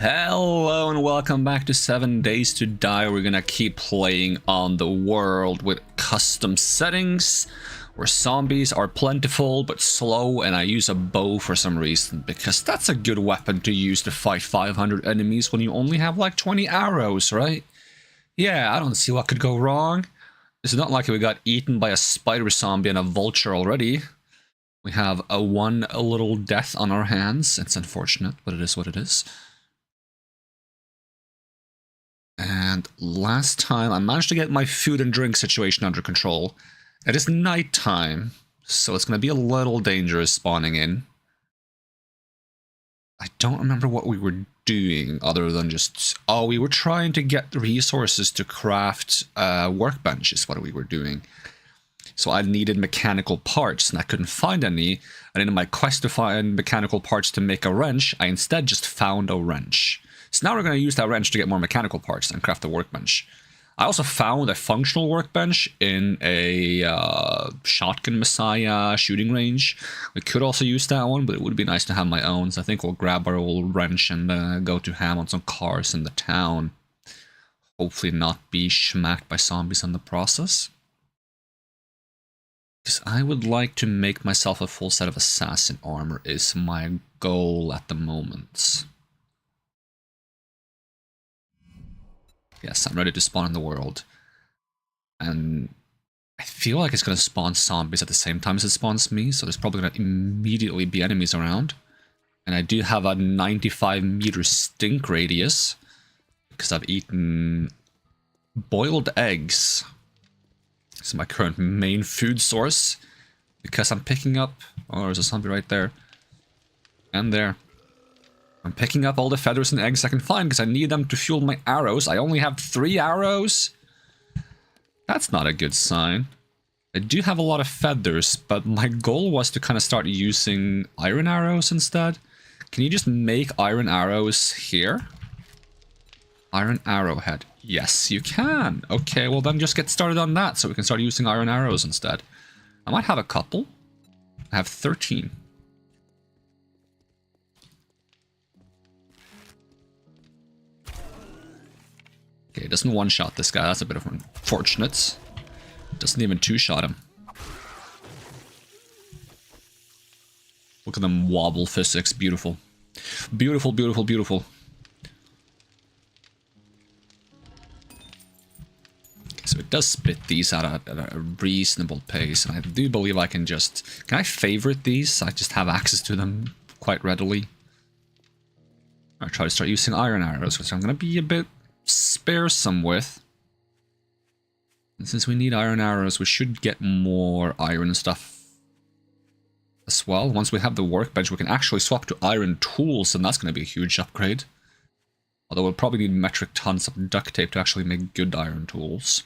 Hello and welcome back to 7 Days to Die. We're gonna keep playing on the world with custom settings where zombies are plentiful but slow, and I use a bow for some reason because that's a good weapon to use to fight 500 enemies when you only have like 20 arrows, right? Yeah, I don't see what could go wrong. It's not like we got eaten by a spider zombie and a vulture already. We have a little death on our hands. It's unfortunate, but it is what it is. And last time I managed to get my food and drink situation under control. It is nighttime, so it's going to be a little dangerous spawning in. I don't remember what we were doing other than just... Oh, we were trying to get resources to craft a workbench is what we were doing. So I needed mechanical parts and I couldn't find any. And in my quest to find mechanical parts to make a wrench, I instead just found a wrench. So now we're going to use that wrench to get more mechanical parts and craft a workbench. I also found a functional workbench in a shotgun messiah shooting range. We could also use that one, but it would be nice to have my own. So I think we'll grab our old wrench and go to ham on some cars in the town. Hopefully not be smacked by zombies in the process. Because I would like to make myself a full set of assassin armor is my goal at the moment. Yes, I'm ready to spawn in the world. And I feel like it's going to spawn zombies at the same time as it spawns me, so there's probably going to immediately be enemies around. And I do have a 95-meter stink radius, because I've eaten boiled eggs. This is my current main food source, because I'm picking up... Oh, there's a zombie right there. And there. I'm picking up all the feathers and eggs I can find because I need them to fuel my arrows. I only have 3 arrows. That's not a good sign. I do have a lot of feathers, but my goal was to kind of start using iron arrows instead. Can you just make iron arrows here? Iron arrowhead. Yes, you can. Okay, well then just get started on that so we can start using iron arrows instead. I might have a couple. I have 13. Okay, it doesn't one-shot this guy, that's a bit of unfortunate. Doesn't even two-shot him. Look at them wobble physics, beautiful. Beautiful, beautiful, beautiful. Okay, so it does spit these out at a reasonable pace, and I do believe I can just... Can I favorite these? I just have access to them quite readily. I'll try to start using iron arrows, which I'm going to be a bit... sparesome with. And since we need iron arrows, we should get more iron stuff as well. Once we have the workbench, we can actually swap to iron tools, and that's going to be a huge upgrade. Although we'll probably need metric tons of duct tape to actually make good iron tools.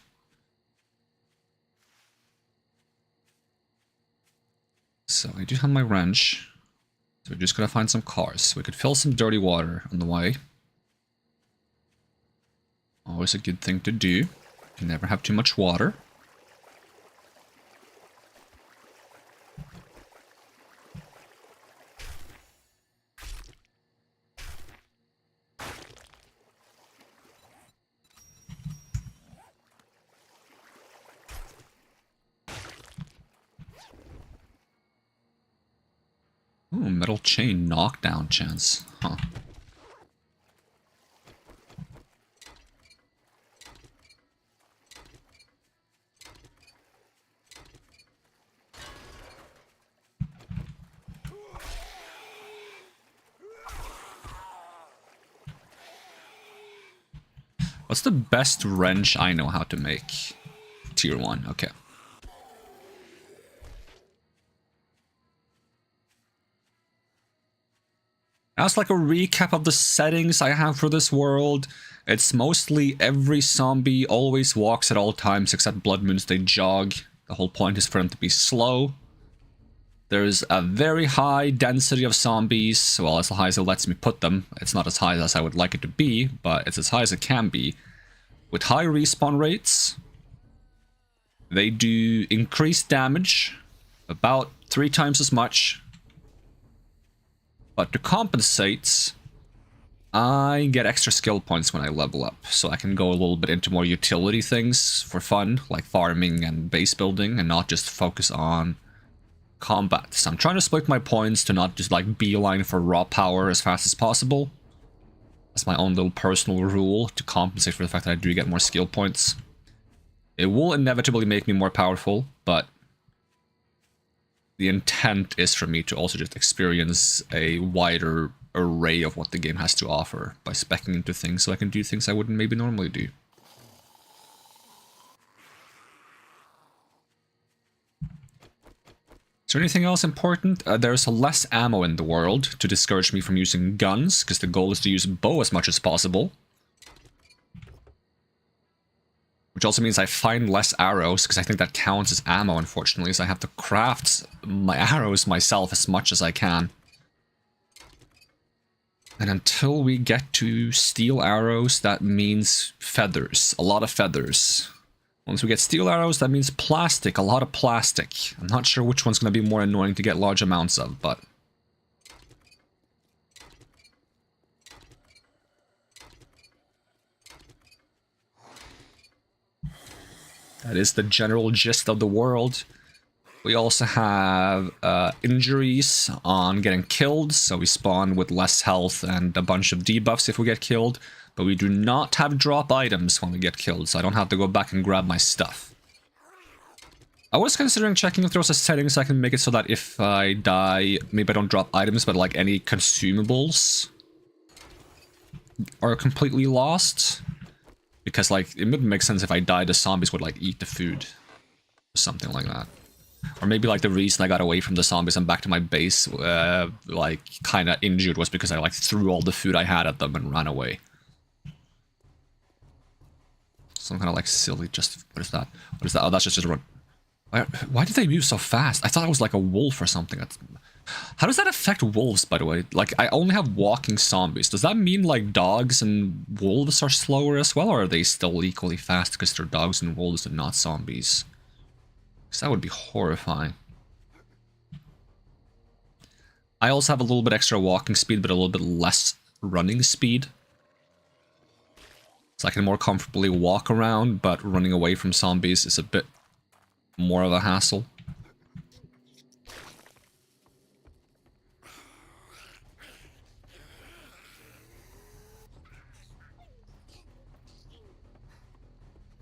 So I do have my wrench. So we're just going to find some cars. We could fill some dirty water on the way. Always a good thing to do. You can never have too much water. Ooh, metal chain knockdown chance. Huh. What's the best wrench I know how to make? Tier 1, okay. That's like a recap of the settings I have for this world. It's mostly every zombie always walks at all times except blood moons, they jog. The whole point is for them to be slow. There's a very high density of zombies, well, as high as it lets me put them. It's not as high as I would like it to be, but it's as high as it can be. With high respawn rates, they do increased damage, about 3 times as much. But to compensate, I get extra skill points when I level up, so I can go a little bit into more utility things for fun, like farming and base building, and not just focus on combat. So I'm trying to split my points to not just like beeline for raw power as fast as possible. That's my own little personal rule to compensate for the fact that I do get more skill points. It will inevitably make me more powerful, but the intent is for me to also just experience a wider array of what the game has to offer by speccing into things so I can do things I wouldn't maybe normally do. Is there anything else important? There's less ammo in the world to discourage me from using guns, because the goal is to use bow as much as possible. Which also means I find less arrows, because I think that counts as ammo, unfortunately, so I have to craft my arrows myself as much as I can. And until we get to steel arrows, that means feathers. A lot of feathers. Once we get steel arrows, that means plastic. A lot of plastic. I'm not sure which one's going to be more annoying to get large amounts of, but... that is the general gist of the world. We also have injuries on getting killed, so we spawn with less health and a bunch of debuffs if we get killed. But we do not have drop items when we get killed, so I don't have to go back and grab my stuff. I was considering checking if there was a setting so I can make it so that if I die, maybe I don't drop items, but like any consumables are completely lost. Because like, it would make sense if I died, the zombies would like eat the food. Or something like that. Or maybe like the reason I got away from the zombies and back to my base, like kind of injured, was because I like threw all the food I had at them and ran away. Some kind of like silly, just, what is that? What is that? Oh, that's just a run. Why did they move so fast? I thought it was like a wolf or something. How does that affect wolves, by the way? Like, I only have walking zombies. Does that mean like dogs and wolves are slower as well? Or are they still equally fast because they're dogs and wolves and not zombies? Because that would be horrifying. I also have a little bit extra walking speed, but a little bit less running speed. So I can more comfortably walk around, but running away from zombies is a bit more of a hassle.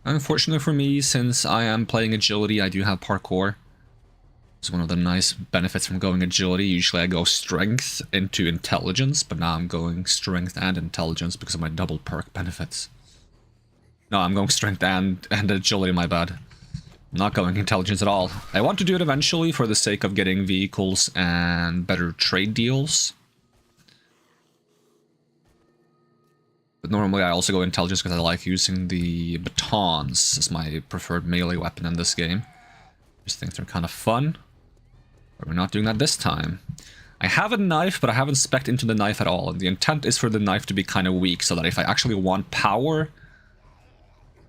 Unfortunately for me, since I am playing agility, I do have parkour. It's one of the nice benefits from going agility. Usually I go strength into intelligence, but now I'm going strength and intelligence because of my double perk benefits. No, I'm going strength and agility, my bad. I'm not going intelligence at all. I want to do it eventually for the sake of getting vehicles and better trade deals. But normally I also go intelligence because I like using the batons as my preferred melee weapon in this game. I just think they're kind of fun. But we're not doing that this time. I have a knife, but I haven't spec'd into the knife at all. And the intent is for the knife to be kind of weak, so that if I actually want power,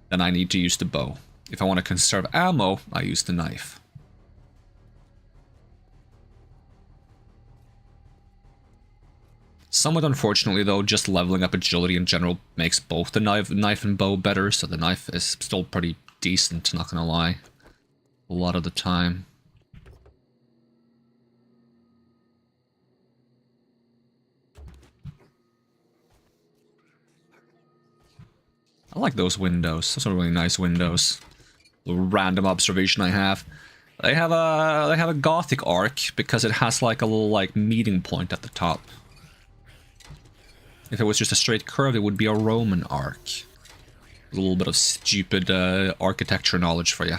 then I need to use the bow. If I want to conserve ammo, I use the knife. Somewhat unfortunately though, just leveling up agility in general makes both the knife and bow better, so the knife is still pretty decent, not gonna lie. A lot of the time. I like those windows. Those are really nice windows. A random observation I have. They have a Gothic arc because it has like a little like meeting point at the top. If it was just a straight curve, it would be a Roman arc. A little bit of stupid architecture knowledge for you.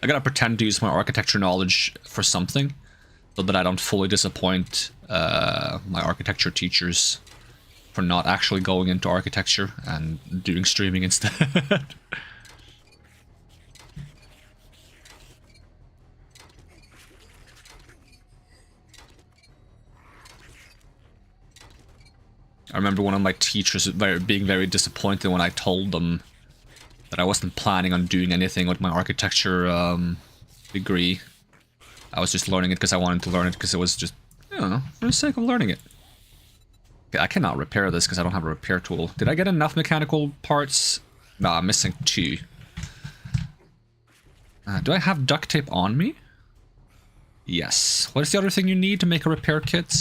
I gotta pretend to use my architecture knowledge for something, so that I don't fully disappoint my architecture teachers for not actually going into architecture and doing streaming instead. I remember one of my teachers being very disappointed when I told them that I wasn't planning on doing anything with my architecture degree. I was just learning it because I wanted to learn it because it was just, I don't know, for the sake of learning it. Okay, I cannot repair this because I don't have a repair tool. Did I get enough mechanical parts? No, I'm missing 2. Do I have duct tape on me? Yes. What is the other thing you need to make a repair kit?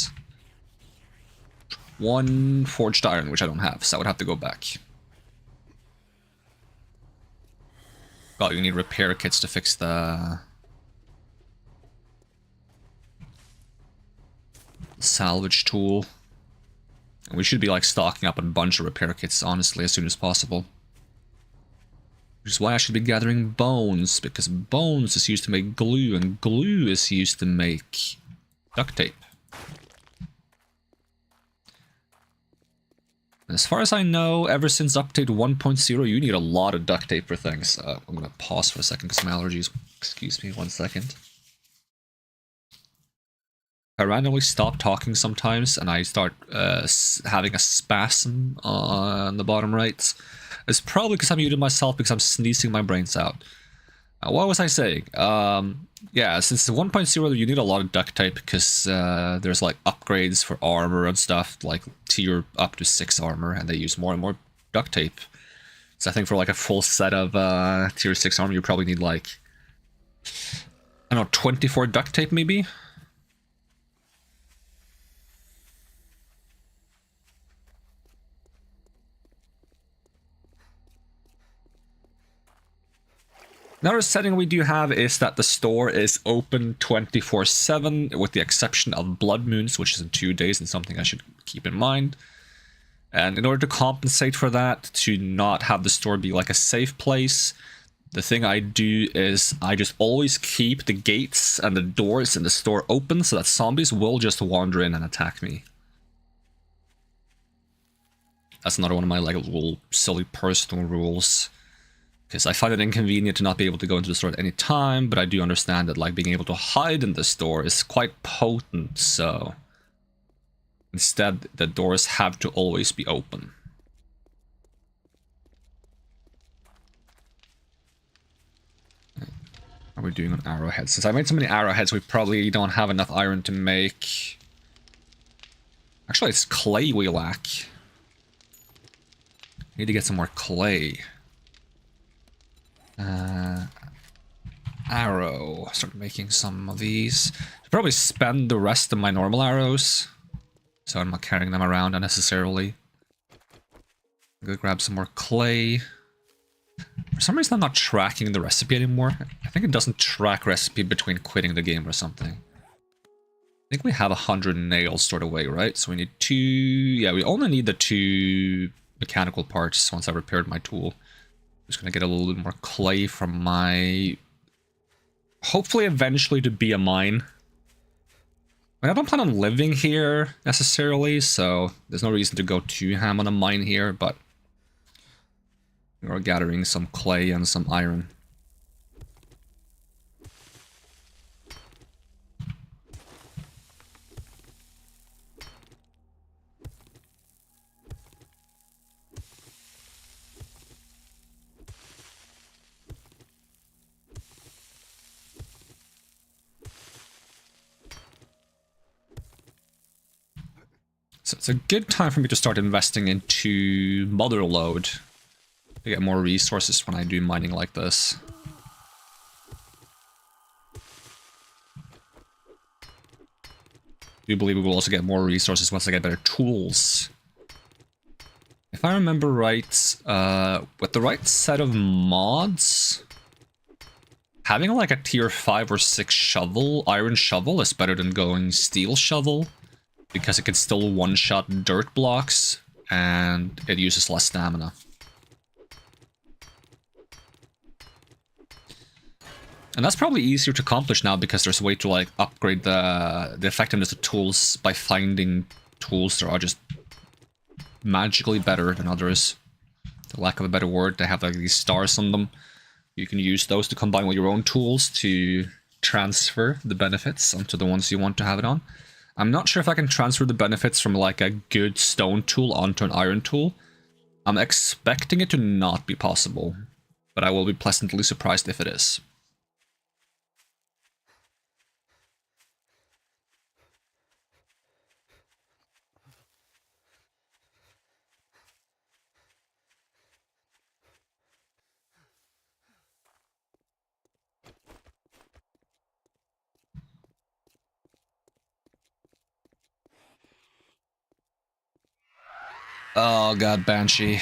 1 forged iron, which I don't have, so I would have to go back. God, you need repair kits to fix the salvage tool. And we should be like stocking up on a bunch of repair kits, honestly, as soon as possible. Which is why I should be gathering bones, because bones is used to make glue, and glue is used to make duct tape. And as far as I know, ever since update 1.0, you need a lot of duct tape for things. I'm gonna pause for a second because my allergies. Excuse me, 1 second. I randomly stop talking sometimes, and I start having a spasm on the bottom right. It's probably because I muted myself because I'm sneezing my brains out. What was I saying? Yeah, since 1.0 you need a lot of duct tape because there's like upgrades for armor and stuff, like tier up to 6 armor, and they use more and more duct tape. So I think for like a full set of tier 6 armor you probably need like, I don't know, 24 duct tape maybe? Another setting we do have is that the store is open 24/7, with the exception of blood moons, which is in 2 days, and something I should keep in mind. And in order to compensate for that, to not have the store be like a safe place, the thing I do is I just always keep the gates and the doors in the store open so that zombies will just wander in and attack me. That's another one of my like little silly personal rules. Because I find it inconvenient to not be able to go into the store at any time, but I do understand that like being able to hide in the store is quite potent, so instead the doors have to always be open. How are we doing on arrowheads? Since I made so many arrowheads, we probably don't have enough iron to make... Actually, it's clay we lack. Need to get some more clay. Arrow. Start making some of these. Should probably spend the rest of my normal arrows, so I'm not carrying them around unnecessarily. I'm gonna grab some more clay. For some reason I'm not tracking the recipe anymore. I think it doesn't track recipe between quitting the game or something. I think we have 100 nails stored away, right? So we need 2... Yeah, we only need the 2 mechanical parts once I repaired my tool. Just gonna get a little bit more clay from my... Hopefully eventually to be a mine. I mean, I don't plan on living here necessarily, so there's no reason to go too ham on a mine here, but we're gathering some clay and some iron. So it's a good time for me to start investing into Motherlode to get more resources when I do mining like this. I do believe we will also get more resources once I get better tools. If I remember right, with the right set of mods, having like a tier 5 or 6 shovel, iron shovel, is better than going steel shovel, because it can still one-shot dirt blocks, and it uses less stamina. And that's probably easier to accomplish now, because there's a way to like upgrade the effectiveness of tools by finding tools that are just magically better than others. For lack of a better word, they have like these stars on them. You can use those to combine with your own tools to transfer the benefits onto the ones you want to have it on. I'm not sure if I can transfer the benefits from like a good stone tool onto an iron tool. I'm expecting it to not be possible, but I will be pleasantly surprised if it is. Oh god, Banshee.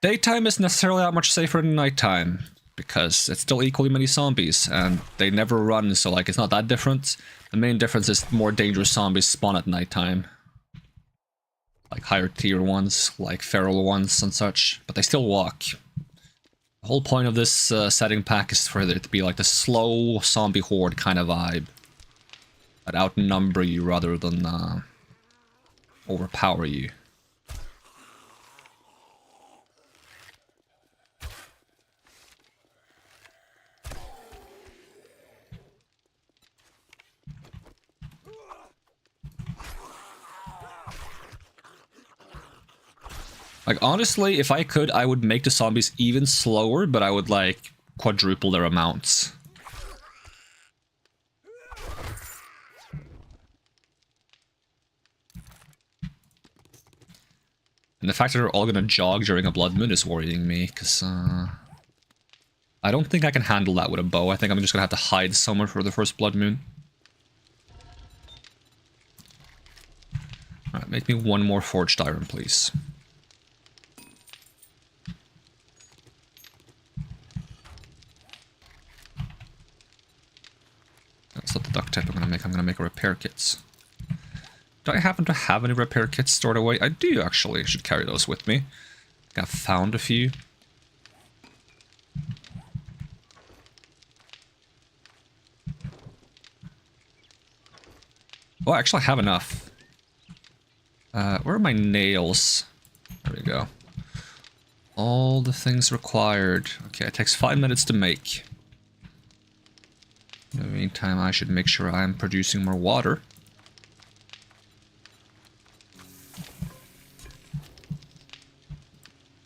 Daytime isn't necessarily that much safer than nighttime, because it's still equally many zombies, and they never run, so like it's not that different. The main difference is more dangerous zombies spawn at nighttime. Like higher tier ones, like feral ones and such, but they still walk. The whole point of this setting pack is for it to be like the slow zombie horde kind of vibe. That outnumber you rather than overpower you. Like, honestly, if I could, I would make the zombies even slower, but I would, like, quadruple their amounts. And the fact that they're all gonna jog during a blood moon is worrying me, because, I don't think I can handle that with a bow. I think I'm just gonna have to hide somewhere for the first blood moon. Alright, make me one more forged iron, please. That's not the duct tape I'm gonna make a repair kits. Do I happen to have any repair kits stored away? I do, actually. I should carry those with me. I've found a few. Oh, actually I have enough. Where are my nails? There we go. All the things required. Okay, it takes 5 minutes to make. In the meantime, I should make sure I'm producing more water.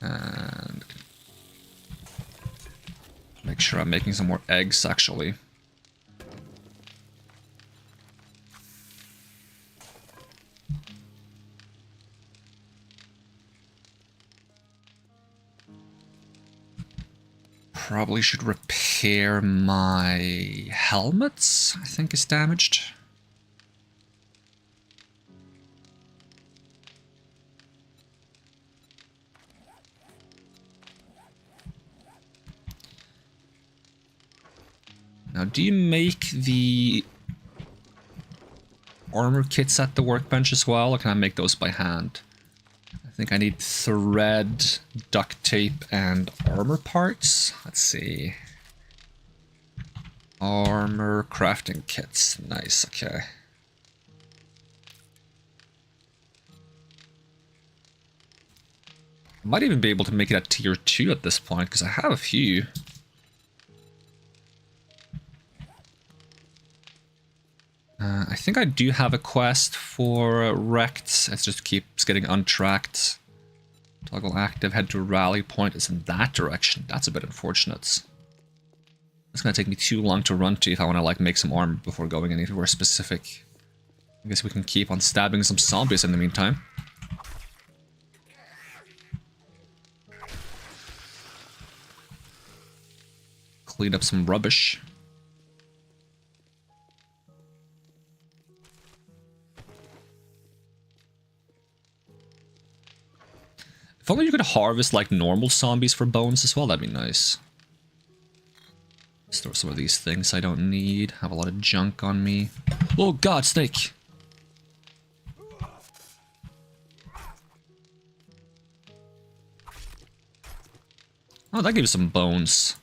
And make sure I'm making some more eggs, actually. Probably should repair my helmets, I think is damaged. Now, do you make the armor kits at the workbench as well, or can I make those by hand? I think I need thread, duct tape, and armor parts. Let's see. Armor crafting kits. Nice, okay. Might even be able to make it at tier 2 at this point, because I have a few. I think I do have a quest for wrecked. It just keeps getting untracked. Toggle active, head to rally point. It's in that direction. That's a bit unfortunate. It's gonna take me too long to run to if I want to like make some armor before going anywhere specific. I guess we can keep on stabbing some zombies in the meantime. Clean up some rubbish. If only you could harvest like normal zombies for bones as well, that'd be nice. Store some of these things I don't need. Have a lot of junk on me. Oh god, snake! Oh, that gives some bones.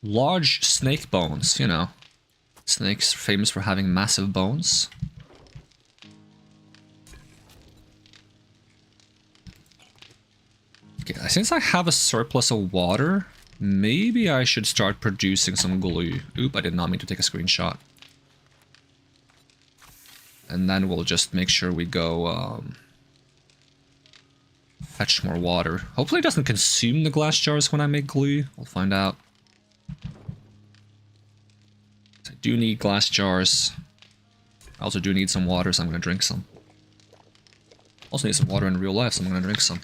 Large snake bones, you know. Snakes are famous for having massive bones. Okay, since I have a surplus of water, maybe I should start producing some glue. Oop, I did not mean to take a screenshot. And then we'll just make sure we go fetch more water. Hopefully it doesn't consume the glass jars when I make glue. We'll find out. I do need glass jars. I also do need some water, so I'm going to drink some. Also need some water in real life, so I'm going to drink some.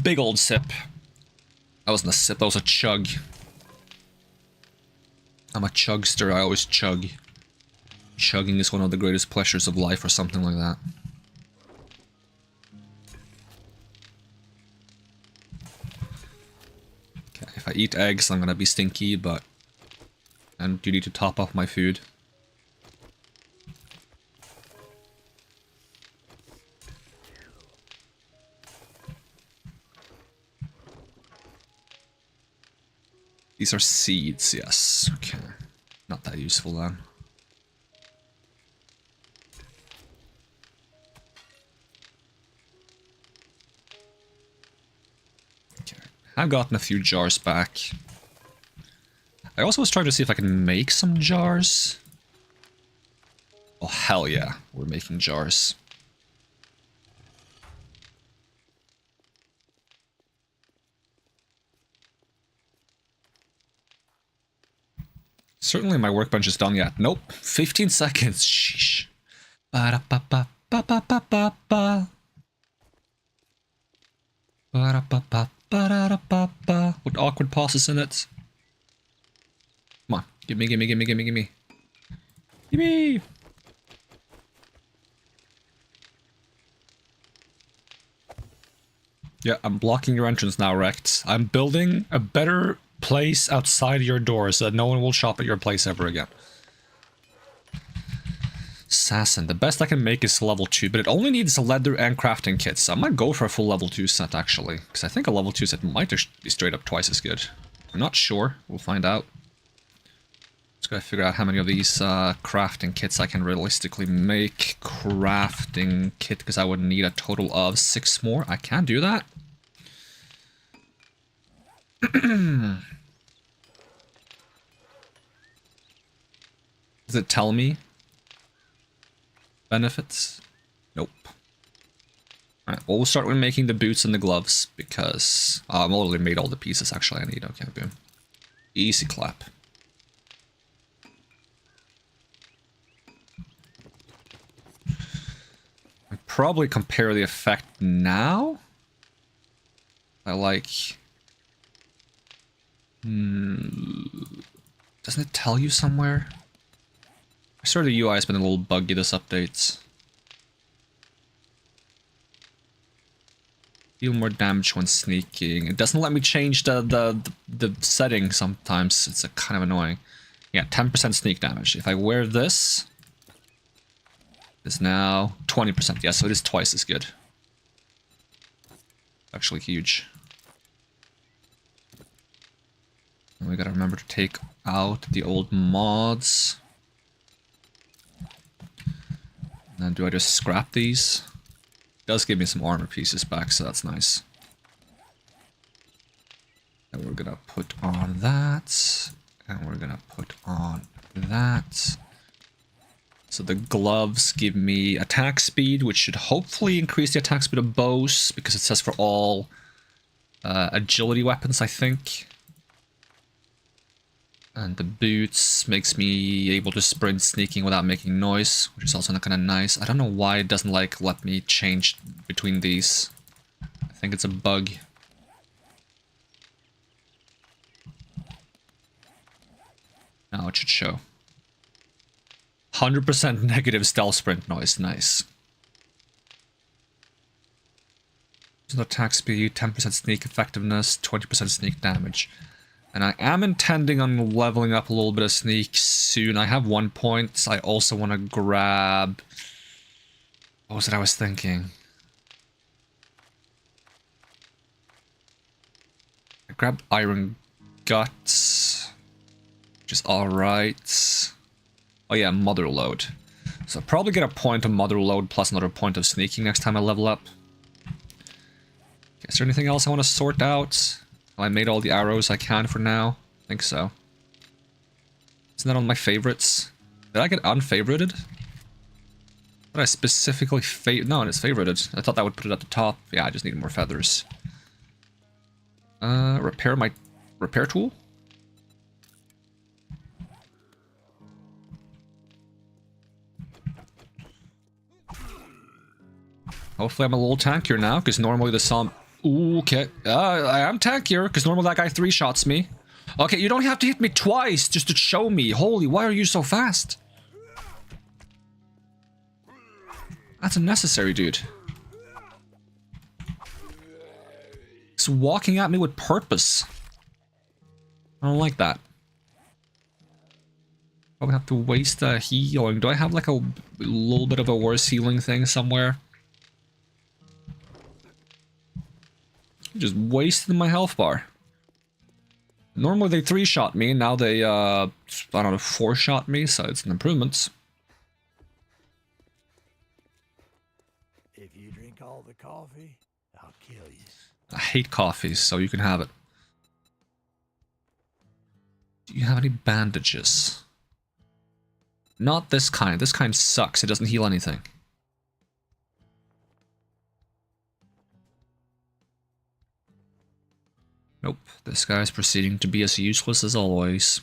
Big old sip. That wasn't a sip, that was a chug. I'm a chugster, I always chug. Chugging is one of the greatest pleasures of life or something like that. Okay, if I eat eggs, I'm gonna be stinky, but... And you need to top off my food. These are seeds, yes. Okay. Not that useful then. Okay. I've gotten a few jars back. I also was trying to see if I can make some jars. Oh, hell yeah. We're making jars. Certainly my workbench is done yet. Nope. 15 seconds. Sheesh. Ba-da-ba-ba-ba-ba-ba-ba. Ba-da-ba-ba-ba-da-ba-ba. With awkward pauses in it. Come on. Gimme, gimme, gimme, gimme, gimme. Gimme! Yeah, I'm blocking your entrance now, Rect. I'm building a better place outside your door so that no one will shop at your place ever again. Assassin. The best I can make is level 2, but it only needs leather and crafting kits. So I might go for a full level 2 set, actually. Because I think a level 2 set might be straight up twice as good. I'm not sure. We'll find out. Just gotta figure out how many of these crafting kits I can realistically make. Crafting kit, because I would need a total of 6 more. I can do that. Does it tell me? Benefits? Nope. Alright, well, we'll start with making the boots and the gloves, because I've already made all the pieces actually I need. Okay, boom. Easy clap. I'd probably compare the effect now. I like... Doesn't it tell you somewhere? I swear the UI has been a little buggy this update. Deal more damage when sneaking. It doesn't let me change the setting sometimes. It's a kind of annoying. Yeah, 10% sneak damage. If I wear this, it's now 20%. Yeah, so it is twice as good. Actually huge. And we gotta remember to take out the old mods. And then do I just scrap these? It does give me some armor pieces back, so that's nice. And we're gonna put on that. And we're gonna put on that. So the gloves give me attack speed, which should hopefully increase the attack speed of bows, because it says for all agility weapons, I think. And the boots makes me able to sprint sneaking without making noise, which is also kind of nice. I don't know why it doesn't like let me change between these. I think it's a bug. Now it should show. 100% negative stealth sprint noise, nice. Attack speed, 10% sneak effectiveness, 20% sneak damage. And I am intending on leveling up a little bit of sneak soon. I have 1 point. I also want to grab... What was it I was thinking? I grabbed Iron Guts, which is alright. Oh yeah, Mother Load. So I'll probably get a point of Mother Load plus another point of sneaking next time I level up. Okay, is there anything else I want to sort out? I made all the arrows I can for now. I think so. Isn't that on my favorites? Did I get unfavorited? Did I specifically no, it's favorited. I thought that would put it at the top. Yeah, I just need more feathers. Repair my repair tool? Hopefully I'm a little tankier now, because normally the Ooh, okay. I am tankier, because normally that guy 3-shots me. Okay, you don't have to hit me twice just to show me. Holy, why are you so fast? That's unnecessary, dude. He's walking at me with purpose. I don't like that. Probably have to waste a healing. Do I have like a little bit of a worse healing thing somewhere? Just wasted my health bar. Normally they 3-shot me, now they, I don't know, 4-shot me, so it's an improvement. If you drink all the coffee, I'll kill you. I hate coffee, so you can have it. Do you have any bandages? Not this kind. This kind sucks. It doesn't heal anything. Nope. This guy's proceeding to be as useless as always.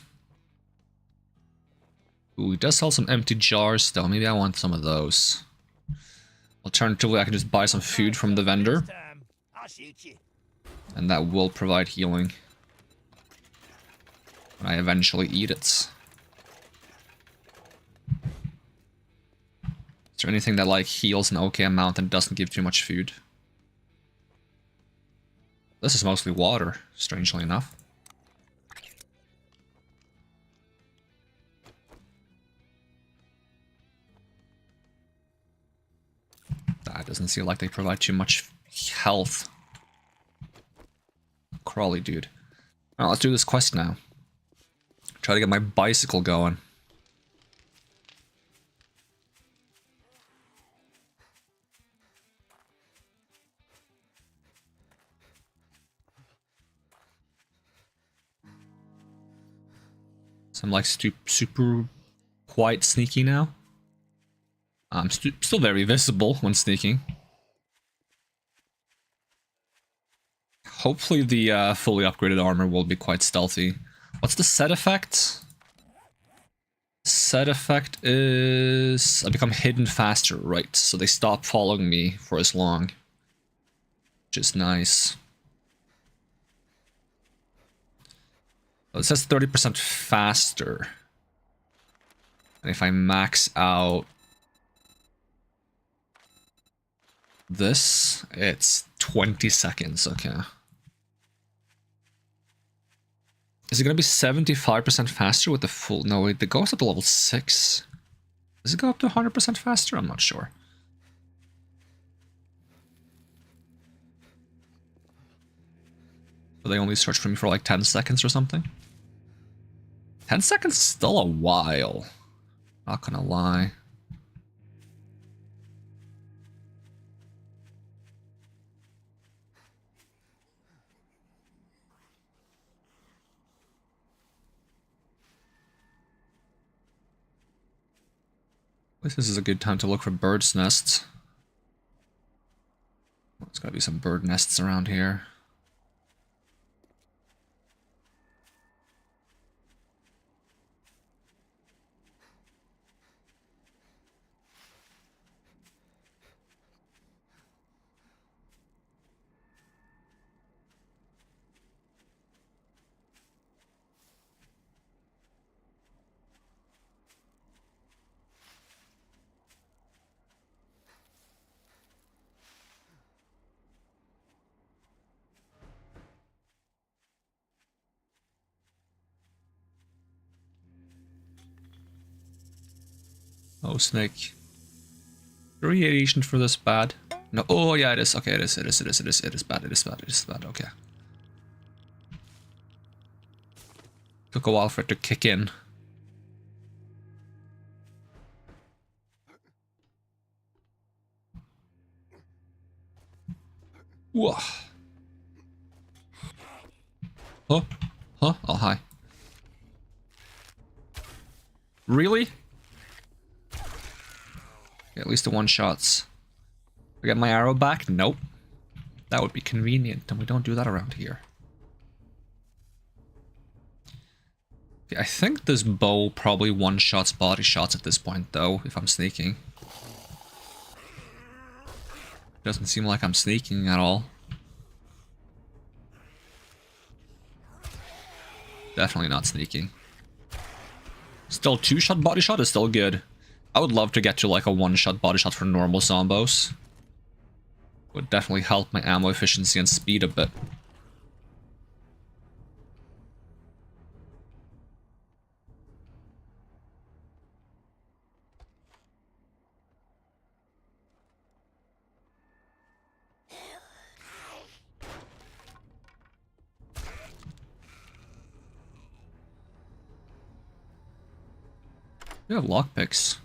Ooh, he does sell some empty jars though. Maybe I want some of those. Alternatively, I can just buy some food from the vendor. And that will provide healing. When I eventually eat it. Is there anything that like heals an okay amount and doesn't give too much food? This is mostly water, strangely enough. That doesn't seem like they provide too much health. Crawly, dude. Alright, let's do this quest now. Try to get my bicycle going. So I'm like super quite sneaky now. I'm still very visible when sneaking. Hopefully the fully upgraded armor will be quite stealthy. What's the set effect? Set effect is I become hidden faster, right? So they stop following me for as long. Which is nice. It says 30% faster. And if I max out this, it's 20 seconds, okay. Is it going to be 75% faster with the full... No, wait, it goes up to level 6. Does it go up to 100% faster? I'm not sure. So they only search for me for like 10 seconds or something? 10 seconds is still a while. Not gonna lie. This is a good time to look for birds' nests. There's gotta be some bird nests around here. Oh, snake. Radiation for this bad. No, oh yeah, it is. Okay, it is bad, it is bad, okay. Took a while for it to kick in. Whoa. Huh? Huh? Oh, hi. Really? At least the one-shots. I get my arrow back? Nope. That would be convenient, and we don't do that around here. Okay, I think this bow probably one-shots body shots at this point, though, if I'm sneaking. Doesn't seem like I'm sneaking at all. Definitely not sneaking. Still 2-shot body shot is still good. I would love to get to like a one-shot body shot for normal zombos. Would definitely help my ammo efficiency and speed a bit. We have lockpicks.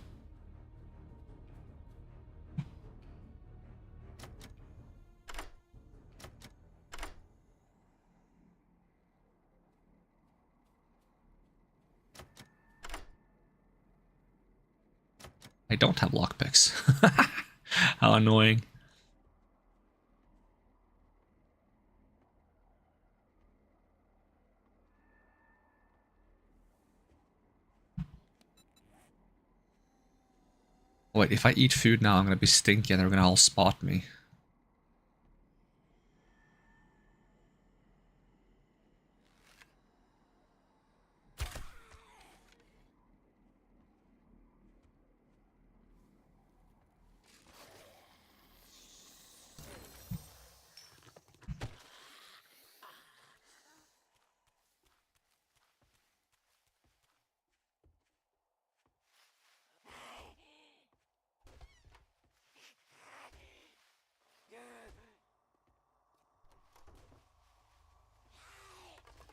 I don't have lockpicks. How annoying. Wait, if I eat food now, I'm gonna be stinky and they're gonna all spot me.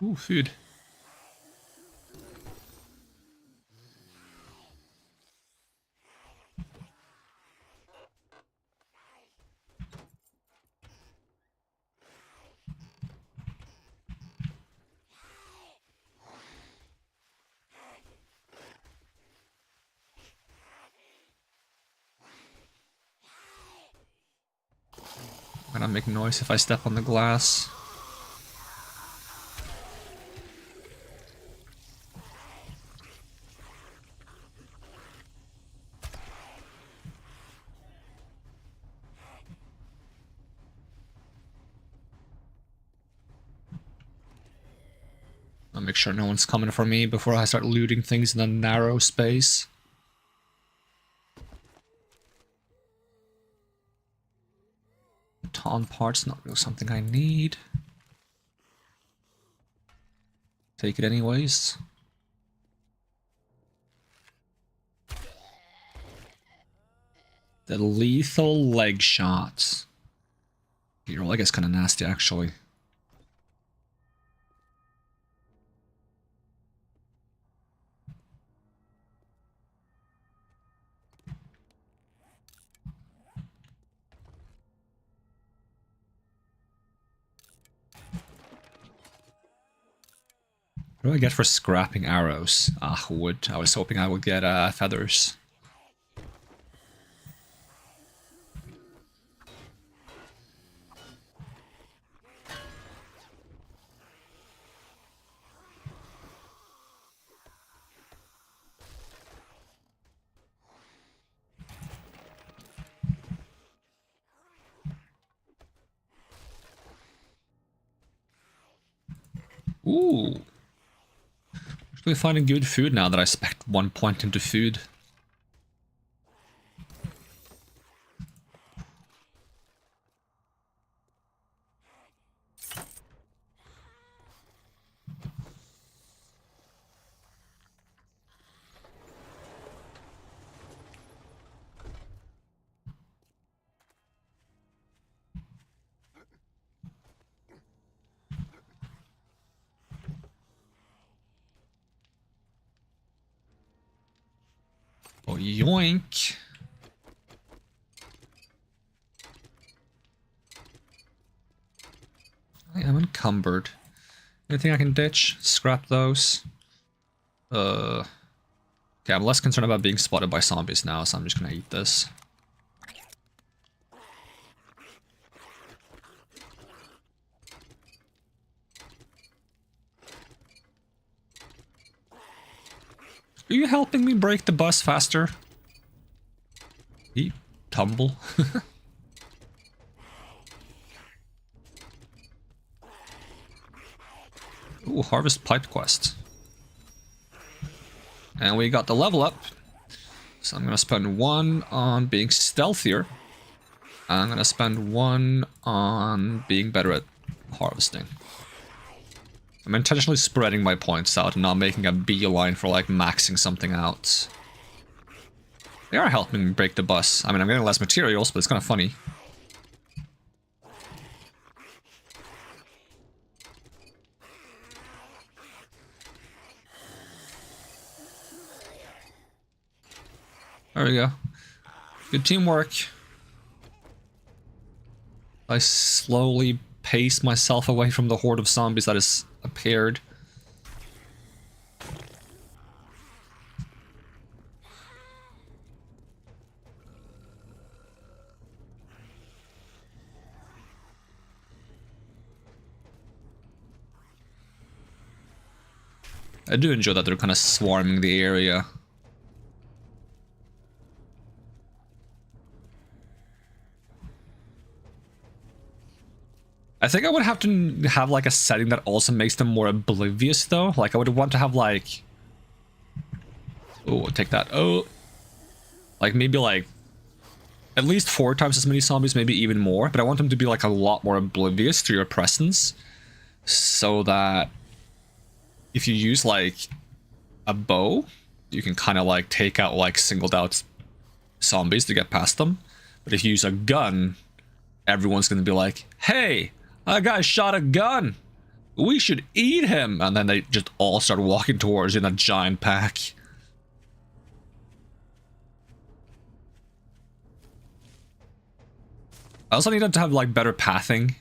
Ooh, food. I'm gonna make noise if I step on the glass. I'll make sure no one's coming for me before I start looting things in the narrow space. Baton parts, not really something I need. Take it anyways. The lethal leg shots. Your leg is kind of nasty, actually. What do I get for scrapping arrows? Ah, wood. I was hoping I would get feathers. Ooh. Actually finding good food now that I spec 1 point into food. Oh, yoink. I am encumbered. Anything I can ditch? Scrap those. Okay, I'm less concerned about being spotted by zombies now, so I'm just gonna eat this. Are you helping me break the bus faster? Eat, tumble. Ooh, harvest pipe quest. And we got the level up. So I'm gonna spend 1 on being stealthier. I'm gonna spend 1 on being better at harvesting. I'm intentionally spreading my points out and not making a beeline for like maxing something out. They are helping me break the bus. I mean, I'm getting less materials, but it's kind of funny. There we go. Good teamwork. I slowly pace myself away from the horde of zombies that has appeared. I do enjoy that they're kind of swarming the area. I think I would have to have like a setting that also makes them more oblivious though. Like I would want to have like... Oh, take that. Oh. Like maybe like at least 4 times as many zombies, maybe even more. But I want them to be like a lot more oblivious to your presence. So that if you use like a bow, you can kind of like take out like singled out zombies to get past them. But if you use a gun, everyone's going to be like, hey, that guy shot a gun. We should eat him. And then they just all start walking towards you in a giant pack. I also need them to have like better pathing.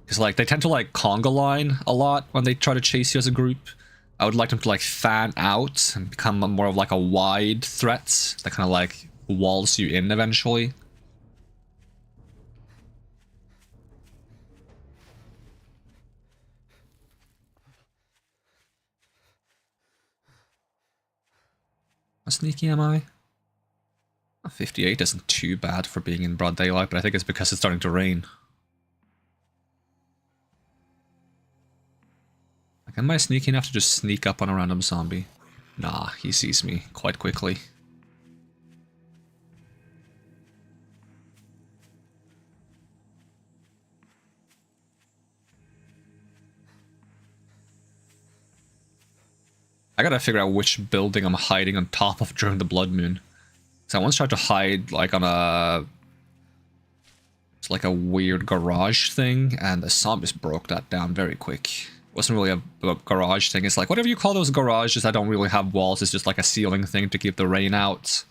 Because like they tend to like conga line a lot when they try to chase you as a group. I would like them to like fan out and become more of like a wide threat that kind of like walls you in eventually. How sneaky am I? 58 isn't too bad for being in broad daylight, but I think it's because it's starting to rain. Like, am I sneaky enough to just sneak up on a random zombie? Nah, he sees me quite quickly. I gotta figure out which building I'm hiding on top of during the blood moon. So I once tried to hide like on a... It's like a weird garage thing, and the zombies broke that down very quick. It wasn't really a garage thing, it's like whatever you call those garages that don't really have walls, it's just like a ceiling thing to keep the rain out.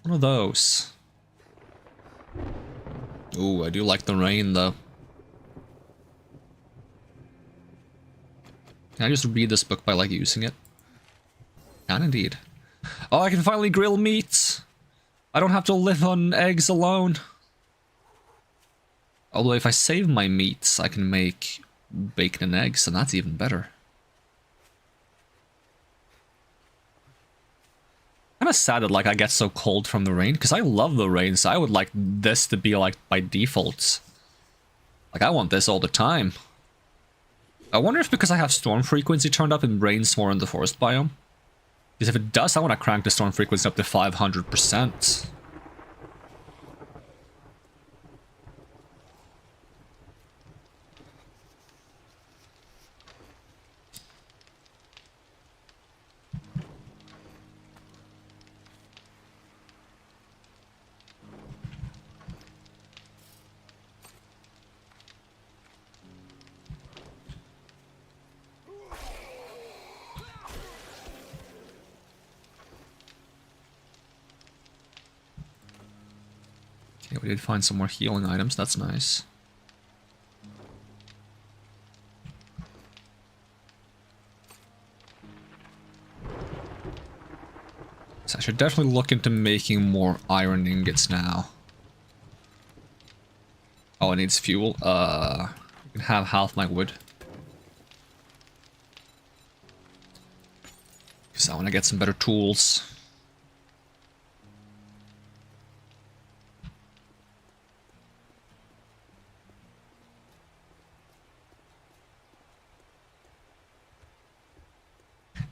One of those. Ooh, I do like the rain though. Can I just read this book by like using it? Can indeed. Oh, I can finally grill meat! I don't have to live on eggs alone. Although if I save my meats, I can make bacon and eggs, and that's even better. Kinda sad that like I get so cold from the rain, because I love the rain, so I would like this to be like by default. Like I want this all the time. I wonder if because I have storm frequency turned up, it rains more in the forest biome. Because if it does, I want to crank the storm frequency up to 500%. Okay, we did find some more healing items, that's nice. So I should definitely look into making more iron ingots now. Oh, it needs fuel. You can have half my wood. Because I want to get some better tools.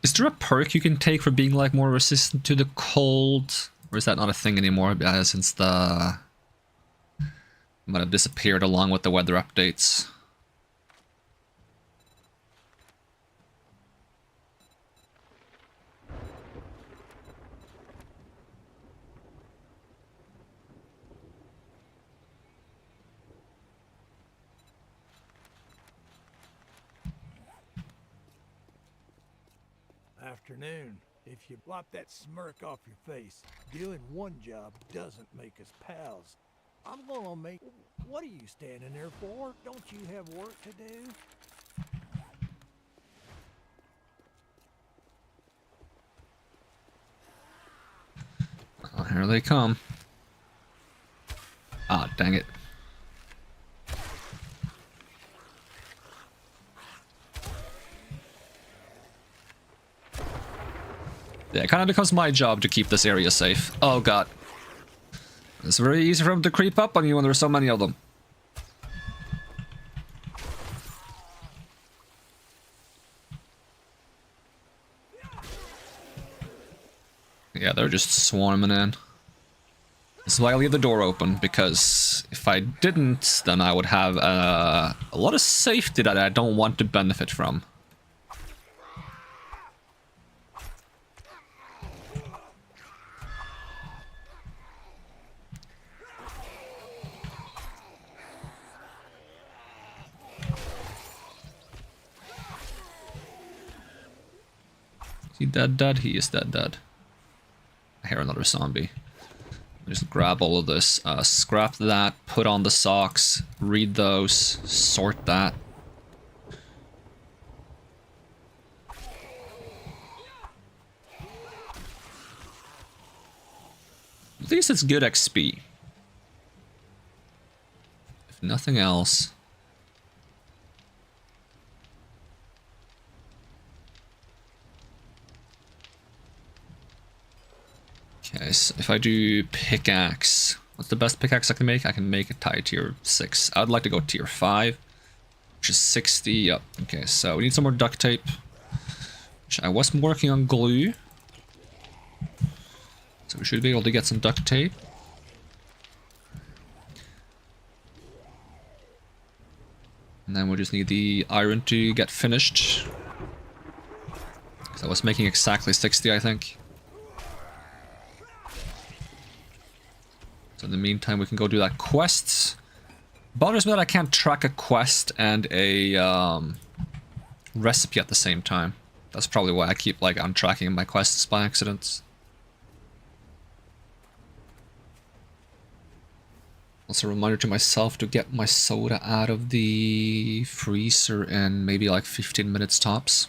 Is there a perk you can take for being like more resistant to the cold? Or is that not a thing anymore since the... might have disappeared along with the weather updates? Afternoon. If you wipe that smirk off your face, doing one job doesn't make us pals. I'm gonna make... What are you standing there for? Don't you have work to do? Oh, here they come. Ah, dang it. Yeah, it kind of becomes my job to keep this area safe. Oh god. It's very easy for them to creep up on you when there's so many of them. Yeah, they're just swarming in. This is why I leave the door open, because if I didn't, then I would have a lot of safety that I don't want to benefit from. Is he dead? He is dead. I hear another zombie. Just grab all of this, scrap that, put on the socks, read those, sort that. At least it's good XP. If nothing else. Okay, so if I do pickaxe, what's the best pickaxe I can make? I can make it tier 6. I'd like to go tier 5, which is 60. Yep. Okay, so we need some more duct tape. Which I was working on glue. So we should be able to get some duct tape. And then we'll just need the iron to get finished. Because I was making exactly 60, I think. So in the meantime, we can go do that quest. Bothers me that I can't track a quest and a recipe at the same time. That's probably why I keep like untracking my quests by accident. Also a reminder to myself to get my soda out of the freezer in maybe like 15 minutes tops.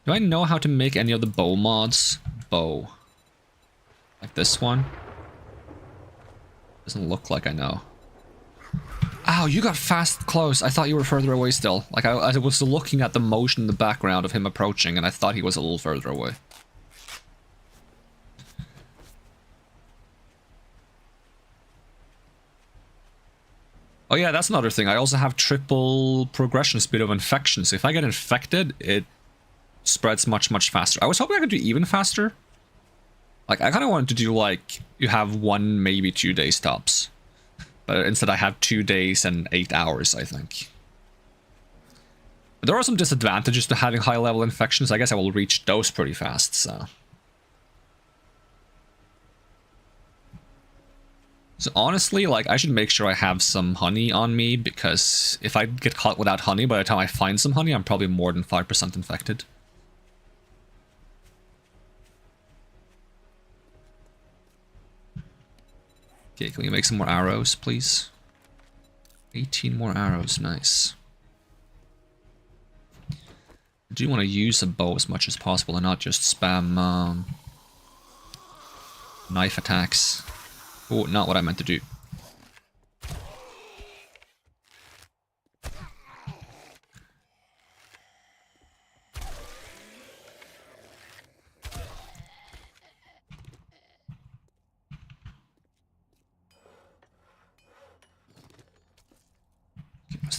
Do I know how to make any of the bow mods? Bow. Like this one? Doesn't look like I know. Ow, you got fast close. I thought you were further away still. Like I was looking at the motion in the background of him approaching and I thought he was a little further away. Oh yeah, that's another thing. I also have triple progression speed of infection. So if I get infected, it spreads much faster. I was hoping I could do even faster. Like, I kind of wanted to do, like, you have 1, maybe 2 days tops. But instead I have 2 days and 8 hours, I think. But there are some disadvantages to having high-level infections. I guess I will reach those pretty fast, so... So honestly, like, I should make sure I have some honey on me, because if I get caught without honey, by the time I find some honey, I'm probably more than 5% infected. Okay, can we make some more arrows, please? 18 more arrows, nice. I do want to use a bow as much as possible and not just spam knife attacks. Oh, not what I meant to do.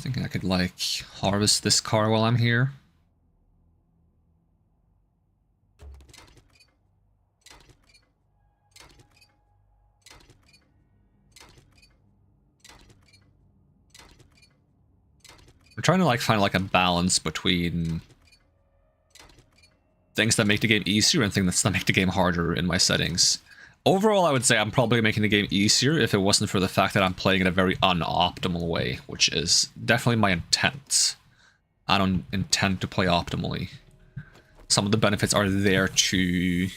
thinking I could, like, harvest this car while I'm here. I'm trying to, like, find, like, a balance between things that make the game easier and things that make the game harder in my settings. Overall, I would say I'm probably making the game easier if it wasn't for the fact that I'm playing in a very unoptimal way, which is definitely my intent. I don't intend to play optimally. Some of the benefits are there to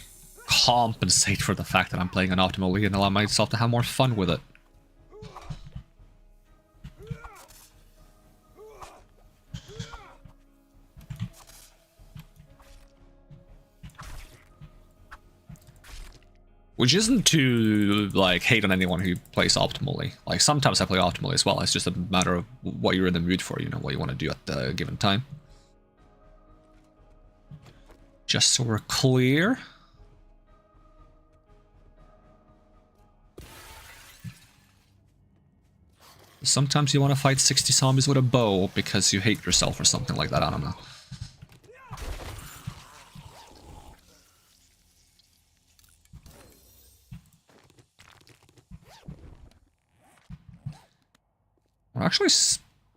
compensate for the fact that I'm playing unoptimally and allow myself to have more fun with it. Which isn't to, like, hate on anyone who plays optimally. Like, sometimes I play optimally as well. It's just a matter of what you're in the mood for, you know, what you want to do at the given time. Just so we're clear. Sometimes you want to fight 60 zombies with a bow because you hate yourself or something like that, I don't know. We're actually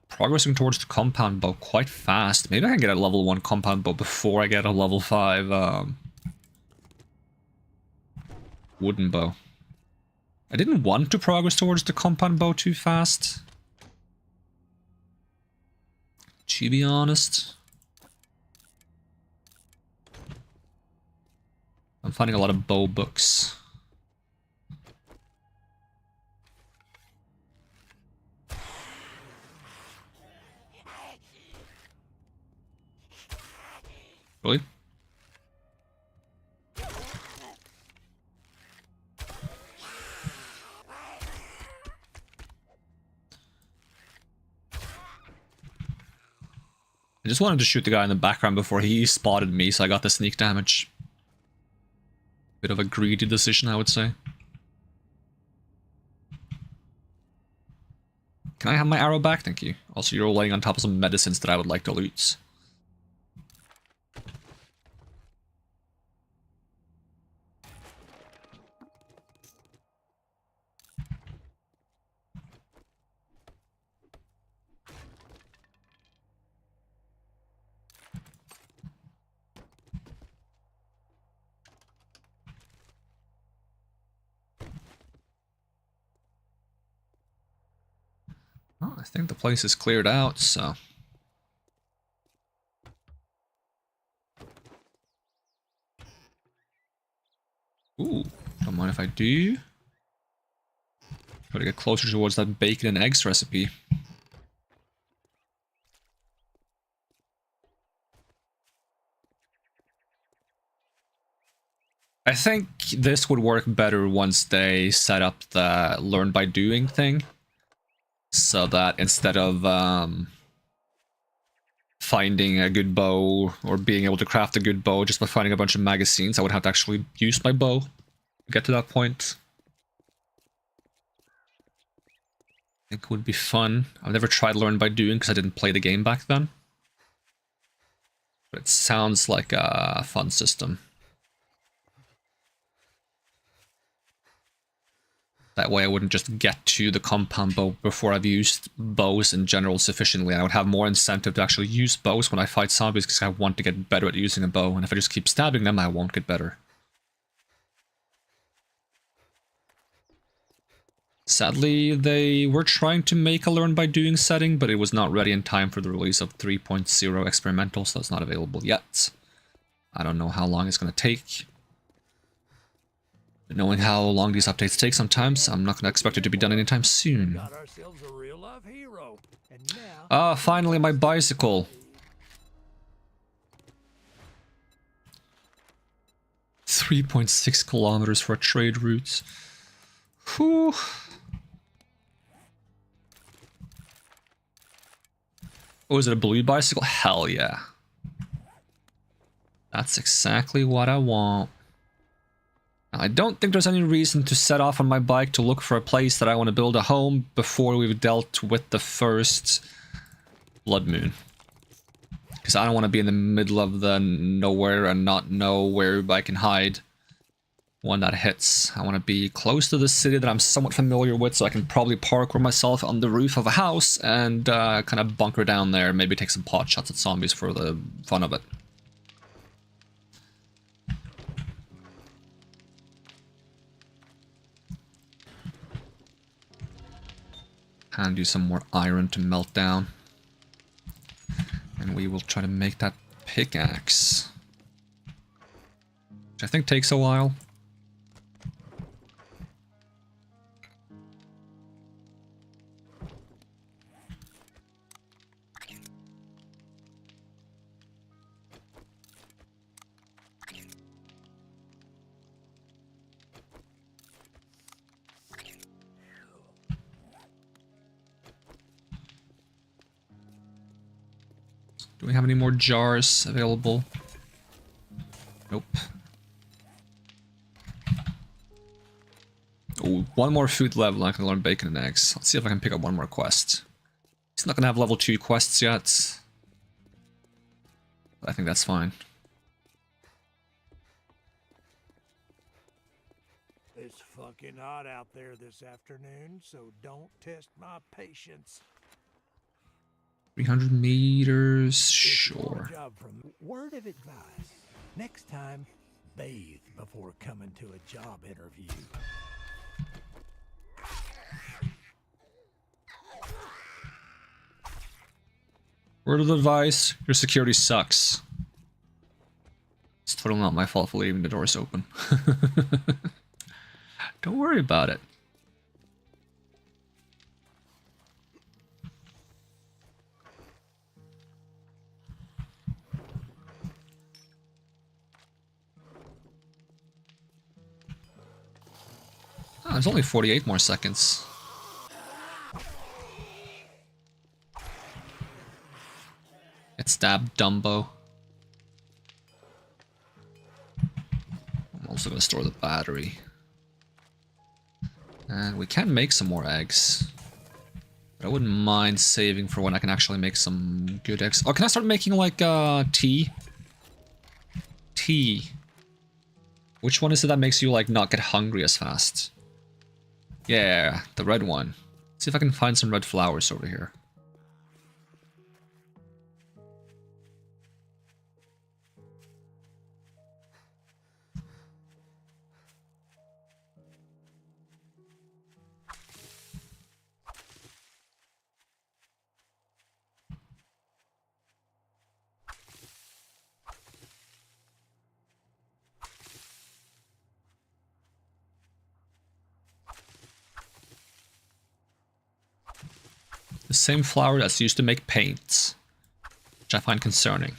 progressing towards the compound bow quite fast. Maybe I can get a level 1 compound bow before I get a level 5 wooden bow. I didn't want to progress towards the compound bow too fast, to be honest. I'm finding a lot of bow books. Really? I just wanted to shoot the guy in the background before he spotted me, so I got the sneak damage. Bit of a greedy decision, I would say. Can I have my arrow back? Thank you. Also, you're laying on top of some medicines that I would like to loot. Oh, I think the place is cleared out, so... Ooh, don't mind if I do. Try to get closer towards that bacon and eggs recipe. I think this would work better once they set up the learn by doing thing. So that instead of finding a good bow or being able to craft a good bow just by finding a bunch of magazines, I would have to actually use my bow to get to that point. I think it would be fun. I've never tried learn by doing because I didn't play the game back then. But it sounds like a fun system. That way I wouldn't just get to the compound bow before I've used bows in general sufficiently. I would have more incentive to actually use bows when I fight zombies because I want to get better at using a bow. And if I just keep stabbing them, I won't get better. Sadly, they were trying to make a learn by doing setting, but it was not ready in time for the release of 3.0 experimental, so it's not available yet. I don't know how long it's going to take. Knowing how long these updates take sometimes, I'm not going to expect it to be done anytime soon. Got ourselves a real life hero. And now Ah, finally my bicycle. 3.6 kilometers for a trade route. Whew. Oh, is it a blue bicycle? Hell yeah. That's exactly what I want. I don't think there's any reason to set off on my bike to look for a place that I want to build a home before we've dealt with the first Blood Moon. Because I don't want to be in the middle of the nowhere and not know where I can hide when that hits. I want to be close to the city that I'm somewhat familiar with, so I can probably parkour myself on the roof of a house and kind of bunker down there, maybe take some pot shots at zombies for the fun of it. And use some more iron to melt down. And we will try to make that pickaxe. Which I think takes a while. Do we have any more jars available? Nope. Oh, one more food level, I can learn bacon and eggs. Let's see if I can pick up one more quest. He's not gonna have level 2 quests yet. I think that's fine. It's fucking hot out there this afternoon, so don't test my patience. 300 meters, If you want sure. a job from word of advice, next time, bathe before coming to a job interview. Word of advice, your security sucks. It's totally not my fault for leaving the doors open. Don't worry about it. Oh, there's only 48 more seconds. Get stabbed, Dumbo. I'm also gonna store the battery. And we can make some more eggs. But I wouldn't mind saving for when I can actually make some good eggs. Oh, can I start making like tea? Tea. Which one is it that makes you like not get hungry as fast? Yeah, the red one. Let's see if I can find some red flowers over here. The same flower that's used to make paint, which I find concerning.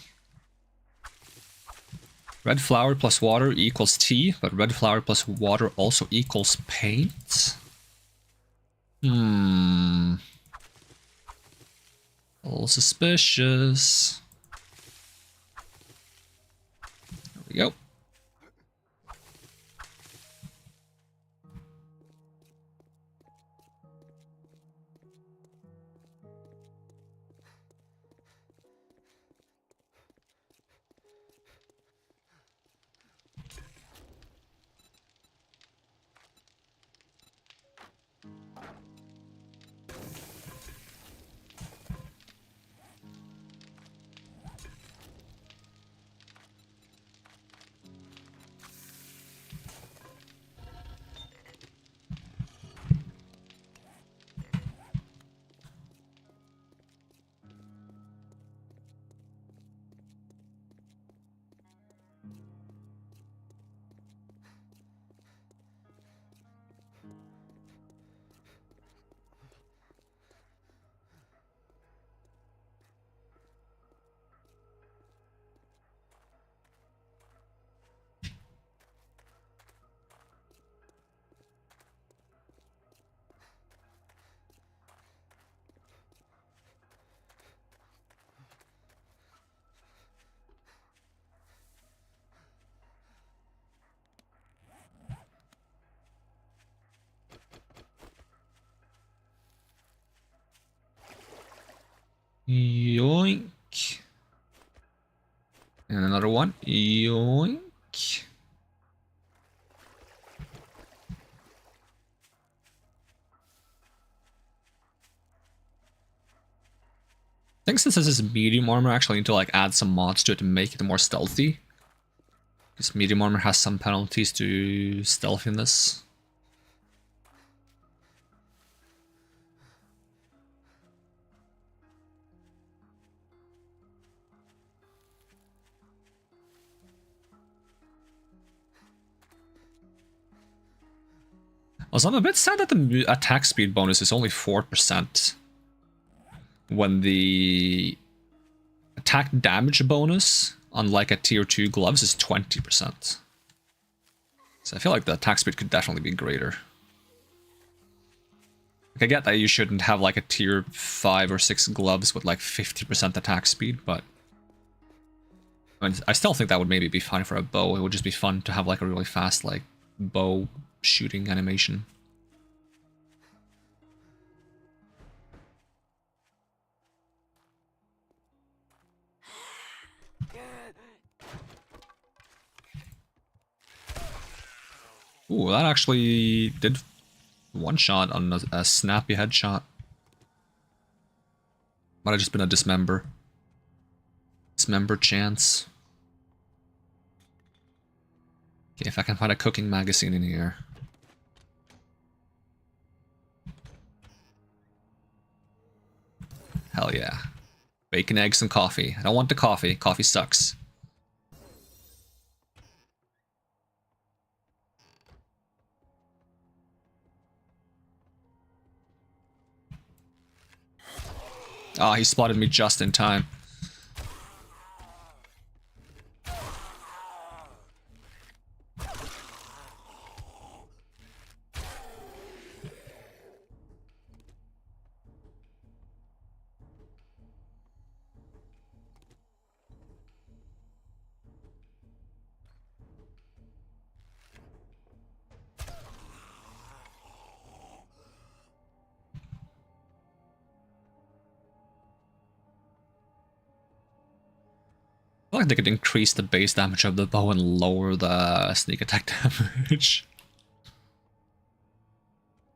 Red flower plus water equals tea, but red flower plus water also equals paint? A little suspicious. There we go. And another one. Yoink. I think since this is medium armor, I actually need to like add some mods to it to make it more stealthy. Because medium armor has some penalties to stealthiness. Also, I'm a bit sad that the attack speed bonus is only 4%. When the attack damage bonus on like a tier 2 gloves is 20%. So I feel like the attack speed could definitely be greater. Like, I get that you shouldn't have like a tier 5 or 6 gloves with like 50% attack speed, but I mean, I still think that would maybe be fine for a bow. It would just be fun to have like a really fast like bow shooting animation. Ooh, that actually did one shot on a snappy headshot. Might have just been a dismember. Dismember chance. Okay, if I can find a cooking magazine in here. Hell yeah. Bacon, eggs, and coffee. I don't want the coffee. Coffee sucks. Ah, he spotted me just in time. I feel like they could increase the base damage of the bow and lower the sneak attack damage.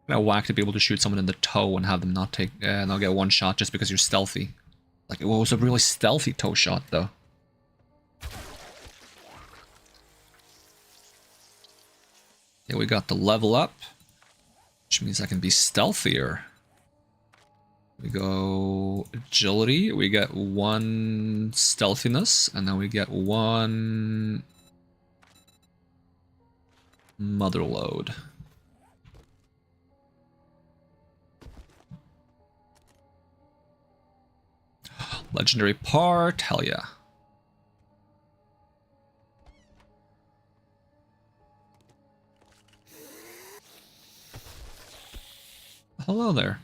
Kinda whack to be able to shoot someone in the toe and have them not take, not get one shot just because you're stealthy. Like, it was a really stealthy toe shot though. Okay, we got the level up, which means I can be stealthier. We go agility, we get 1 stealthiness, and then we get 1 mother load. Legendary part, hell yeah. Hello there.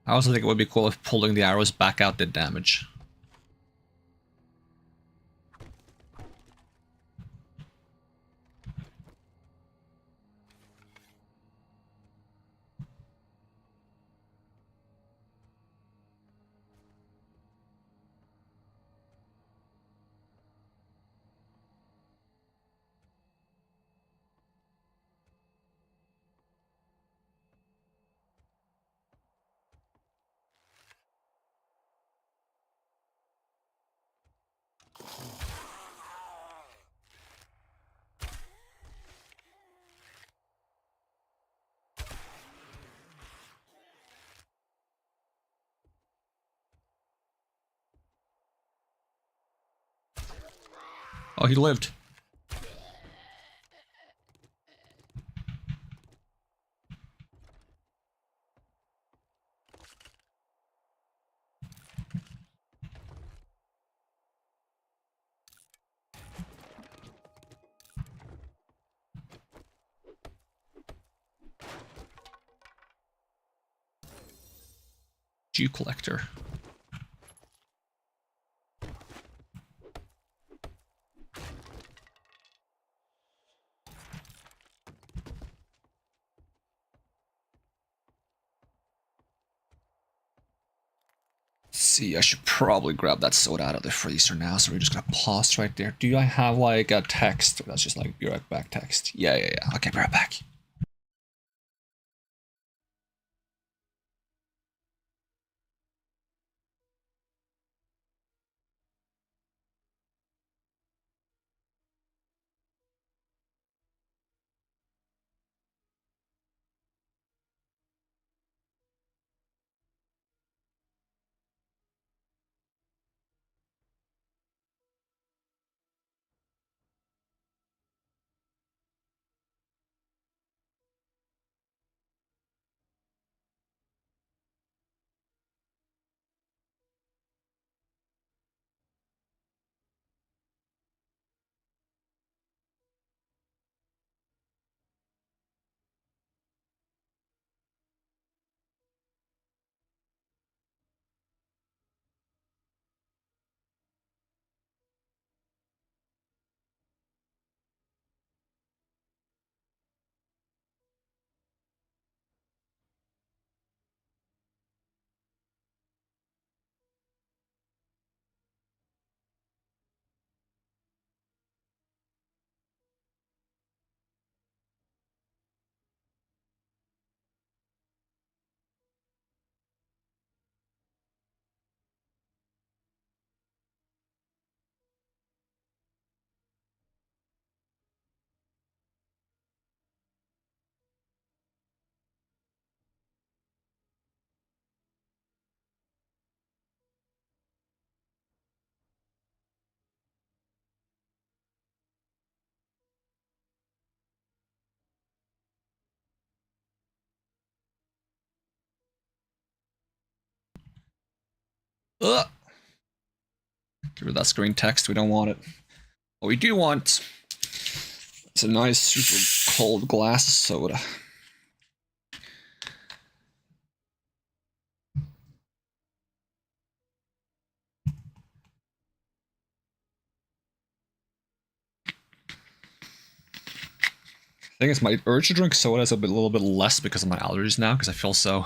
I also think it would be cool if pulling the arrows back out did damage. Oh, he lived. Dew collector. See, I should probably grab that soda out of the freezer now, so we're just gonna pause right there. Do I have like a text? That's just like be right back text. Yeah. Okay, be right back. Ugh. Get rid of that screen text. We don't want it. What we do want is a nice, super cold glass of soda. I think it's my urge to drink soda is a little bit less because of my allergies now, because I feel so,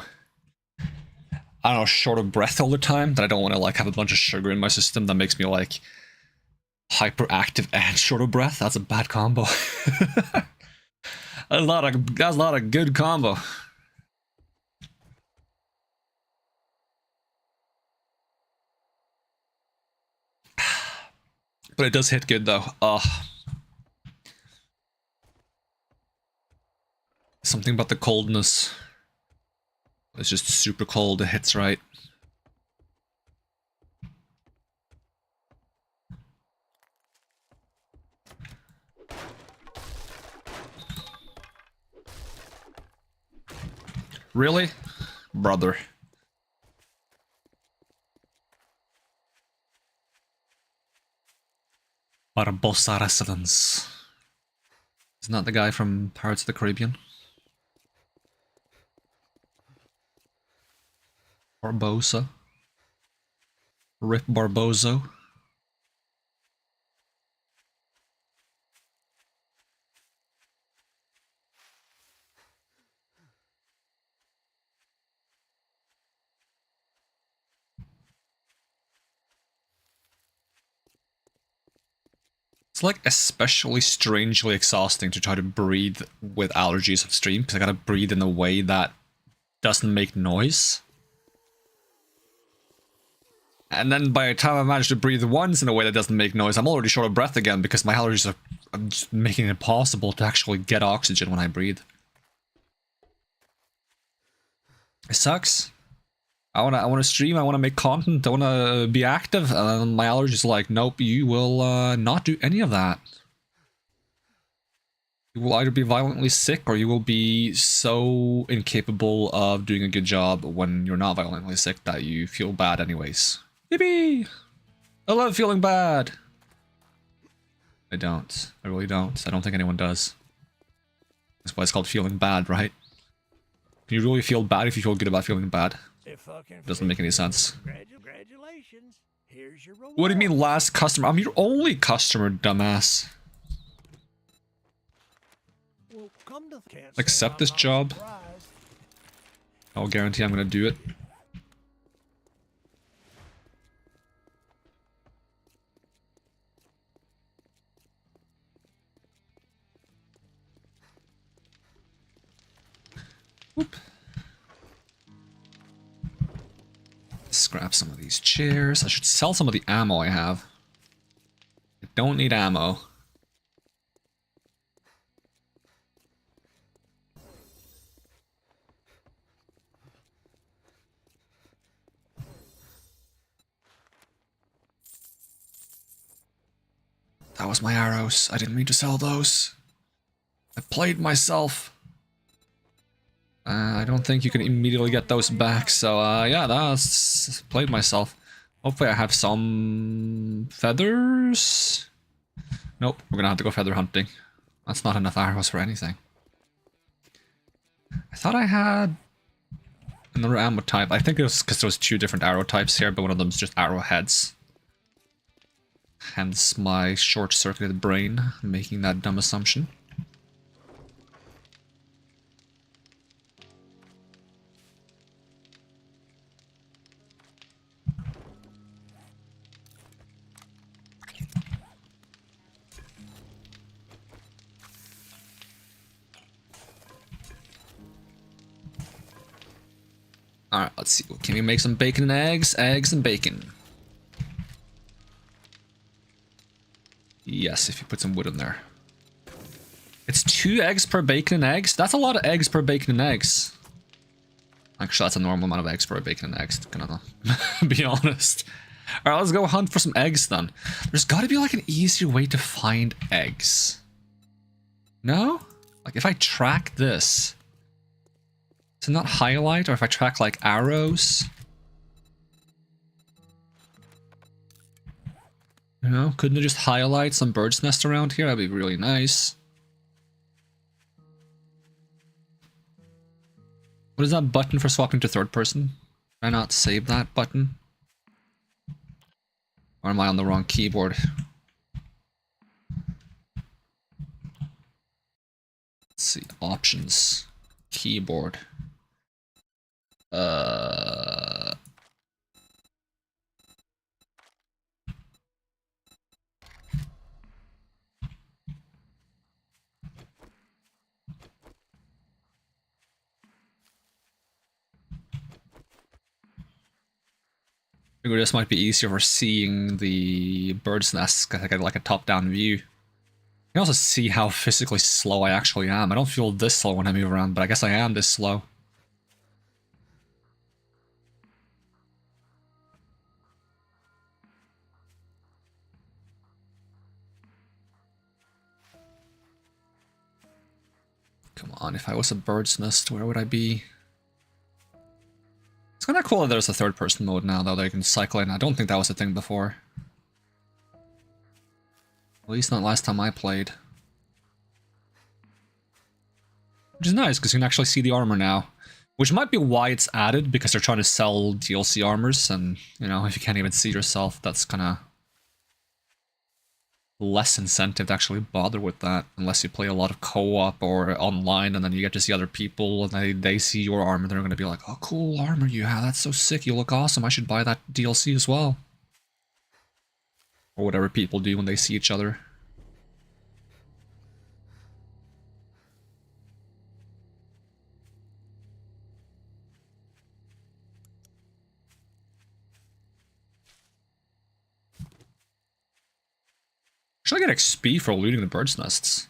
I don't know, short of breath all the time that I don't want to like have a bunch of sugar in my system that makes me like hyperactive and short of breath. That's a bad combo. That's not a good combo. But it does hit good though. Something about the coldness. It's just super cold. It hits right. Really? Brother. Barbosa residence. Isn't that the guy from Pirates of the Caribbean? Barbosa. Rip Barbozo. It's like especially strangely exhausting to try to breathe with allergies of stream, because I gotta breathe in a way that doesn't make noise. And then by the time I manage to breathe once in a way that doesn't make noise, I'm already short of breath again because my allergies are just making it impossible to actually get oxygen when I breathe. It sucks. I wanna stream, I wanna make content, I wanna be active, and my allergies are like, nope, you will not do any of that. You will either be violently sick or you will be so incapable of doing a good job when you're not violently sick that you feel bad anyways. Yippee! I love feeling bad! I don't. I really don't. I don't think anyone does. That's why it's called feeling bad, right? Can you really feel bad if you feel good about feeling bad? fucking Doesn't make any figure. sense. Congratulations. Here's your reward. What do you mean last customer? I'm your only customer, dumbass. Well, come to can't Accept say this I'm not job. surprised. I'll guarantee I'm gonna do it. Whoop. Scrap some of these chairs. I should sell some of the ammo I have. I don't need ammo. That was my arrows. I didn't mean to sell those. I played myself. I don't think you can immediately get those back, so yeah, that's played myself. Hopefully I have some feathers. Nope, we're gonna have to go feather hunting. That's not enough arrows for anything. I thought I had another ammo type. I think it was because there was 2 different arrow types here, but one of them is just arrowheads. Hence my short-circuited brain making that dumb assumption. Alright, let's see. Can we make some bacon and eggs? Eggs and bacon. Yes, if you put some wood in there. It's 2 eggs per bacon and eggs? That's a lot of eggs per bacon and eggs. Actually, that's a normal amount of eggs per bacon and eggs, to kind of be honest. Alright, let's go hunt for some eggs then. There's gotta be like an easier way to find eggs. No? Like if I track this... Does it not highlight, or if I track like arrows? You know, couldn't it just highlight some bird's nest around here? That'd be really nice. What is that button for swapping to third person? Can I not save that button? Or am I on the wrong keyboard? Let's see, options, keyboard. Figure this might be easier for seeing the bird's nest, because I get like a top-down view. You can also see how physically slow I actually am. I don't feel this slow when I move around, but I guess I am this slow. Come on, if I was a bird's nest, where would I be? It's kind of cool that there's a third-person mode now, though, that you can cycle in. I don't think that was a thing before. At least not last time I played. Which is nice, because you can actually see the armor now. Which might be why it's added, because they're trying to sell DLC armors, and, you know, if you can't even see yourself, that's kind of less incentive to actually bother with that, unless you play a lot of co-op or online, and then you get to see other people, and they see your armor, they're going to be like, oh, cool armor you have, that's so sick, you look awesome, I should buy that DLC as well. Or whatever people do when they see each other. Should I get XP for looting the bird's nests?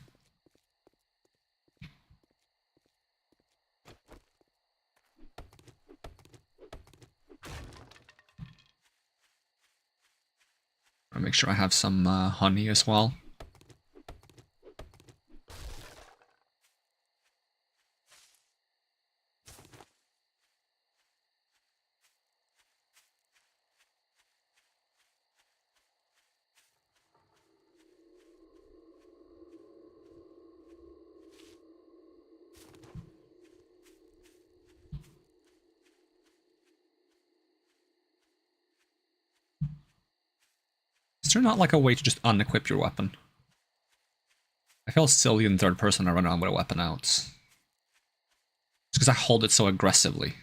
I'll make sure I have some honey as well. Is there not like a way to just unequip your weapon? I feel silly in third person I run around with a weapon out. It's because I hold it so aggressively.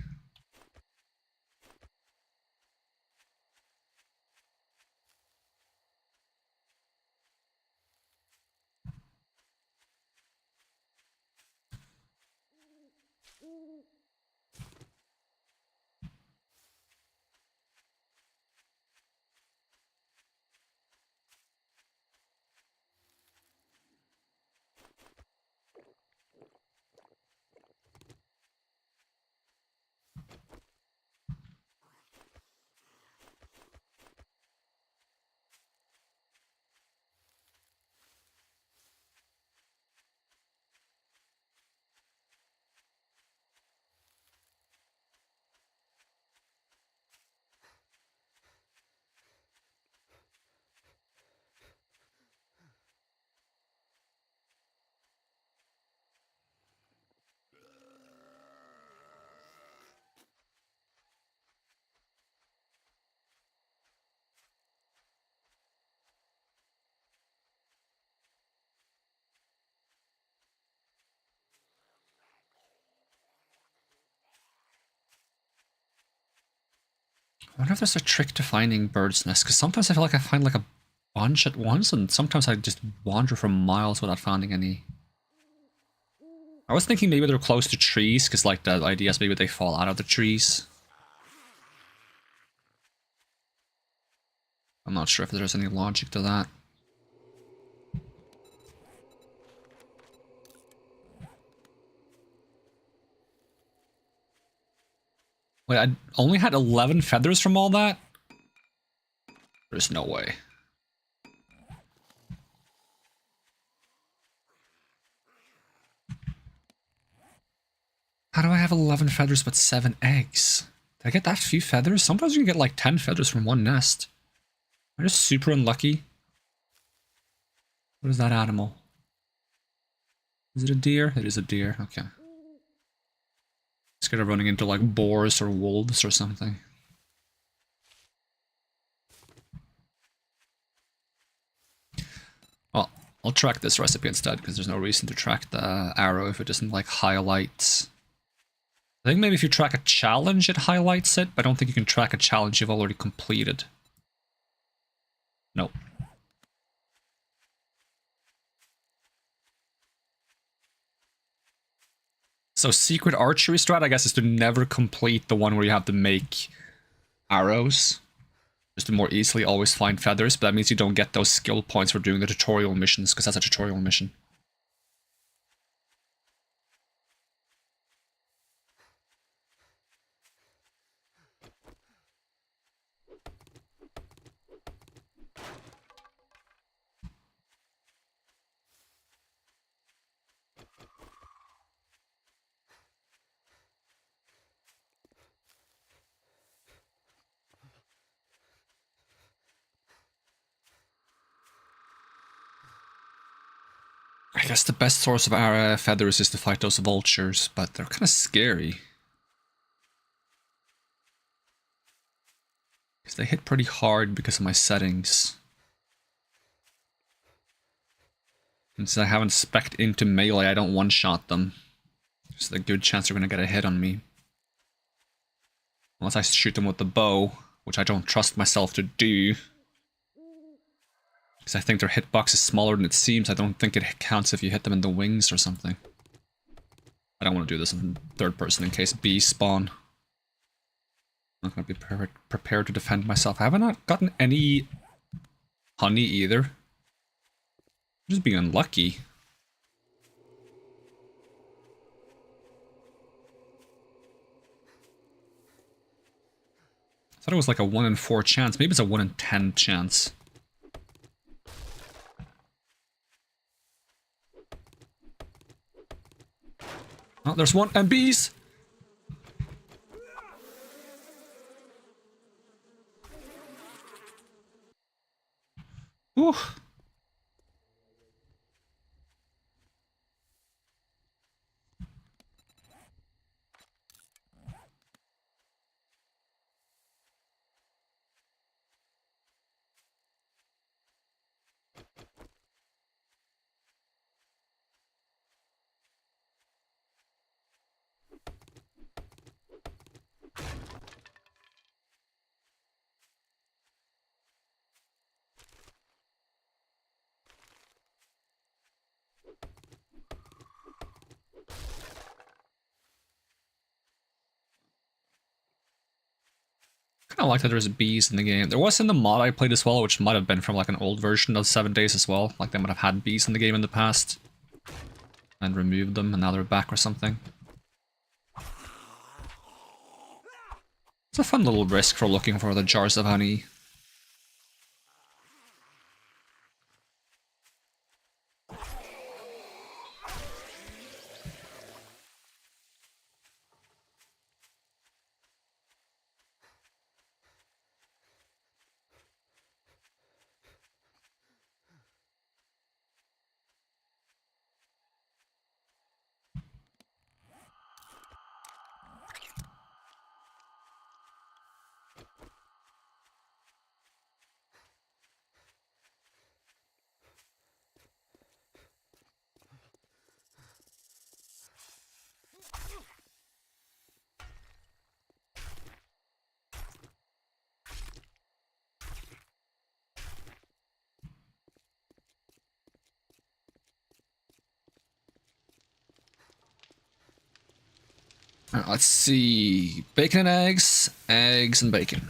I wonder if there's a trick to finding birds' nests, because sometimes I feel like I find like a bunch at once, and sometimes I just wander for miles without finding any. I was thinking maybe they're close to trees, because like the idea is maybe they fall out of the trees. I'm not sure if there's any logic to that. Wait, I only had 11 feathers from all that? There's no way. How do I have 11 feathers but 7 eggs? Did I get that few feathers? Sometimes you can get like 10 feathers from one nest. I'm just super unlucky. What is that animal? Is it a deer? It is a deer, okay. Scared of running into like boars or wolves or something. Well, I'll track this recipe instead, because there's no reason to track the arrow if it doesn't like highlight. I think maybe if you track a challenge it highlights it, but I don't think you can track a challenge you've already completed. Nope. So secret archery strat, I guess, is to never complete the one where you have to make arrows. Just to more easily always find feathers, but that means you don't get those skill points for doing the tutorial missions, because that's a tutorial mission. I guess the best source of our feathers is to fight those vultures, but they're kind of scary. Because they hit pretty hard because of my settings. And since I haven't spec'd into melee, I don't one-shot them. There's a good chance they're going to get a hit on me. Unless I shoot them with the bow, which I don't trust myself to do. Because I think their hitbox is smaller than it seems. I don't think it counts if you hit them in the wings or something. I don't want to do this in third person in case bees spawn. I'm not going to be prepared to defend myself. Have I not gotten any honey either? I'm just being unlucky. I thought it was like a 1 in 4 chance. Maybe it's a 1 in 10 chance. Oh, there's one. And bees! Ooh. kind of like that there's bees in the game. There was in the mod I played as well, which might have been from like an old version of 7 Days as well. Like they might have had bees in the game in the past and removed them, and now they're back or something. It's a fun little risk for looking for the jars of honey. Alright, let's see. Bacon and eggs. Eggs and bacon.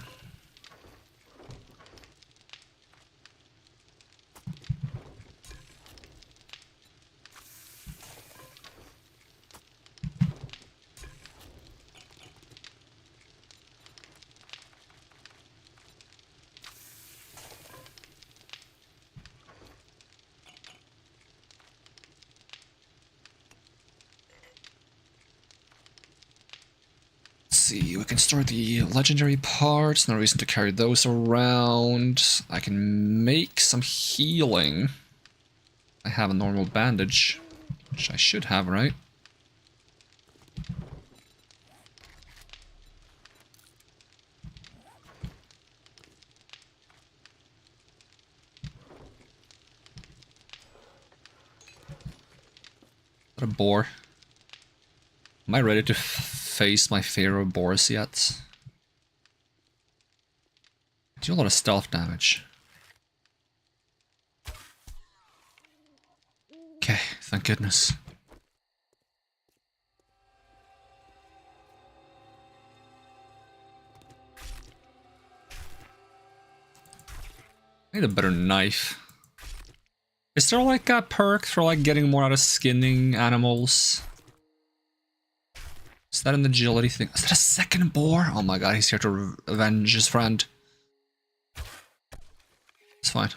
See, we can store the legendary parts, no reason to carry those around. I can make some healing. I have a normal bandage, which I should have, right? What a boar. Am I ready to face my fear of boars yet? Do a lot of stealth damage. Okay, thank goodness. I need a better knife. Is there like a perk for like getting more out of skinning animals? Is that an agility thing? Is that a second boar? Oh my god, he's here to avenge his friend. It's fine.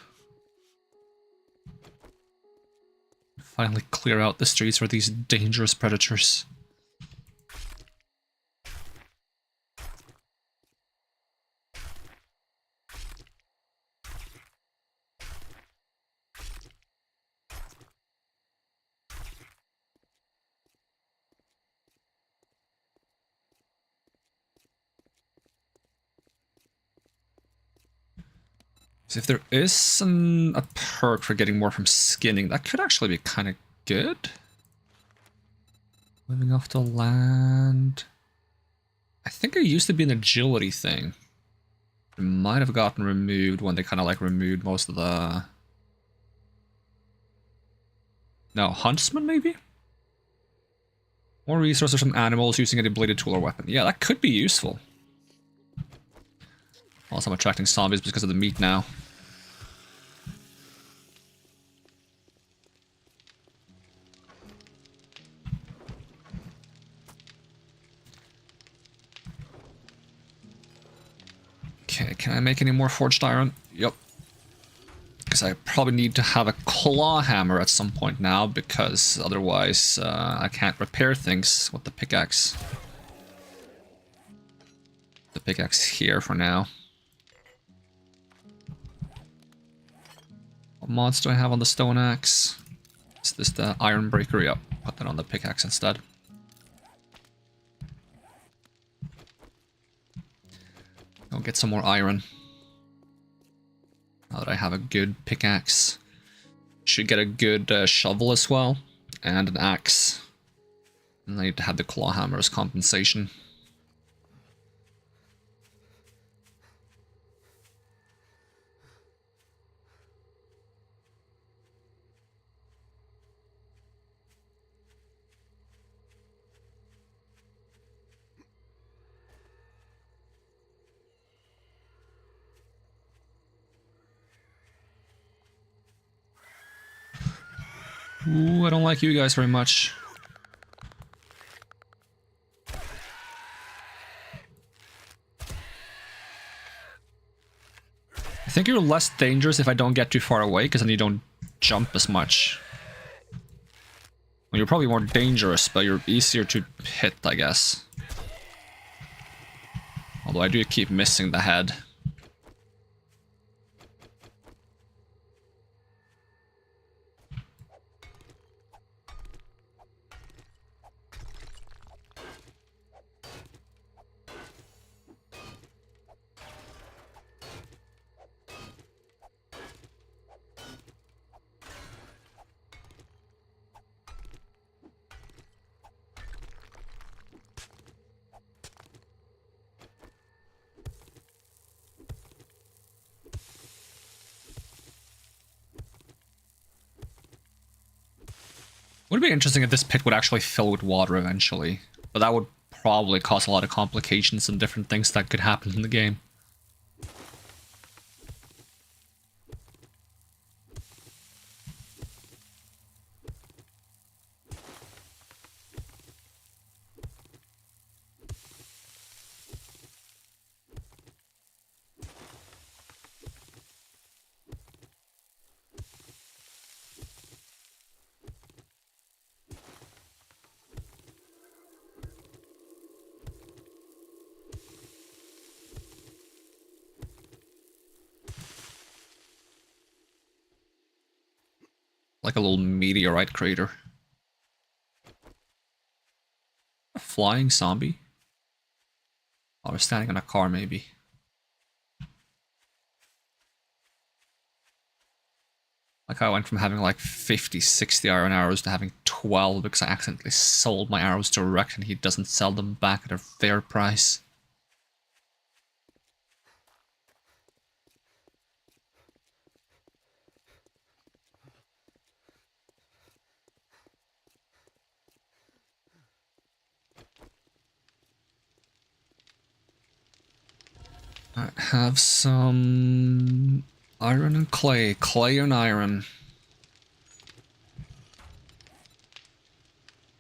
Finally clear out the streets for these dangerous predators. So if there is a perk for getting more from skinning, that could actually be kind of good. Living off the land. I think it used to be an agility thing. It might have gotten removed when they kind of like removed most of the... No, huntsman maybe? More resources from animals using a bladed tool or weapon. Yeah, that could be useful. Also, I'm attracting zombies because of the meat now. Okay, can I make any more forged iron? Yep. Because I probably need to have a claw hammer at some point now, because otherwise I can't repair things with the pickaxe. The pickaxe here for now. What mods do I have on the stone axe? Is this the iron breaker? Yep, put that on the pickaxe instead. Go get some more iron. Now that I have a good pickaxe. Should get a good shovel as well. And an axe. And I need to have the claw hammer as compensation. Ooh, I don't like you guys very much. I think you're less dangerous if I don't get too far away, because then you don't jump as much. Well, you're probably more dangerous, but you're easier to hit, I guess. Although I do keep missing the head. Would be interesting if this pit would actually fill with water eventually, but that would probably cause a lot of complications and different things that could happen in the game. Like a little meteorite crater. A flying zombie? Oh, we're standing on a car, maybe. Like I went from having like 50, 60 iron arrows to having 12 because I accidentally sold my arrows to Rex and he doesn't sell them back at a fair price. I have some iron and clay. Clay and iron.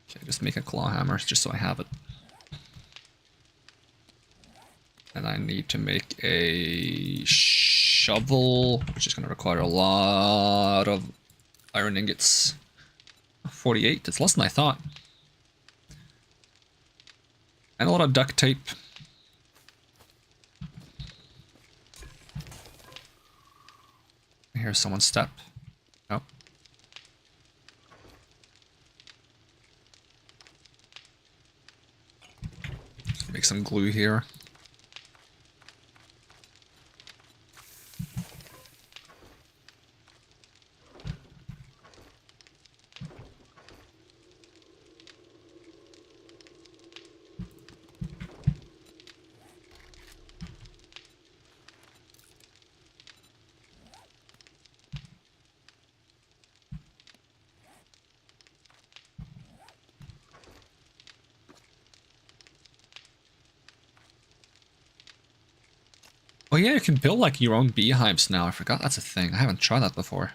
Okay, just make a claw hammer just so I have it. And I need to make a shovel, which is going to require a lot of iron ingots. 48, it's less than I thought. And a lot of duct tape. Here's someone's step. Oh. Make some glue here. Oh yeah, you can build like your own beehives now. I forgot that's a thing. I haven't tried that before.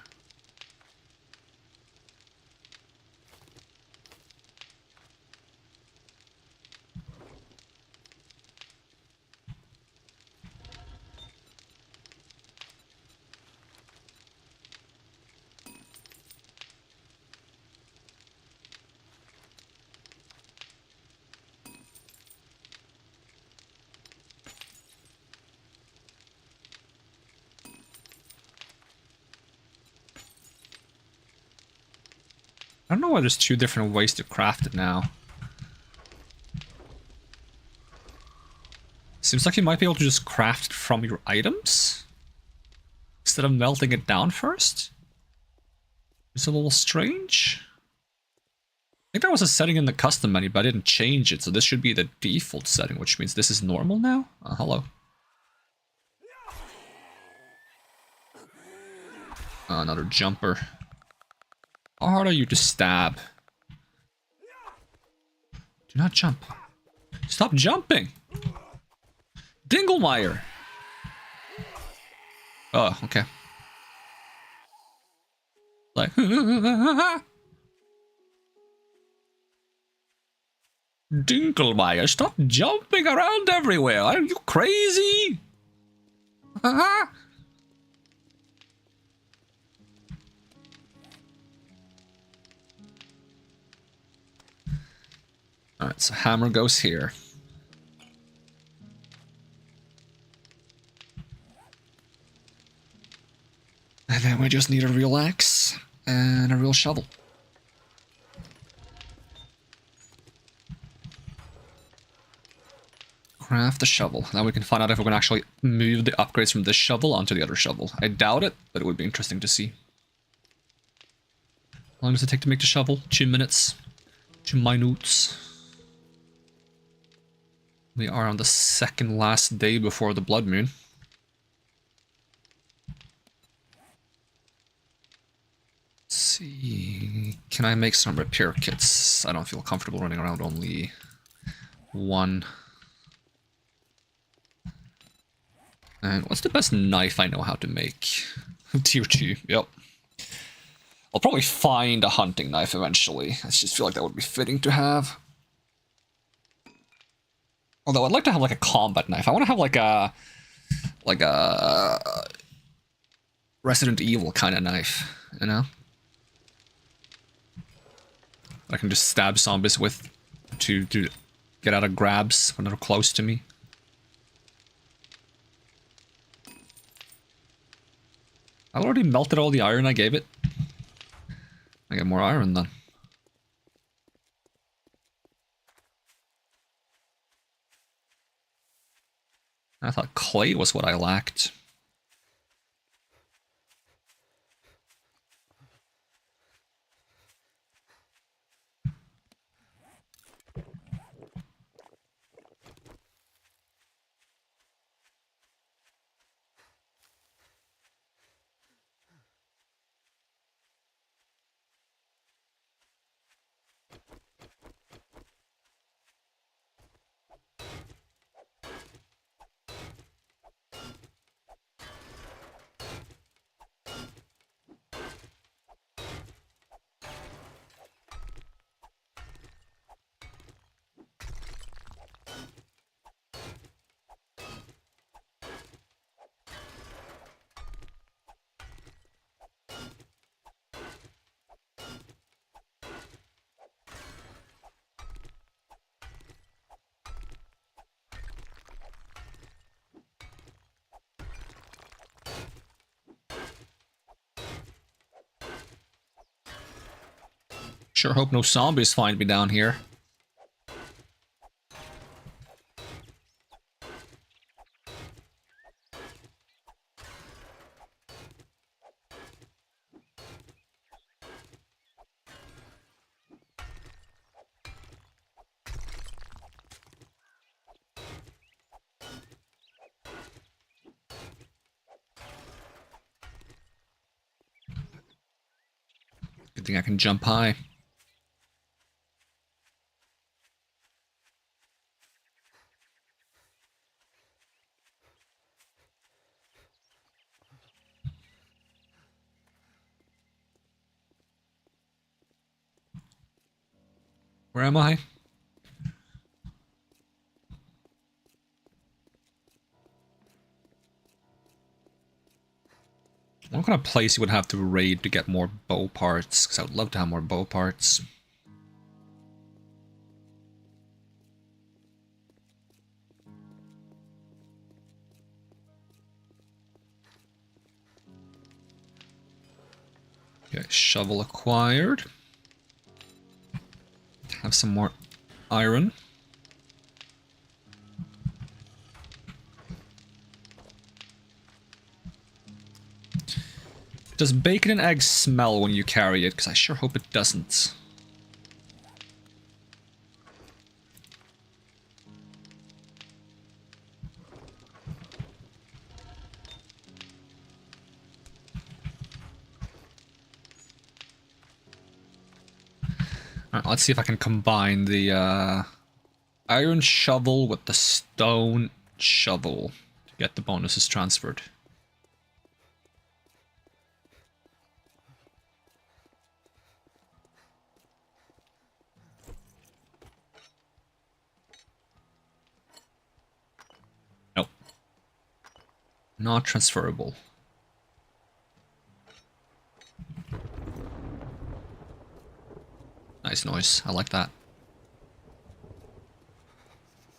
I don't know why there's two different ways to craft it now. Seems like you might be able to just craft it from your items instead of melting it down first. It's a little strange. I think there was a setting in the custom menu, but I didn't change it, so this should be the default setting, which means this is normal now? Hello. Another jumper. How hard are you to stab? Do not jump. Stop jumping! Dinglemeyer! Oh, okay. Like, Dinkelmeyer, stop jumping around everywhere. Are you crazy? Haha. Alright, so hammer goes here. And then we just need a real axe and a real shovel. Craft the shovel. Now we can find out if we can actually move the upgrades from this shovel onto the other shovel. I doubt it, but it would be interesting to see. How long does it take to make the shovel? 2 minutes. 2 minutes. We are on the second last day before the blood moon. Let's see. Can I make some repair kits? I don't feel comfortable running around only one. And what's the best knife I know how to make? Tier 2, yep. I'll probably find a hunting knife eventually. I just feel like that would be fitting to have. Although I'd like to have like a combat knife. I want to have like a Resident Evil kind of knife, you know? I can just stab zombies with to get out of grabs when they're close to me. I already melted all the iron I gave it. I get more iron then. I thought clay was what I lacked. Sure hope no zombies find me down here. Good thing I can jump high. Where am I? What kind of place you would have to raid to get more bow parts? Because I would love to have more bow parts. Okay, shovel acquired. Have some more iron. Does bacon and eggs smell when you carry it? Because I sure hope it doesn't. Alright, let's see if I can combine the iron shovel with the stone shovel to get the bonuses transferred. Not transferable. Nice noise. I like that.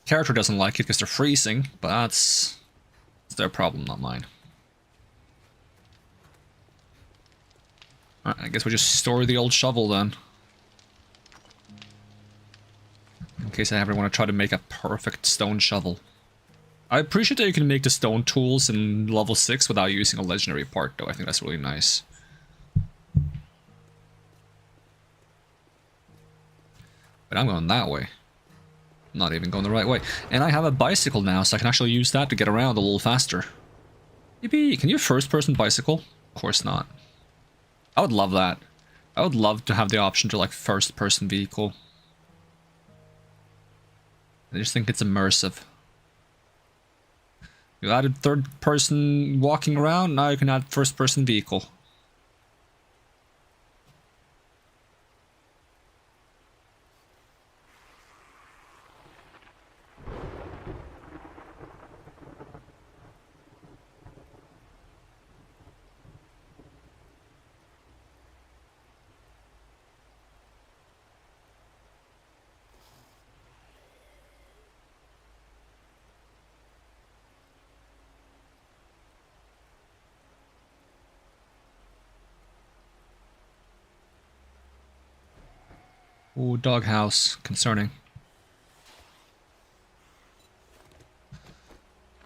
Character doesn't like it because they're freezing, but that's their problem, not mine. Alright, I guess we just store the old shovel then. In case I ever want to try to make a perfect stone shovel. I appreciate that you can make the stone tools in level 6 without using a legendary part though. I think that's really nice. But I'm going that way. Not even going the right way. And I have a bicycle now, so I can actually use that to get around a little faster. Yippee! Can you first-person bicycle? Of course not. I would love that. I would love to have the option to like first-person vehicle. I just think it's immersive. You added third-person walking around, now you can add first-person vehicle. Ooh, doghouse. Concerning.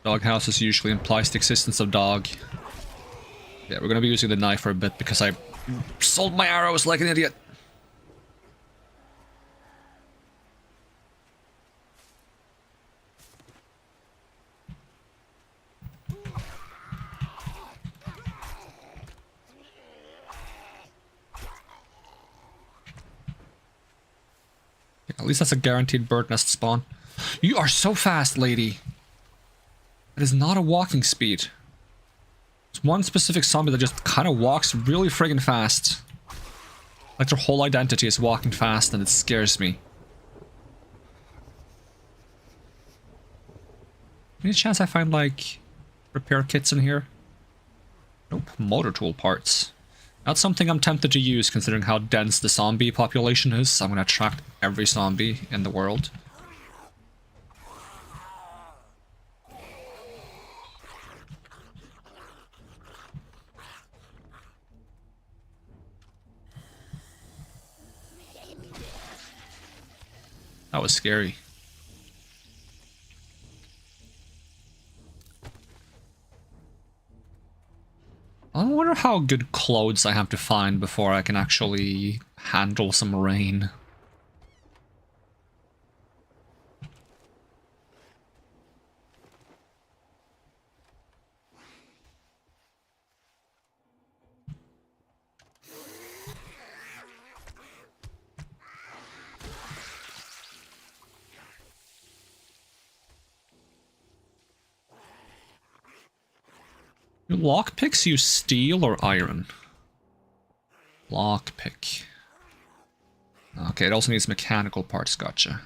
Doghouse usually implies the existence of dog. Yeah, we're gonna be using the knife for a bit because I sold my arrows like an idiot. At least that's a guaranteed bird nest spawn. You are so fast, lady. It is not a walking speed. It's one specific zombie that just kind of walks really friggin' fast. Like their whole identity is walking fast and it scares me. Any chance I find like repair kits in here? Nope, motor tool parts. Not something I'm tempted to use considering how dense the zombie population is. I'm gonna attract every zombie in the world. That was scary. I wonder how good clothes I have to find before I can actually handle some rain. Do lockpicks use steel or iron? Lockpick. Okay, it also needs mechanical parts, gotcha.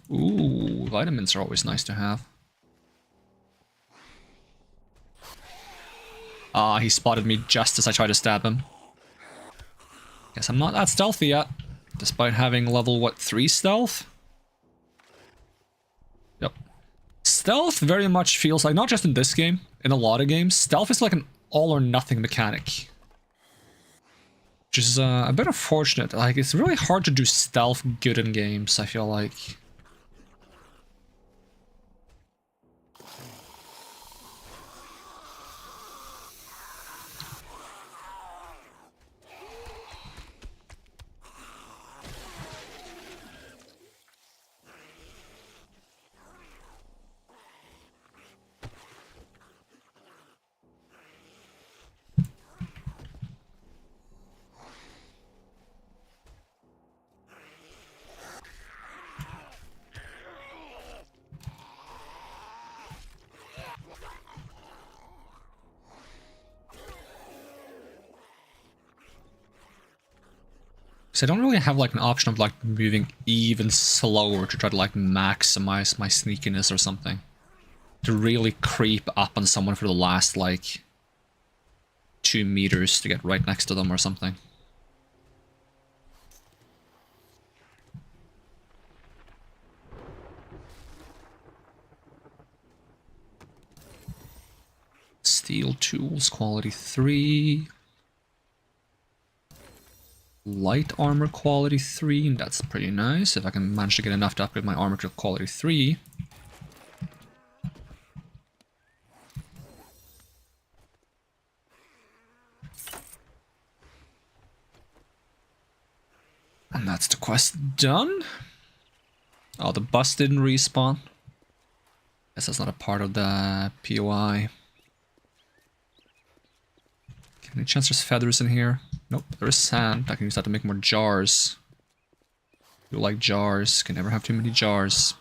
Ooh, vitamins are always nice to have. Ah, he spotted me just as I tried to stab him. Guess I'm not that stealthy yet, despite having level, what, 3 stealth? Yep. Stealth very much feels like, not just in this game, in a lot of games, stealth is like an all or nothing mechanic. Which is a bit unfortunate. Like, it's really hard to do stealth good in games, I feel like. So I don't really have like an option of like moving even slower to try to like maximize my sneakiness or something. To really creep up on someone for the last like 2 meters to get right next to them or something. Steel tools, quality 3. Light armor, quality 3. That's pretty nice. If I can manage to get enough to upgrade my armor to quality 3. And that's the quest done. Oh, the bus didn't respawn. Guess that's not a part of the POI. Any chance there's feathers in here? Nope, there is sand. I can use that to make more jars. You like jars. Can never have too many jars.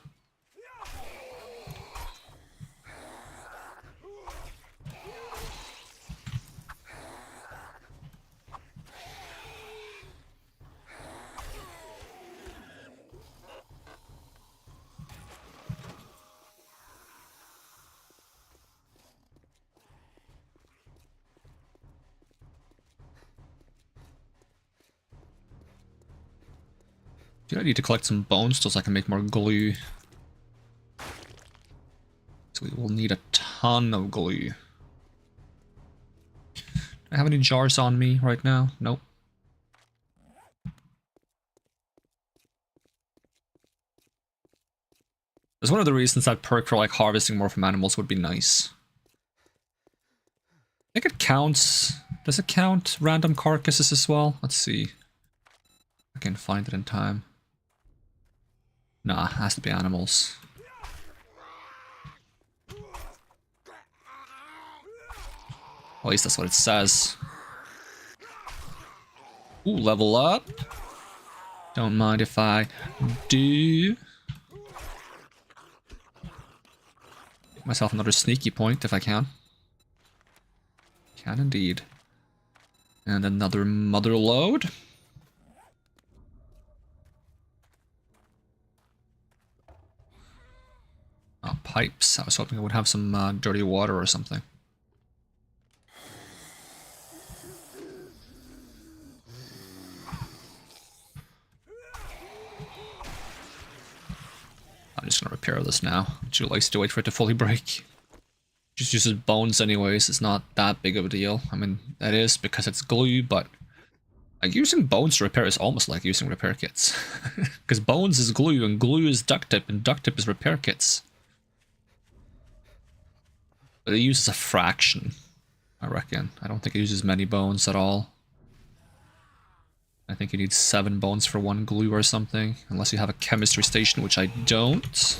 Do I need to collect some bones so I can make more glue? So we will need a ton of glue. Do I have any jars on me right now? Nope. That's one of the reasons that perk for like harvesting more from animals would be nice. I think it counts. Does it count random carcasses as well? Let's see. I can find it in time. Nah, it has to be animals. At least that's what it says. Ooh, level up. Don't mind if I do. Get myself another sneaky point if I can. Can indeed. And another mother load. Oh, pipes. I was hoping I would have some dirty water or something. I'm just gonna repair this now. Too lazy to wait for it to fully break. Just uses bones anyways, it's not that big of a deal. I mean, that is because it's glue, but like using bones to repair is almost like using repair kits. Because bones is glue, and glue is duct tape, and duct tape is repair kits. But it uses a fraction, I reckon. I don't think it uses many bones at all. I think you need 7 bones for 1 glue or something, unless you have a chemistry station, which I don't.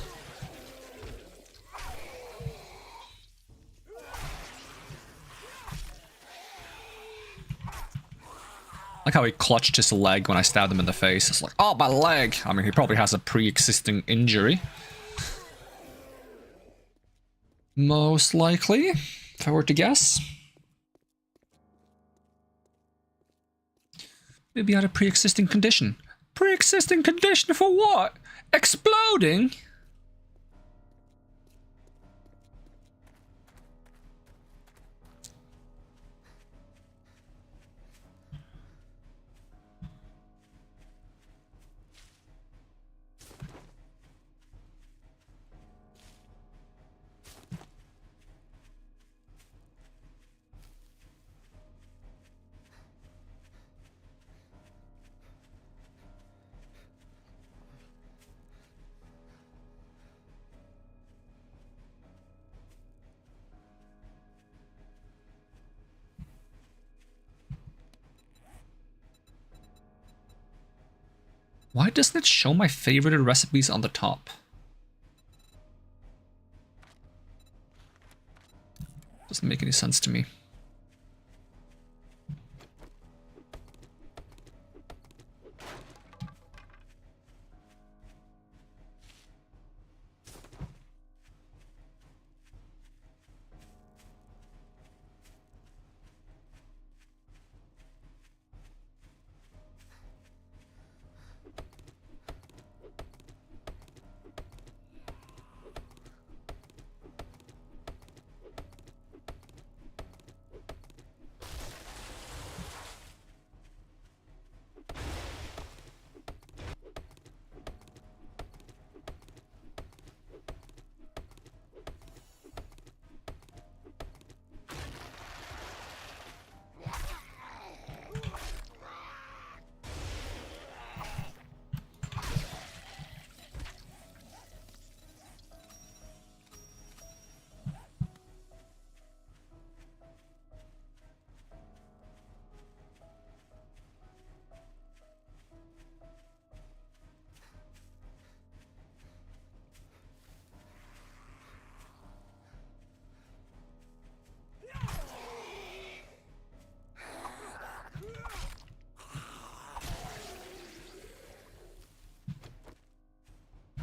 Like how he clutched his leg when I stabbed him in the face. It's like, oh, my leg! I mean, he probably has a pre-existing injury. Most likely, if I were to guess. Maybe he had a pre-existing condition. Pre-existing condition for what? Exploding? Why doesn't it show my favorited recipes on the top? Doesn't make any sense to me.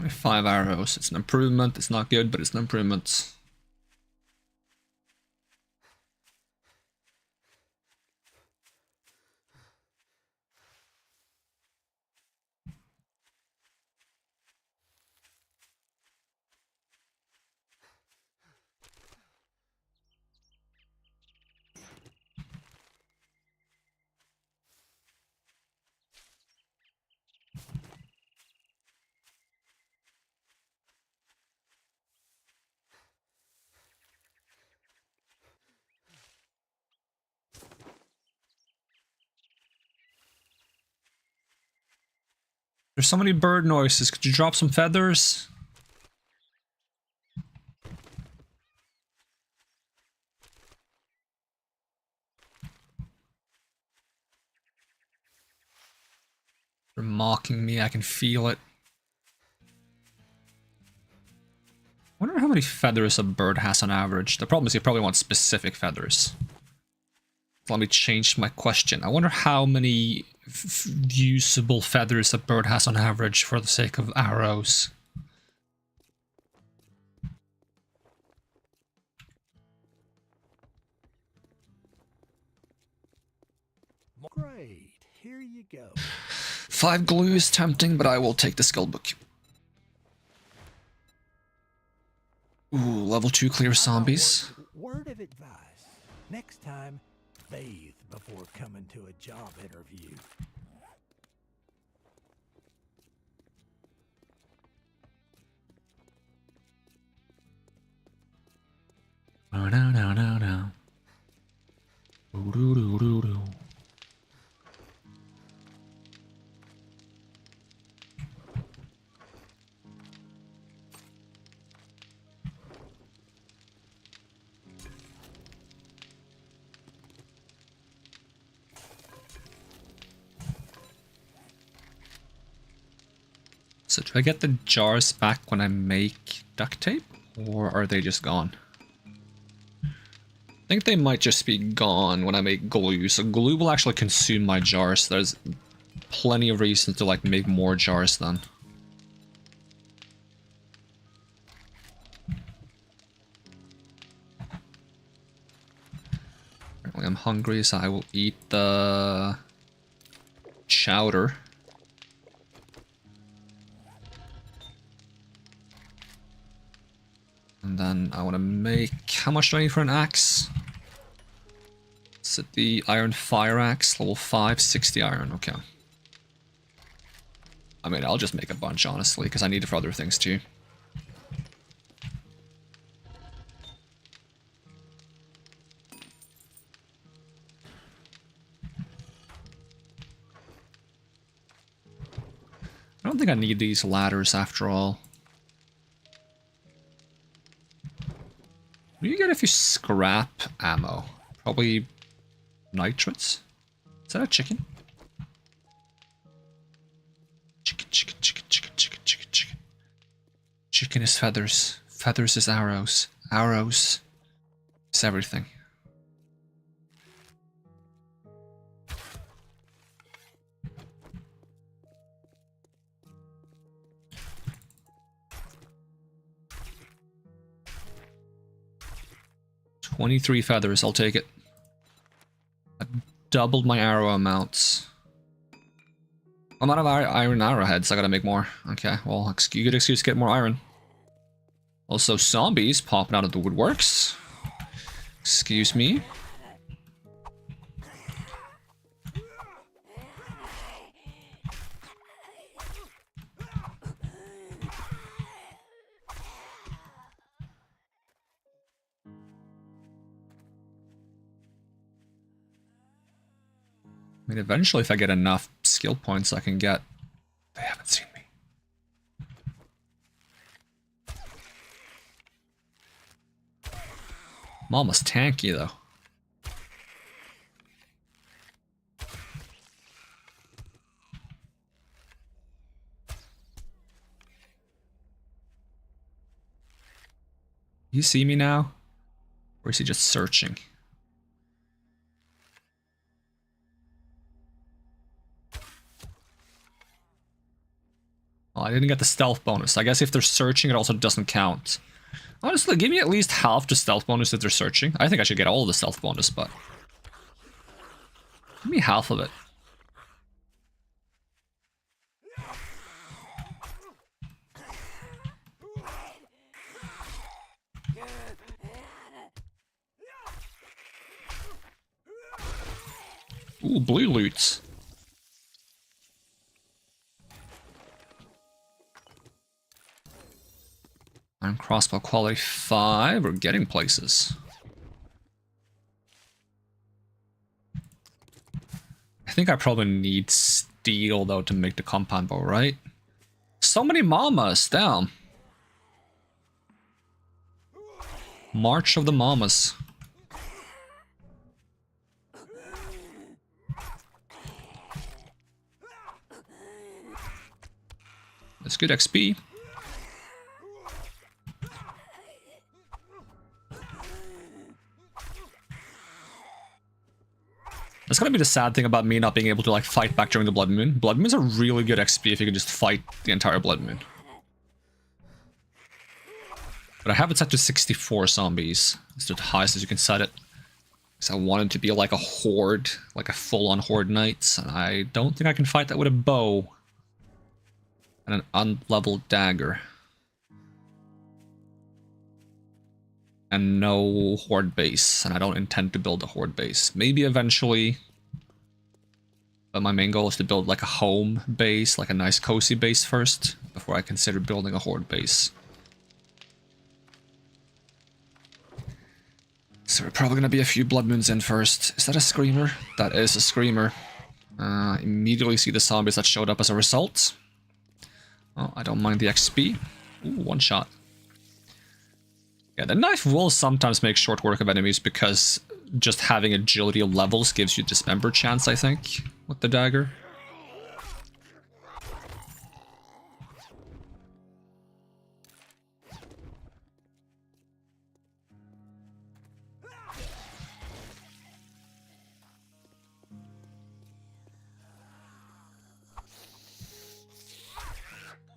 25 arrows. It's an improvement. It's not good, but it's an improvement. There's so many bird noises. Could you drop some feathers? They're mocking me. I can feel it. I wonder how many feathers a bird has on average. The problem is you probably want specific feathers. Let me change my question. I wonder how many usable feathers a bird has on average for the sake of arrows. Great, here you go. 5 glue is tempting, but I will take the skill book. Ooh, level 2 clear zombies. Word of advice. Next time, bathe before coming to a job interview. No, no, no, no, no. Ooh, doo, doo, doo, doo. So do I get the jars back when I make duct tape, or are they just gone? I think they might just be gone when I make glue, so glue will actually consume my jars. So there's plenty of reasons to like make more jars then. Apparently I'm hungry, so I will eat the chowder. And then I want to make... How much do I need for an axe? Is it the iron fire axe? Level 5, 60 iron. Okay. I mean, I'll just make a bunch, honestly, because I need it for other things too. I don't think I need these ladders after all. What do you get if you scrap ammo? Probably nitrates? Is that a chicken? Chicken, chicken, chicken, chicken, chicken, chicken, chicken. Chicken is feathers. Feathers is arrows. Arrows is everything. $23 feathers, I'll take it. I doubled my arrow amounts. I'm out of iron arrowheads, I gotta make more. Okay, well, good excuse to get more iron. Also, zombies popping out of the woodworks. Excuse me. I mean, eventually if I get enough skill points I can get... They haven't seen me. I'm almost tanky though. You see me now? Or is he just searching? Oh, I didn't get the stealth bonus. I guess if they're searching, it also doesn't count. Honestly, give me at least half the stealth bonus if they're searching. I think I should get all the stealth bonus, but... give me half of it. Ooh, blue loot. Iron crossbow quality 5. We're getting places. I think I probably need steel, though, to make the compound bow, right? So many mamas, damn. March of the mamas. That's good XP. That's gonna be the sad thing about me not being able to like fight back during the Blood Moon. Blood Moons are really good XP if you can just fight the entire Blood Moon. But I have it set to 64 zombies. It's the highest as you can set it. Because I want it to be like a horde, like a full-on horde knights. And I don't think I can fight that with a bow. And an unleveled dagger. And no horde base. And I don't intend to build a horde base. Maybe eventually. But my main goal is to build like a home base, like a nice cozy base first. Before I consider building a horde base. So we're probably gonna be a few blood moons in first. Is that a screamer? That is a screamer. Immediately see the zombies that showed up as a result. Oh, I don't mind the XP. Ooh, one shot. Yeah, the knife will sometimes make short work of enemies because just having agility levels gives you dismember chance, I think, with the dagger.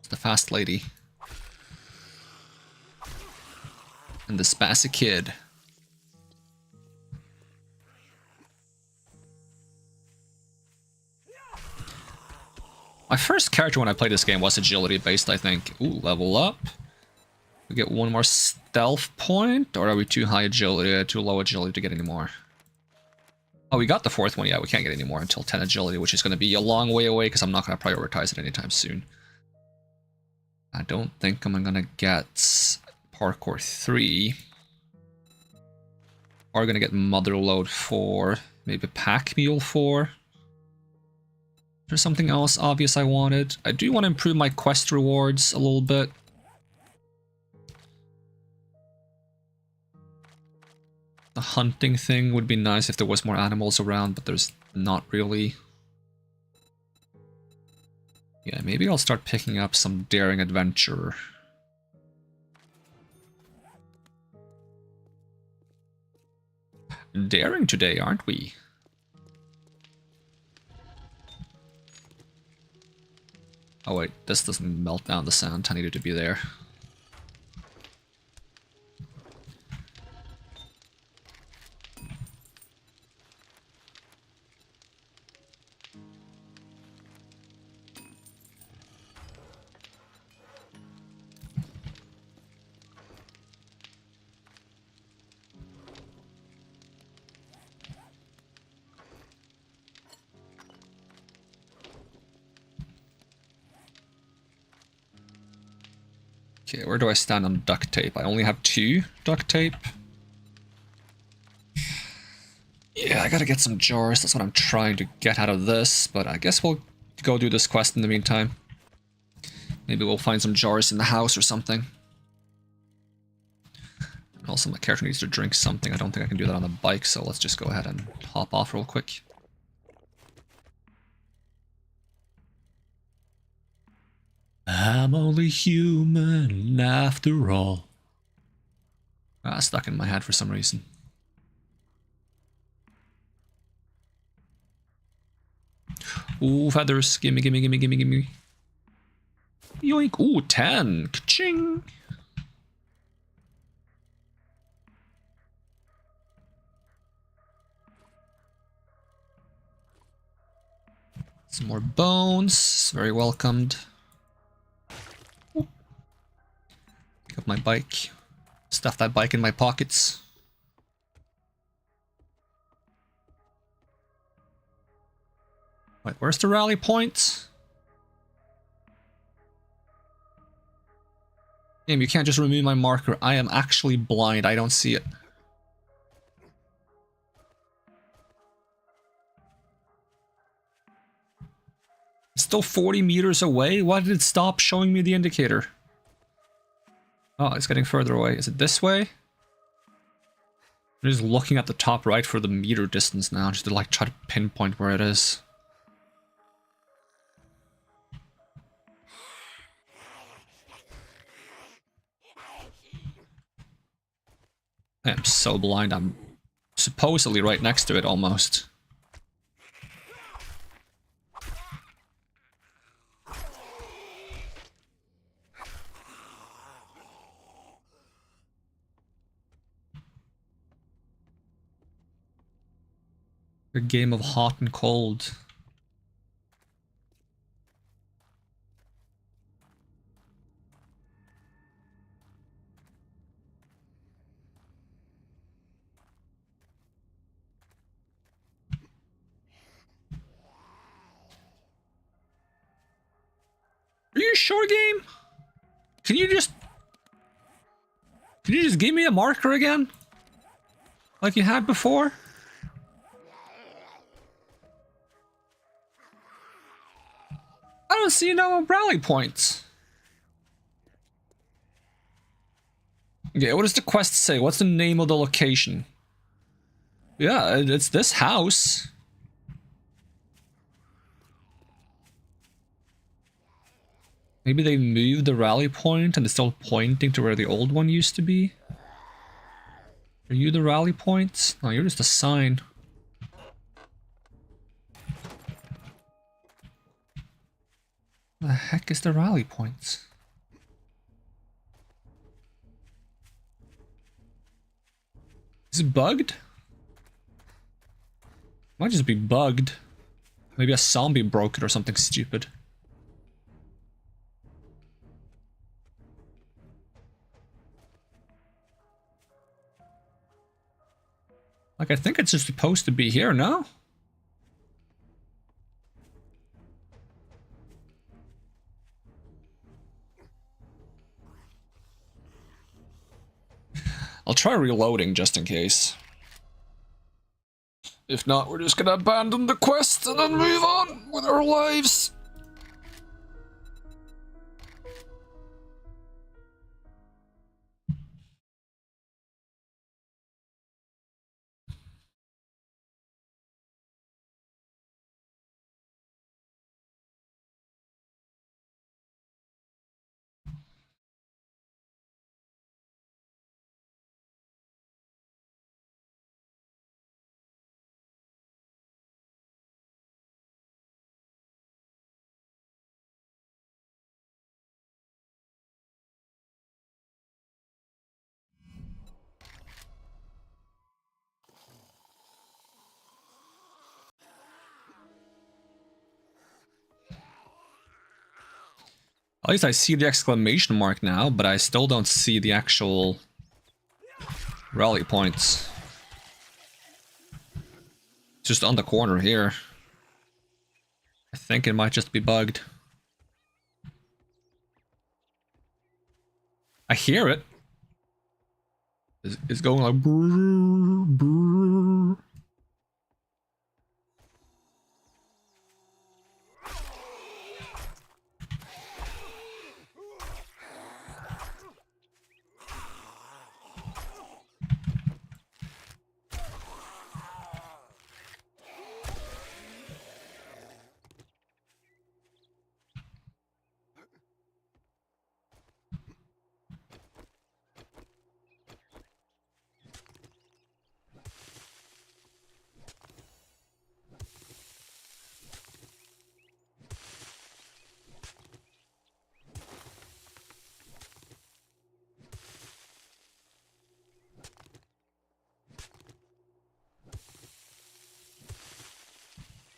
The fast lady. And the spastic kid. My first character when I played this game was agility based, I think. Ooh, level up. We get one more stealth point, or are we too high agility, too low agility to get any more? Oh, we got the fourth one. Yeah, we can't get any more until 10 agility, which is going to be a long way away because I'm not going to prioritize it anytime soon. I don't think I'm gonna get Parkour 3. Or gonna get Motherload 4. Maybe Pack Mule 4. There's something else obvious I wanted. I do want to improve my quest rewards a little bit. The hunting thing would be nice if there was more animals around, but there's not really. Yeah, maybe I'll start picking up some daring adventure. Daring today, aren't we? Oh wait, this doesn't melt down the sand. I needed to be there. Okay, where do I stand on duct tape? I only have 2 duct tape. Yeah, I gotta get some jars. That's what I'm trying to get out of this, but I guess we'll go do this quest in the meantime. Maybe we'll find some jars in the house or something. Also, my character needs to drink something. I don't think I can do that on the bike, so let's just go ahead and hop off real quick. I'm only human after all. Stuck in my head for some reason. Ooh, feathers. Gimme, gimme, gimme, gimme, gimme. Yoink. Ooh, 10. Ka-ching. Some more bones. Very welcomed. Ooh. Pick up my bike. Stuff that bike in my pockets. Wait, where's the rally point? Damn, you can't just remove my marker. I am actually blind. I don't see it. It's still 40 meters away? Why did it stop showing me the indicator? Oh, it's getting further away. Is it this way? I'm just looking at the top right for the meter distance now, just to like try to pinpoint where it is. I am so blind. I'm supposedly right next to it almost. A game of hot and cold. Are you sure, game? Can you just give me a marker again? Like you had before? I don't see no rally points. Okay, what does the quest say? What's the name of the location? Yeah, it's this house. Maybe they moved the rally point and it's still pointing to where the old one used to be. Are you the rally point? No, you're just a sign. What the heck is the rally point? Is it bugged? Might just be bugged. Maybe a zombie broke it or something stupid. Like, I think it's just supposed to be here, no? I'll try reloading just in case. If not, we're just gonna abandon the quest and then move on with our lives. At least I see the exclamation mark now, but I still don't see the actual rally points. It's just on the corner here. I think it might just be bugged. I hear it. It's going like brrr, brrr.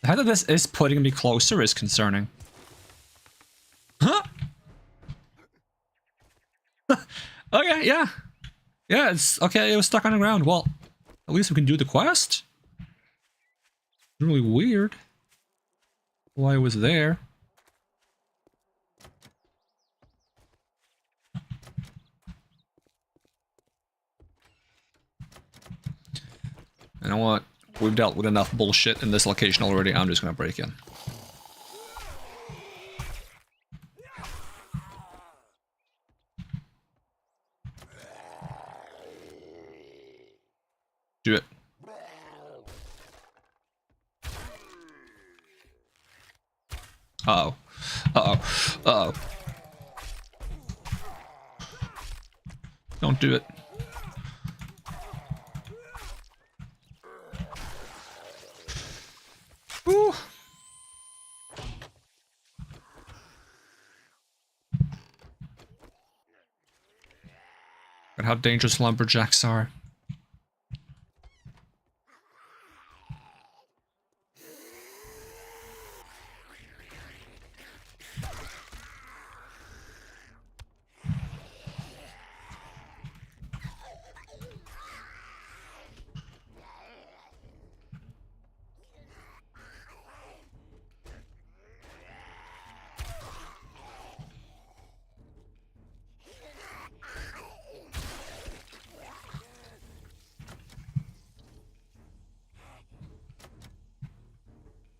The fact that this is putting me closer is concerning. Huh? Okay, yeah. Yeah, it's okay, it was stuck on the ground. Well, at least we can do the quest. Really weird why it was there. You know what? We've dealt with enough bullshit in this location already. I'm just gonna break in. Do it. Uh-oh. Uh-oh. Uh-oh. Don't do it. Ooh. But how dangerous lumberjacks are.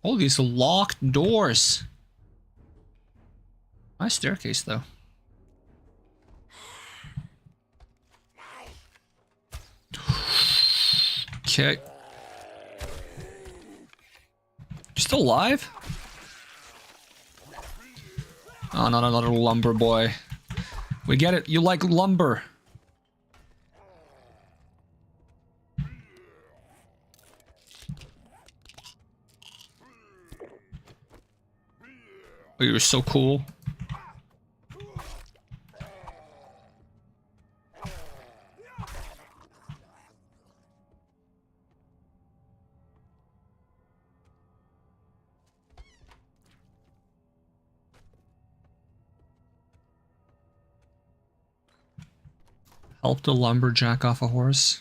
All these locked doors. Nice staircase, though. Okay. You still alive? Oh, not another lumber boy. We get it. You like lumber. Oh, you're so cool. Help the lumberjack off a horse.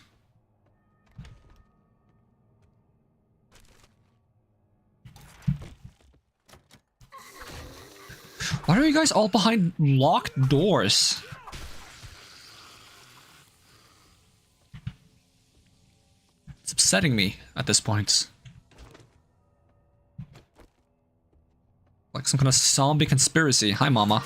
Why are you guys all behind locked doors? It's upsetting me at this point. Like some kind of zombie conspiracy. Hi, mama.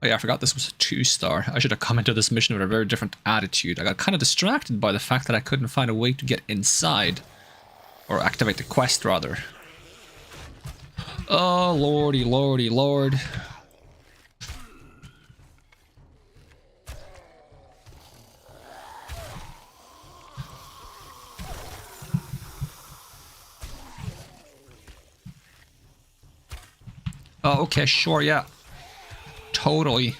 Oh yeah, I forgot this was a 2-star. I should have come into this mission with a very different attitude. I got kind of distracted by the fact that I couldn't find a way to get inside. Or activate the quest, rather. Oh, lordy, lordy, lord. Oh, okay, sure, yeah. Totally.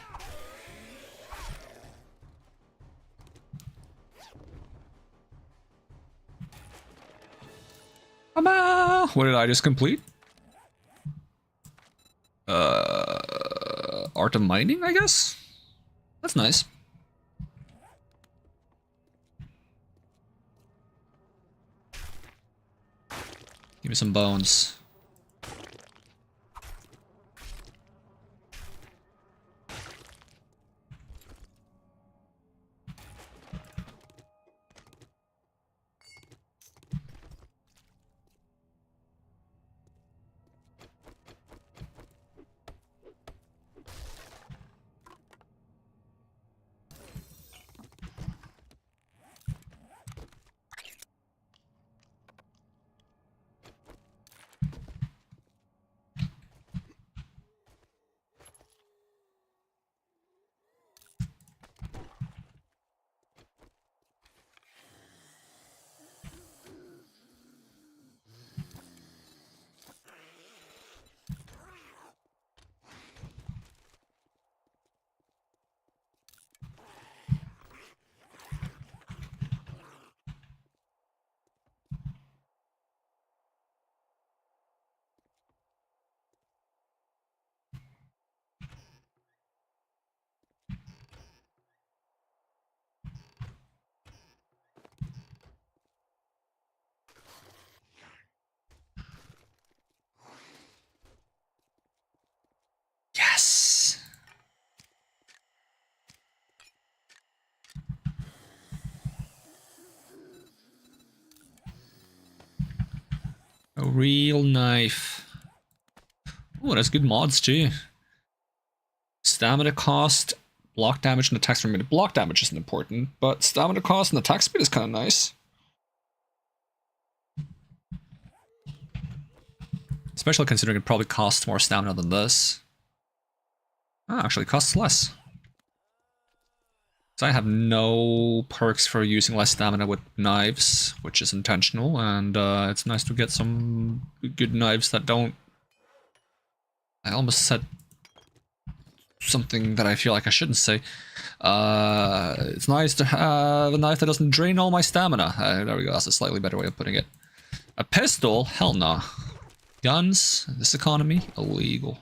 Mama! What did I just complete? Art of mining, I guess? That's nice. Give me some bones. A real knife. Oh, that's good mods too. Stamina cost, block damage, and attack speed. Block damage isn't important, but stamina cost and attack speed is kind of nice. Especially considering it probably costs more stamina than this. Ah, actually, it costs less. So I have no perks for using less stamina with knives, which is intentional, and it's nice to get some good knives that don't... I almost said something that I feel like I shouldn't say. It's nice to have a knife that doesn't drain all my stamina. There we go, that's a slightly better way of putting it. A pistol? Hell no. Guns? This economy? Illegal.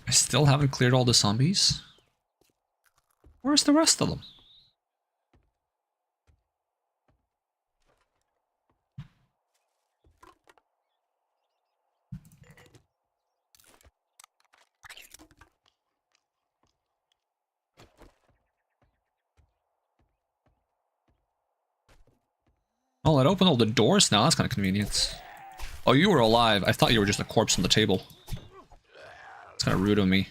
I still haven't cleared all the zombies. Where's the rest of them? Oh, it opened all the doors now. That's kind of convenient. Oh, you were alive. I thought you were just a corpse on the table. It's kind of rude of me.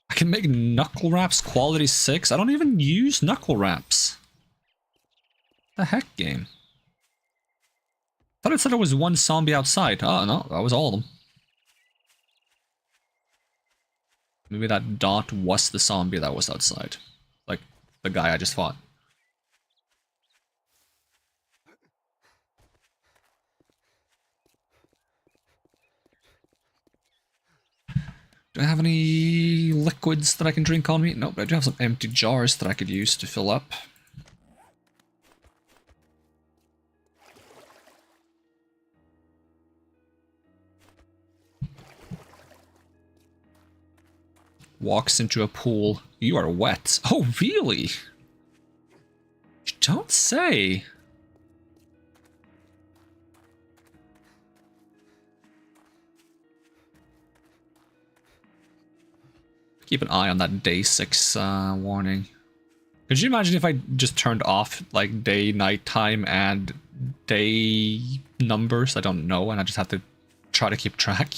I can make knuckle wraps quality 6. I don't even use knuckle wraps. The heck, game? I thought it said there was one zombie outside. Oh, no, that was all of them. Maybe that dot was the zombie that was outside. Like, the guy I just fought. Do I have any liquids that I can drink on me? Nope, but I do have some empty jars that I could use to fill up. Walks into a pool. You are wet. Oh, really? You don't say. Keep an eye on that day 6 warning. Could you imagine if I just turned off like day, night time, and day numbers? I don't know, and I just have to try to keep track.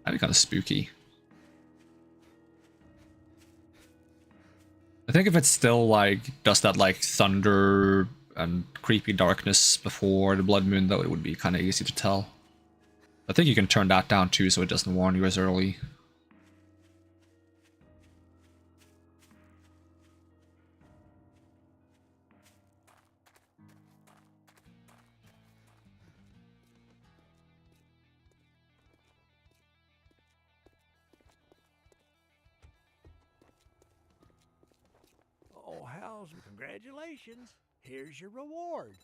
That'd be kind of spooky. I think if it still like does that like thunder and creepy darkness before the blood moon, though, it would be kind of easy to tell. I think you can turn that down too, so it doesn't warn you as early. Oh, how's congratulations. Here's your reward.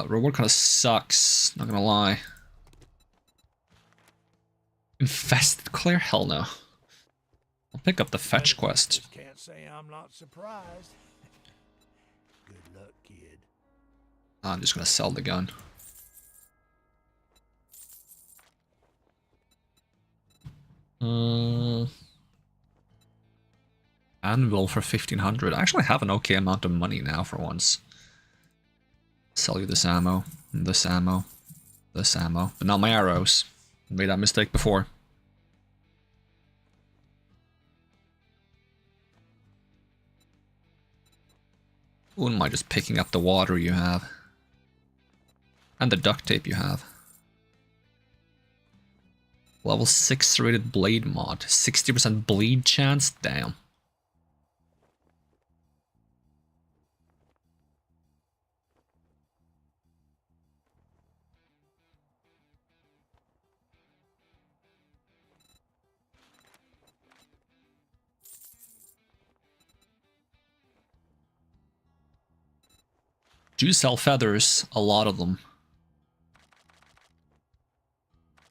Reward kind of sucks, not gonna lie. Infested Claire? Hell no. I'll pick up the fetch quest. Just can't say I'm not surprised. Good luck, kid. I'm just gonna sell the gun. Anvil for 1500. I actually have an okay amount of money now for once. Sell you this ammo, this ammo, this ammo, but not my arrows. Made that mistake before. Who am I just picking up the water you have? And the duct tape you have. Level 6 rated blade mod. 60% bleed chance? Damn. do sell feathers, a lot of them.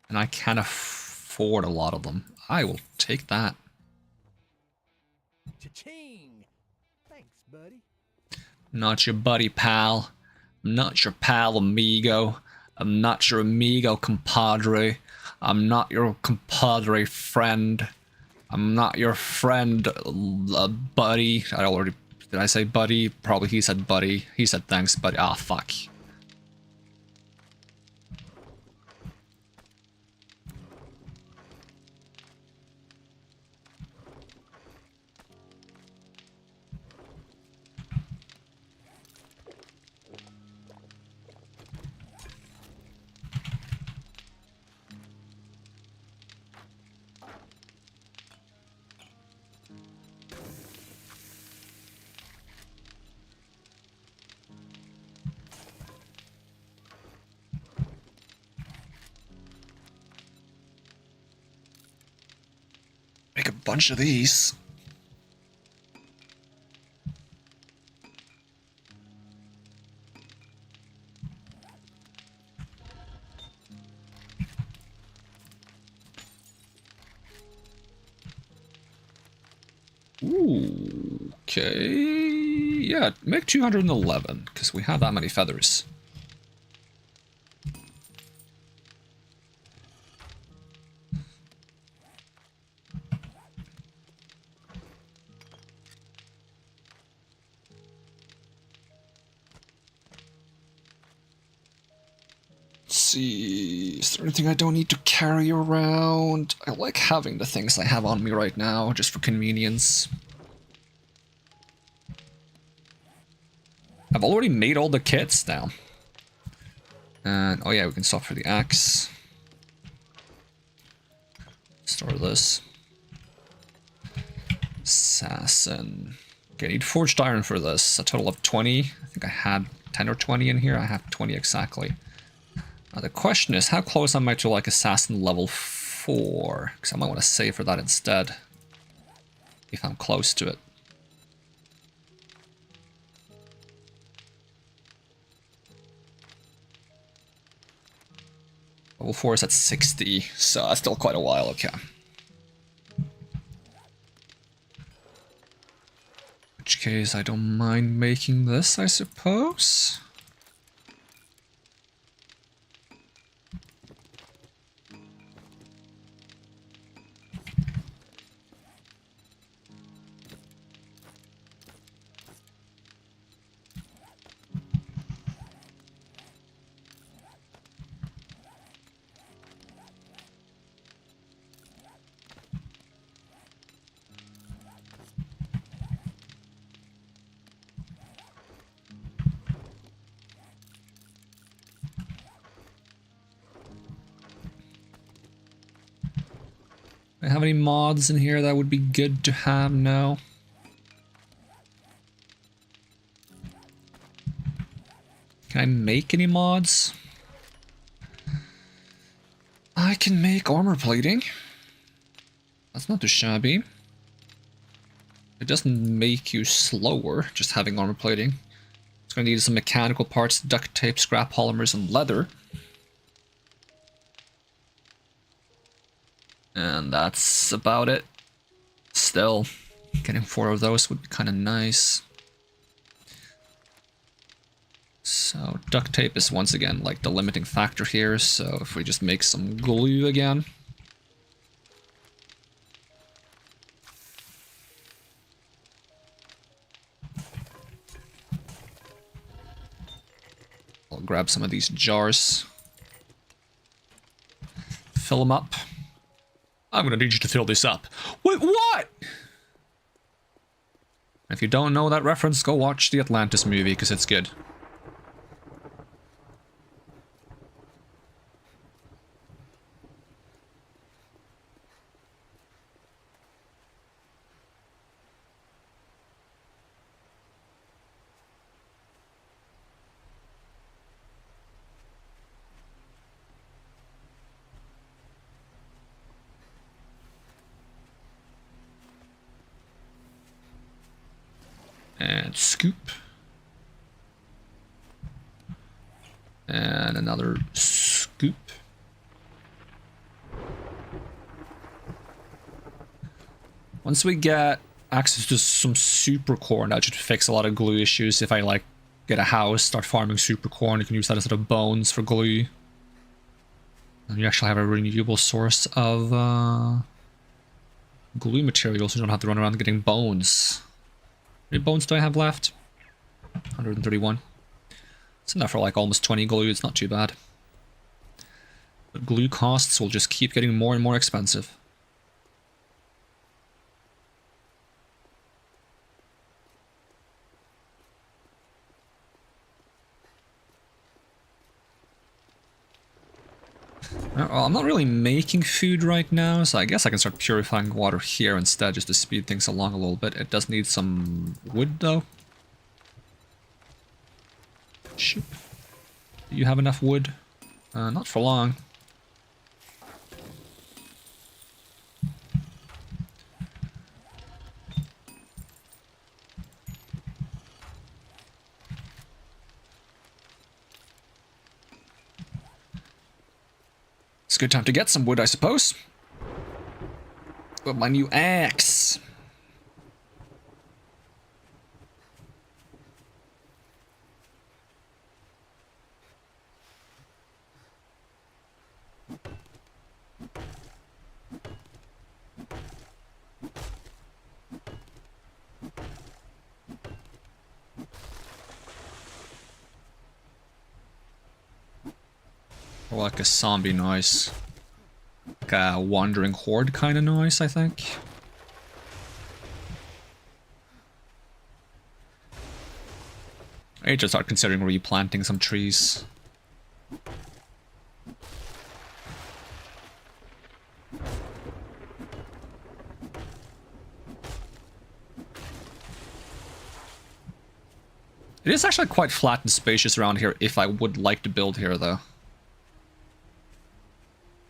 And I can't afford a lot of them. I will take that. Cha-ching! Thanks, buddy. Not your buddy, pal. I'm not your pal, amigo. I'm not your amigo, compadre. I'm not your compadre friend. I'm not your friend, buddy. Did I say buddy? Probably he said buddy. He said thanks, buddy. Ah, fuck. Make a bunch of these. Ooh, okay. Yeah, make 211, because we have that many feathers. See, is there anything I don't need to carry around? I like having the things I have on me right now, just for convenience. I've already made all the kits now. And, oh yeah, we can swap for the axe. Store this. Assassin. Okay, I need forged iron for this. A total of 20. I think I had 10 or 20 in here. I have 20 exactly. Now the question is, how close am I to like assassin level 4? Because I might want to save for that instead. If I'm close to it. Level 4 is at 60, so that's still quite a while, okay. In which case, I don't mind making this, I suppose. Do I have any mods in here that would be good to have now? Can I make any mods? I can make armor plating. That's not too shabby. It doesn't make you slower, just having armor plating. It's going to need some mechanical parts, duct tape, scrap polymers, and leather. And that's about it. Still, getting 4 of those would be kind of nice. So duct tape is once again like the limiting factor here, so if we just make some glue again. I'll grab some of these jars. Fill them up. I'm gonna need you to fill this up. Wait, what? If you don't know that reference, go watch the Atlantis movie, because it's good. And scoop. And another scoop. Once we get access to some super corn, that should fix a lot of glue issues. If I like get a house, start farming super corn, you can use that as sort of bones for glue. And you actually have a renewable source of glue materials, so you don't have to run around getting bones. How many bones do I have left? 131. It's enough for like almost 20 glue, it's not too bad. But glue costs will just keep getting more and more expensive. Well, I'm not really making food right now, so I guess I can start purifying water here instead, just to speed things along a little bit. It does need some wood, though. Shoot. Do you have enough wood? Not for long. It's a good time to get some wood, I suppose. With my new axe. Or like a zombie noise. Like a wandering horde kind of noise, I think. I need to start considering replanting some trees. It is actually quite flat and spacious around here if I would like to build here, though.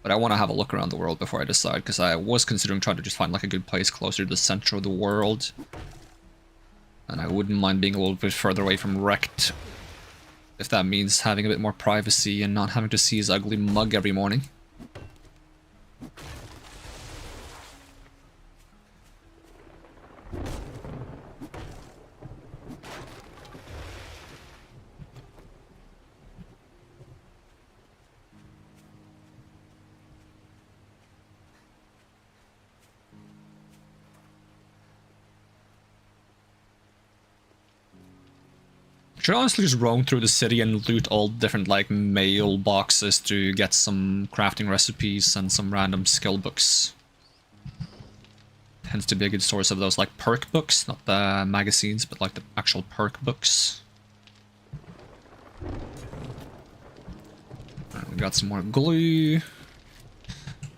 But I want to have a look around the world before I decide, because I was considering trying to just find like a good place closer to the center of the world. And I wouldn't mind being a little bit further away from wrecked, if that means having a bit more privacy and not having to see his ugly mug every morning. Should honestly just roam through the city and loot all different like mail boxes to get some crafting recipes and some random skill books. Tends to be a good source of those like perk books, not the magazines, but like the actual perk books. Alright, we got some more glue.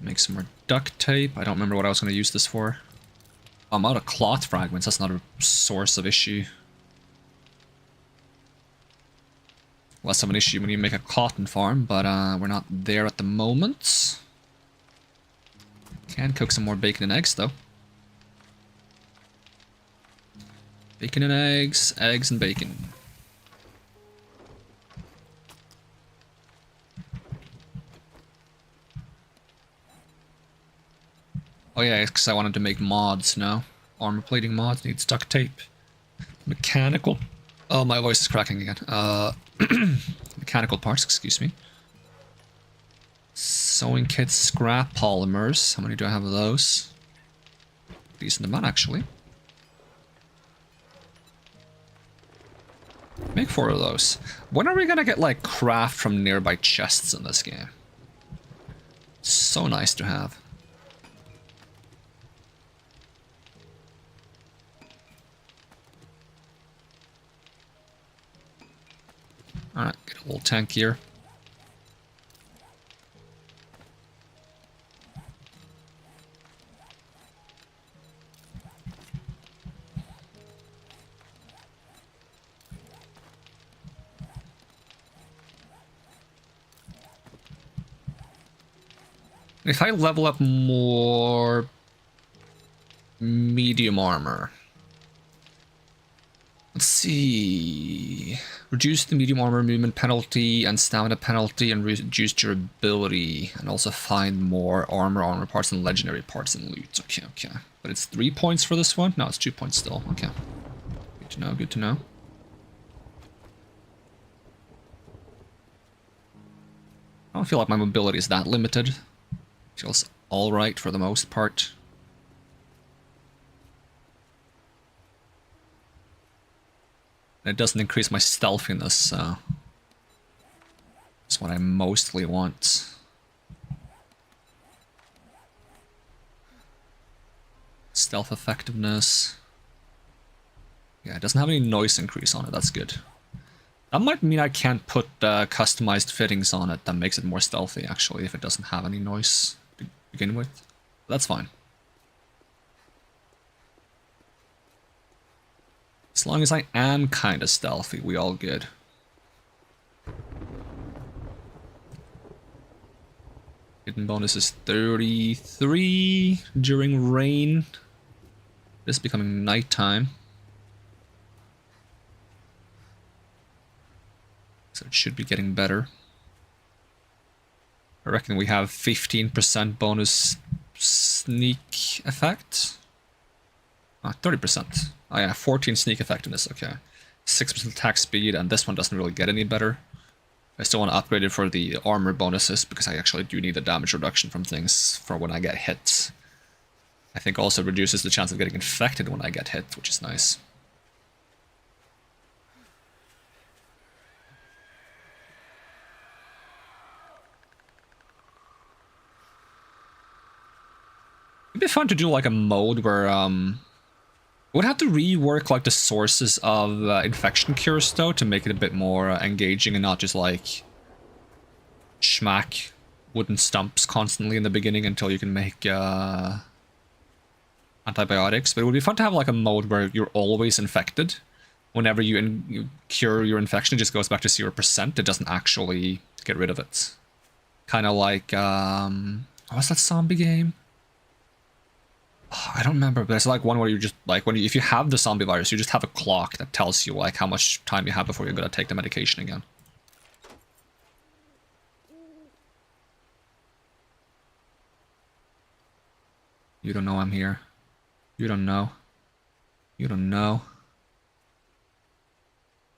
Make some more duct tape. I don't remember what I was going to use this for. I'm out of cloth fragments, that's not a source of issue. Less of an issue when you make a cotton farm, but we're not there at the moment. Can cook some more bacon and eggs, though. Bacon and eggs and bacon. Oh yeah, because I wanted to make mods now. Armor plating mods needs duct tape. Mechanical. Oh, my voice is cracking again. Mechanical parts, excuse me. Sewing kits, scrap polymers. How many do I have of those? Decent amount, actually. Make 4 of those. When are we gonna get, like, craft from nearby chests in this game? So nice to have. Alright, get a little tank here. If I level up more medium armor, Let's see. Reduce the medium armor movement penalty and stamina penalty and reduce durability. And also find more armor parts and legendary parts and loot. Okay, okay. But it's 3 points for this one? No, it's 2 points still. Okay. Good to know, good to know. I don't feel like my mobility is that limited. Feels alright for the most part. It doesn't increase my stealthiness, so that's what I mostly want. Stealth effectiveness. Yeah, it doesn't have any noise increase on it, that's good. That might mean I can't put customized fittings on it that makes it more stealthy, actually, if it doesn't have any noise to begin with. But that's fine. As long as I am kind of stealthy, we all good. Hidden bonus is 33 during rain. This is becoming nighttime. So it should be getting better. I reckon we have 15% bonus sneak effect. 30%. Oh yeah, 14 sneak effectiveness, okay. 6% attack speed, and this one doesn't really get any better. I still want to upgrade it for the armor bonuses, because I actually do need the damage reduction from things for when I get hit. I think also reduces the chance of getting infected when I get hit, which is nice. It'd be fun to do like a mode where we'd have to rework like the sources of infection cures though to make it a bit more engaging and not just like schmack wooden stumps constantly in the beginning until you can make antibiotics. But it would be fun to have like a mode where you're always infected. Whenever you cure your infection, it just goes back to 0%. It doesn't actually get rid of it. Kind of like what's that zombie game? I don't remember, but it's like one where you just, like, if you have the zombie virus, you just have a clock that tells you, like, how much time you have before you're gonna take the medication again. You don't know I'm here. You don't know. You don't know.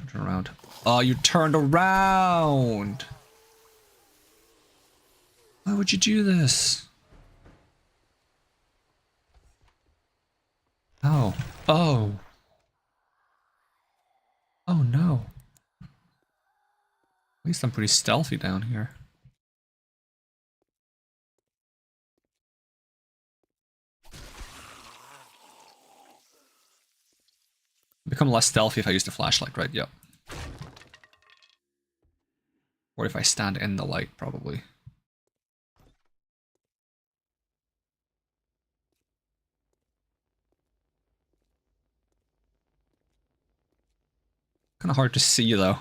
Turn around. Oh, you turned around! Why would you do this? Oh. Oh. Oh no. At least I'm pretty stealthy down here. Become less stealthy if I use the flashlight, right? Yep. Or if I stand in the light, probably. Kind of hard to see, though.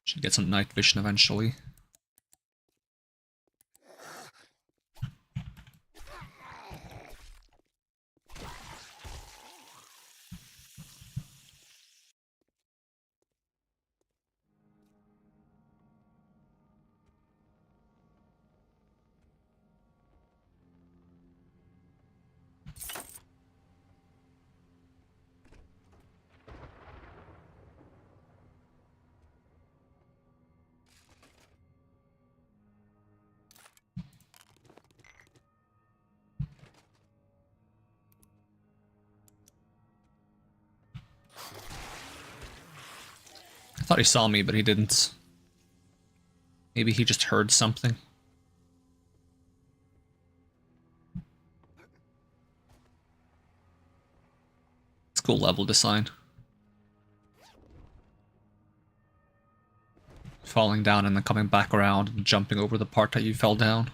Should get some night vision eventually. I thought he saw me, but he didn't. Maybe he just heard something. It's cool level design. Falling down and then coming back around and jumping over the part that you fell down.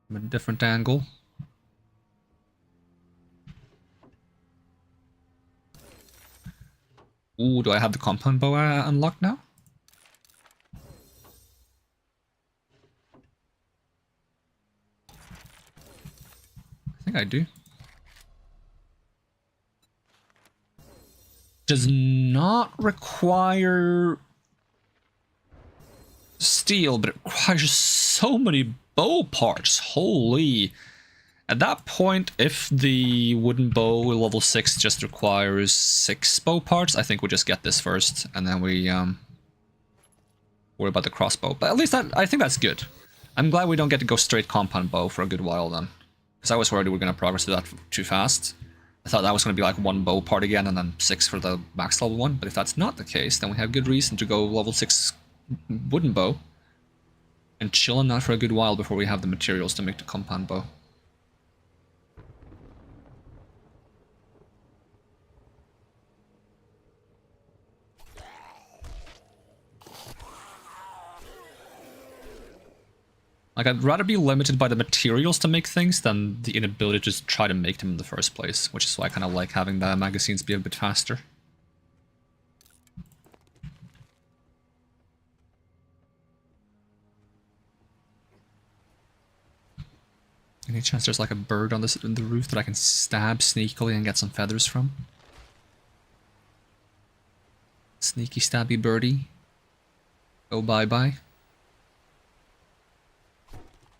From a different angle. Ooh, do I have the compound bow unlocked now? I think I do. Does not require steel, but it requires so many bow parts. Holy. At that point, if the wooden bow level 6 just requires 6 bow parts, I think we just get this first, and then we worry about the crossbow. But at least I think that's good. I'm glad we don't get to go straight compound bow for a good while then. Because I was worried we were going to progress to that too fast. I thought that was going to be like 1 bow part again and then 6 for the max level 1. But if that's not the case, then we have good reason to go level 6 wooden bow. And chill on that for a good while before we have the materials to make the compound bow. Like, I'd rather be limited by the materials to make things than the inability to just try to make them in the first place, which is why I kind of like having the magazines be a bit faster. Any chance there's like a bird on in the roof that I can stab sneakily and get some feathers from? Sneaky stabby birdie. Go bye-bye.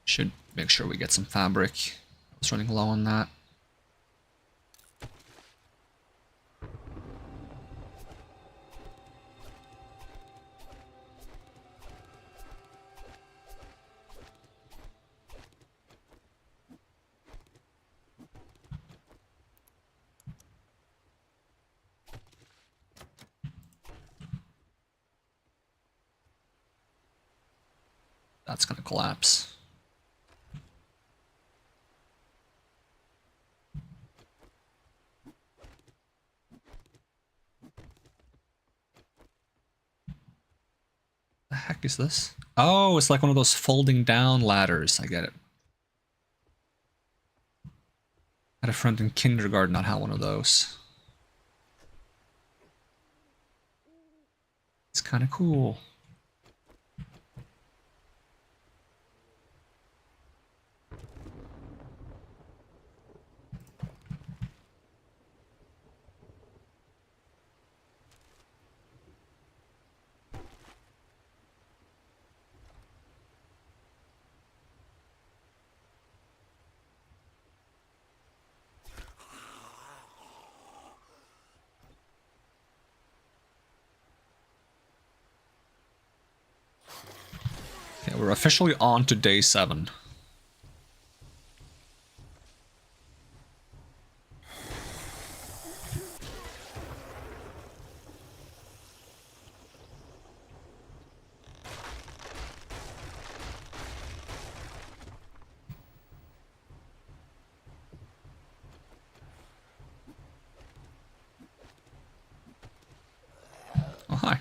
Should make sure we get some fabric. I was running low on that. That's gonna collapse. The heck is this? Oh, it's like one of those folding down ladders. I get it. I had a friend in kindergarten that had one of those. It's kind of cool. Okay, we're officially on to day 7. Oh, hi.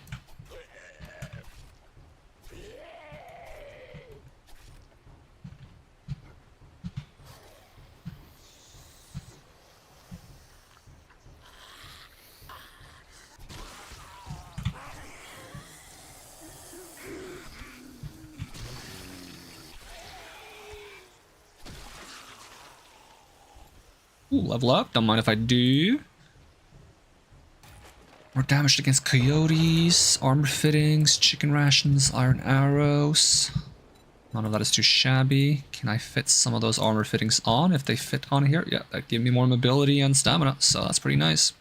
Ooh, level up. Don't mind if I do. More damage against coyotes, armor fittings, chicken rations, iron arrows. None of that is too shabby. Can I fit some of those armor fittings on if they fit on here? Yeah, that give me more mobility and stamina, so that's pretty nice.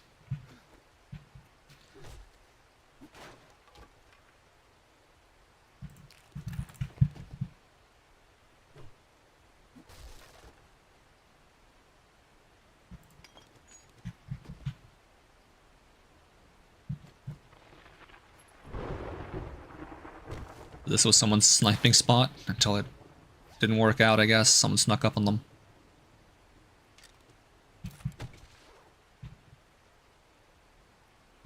This was someone's sniping spot until it didn't work out, I guess. Someone snuck up on them.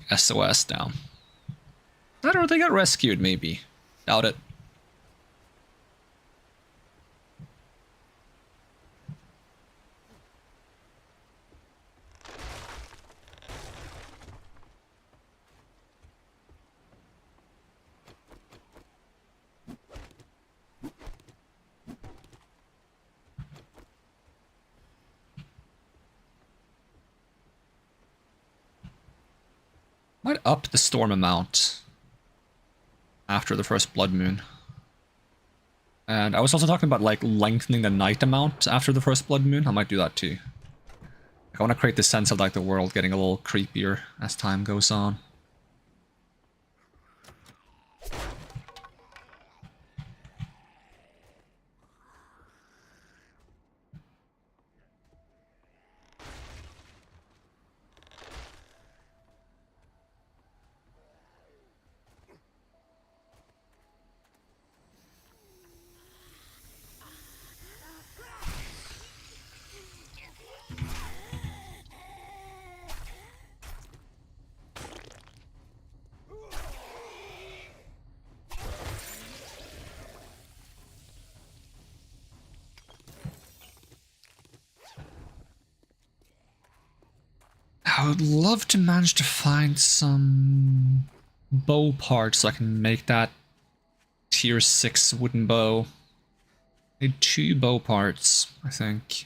SOS down. I don't know, they got rescued, maybe. Doubt it. Might up the storm amount after the first blood moon. And I was also talking about like lengthening the night amount after the first blood moon. I might do that too. Like, I want to create this sense of like the world getting a little creepier as time goes on. I would love to manage to find some bow parts so I can make that tier 6 wooden bow. I need 2 bow parts, I think.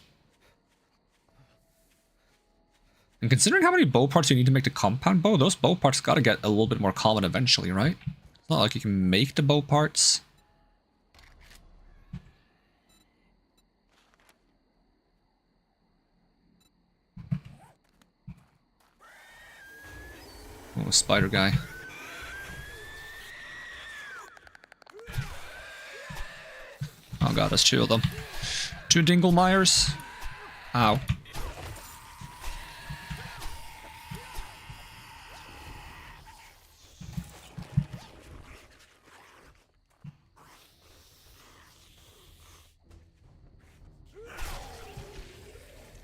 And considering how many bow parts you need to make the compound bow, those bow parts gotta get a little bit more common eventually, right? It's not like you can make the bow parts. Oh, spider guy. Oh god, there's 2 of them. 2 Dinglemeyers. Ow.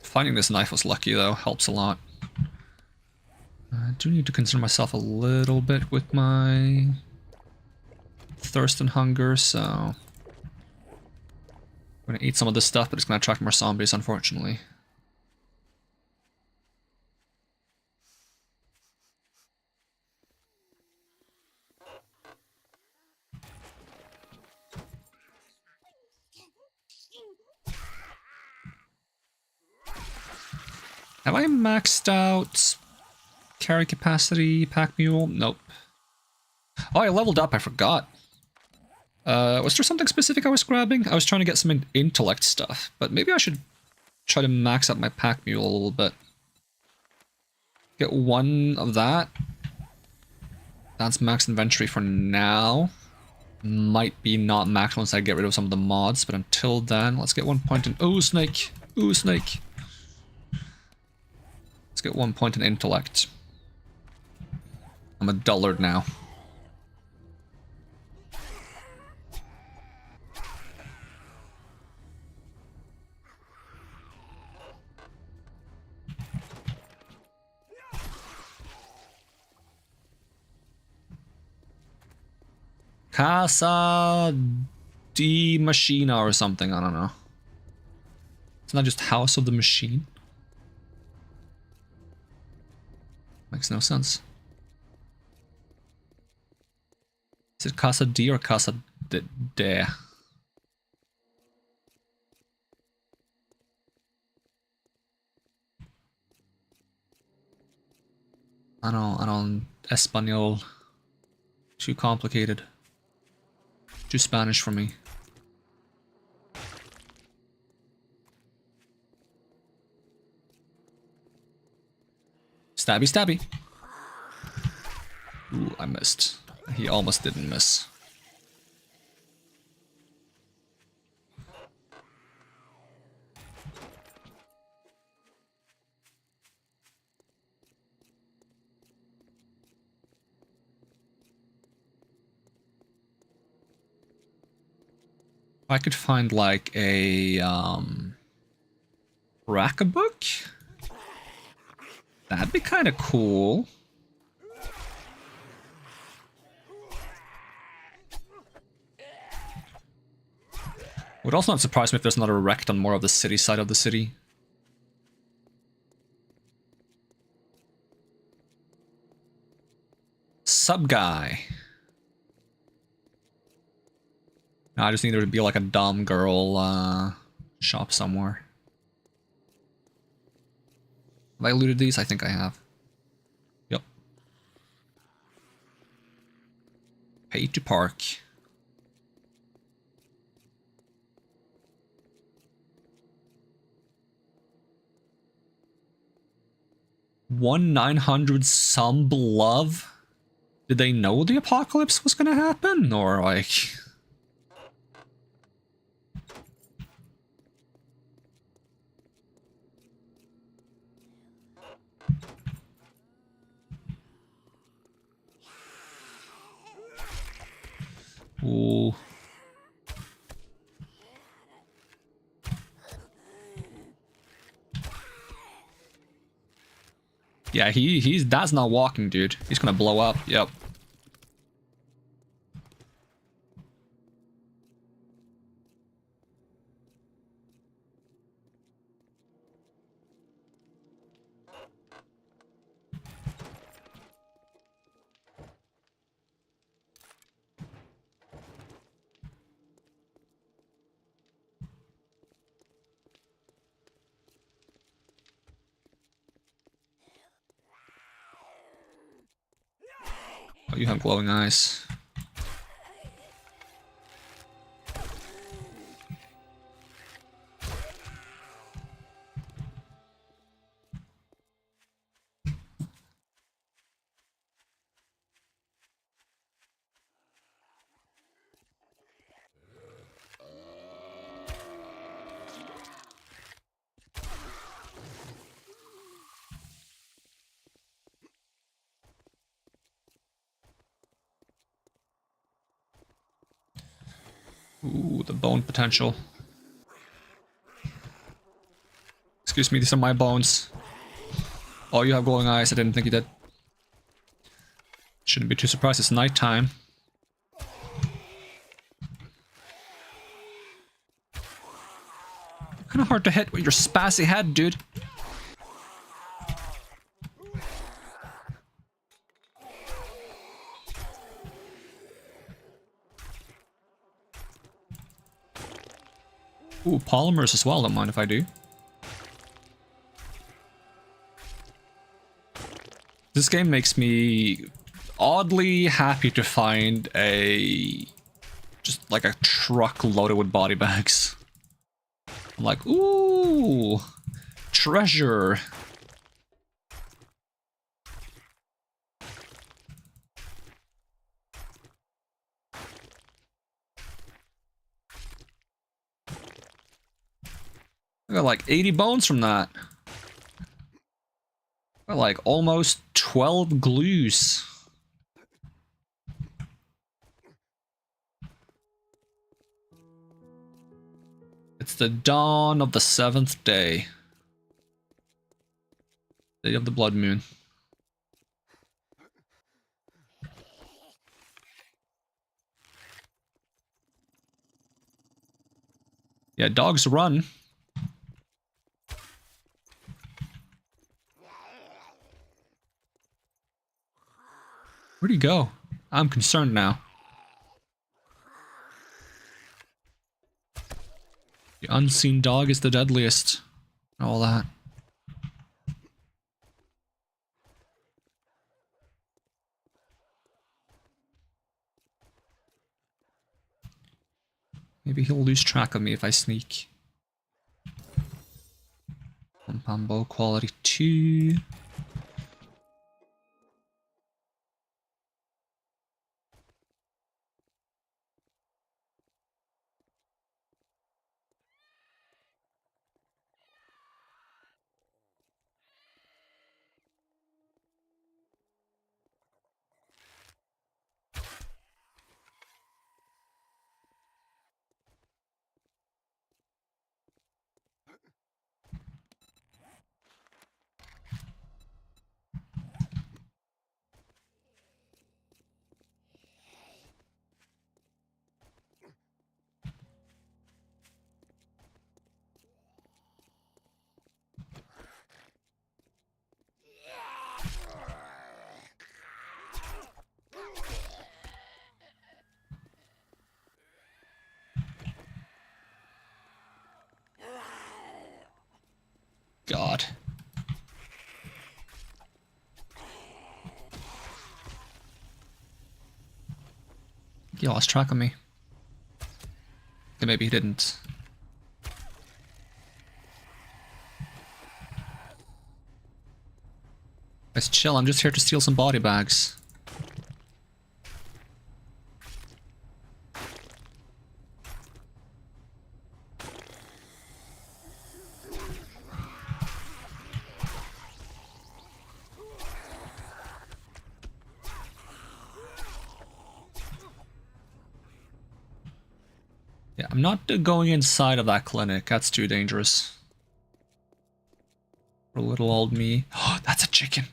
Finding this knife was lucky though, helps a lot. I do need to consider myself a little bit with my thirst and hunger, so I'm gonna eat some of this stuff, but it's gonna attract more zombies, unfortunately. Have I maxed out carry capacity, pack mule? Nope. Oh, I leveled up, I forgot. Was there something specific I was grabbing? I was trying to get some intellect stuff, but maybe I should try to max out my pack mule a little bit. Get 1 of that. That's max inventory for now. Might be not max once I get rid of some of the mods, but until then, let's get 1 point in... Ooh, snake! Ooh, snake! Let's get 1 point in intellect. I'm a dullard now. Casa di Machina or something, I don't know. It's not just House of the Machine. Makes no sense. Is it Casa D or Casa de? I don't Espanol. Too complicated. Too Spanish for me. Stabby, stabby. Ooh, I missed. He almost didn't miss. I could find like a Raka book. That'd be kind of cool. Would also not surprise me if there's another wrecked on more of the city side of the city. Sub guy. No, I just need there to be like a dumb girl shop somewhere. Have I looted these? I think I have. Yep. Pay to park. One 900 some love. Did they know the apocalypse was gonna happen, or like? Ooh. Yeah, that's not walking, dude. He's gonna blow up. Yep. Oh, you have glowing eyes. Ooh, the bone potential. Excuse me, these are my bones. Oh, you have glowing eyes. I didn't think you did. Shouldn't be too surprised. It's nighttime. Kind of hard to hit with your spazzy head, dude. Ooh, polymers as well. Don't mind if I do. This game makes me oddly happy to find just like a truck loaded with body bags. I'm like, ooh, treasure. I got like 80 bones from that. Got like almost 12 glues. It's the dawn of the 7th day. Day of the blood moon. Yeah, dogs run. Where'd he go? I'm concerned now. The unseen dog is the deadliest. All that. Maybe he'll lose track of me if I sneak. Compound bow quality 2. God. he lost track of me. Okay, maybe he didn't. Guys, chill, I'm just here to steal some body bags. Yeah, I'm not going inside of that clinic. That's too dangerous. For little old me. Oh, that's a chicken.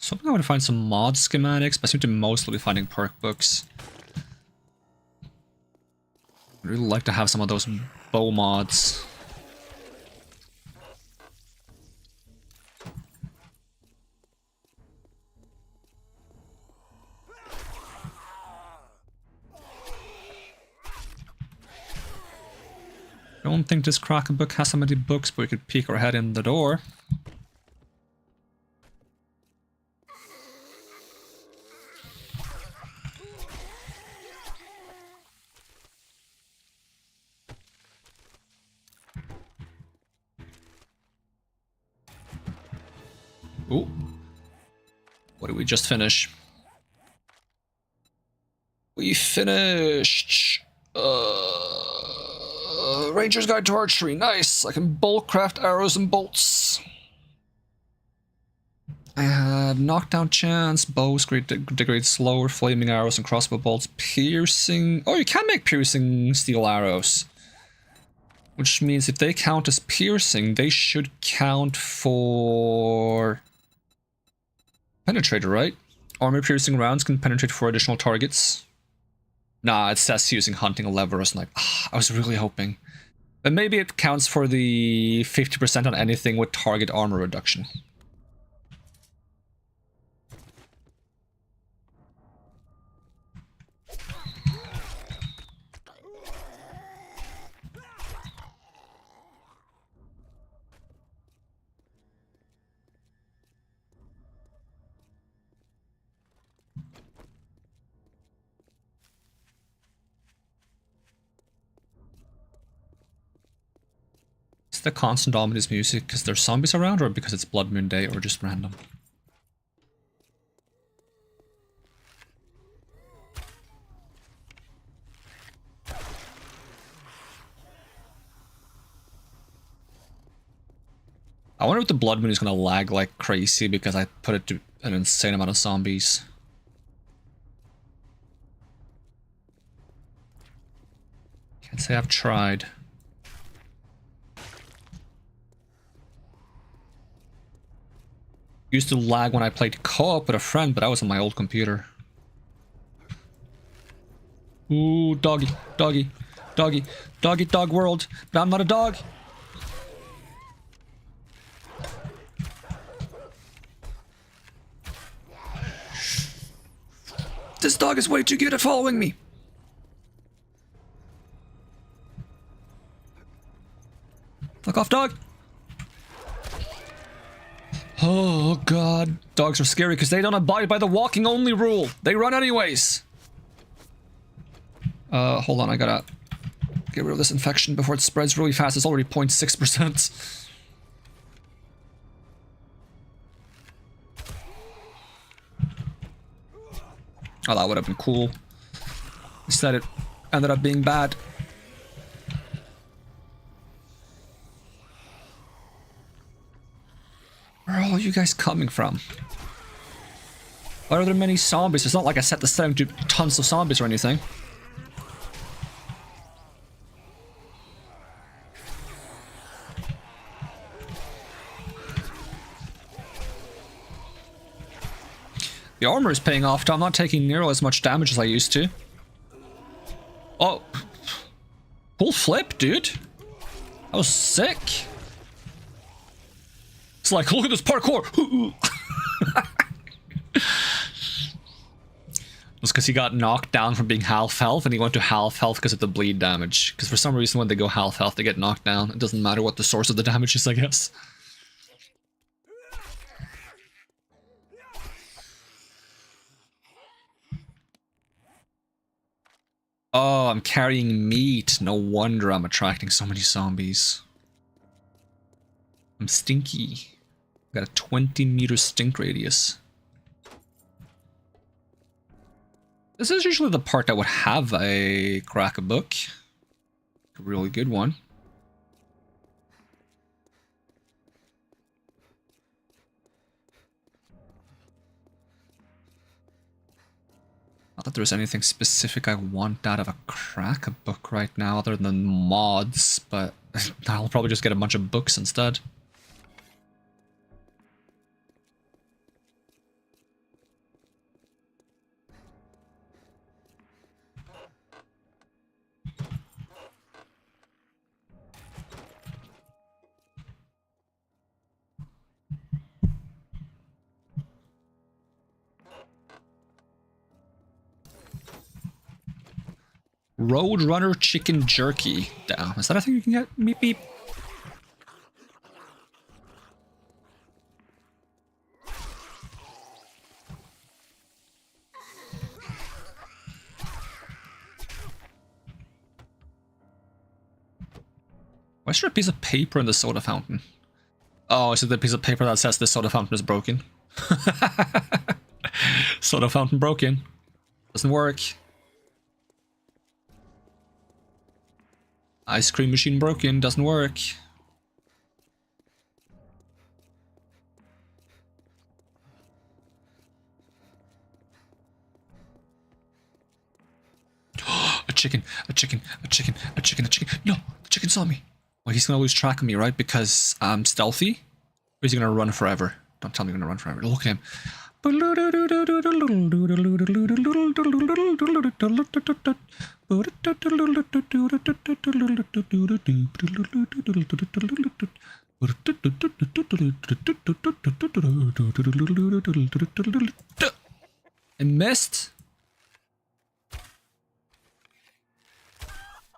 So I'm going to find some mod schematics, but I seem to mostly be finding perk books. I'd really like to have some of those bow mods. I don't think this Kraken book has so many books, but we could peek our head in the door. Ooh. What did we just finish? We finished... Ranger's Guide to Archery. Nice! I can bulk craft arrows and bolts. I have knockdown chance, bows degrade slower, flaming arrows and crossbow bolts, piercing... Oh, you can make piercing steel arrows. Which means if they count as piercing, they should count for... Penetrator, right? Armor piercing rounds can penetrate 4 additional targets. Nah, it says using hunting levers. I'm like, I was really hoping. But maybe it counts for the 50% on anything with target armor reduction. Is the constant ominous music because there's zombies around, or because it's Blood Moon Day, or just random? I wonder if the Blood Moon is gonna lag like crazy because I put it to an insane amount of zombies. Can't say I've tried. Used to lag when I played co-op with a friend, but I was on my old computer. Ooh, doggy, doggy, doggy, doggy dog world, but I'm not a dog. This dog is way too good at following me. Fuck off, dog. Oh god, dogs are scary because they don't abide by the walking only rule. They run anyways. Hold on, I gotta get rid of this infection before it spreads really fast. It's already 0.6%. Oh, that would have been cool. Instead, it ended up being bad. Where are all you guys coming from? Why are there many zombies? It's not like I set the setting to tons of zombies or anything. The armor is paying off, though. I'm not taking nearly as much damage as I used to. Oh. Cool flip, dude. That was sick. It's like, look at this parkour. It's because he got knocked down from being half health, and he went to half health because of the bleed damage. Because for some reason when they go half health, they get knocked down. It doesn't matter what the source of the damage is, I guess. Oh, I'm carrying meat. No wonder I'm attracting so many zombies. I'm stinky. Got a 20-meter stink radius. This is usually the part that would have a crack a book. A really good one. Not that there's anything specific I want out of a crack a book right now other than mods, but I'll probably just get a bunch of books instead. Roadrunner chicken jerky. Damn, is that a thing you can get? Beep beep. Why is there a piece of paper in the soda fountain? Oh, is it the piece of paper that says the soda fountain is broken? Soda fountain broken. Doesn't work. Ice cream machine broken, doesn't work. A chicken, a chicken, a chicken, a chicken, a chicken. No, the chicken saw me. Well, he's gonna lose track of me, right? Because I'm stealthy? Or is he gonna run forever? Don't tell me he's gonna run forever. Look at him. I missed.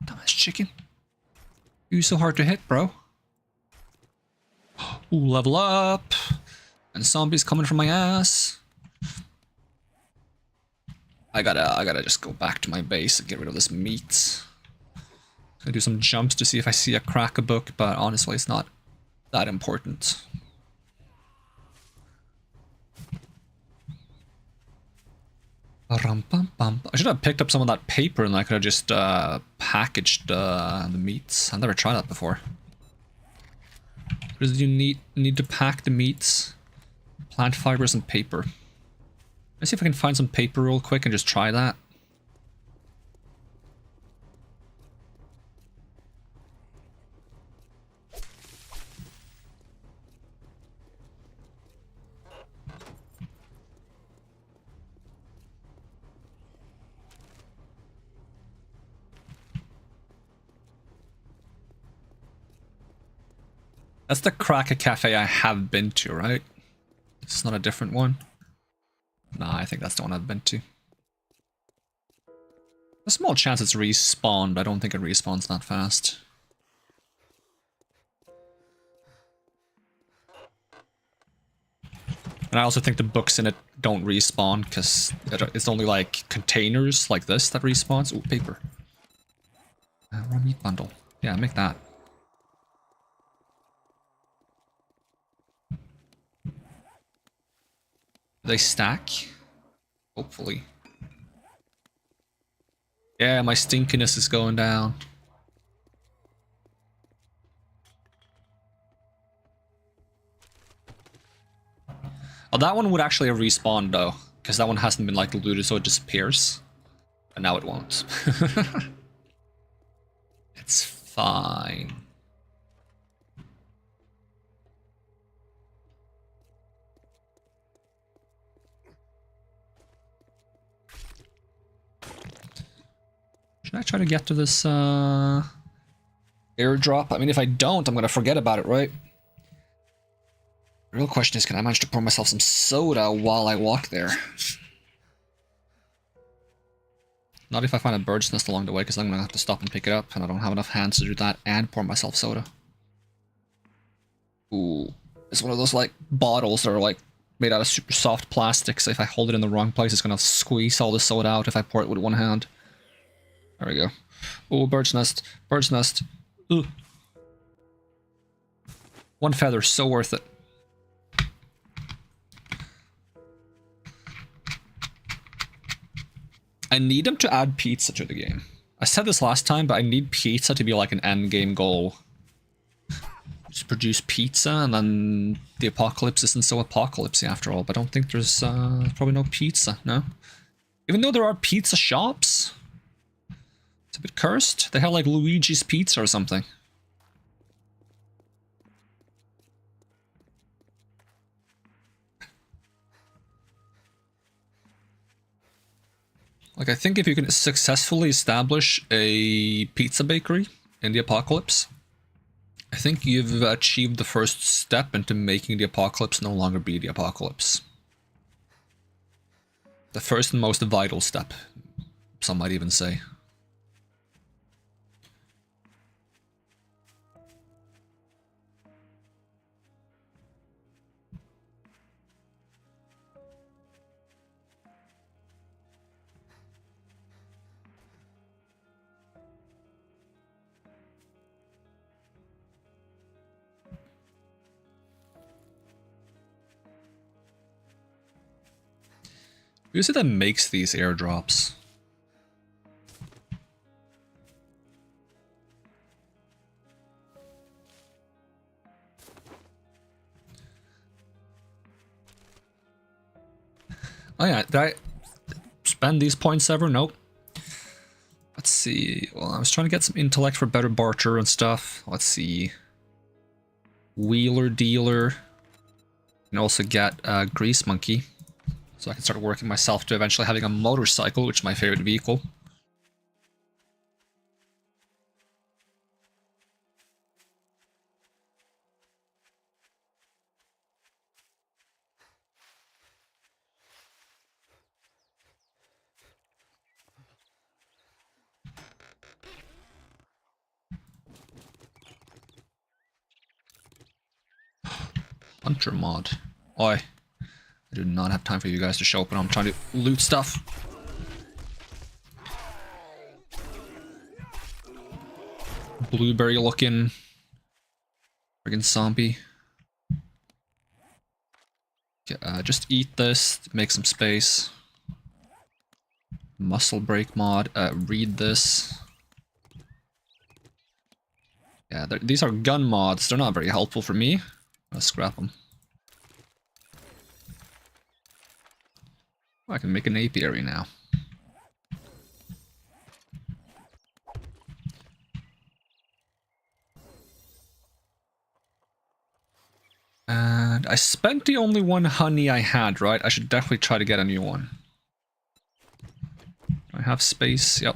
Dumbass chicken. You're so hard to hit, bro. Ooh, level up. And zombies coming from my ass. I gotta just go back to my base and get rid of this meat. Gonna do some jumps to see if I see a crack a book, but honestly it's not that important. I should have picked up some of that paper and I could have just packaged the meats. I've never tried that before. What do you need to pack the meats? Plant fibers and paper. Let's see if I can find some paper real quick and just try that. That's the Cracker Cafe I have been to, right? It's not a different one. Nah, I think that's the one I've been to. A small chance it's respawned, but I don't think it respawns that fast. And I also think the books in it don't respawn, because it's only like containers like this that respawns. Ooh, paper. Raw meat bundle. Yeah, make that. They stack? Hopefully. Yeah, my stinkiness is going down. Oh, that one would actually respawn though, because that one hasn't been like looted, so it disappears. And now it won't. It's fine. Should I try to get to this airdrop? I mean, if I don't, I'm gonna forget about it, right? The real question is, can I manage to pour myself some soda while I walk there? Not if I find a bird's nest along the way, because I'm gonna have to stop and pick it up, and I don't have enough hands to do that and pour myself soda. Ooh. It's one of those, like, bottles that are, like, made out of super soft plastic, so if I hold it in the wrong place, it's gonna squeeze all the soda out if I pour it with one hand. There we go. Oh, bird's nest. Bird's nest. Ooh. One feather, so worth it. I need them to add pizza to the game. I said this last time, but I need pizza to be like an end game goal. Just produce pizza, and then the apocalypse isn't so apocalypsy after all. But I don't think there's probably no pizza, no? Even though there are pizza shops. It's a bit cursed. They have like Luigi's Pizza or something. Like, I think if you can successfully establish a pizza bakery in the apocalypse, I think you've achieved the first step into making the apocalypse no longer be the apocalypse. The first and most vital step, some might even say. Who is it that makes these airdrops? Oh yeah, did I spend these points ever? Nope. Let's see. Well, I was trying to get some intellect for better barter and stuff. Let's see. Wheeler dealer. And also get a grease monkey. So I can start working myself to eventually having a motorcycle, which is my favorite vehicle. Hunter mod. Oi. I do not have time for you guys to show up when I'm trying to loot stuff. Blueberry looking friggin' zombie. Okay, just eat this, make some space. Muscle break mod, read this. Yeah, these are gun mods, they're not very helpful for me. Let's scrap them. I can make an apiary now. And I spent the only one honey I had, right? I should definitely try to get a new one. Do I have space? Yep.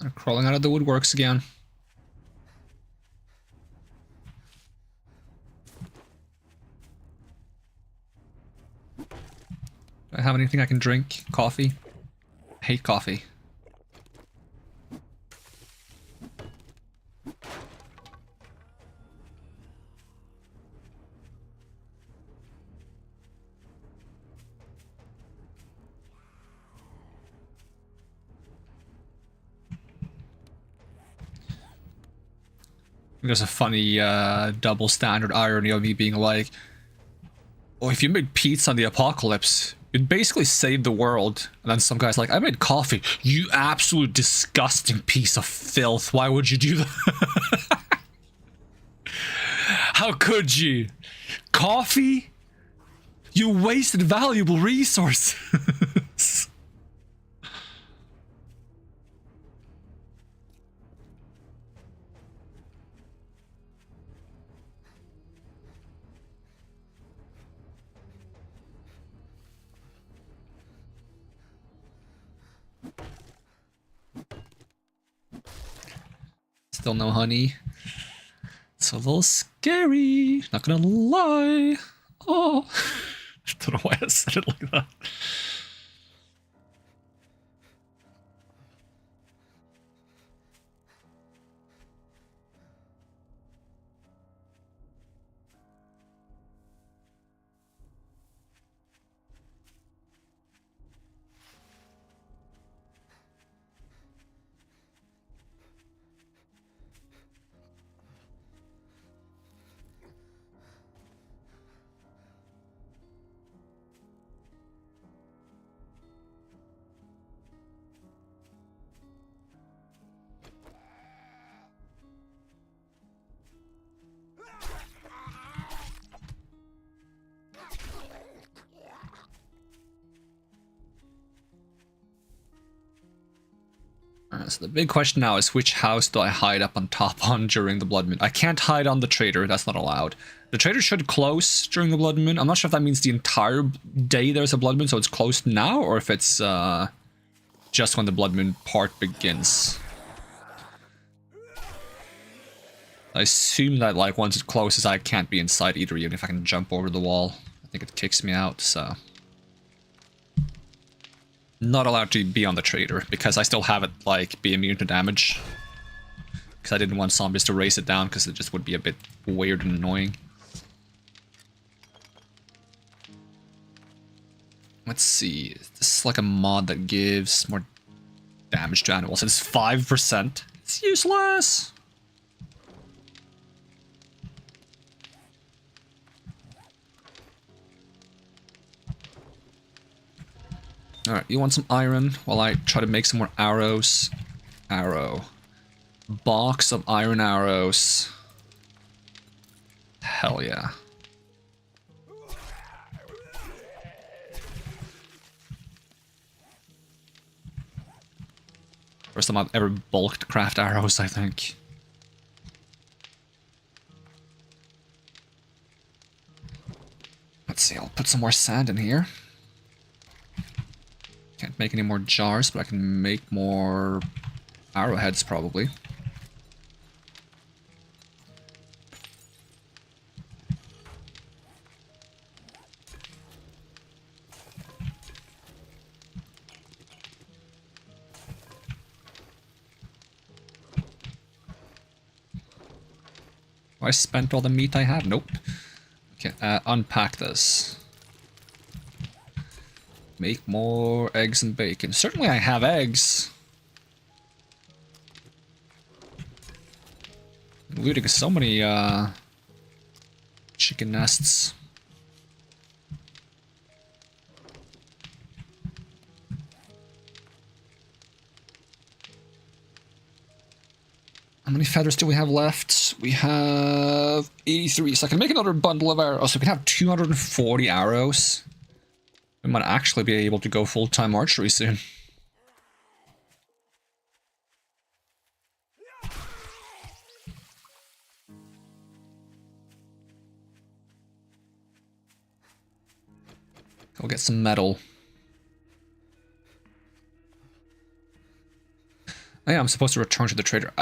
They're crawling out of the woodworks again. Do I have anything I can drink? Coffee? I hate coffee. There's a funny double standard irony of me being like, oh, if you made pizza on the apocalypse, you'd basically save the world. And then some guy's like, I made coffee. You absolute disgusting piece of filth. Why would you do that? How could you? Coffee? You wasted valuable resources. Still no honey. It's a little scary. Not gonna lie. Oh, I don't know why I said it like that. So the big question now is which house do I hide up on top on during the Blood Moon? I can't hide on the trader, that's not allowed. The trader should close during the Blood Moon. I'm not sure if that means the entire day there's a Blood Moon, so it's closed now, or if it's just when the Blood Moon part begins. I assume that like once it closes I can't be inside either, even if I can jump over the wall. I think it kicks me out, so... Not allowed to be on the trader, because I still have it, like, be immune to damage. Because I didn't want zombies to race it down, because it just would be a bit weird and annoying. Let's see, this is like a mod that gives more damage to animals. It's 5%. It's useless! Alright, you want some iron while I try to make some more arrows? Arrow. Box of iron arrows. Hell yeah. First time I've ever bulked craft arrows, I think. Let's see, I'll put some more sand in here. Can't make any more jars, but I can make more arrowheads, probably. I spent all the meat I had? Nope. Okay, unpack this. Make more eggs and bacon. Certainly I have eggs. Looting so many chicken nests. How many feathers do we have left? We have 83, so I can make another bundle of arrows. So we can have 240 arrows. We might actually be able to go full-time archery soon. Go get some metal. Oh, yeah, I'm supposed to return to the trader.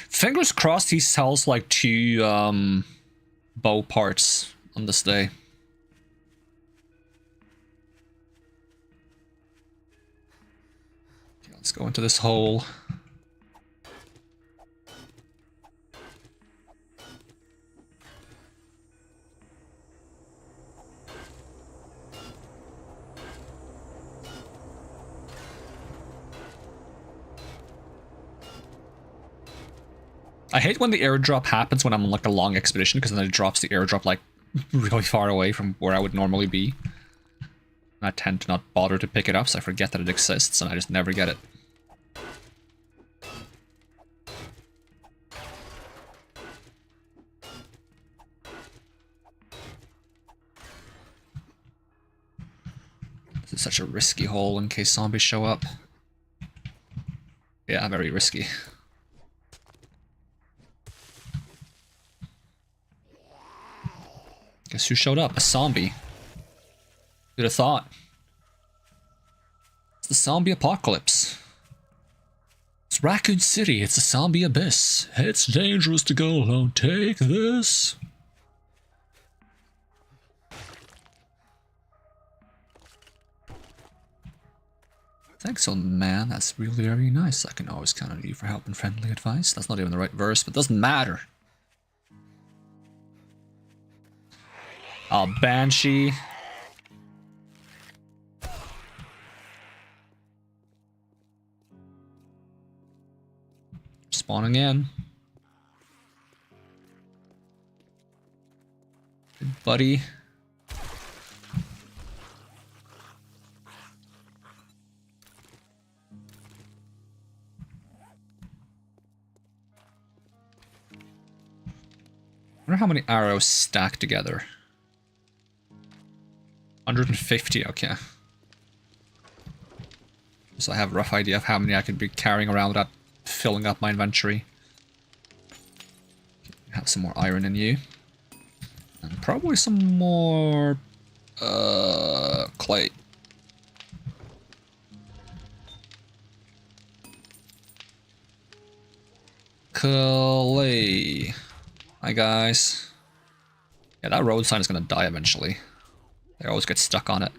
Fingers crossed he sells like 2 bow parts on this day. Okay, let's go into this hole. I hate when the airdrop happens when I'm on like a long expedition, because then it drops the airdrop like really far away from where I would normally be. And I tend to not bother to pick it up, so I forget that it exists and I just never get it. This is such a risky hole in case zombies show up. Yeah, very risky. Guess who showed up? A zombie. Who'd have thought? It's the zombie apocalypse. It's Raccoon City. It's a zombie abyss. It's dangerous to go alone. Take this. Thanks, old man. That's really very nice. I can always count on you for help and friendly advice. That's not even the right verse, but it doesn't matter. Oh, Banshee. Spawning in. Good buddy. I wonder how many arrows stack together. 150, okay. So I have a rough idea of how many I could be carrying around without filling up my inventory. Have some more iron in you. And probably some more clay. Clay. Hi guys. Yeah, that road sign is gonna die eventually. They always get stuck on it.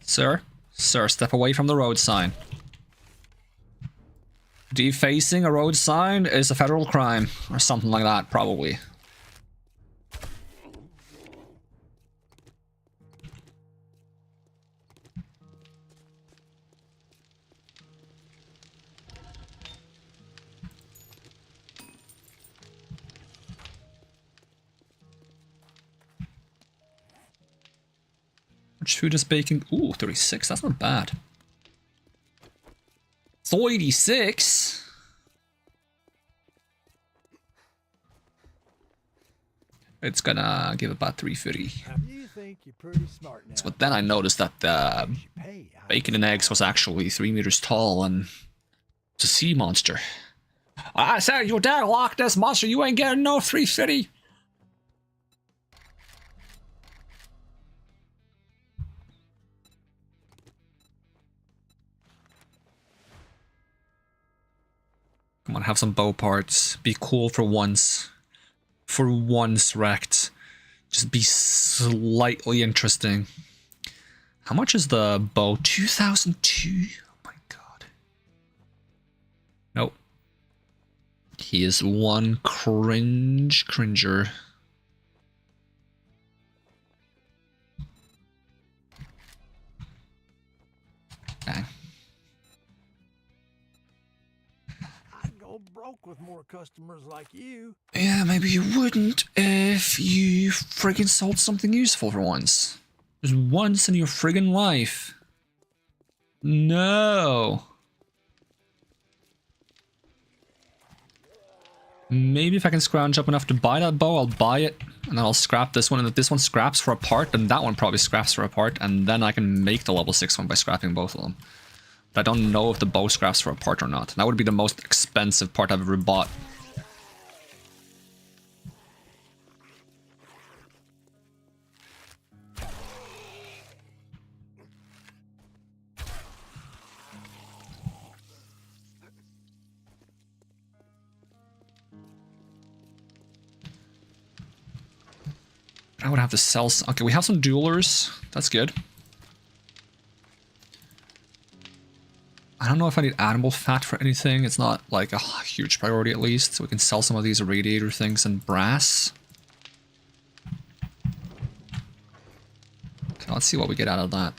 Sir? Sir, step away from the road sign. Defacing a road sign is a federal crime, or something like that, probably. Which food is baking? Ooh, 36, that's not bad. 36? It's gonna give about 350. You think you're pretty smart now. But then I noticed that the bacon and eggs was actually 3 meters tall and it's a sea monster. I said, you dare lock this monster, you ain't getting no 350. Come on, have some bow parts. Be cool for once. For once, wrecked. Just be slightly interesting. How much is the bow? 2002? Oh my god. Nope. He is one cringer. Bang. With more customers like you. Yeah, maybe you wouldn't if you friggin' sold something useful for once. Just once in your friggin' life. No. Maybe if I can scrounge up enough to buy that bow, I'll buy it. And then I'll scrap this one. And if this one scraps for a part, then that one probably scraps for a part. And then I can make the level 6 one by scrapping both of them. But I don't know if the bow scraps were a part or not. That would be the most expensive part I've ever bought. I would have to sell some. Okay, we have some duelers. That's good. I don't know if I need animal fat for anything. It's not like a huge priority at least. So we can sell some of these radiator things and brass. Okay, let's see what we get out of that.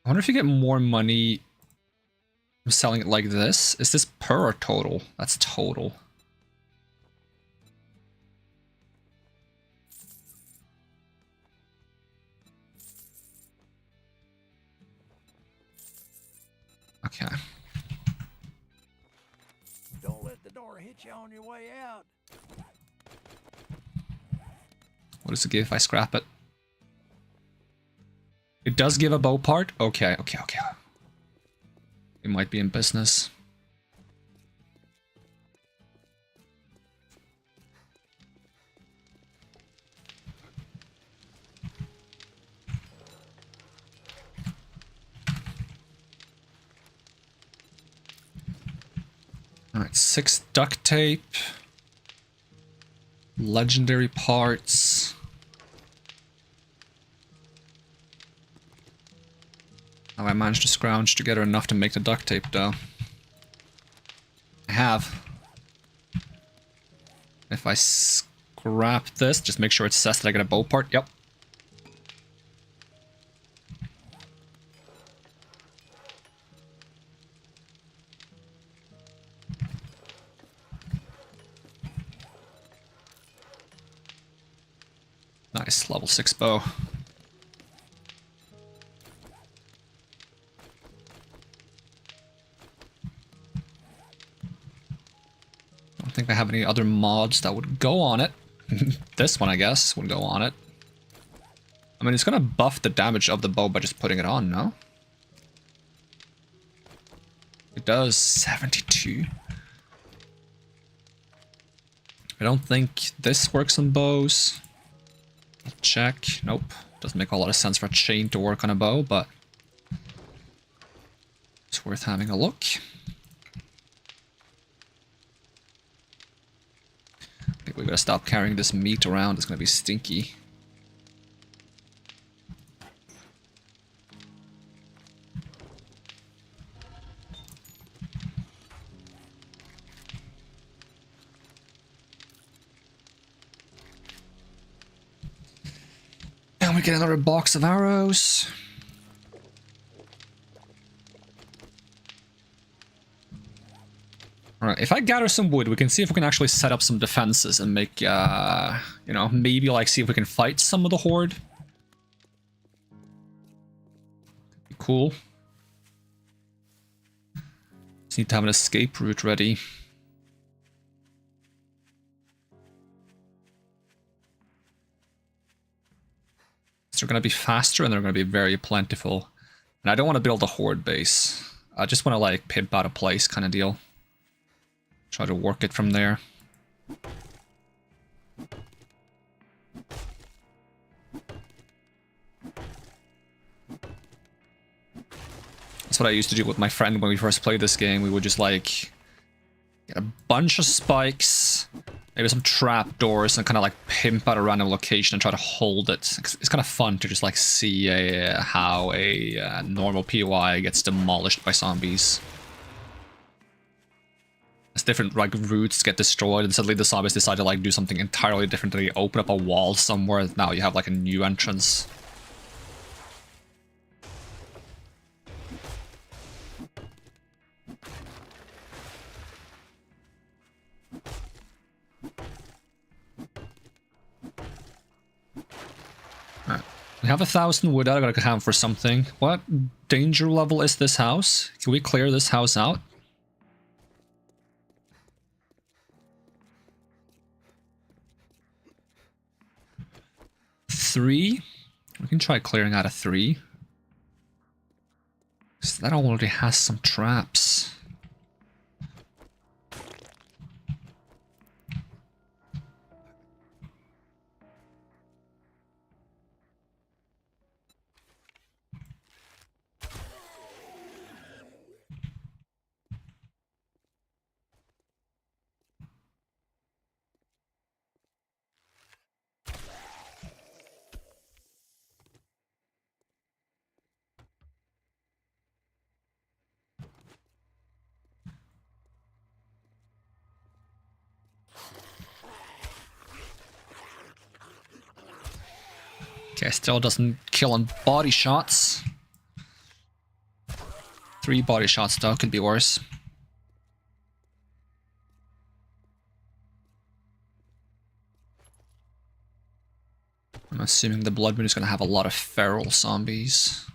I wonder if you get more money from selling it like this. Is this per or total? That's total. Okay. Don't let the door hit you on your way out. What does it give if I scrap it? It does give a bow part? Okay, okay, okay. We might be in business. Alright, 6 duct tape. Legendary parts. Oh, I managed to scrounge together enough to make the duct tape though. I have. If I scrap this, just make sure it says that I get a bow part. Yep. Nice, level 6 bow. I don't think I have any other mods that would go on it. This one, I guess, would go on it. I mean, it's gonna buff the damage of the bow by just putting it on, no? It does 72. I don't think this works on bows. I'll check. Nope. Doesn't make a lot of sense for a chain to work on a bow, but it's worth having a look. I think we gotta stop carrying this meat around. It's gonna be stinky. And we get another box of arrows. Alright, if I gather some wood, we can see if we can actually set up some defenses and make, you know, maybe like see if we can fight some of the Horde. Be cool. Just need to have an escape route ready. They're going to be faster and they're going to be very plentiful. And I don't want to build a Horde base. I just want to like pimp out a place kind of deal. Try to work it from there. That's what I used to do with my friend when we first played this game. We would just like get a bunch of spikes, maybe some trapdoors, and kind of like pimp out a random location and try to hold it. It's kind of fun to just like see how a normal POI gets demolished by zombies. As different like routes get destroyed, and suddenly the zombies decide to like do something entirely different. They open up a wall somewhere. Now you have like a new entrance. Alright. We have 1,000 wood out. I gotta account for something. What danger level is this house? Can we clear this house out? 3. We can try clearing out a 3. So that already has some traps. Okay, still doesn't kill on body shots. 3 body shots though, could be worse. I'm assuming the Blood Moon is going to have a lot of feral zombies.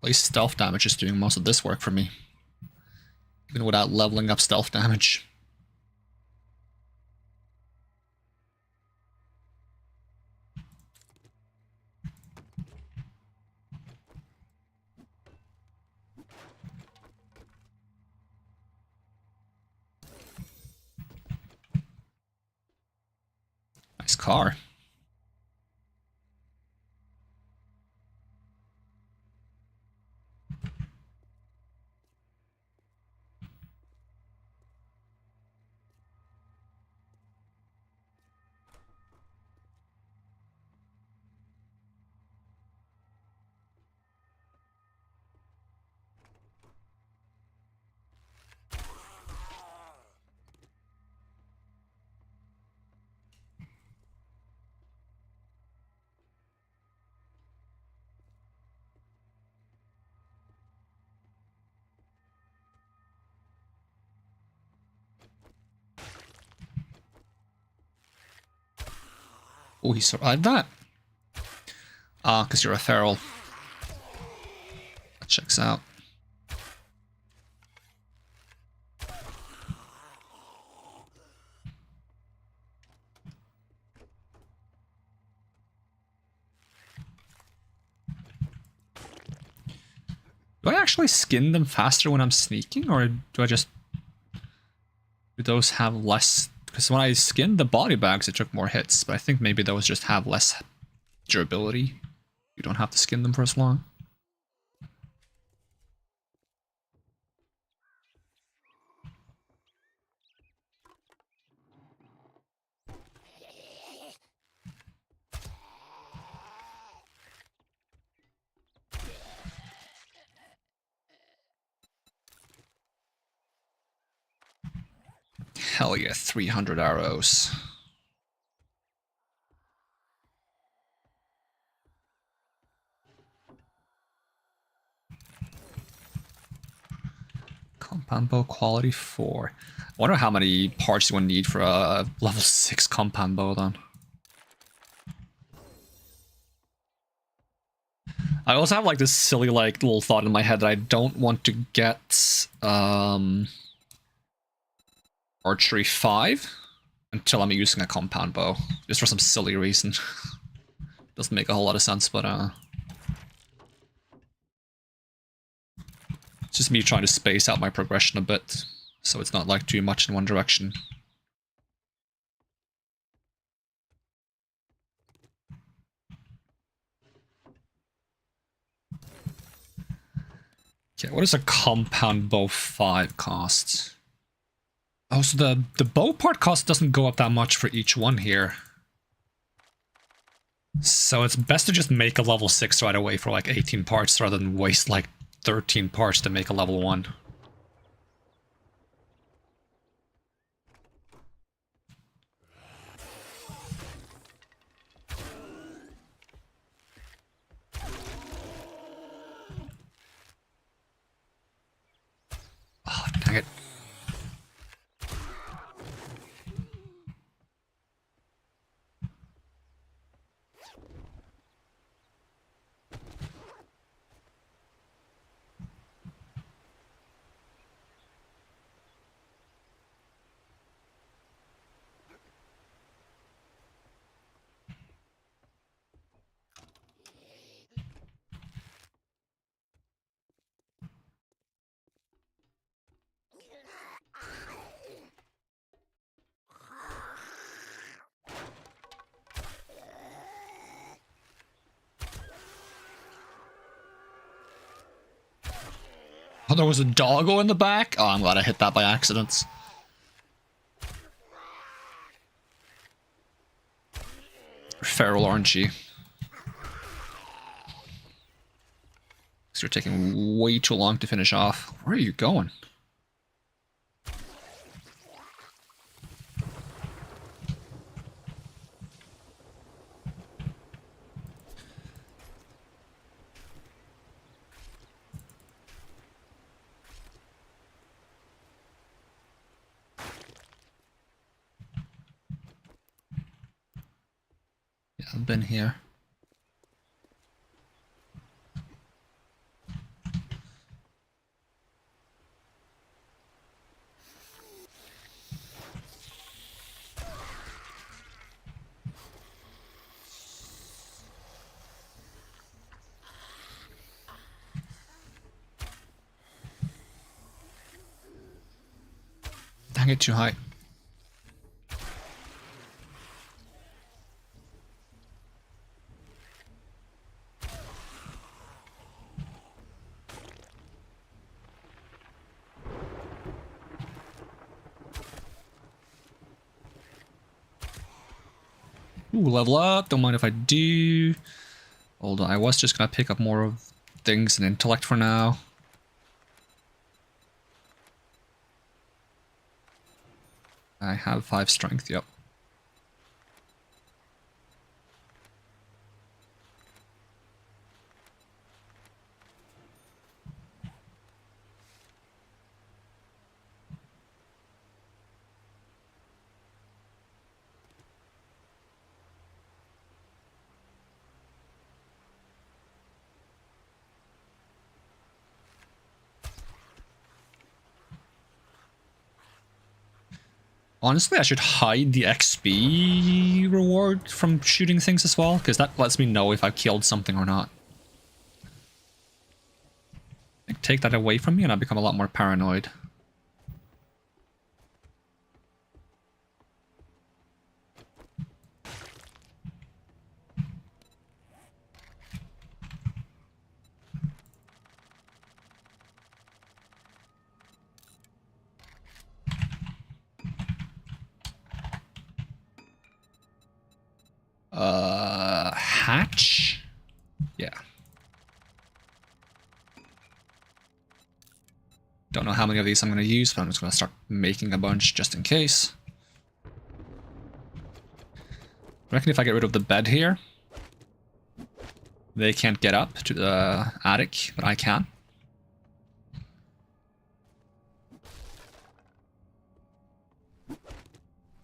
At least stealth damage is doing most of this work for me. Even without leveling up stealth damage. Nice car. Oh, he survived that. Ah, because you're a feral. That checks out. Do I actually skin them faster when I'm sneaking, or do I just... Do those have less... Because when I skinned the body bags, it took more hits, but I think maybe those just have less durability. You don't have to skin them for as long. Hell yeah, 300 arrows. Compound bow quality 4. I wonder how many parts you would need for a level 6 compound bow then. I also have like this silly like little thought in my head that I don't want to get Archery 5 until I'm using a compound bow. Just for some silly reason. Doesn't make a whole lot of sense, but it's just me trying to space out my progression a bit, so it's not like too much in one direction. Okay, what does a compound bow 5 cost? Oh, so the bow part cost doesn't go up that much for each one here. So it's best to just make a level 6 right away for like 18 parts rather than waste like 13 parts to make a level 1. Dang it. Oh, there was a doggo in the back? Oh, I'm glad I hit that by accident. Feral, aren't you? You're taking way too long to finish off. Where are you going? Yeah, I've been here. Dang it, too high. Ooh, level up. Don't mind if I do. Hold on, I was just gonna pick up more of things and intellect for now. I have 5 strength, yep. Honestly, I should hide the XP reward from shooting things as well, because that lets me know if I've killed something or not. Take that away from me and I become a lot more paranoid. Hatch? Yeah. Don't know how many of these I'm going to use, but I'm just going to start making a bunch just in case. I reckon if I get rid of the bed here, they can't get up to the attic, but I can.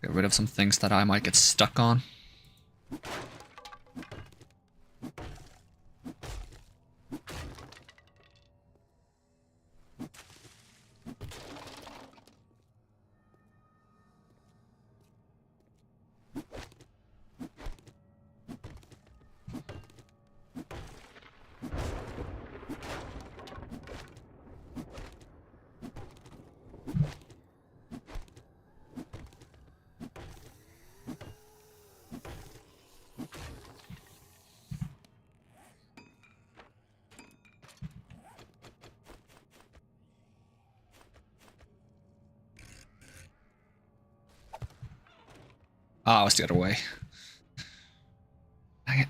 Get rid of some things that I might get stuck on. Ah, it's the other way. Dang it.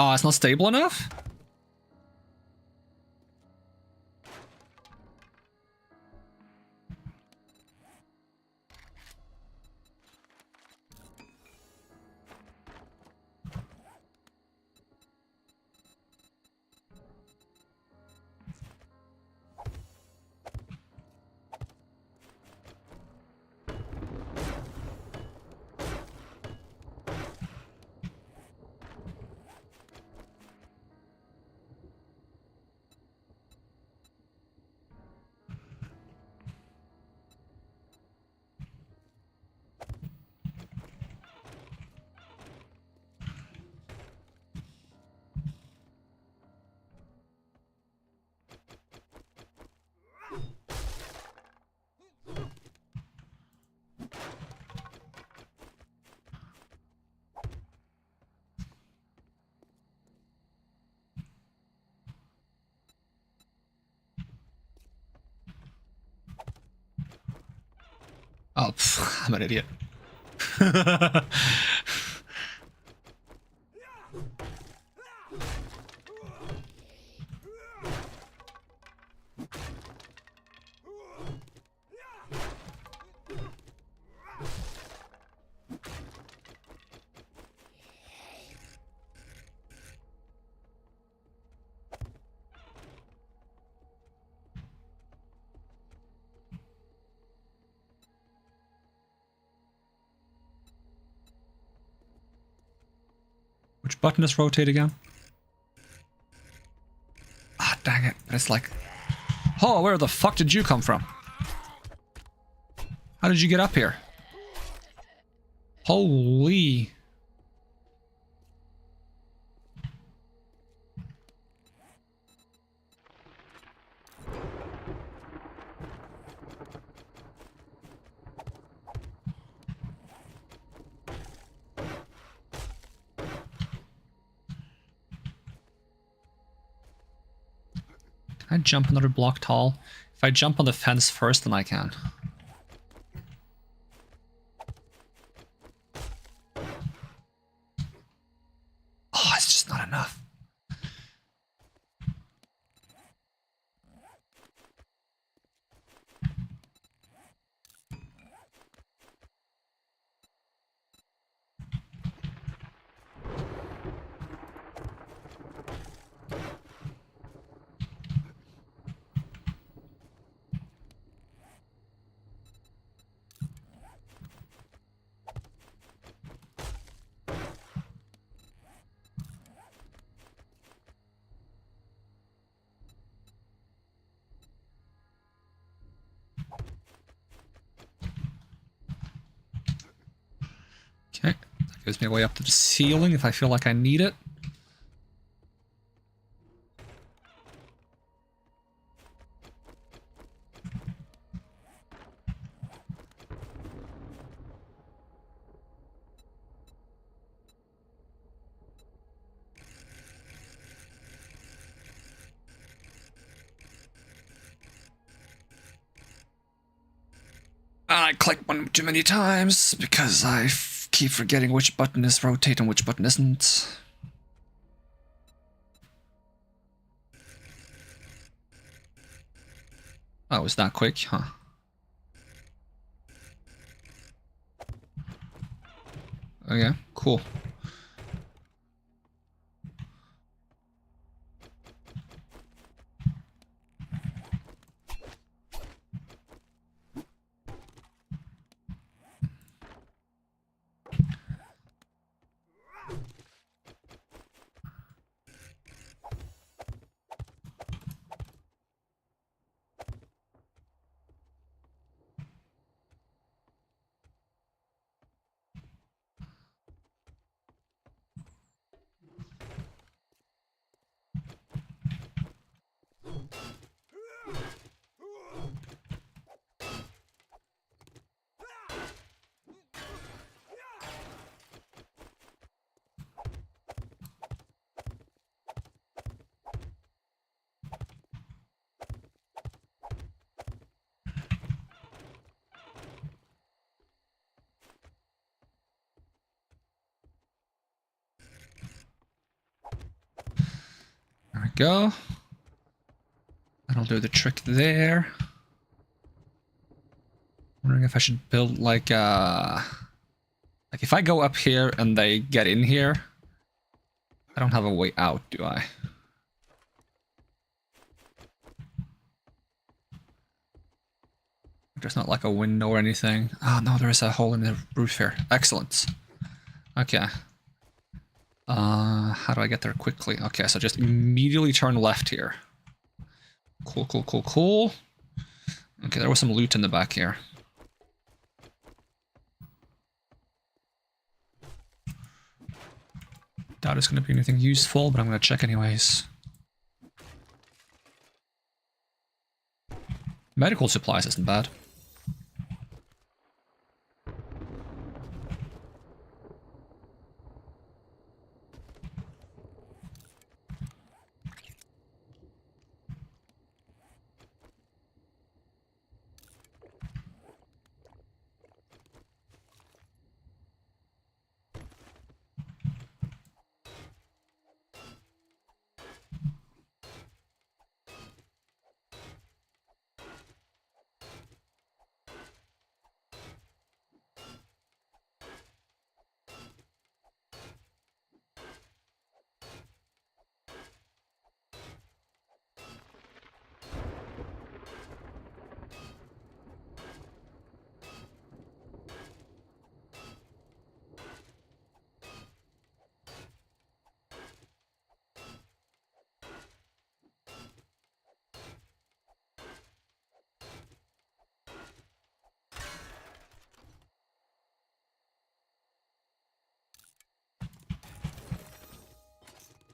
Oh, it's not stable enough? Oh, pff, I'm an idiot. Which button is rotate again? Ah, dang it. It's like... Oh, where the fuck did you come from? How did you get up here? Holy... Can I jump another block tall? If I jump on the fence first, then I can. Oh, it's just not enough. Okay, that gives me a way up to the ceiling if I feel like I need it. I click one too many times because I keep forgetting which button is rotate and which button isn't. Oh, it's that quick, huh? Okay, cool. go. That'll do the trick there. Wondering if I should build like if I go up here and they get in here, I don't have a way out, do I? There's not like a window or anything. Oh no, there is a hole in the roof here. Excellent. Okay. How do I get there quickly? Okay, so just immediately turn left here. Cool, cool, cool, cool. Okay, there was some loot in the back here. Doubt it's going to be anything useful, but I'm going to check anyways. Medical supplies isn't bad.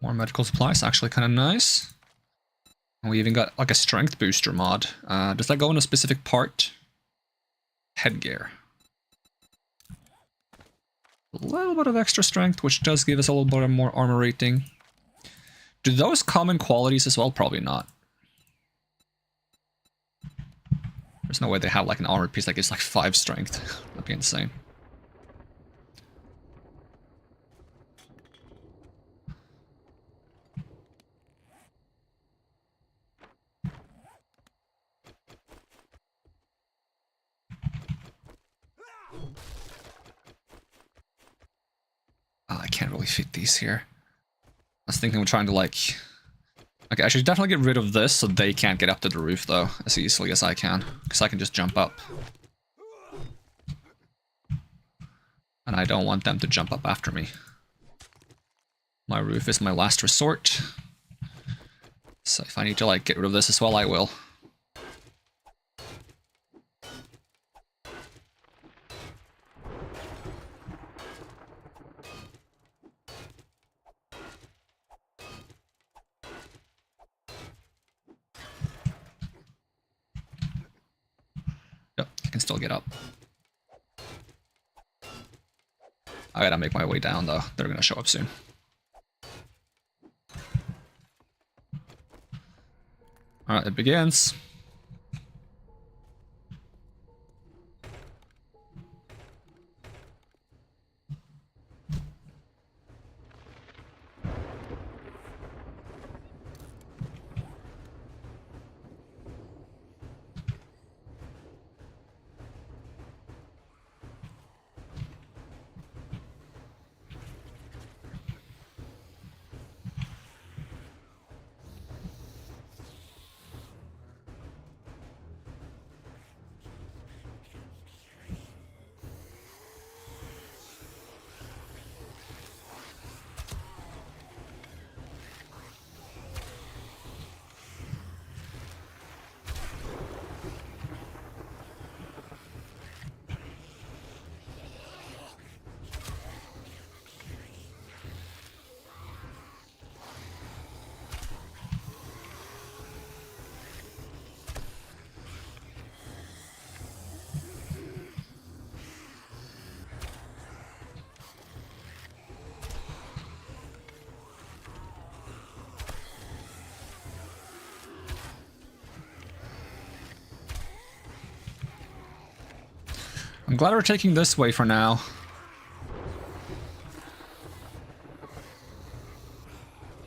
More medical supplies, actually kind of nice. And we even got like a strength booster mod. Does that go in a specific part? Headgear. A little bit of extra strength, which does give us a little bit more armor rating. Do those come in qualities as well? Probably not. There's no way they have like an armor piece like it's like 5 strength. That'd be insane. I can't really fit these here. I was thinking of trying to like... Okay, I should definitely get rid of this so they can't get up to the roof though, as easily as I can. Because I can just jump up. And I don't want them to jump up after me. My roof is my last resort. So if I need to like get rid of this as well, I will. Yep, I can still get up. I gotta make my way down though. They're gonna show up soon. Alright, it begins. I'm glad we're taking this way for now.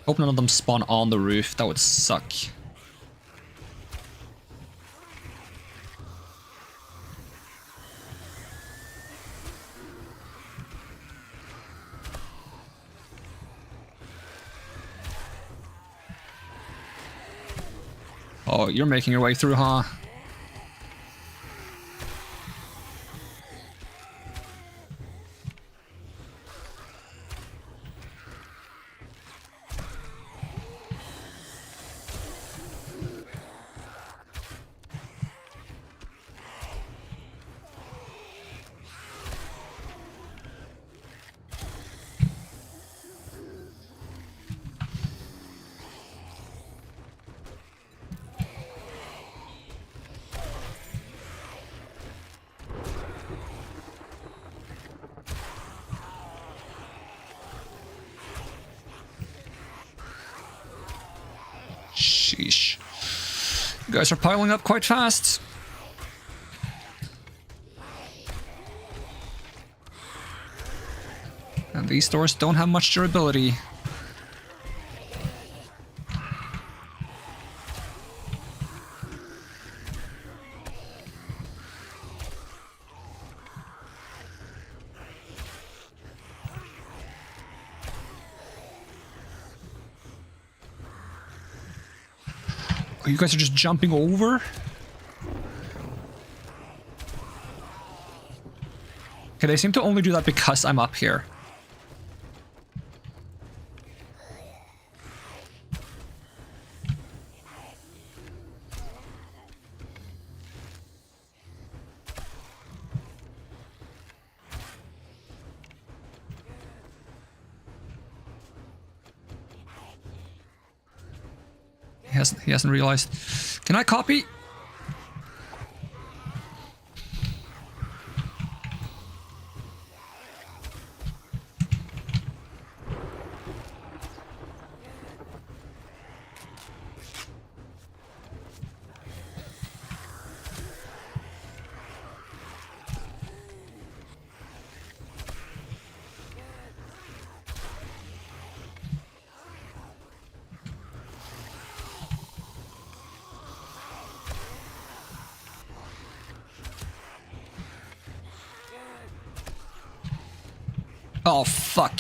Hope none of them spawn on the roof. That would suck. Oh, you're making your way through, huh? Sheesh. You guys are piling up quite fast. And these doors don't have much durability. Oh, you guys are just jumping over? Okay, they seem to only do that because I'm up here. He hasn't realized. Can I copy? Oh, fuck.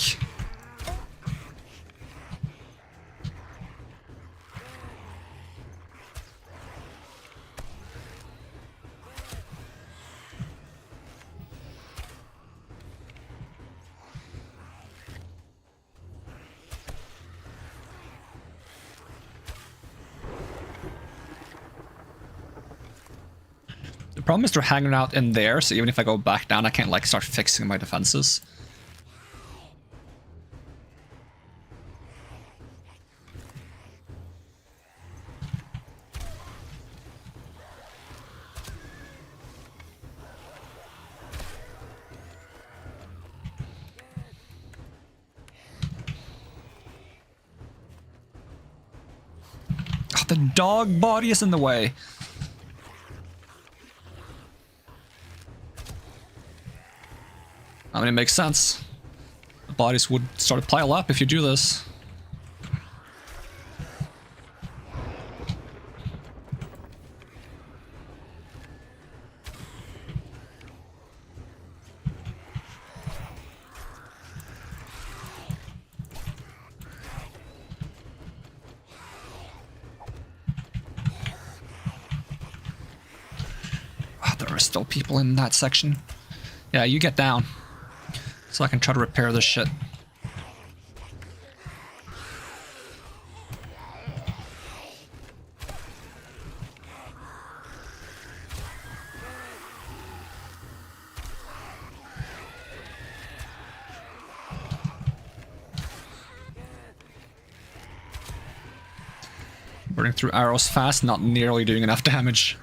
The problem is they're hanging out in there, so even if I go back down, I can't, like, start fixing my defenses. Oh, the dog body is in the way. I mean, it makes sense. The bodies would start to pile up if you do this. Oh, there are still people in that section. Yeah, you get down. So I can try to repair this shit. Burning through arrows fast, not nearly doing enough damage.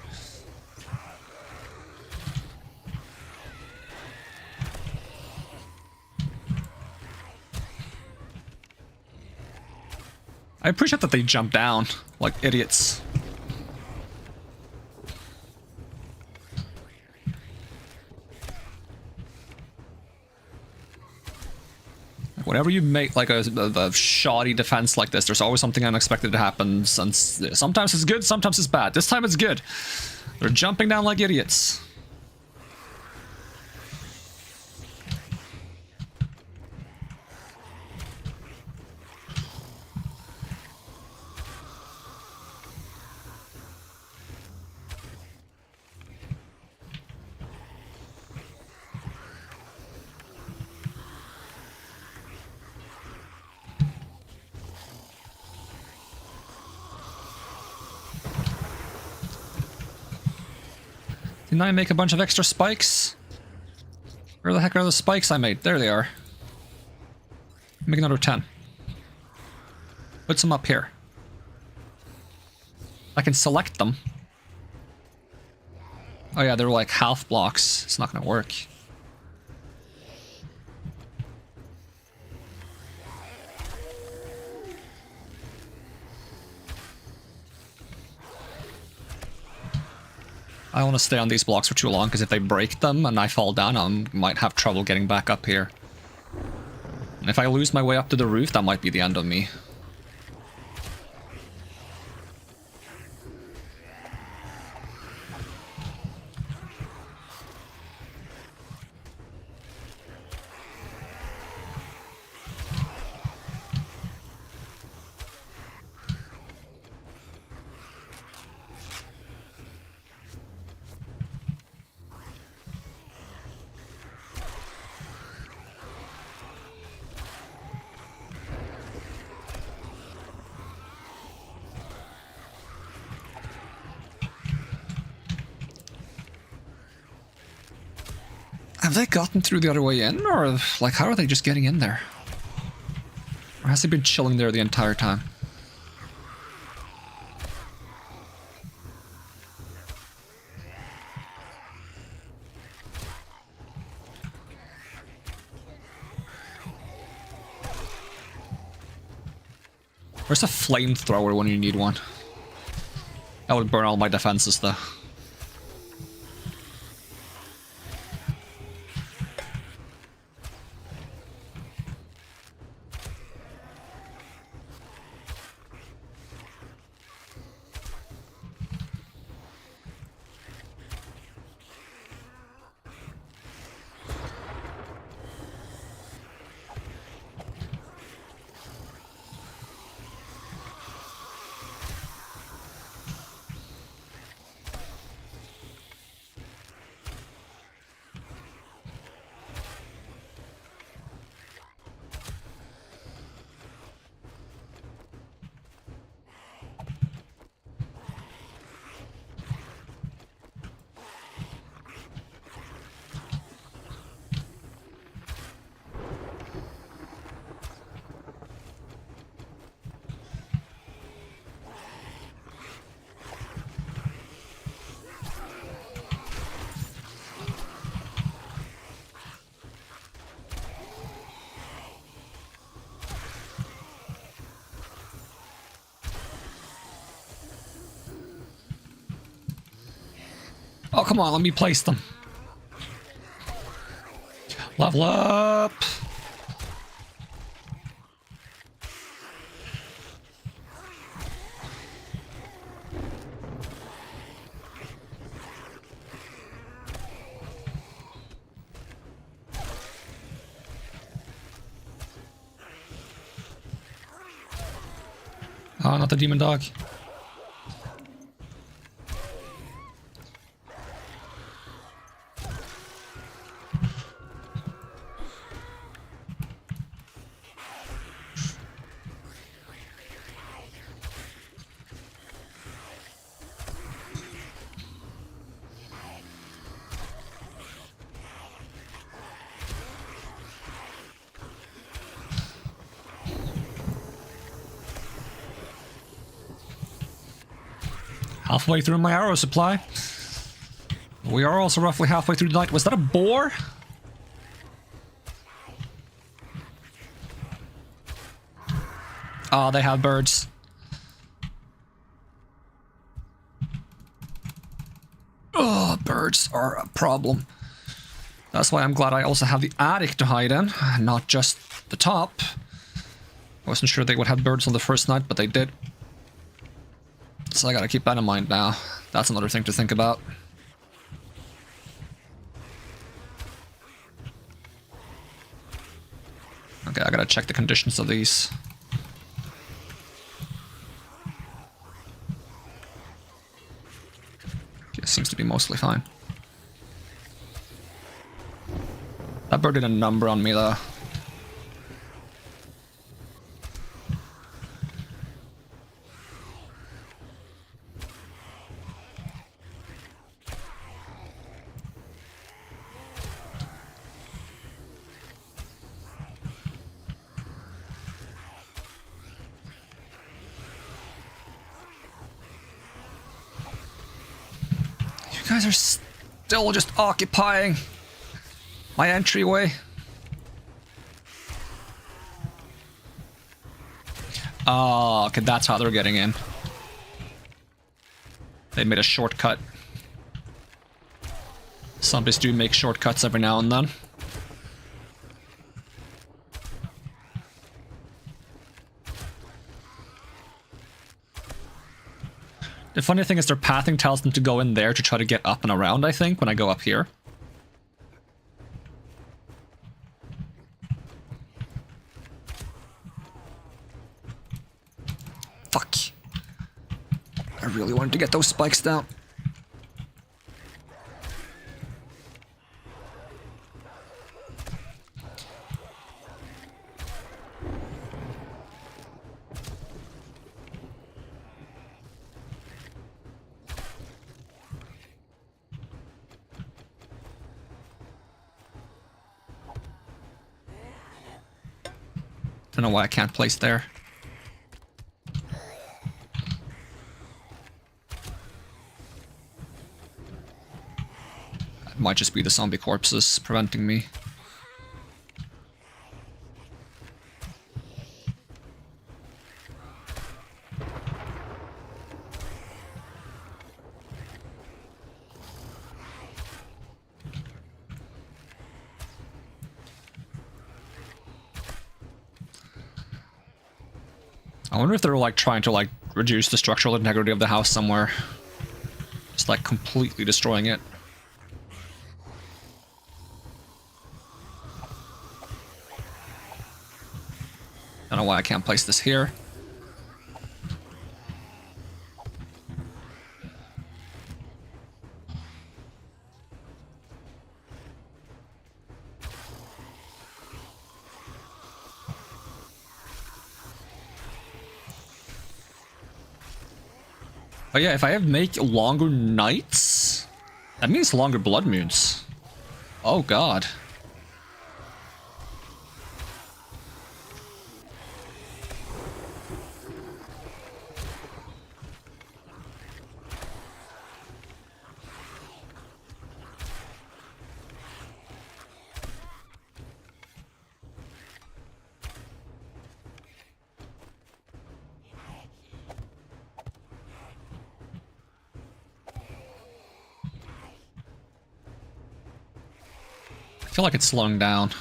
I appreciate that they jump down like idiots. Whenever you make like a shoddy defense like this, there's always something unexpected that happens, and sometimes it's good, sometimes it's bad. This time it's good. They're jumping down like idiots. Didn't I make a bunch of extra spikes? Where the heck are the spikes I made? There they are. Make another 10. Put some up here. I can select them. Oh yeah, they're like half blocks. It's not gonna work. I don't want to stay on these blocks for too long, because if they break them and I fall down, I might have trouble getting back up here. And if I lose my way up to the roof, that might be the end of me. Have they gotten through the other way in, or like how are they just getting in there? Or has he been chilling there the entire time? Where's a flamethrower when you need one? That would burn all my defenses though. Oh, come on, let me place them. Level up. Oh, not the demon dog. Halfway through my arrow supply. We are also roughly halfway through the night. Was that a boar? Oh, they have birds. Oh, birds are a problem. That's why I'm glad I also have the attic to hide in, not just the top. I wasn't sure they would have birds on the first night, but they did. So I gotta keep that in mind now. That's another thing to think about. Okay, I gotta check the conditions of these. It seems to be mostly fine. That bird did a number on me though. You guys are still just occupying my entryway. Oh, okay, that's how they're getting in. They made a shortcut. Zombies do make shortcuts every now and then. The funny thing is their pathing tells them to go in there to try to get up and around, I think, when I go up here. Fuck. I really wanted to get those spikes down. Don't know why I can't place there. It might just be the zombie corpses preventing me. I wonder if they're like trying to like reduce the structural integrity of the house somewhere. Just like completely destroying it. I don't know why I can't place this here. But yeah, if I make longer nights, that means longer blood moons. Oh god. I feel like it's slowing down.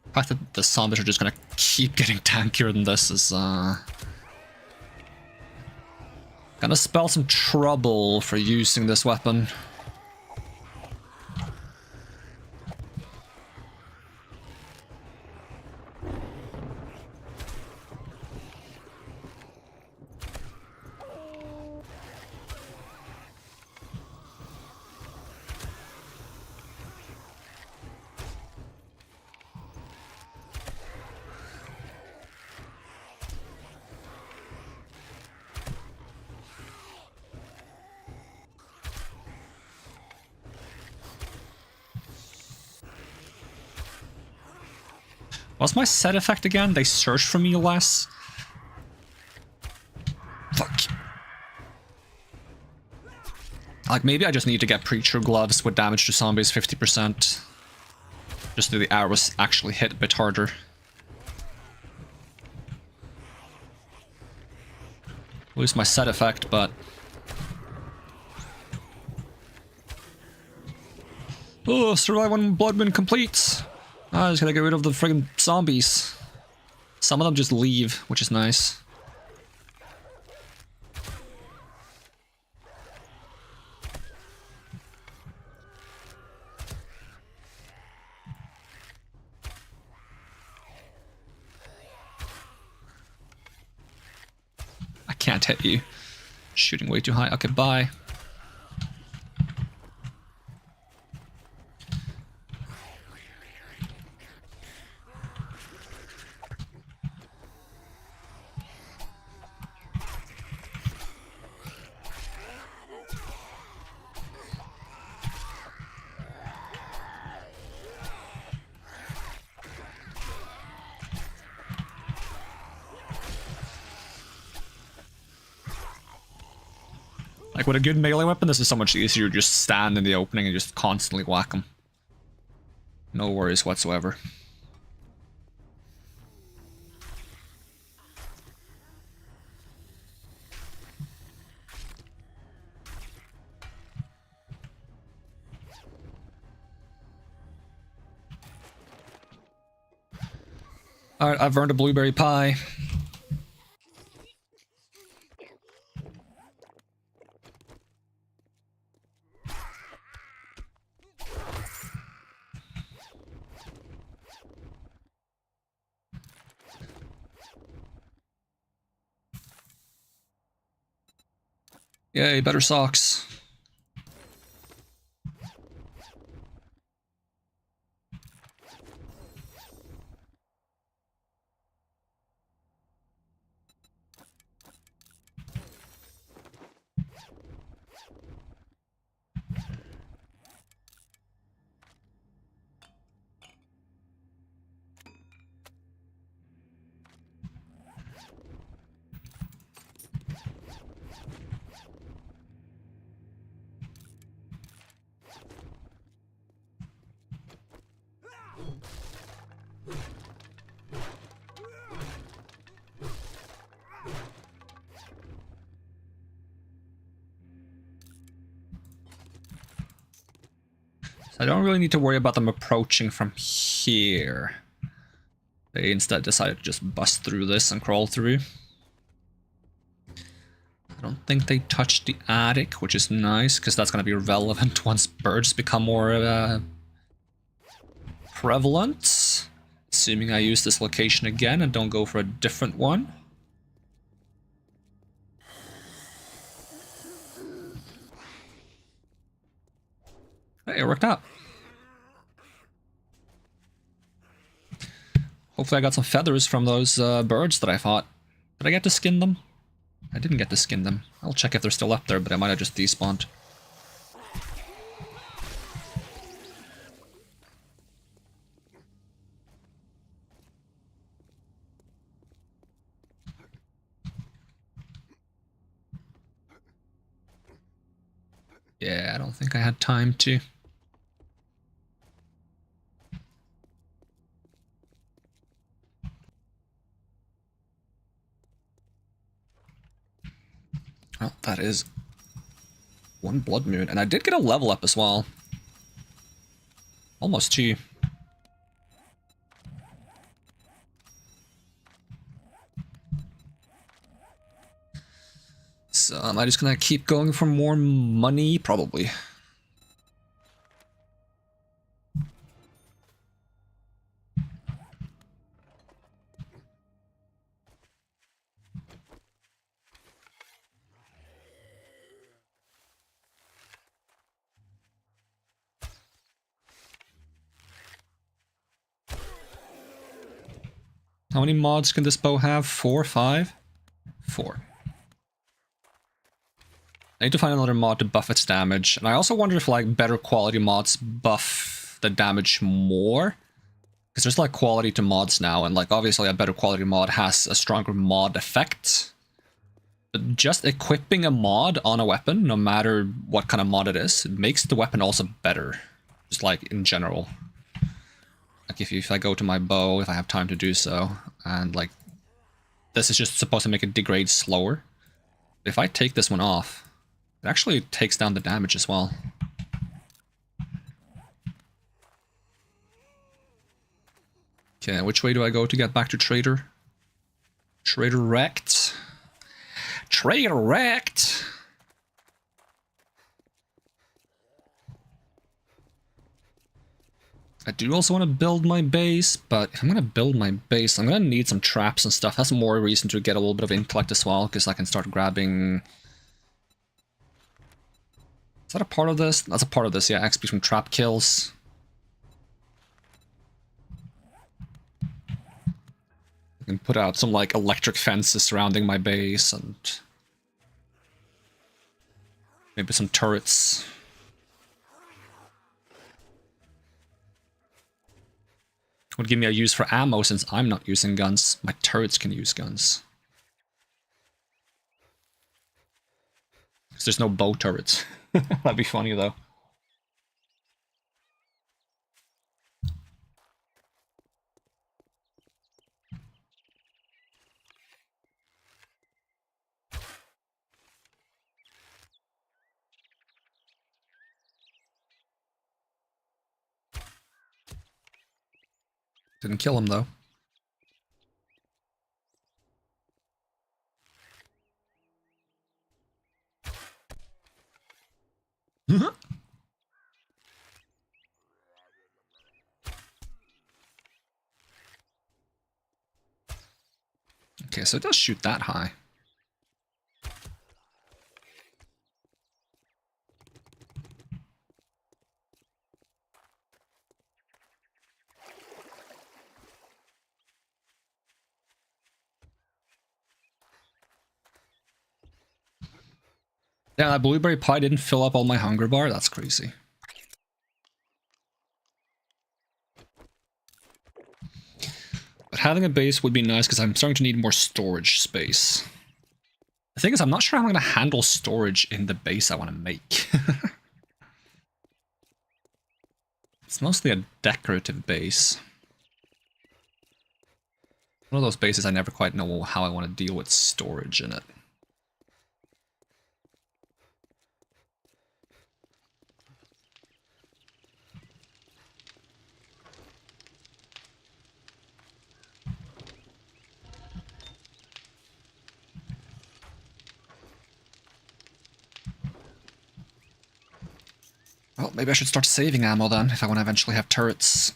The fact that the zombies are just gonna keep getting tankier than this is gonna spell some trouble for using this weapon. What's my set effect again? They search for me less? Fuck. Like, maybe I just need to get Preacher Gloves with damage to zombies 50%. Just so the arrows actually hit a bit harder. Lose my set effect, but... Oh, survive on Bloodwind complete! I just gotta get rid of the friggin' zombies. Some of them just leave, which is nice. I can't hit you. Shooting way too high. Okay, bye. Like, with a good melee weapon, this is so much easier. You just stand in the opening and just constantly whack them. No worries whatsoever. Alright, I've earned a blueberry pie. Yay, better socks. I don't really need to worry about them approaching from here. They instead decided to just bust through this and crawl through. I don't think they touched the attic, which is nice, because that's going to be relevant once birds become more prevalent. Assuming I use this location again and don't go for a different one. Hey, it worked out. Hopefully I got some feathers from those birds that I fought. Did I get to skin them? I didn't get to skin them. I'll check if they're still up there, but I might have just despawned. Yeah, I don't think I had time to. Oh, that is one blood moon. And I did get a level up as well. Almost 2. So am I just gonna keep going for more money? Probably. How many mods can this bow have? 4, 5? 4. I need to find another mod to buff its damage. And I also wonder if like better quality mods buff the damage more. Because there's like quality to mods now, and like obviously a better quality mod has a stronger mod effect. But just equipping a mod on a weapon, no matter what kind of mod it is, it makes the weapon also better. Just like in general. Like if I go to my bow, if I have time to do so, and like this is just supposed to make it degrade slower. If I take this one off, it actually takes down the damage as well. Okay, which way do I go to get back to Trader? Trader wrecked. Trader wrecked! I do also want to build my base, but if I'm going to build my base, I'm going to need some traps and stuff. That's more reason to get a little bit of intellect as well, because I can start grabbing... Is that a part of this? That's a part of this, yeah. XP from trap kills. I can put out some, like, electric fences surrounding my base, and... maybe some turrets. Would give me a use for ammo since I'm not using guns. My turrets can use guns. Because there's no bow turrets. That'd be funny though. Didn't kill him though. Okay, so it does shoot that high. Yeah, that blueberry pie didn't fill up all my hunger bar. That's crazy. But having a base would be nice because I'm starting to need more storage space. The thing is, I'm not sure how I'm going to handle storage in the base I want to make. It's mostly a decorative base. One of those bases I never quite know how I want to deal with storage in it. Well, maybe I should start saving ammo then, if I want to eventually have turrets.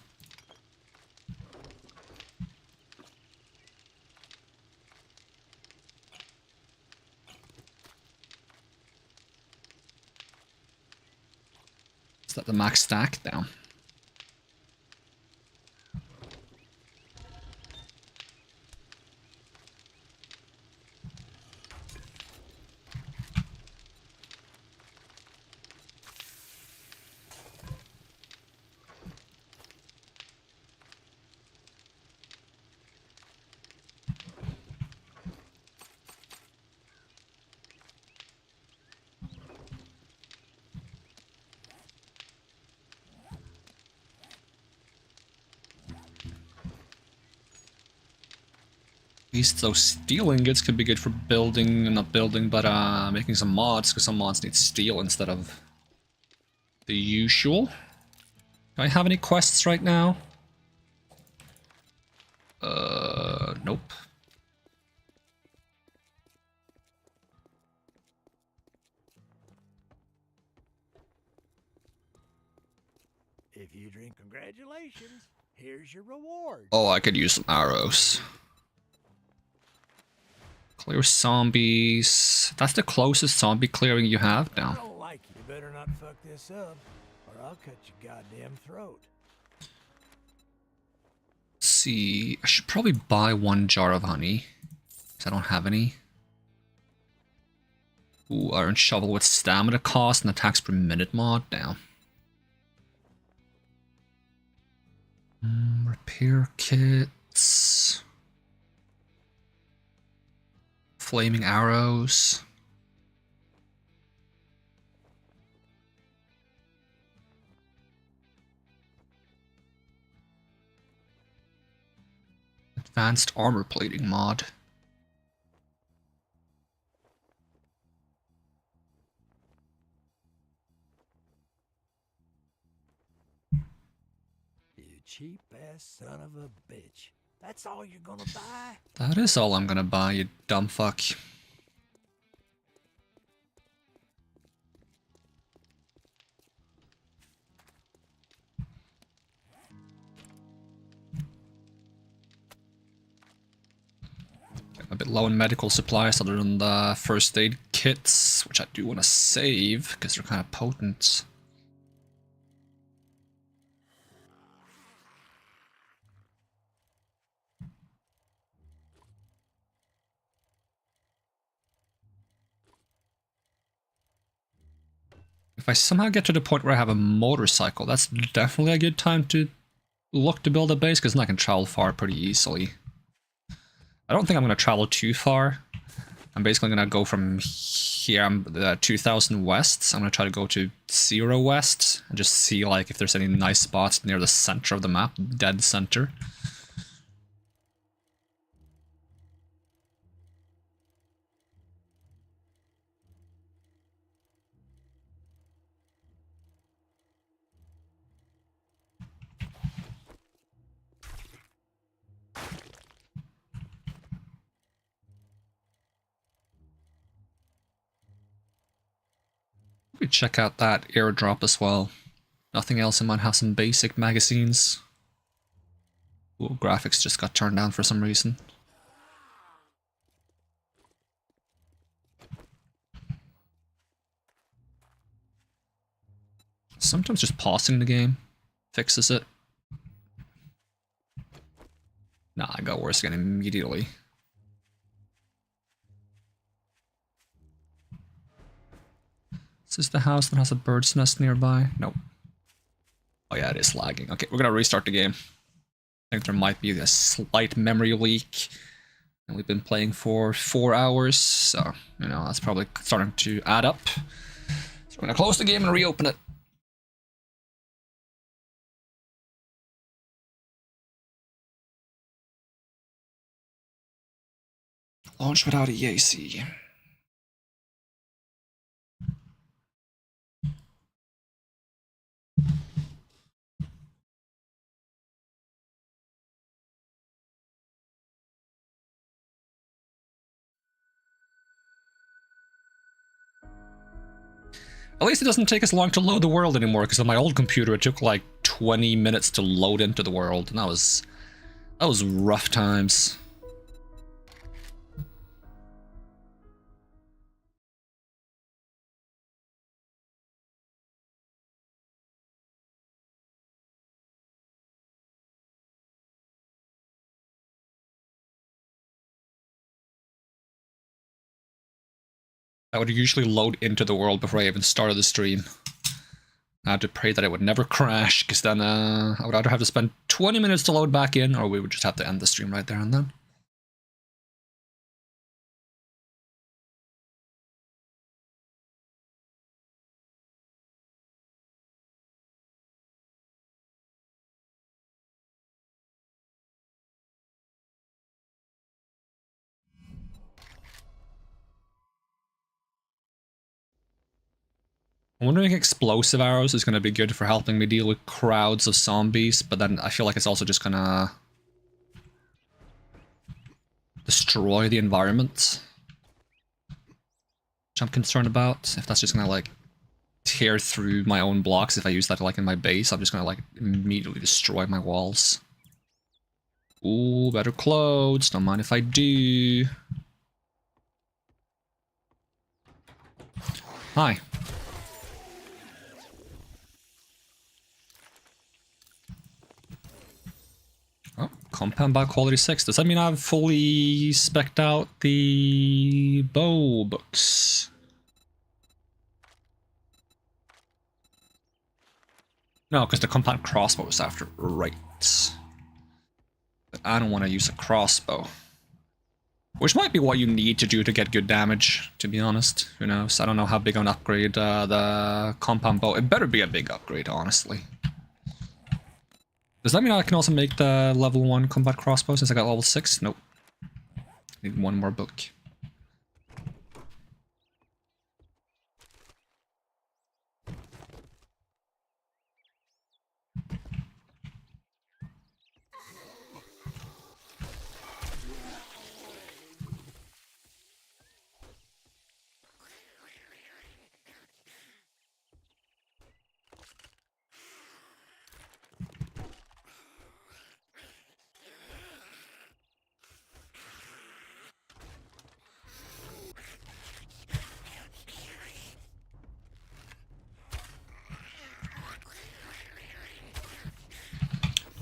Is that the max stack? Down. At least those steel ingots could be good for building, not building, but making some mods, because some mods need steel instead of the usual. Do I have any quests right now? Nope. If you drink, congratulations. Here's your reward. Oh, I could use some arrows. Clear zombies. That's the closest zombie clearing you have I now. don't like you. You better not fuck this up, or I'll cut your goddamn throat. Let's see. I should probably buy 1 jar of honey, because I don't have any. Ooh, iron shovel with stamina cost and attacks per minute mod. Down. Repair kits. Flaming arrows. Advanced armor plating mod. You cheap ass son of a bitch. That's all you're gonna buy? That is all I'm gonna buy, you dumb fuck. A bit low in medical supplies other than the first aid kits, which I do want to save because they're kind of potent. If I somehow get to the point where I have a motorcycle, that's definitely a good time to look to build a base, because then I can travel far pretty easily. I don't think I'm going to travel too far. I'm basically going to go from here, I'm 2000 west. I'm going to try to go to 0 west and just see like if there's any nice spots near the center of the map, dead center. We check out that airdrop as well. Nothing else, I might have some basic magazines. Ooh, graphics just got turned down for some reason. Sometimes just pausing the game fixes it. Nah, I got worse again immediately. Is this the house that has a bird's nest nearby? Nope. Oh yeah, it is lagging. Okay, we're gonna restart the game. I think there might be a slight memory leak. And we've been playing for 4 hours, so, you know, that's probably starting to add up. So we're gonna close the game and reopen it. Launch without EAC. At least it doesn't take as long to load the world anymore, because on my old computer it took like 20 minutes to load into the world, and that was rough times. I would usually load into the world before I even started the stream. I had to pray that it would never crash, because then I would either have to spend 20 minutes to load back in, or we would just have to end the stream right there and then. I'm wondering if explosive arrows is going to be good for helping me deal with crowds of zombies, but then I feel like it's also just going to destroy the environment, which I'm concerned about. If that's just going to like tear through my own blocks, if I use that like in my base, I'm just going to like immediately destroy my walls. Ooh, better clothes, don't mind if I do. Hi. Oh, compound by quality 6. Does that mean I've fully spec'd out the bow books? No, because the compound crossbow is after. Right. I don't want to use a crossbow. Which might be what you need to do to get good damage, to be honest. Who knows? I don't know how big of an upgrade the compound bow. It better be a big upgrade, honestly. Does that mean I can also make the level 1 combat crossbow since I got level 6? Nope. Need one more book.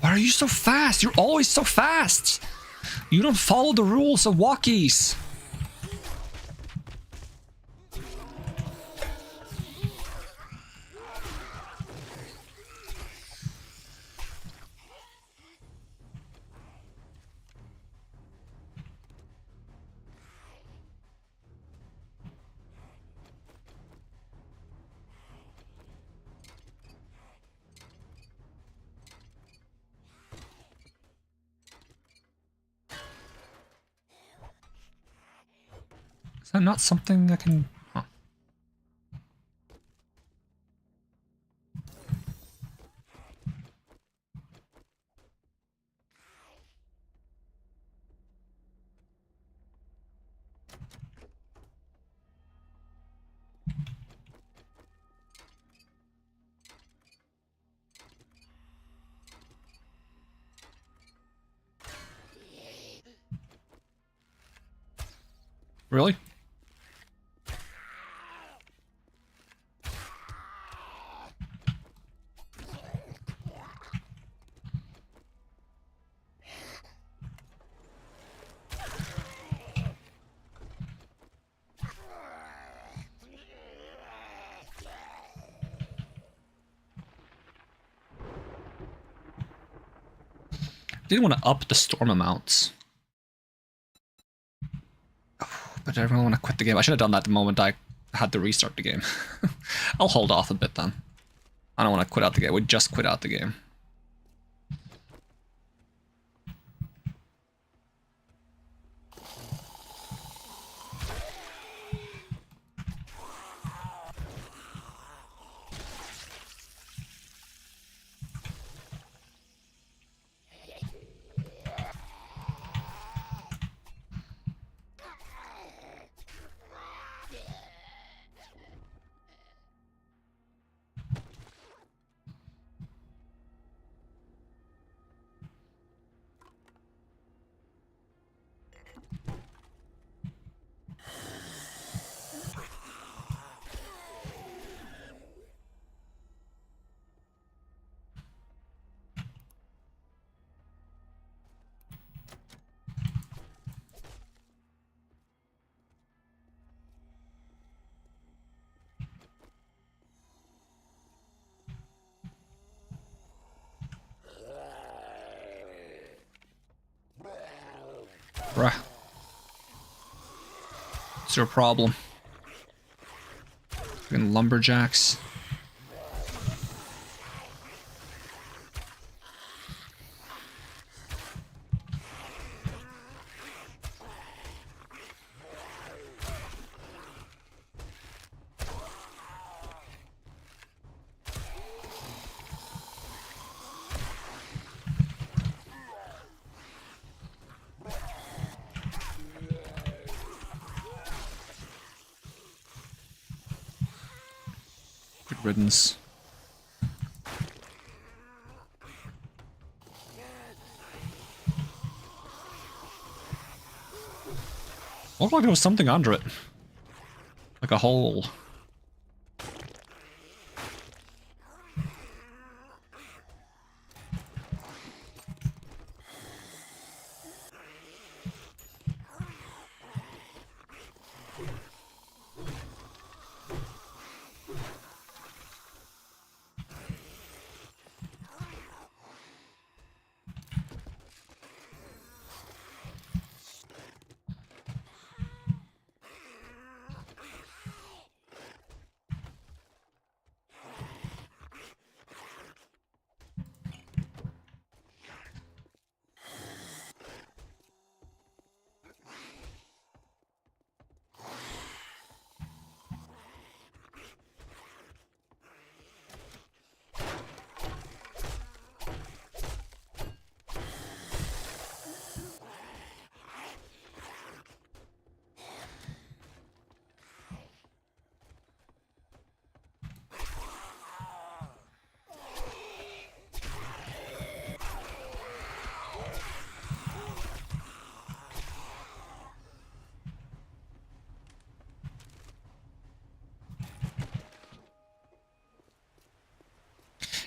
Why are you so fast? You're always so fast! You don't follow the rules of walkies! Is that not something I can... Huh. Really? Didn't want to up the storm amounts. But I really want to quit the game. I should have done that the moment I had to restart the game. I'll hold off a bit then. I don't want to quit out the game. We just quit out the game. Bruh. What's your problem? Fucking lumberjacks. Good riddance. Looked like there was something under it. Like a hole.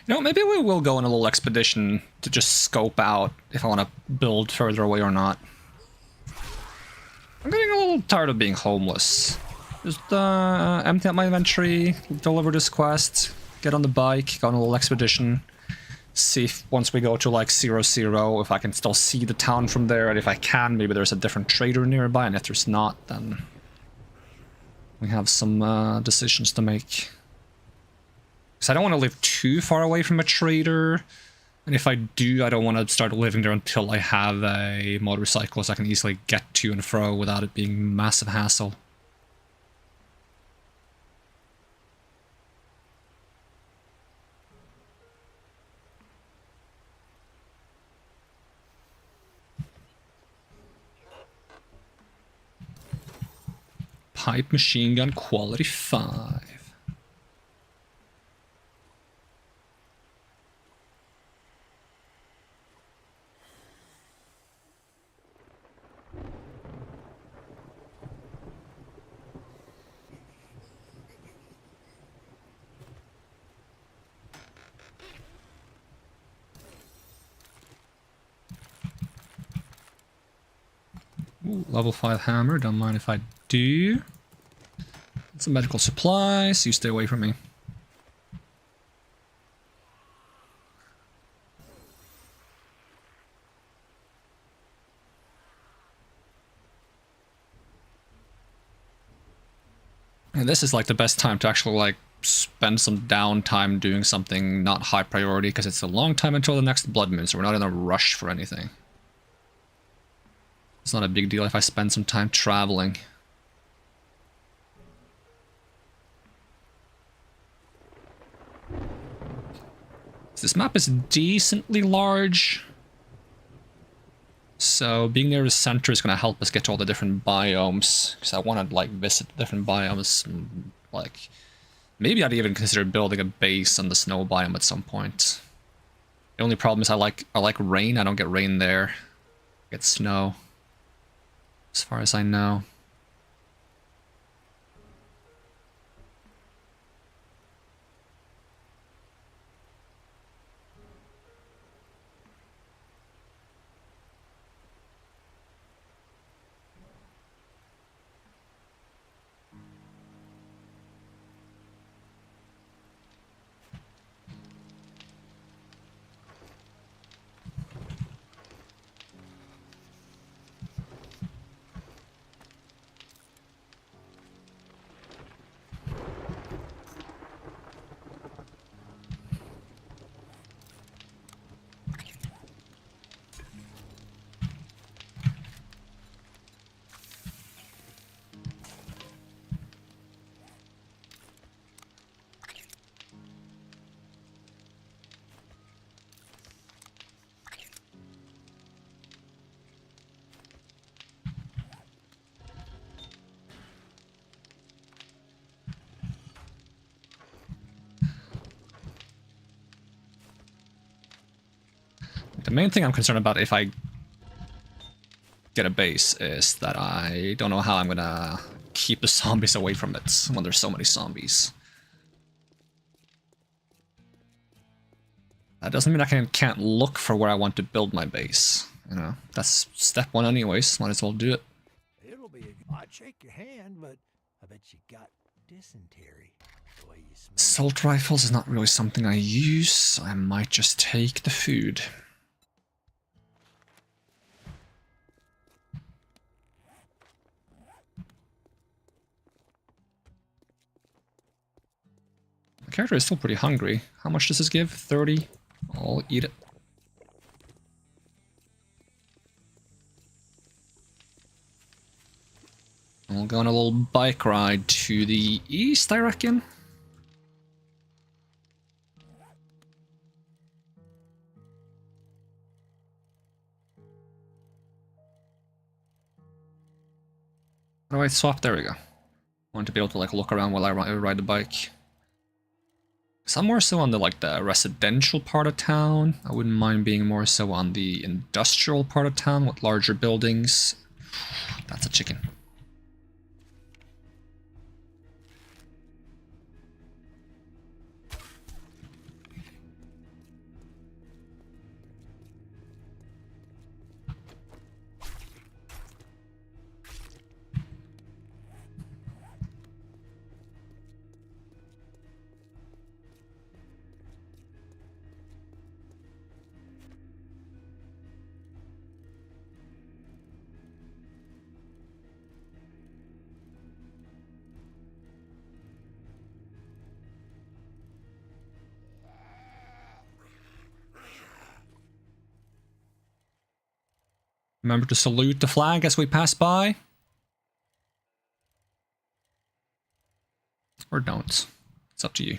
You know, maybe we will go on a little expedition to just scope out if I want to build further away or not. I'm getting a little tired of being homeless. Just empty out my inventory, deliver this quest, get on the bike, go on a little expedition. See if once we go to like 0-0, if I can still see the town from there, and if I can, maybe there's a different trader nearby, and if there's not, then we have some decisions to make. Because I don't want to live too far away from a trader, and if I do, I don't want to start living there until I have a motorcycle so I can easily get to and fro without it being a massive hassle. Pipe machine gun quality 5. Ooh, level 5 hammer, don't mind if I do. Some medical supplies, you stay away from me. And this is like the best time to actually like spend some downtime doing something not high priority, because it's a long time until the next blood moon, so we're not in a rush for anything. It's not a big deal if I spend some time traveling. This map is decently large, so being near the center is going to help us get to all the different biomes, because I want to like visit different biomes, and, like maybe I'd even consider building a base on the snow biome at some point. The only problem is I like rain. I don't get rain there. I get snow, as far as I know. The main thing I'm concerned about if I get a base is that I don't know how I'm gonna keep the zombies away from it when there's so many zombies. That doesn't mean I can't look for where I want to build my base. You know, that's step 1 anyways, might as well do it. It'll be I'd shake your hand, but I bet you got dysentery. The way you smell. Assault rifles is not really something I use, so I might just take the food. The character is still pretty hungry. How much does this give? 30? I'll eat it. We'll go on a little bike ride to the east, I reckon. How do I swap? There we go. I want to be able to like look around while I ride the bike. So I'm more so on the like the residential part of town. I wouldn't mind being more so on the industrial part of town with larger buildings. That's a chicken. Remember to salute the flag as we pass by. Or don't. It's up to you.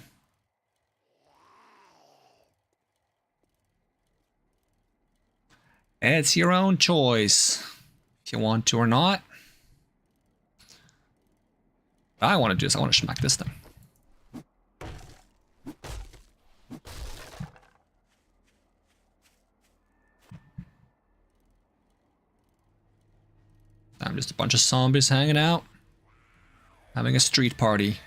It's your own choice. If you want to or not. I want to do this. I want to smack this thing. I'm just a bunch of zombies hanging out. Having a street party.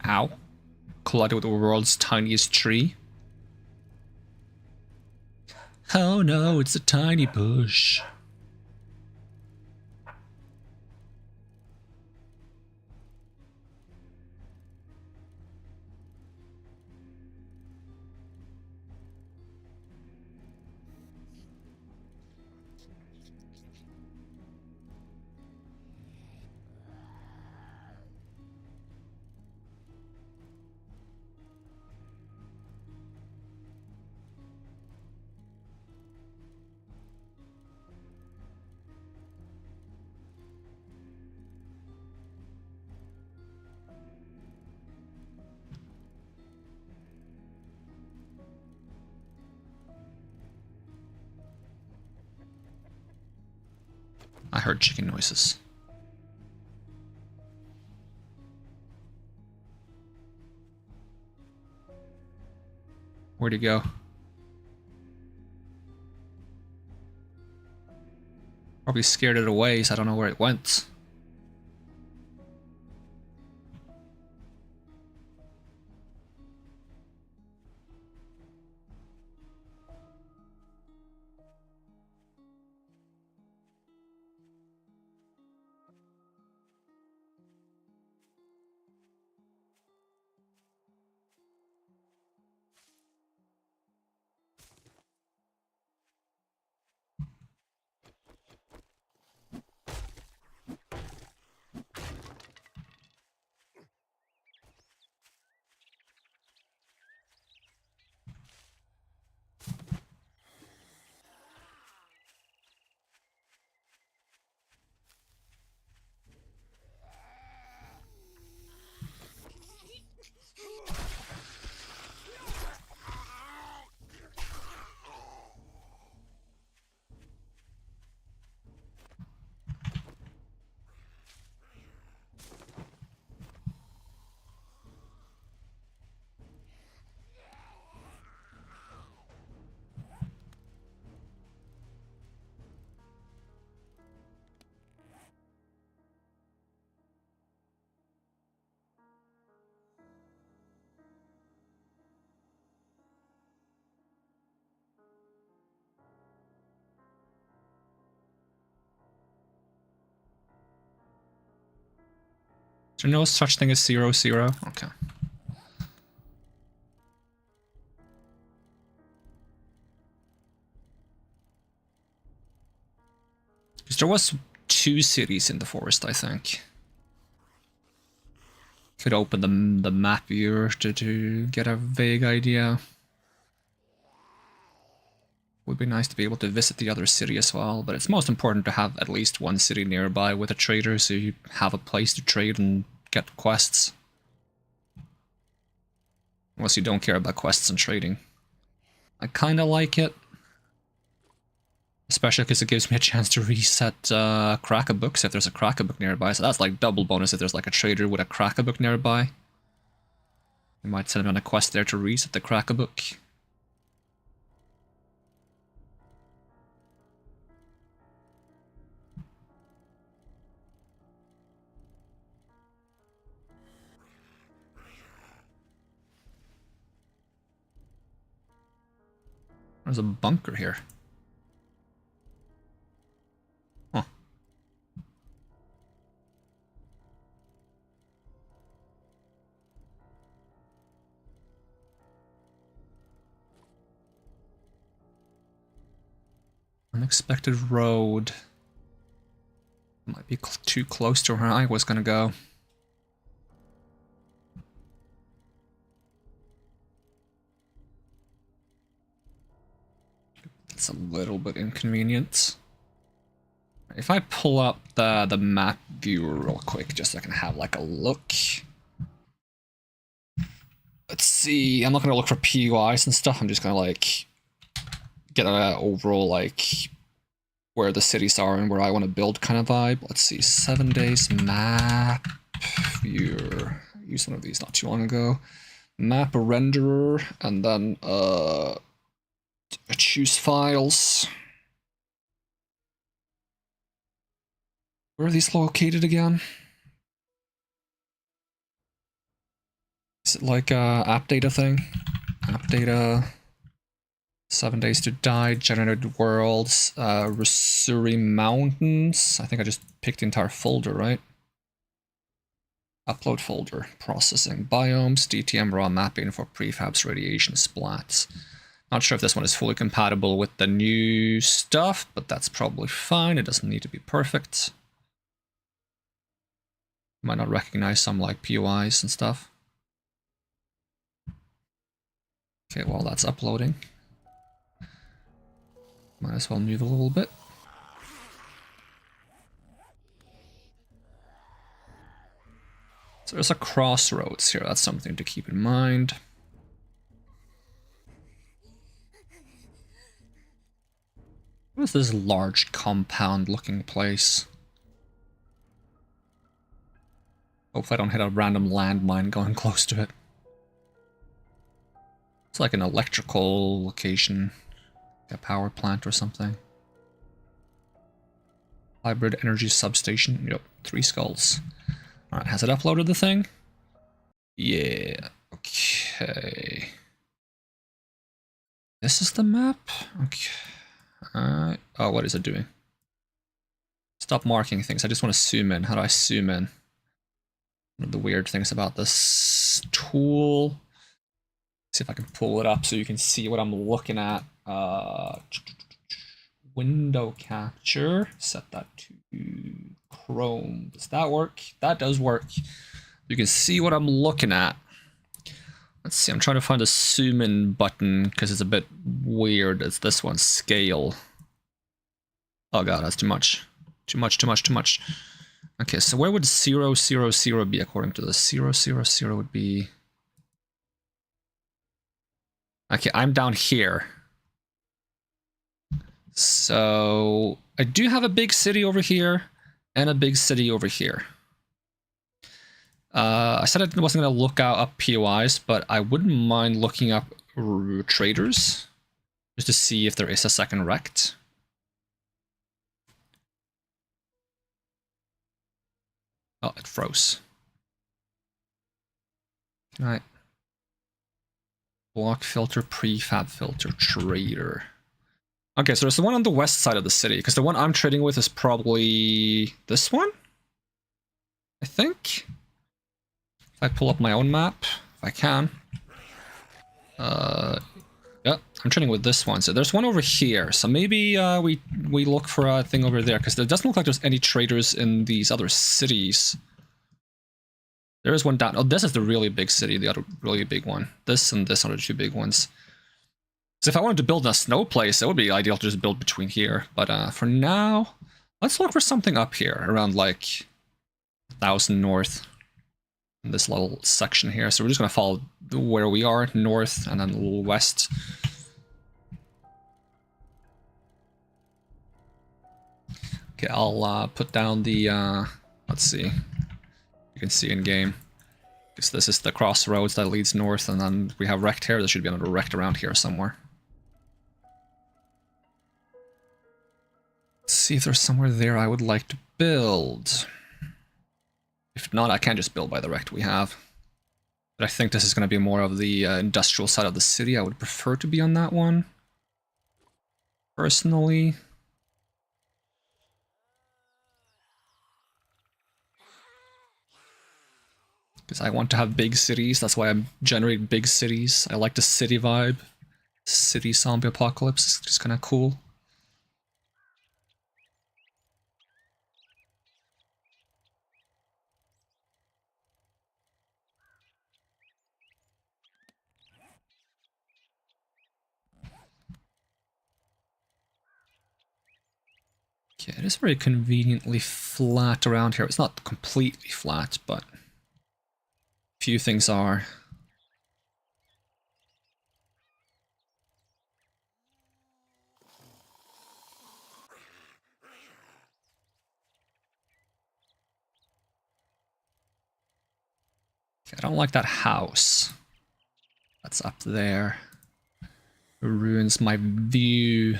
Ow. Collided with the world's tiniest tree. Oh no, it's a tiny bush. I heard chicken noises. Where'd he go? Probably scared it away, so I don't know where it went. Is there no such thing as 0-0? Okay. Because there was 2 cities in the forest, I think. Could open the map viewer to get a vague idea. Would be nice to be able to visit the other city as well, but it's most important to have at least one city nearby with a trader so you have a place to trade and get quests. Unless you don't care about quests and trading. I kinda like it. Especially because it gives me a chance to reset crack a books if there's a crack a book nearby, so that's like double bonus if there's like a trader with a crack a book nearby. You might send him on a quest there to reset the crack a book. There's a bunker here. Huh. Unexpected road. Might be too close to where I was gonna go. It's a little bit inconvenient. If I pull up the map viewer real quick, just so I can have like a look. Let's see, I'm not gonna look for PUIs and stuff, I'm just gonna like get an overall like where the cities are and where I want to build kind of vibe. Let's see, 7 days map viewer. I used one of these not too long ago. Map renderer, and then choose files. Where are these located again? Is it like a app data thing? App data, 7 days to die, generated worlds, Rusuri Mountains. I think I just picked the entire folder, right? Upload folder, processing, biomes, DTM raw mapping for prefabs, radiation splats. Not sure if this one is fully compatible with the new stuff, but that's probably fine. It doesn't need to be perfect. Might not recognize some like POIs and stuff. Okay, well that's uploading. Might as well move a little bit. So there's a crossroads here, that's something to keep in mind. What is this large compound looking place? Hopefully I don't hit a random landmine going close to it. It's like an electrical location, a power plant or something. Hybrid energy substation. Yep, 3 skulls. Alright, has it uploaded the thing? Yeah, okay. This is the map? Okay. Oh, what is it doing? Stop marking things. I just want to zoom in. How do I zoom in? One of the weird things about this tool. See if I can pull it up so you can see what I'm looking at. Window capture. Set that to Chrome. Does that work? That does work. You can see what I'm looking at. Let's see, I'm trying to find a zoom in button because it's a bit weird. It's this one, scale. Oh god, that's too much. Too much, too much, too much. Okay, so where would 0, 0, 0 be according to this? 0, 0, 0 would be... Okay, I'm down here. So I do have a big city over here and a big city over here. I said I wasn't going to look up POIs, but I wouldn't mind looking up traders just to see if there is a second rect. Oh, it froze. Alright. Block filter, prefab filter, trader. Okay, so there's the one on the west side of the city, because the one I'm trading with is probably this one? I think? If I pull up my own map, if I can. Yeah, I'm trading with this one. So there's one over here. So maybe we look for a thing over there, because it doesn't look like there's any traders in these other cities. There is one down. Oh, this is the really big city, the other really big one. This and this are the 2 big ones. So if I wanted to build a snow place, it would be ideal to just build between here. But for now, let's look for something up here, around like 1,000 north. In this little section here. So we're just going to follow where we are, north, and then a little west. Okay, I'll put down the, let's see. You can see in game. Because this is the crossroads that leads north, and then we have rect here. There should be another rect around here somewhere. Let's see if there's somewhere there I would like to build. If not, I can just build by the rect we have. But I think this is going to be more of the industrial side of the city. I would prefer to be on that one. Personally. Because I want to have big cities. That's why I'm generating big cities. I like the city vibe. City zombie apocalypse is just kind of cool. Okay, it is very conveniently flat around here. It's not completely flat, but few things are. Okay, I don't like that house. That's up there. It ruins my view.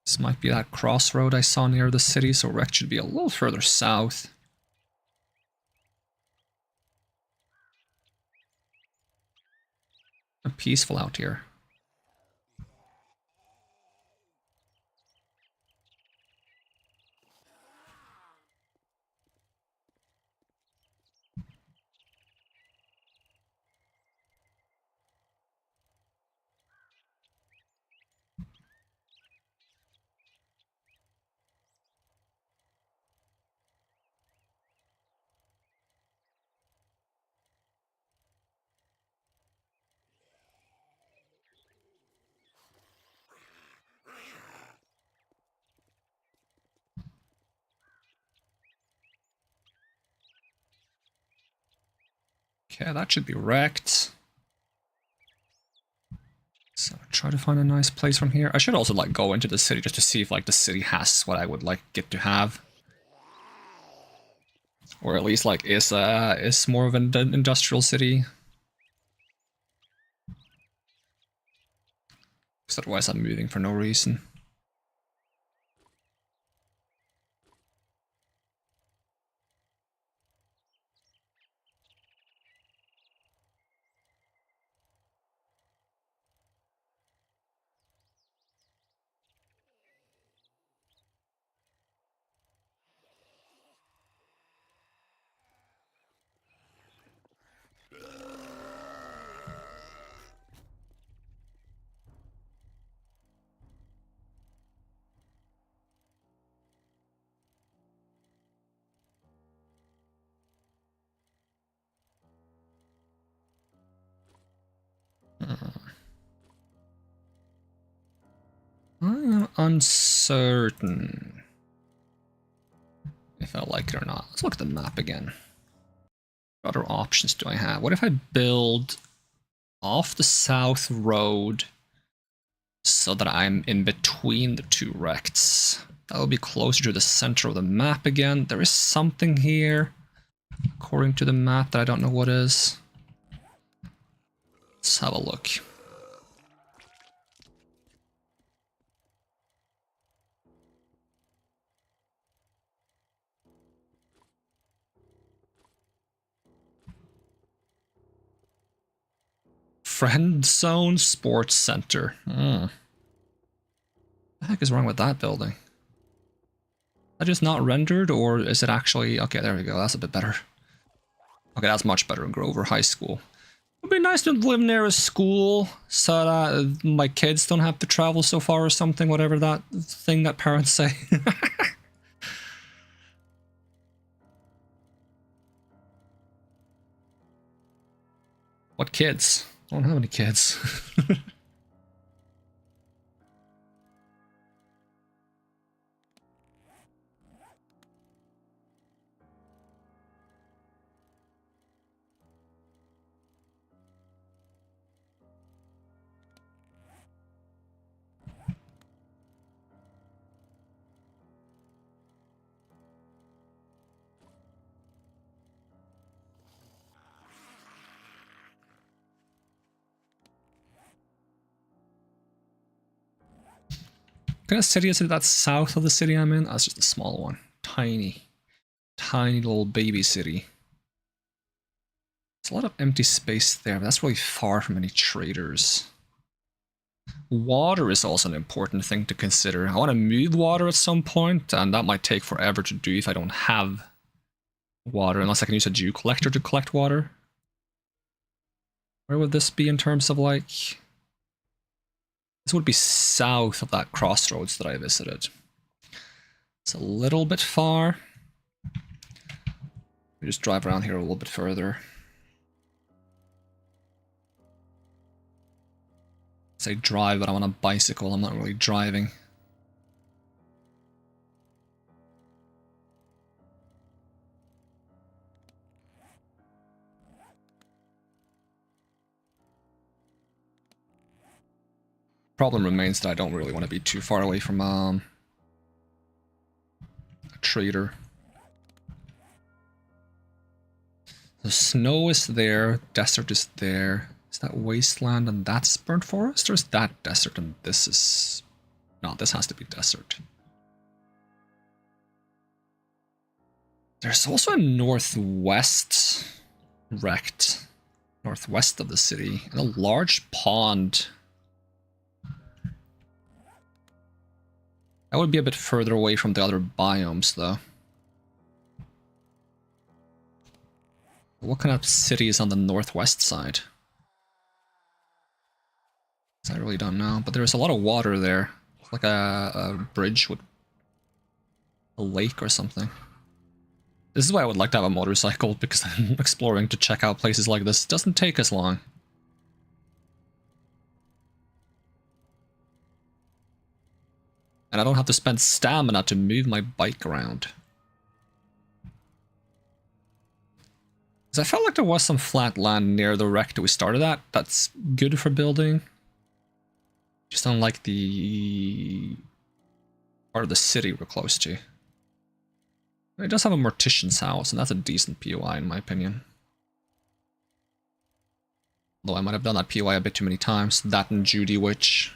This might be that crossroad I saw near the city, so wreck should be a little further south. Peaceful out here. Okay, that should be wrecked. So try to find a nice place from here. I should also like go into the city just to see if like the city has what I would like it to have. Or at least like is more of an industrial city. Because otherwise I'm moving for no reason. I am uncertain if I like it or not. Let's look at the map again. What other options do I have? What if I build off the south road so that I'm in between the two wrecks? That will be closer to the center of the map again. There is something here, according to the map, that I don't know what is. Let's have a look. Friend Zone Sports Center. What the heck is wrong with that building? Is that just not rendered, or is it actually... Okay, there we go. That's a bit better. Okay, that's much better in Grover High School. It would be nice to live near a school so that my kids don't have to travel so far or something, whatever that thing that parents say. What kids? I don't have any kids. What kind of city is it that's south of the city I'm in? That's just a small one. Tiny. Tiny little baby city. There's a lot of empty space there, but that's really far from any traders. Water is also an important thing to consider. I want to move water at some point, and that might take forever to do if I don't have water, unless I can use a dew collector to collect water. Where would this be in terms of like... This would be south of that crossroads that I visited. It's a little bit far. We just drive around here a little bit further. Say drive, but I'm on a bicycle. I'm not really driving. Problem remains that I don't really want to be too far away from a trader. The snow is there, desert is there. Is that wasteland and that's burnt forest? Or is that desert and this is... No, this has to be desert. There's also a northwest wrecked. Northwest of the city. And a large pond. That would be a bit further away from the other biomes, though. What kind of city is on the northwest side? I really don't know, but there's a lot of water there. It's like a bridge with a lake or something. This is why I would like to have a motorcycle, because I'm exploring to check out places like this. It doesn't take as long. And I don't have to spend stamina to move my bike around. Because I felt like there was some flat land near the wreck that we started at. That's good for building. Just unlike the part of the city we're close to. It does have a mortician's house, and that's a decent POI in my opinion. Though I might have done that POI a bit too many times. That and Judy Witch.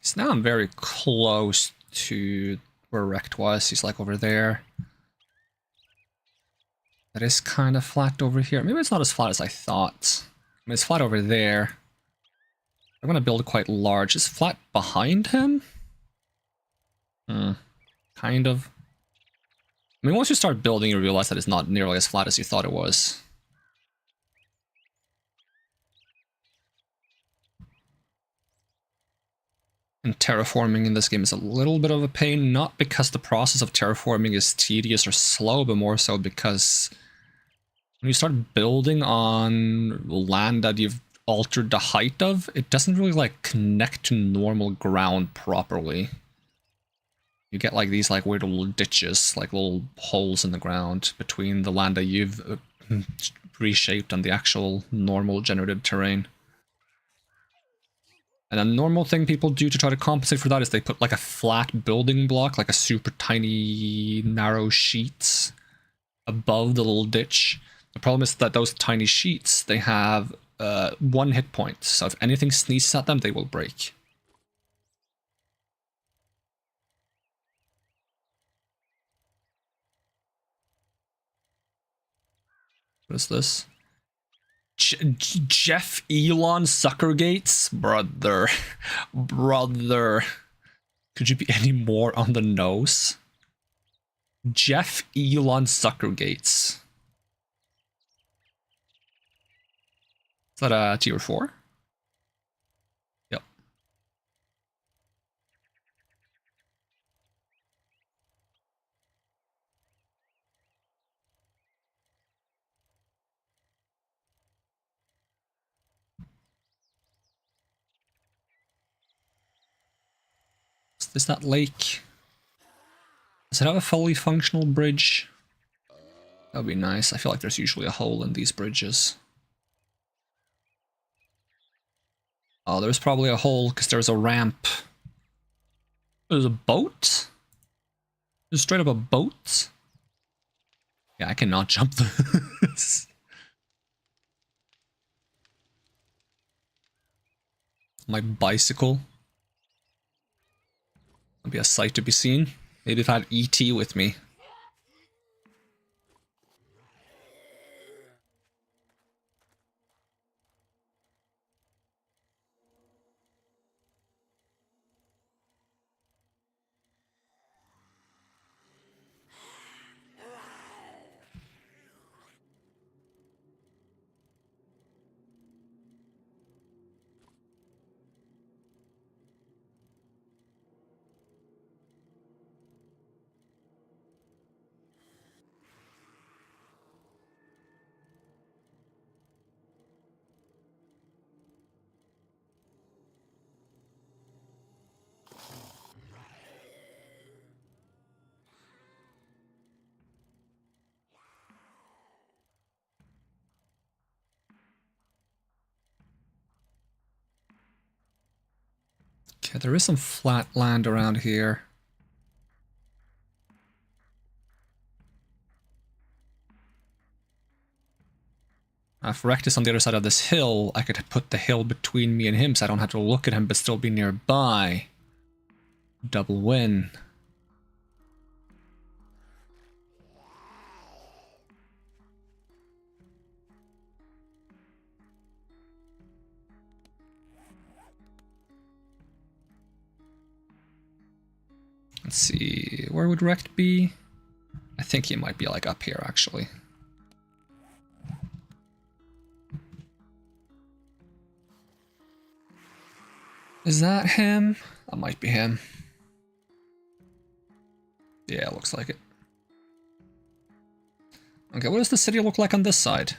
So now I'm very close to where Rect was. He's like over there. That is kind of flat over here. Maybe it's not as flat as I thought. I mean, it's flat over there. I'm going to build quite large. Is flat behind him? Kind of. I mean, once you start building, you realize that it's not nearly as flat as you thought it was. And terraforming in this game is a little bit of a pain, not because the process of terraforming is tedious or slow, but more so because when you start building on land that you've altered the height of, it doesn't really like connect to normal ground properly. You get like these like weird little ditches, like little holes in the ground between the land that you've reshaped and the actual normal generated terrain. And a normal thing people do to try to compensate for that is they put like a flat building block, like a super tiny narrow sheet above the little ditch. The problem is that those tiny sheets, they have 1 hit point, so if anything sneezes at them, they will break. What is this? Jeff Elon Suckergates? Brother. Brother. Could you be any more on the nose? Jeff Elon Suckergates. Is that a tier 4? Yep. Is that lake? Does it have a fully functional bridge? That would be nice. I feel like there's usually a hole in these bridges. Oh, there's probably a hole because there's a ramp. There's a boat? There's straight up a boat? Yeah, I cannot jump this. My bicycle. That'll be a sight to be seen. Maybe if I had ET with me. Okay, there is some flat land around here. If Rect is on the other side of this hill, I could put the hill between me and him so I don't have to look at him but still be nearby. Double win. Let's see, where would Rect be? I think he might be like up here actually. Is that him? That might be him. Yeah, it looks like it. Okay, what does the city look like on this side?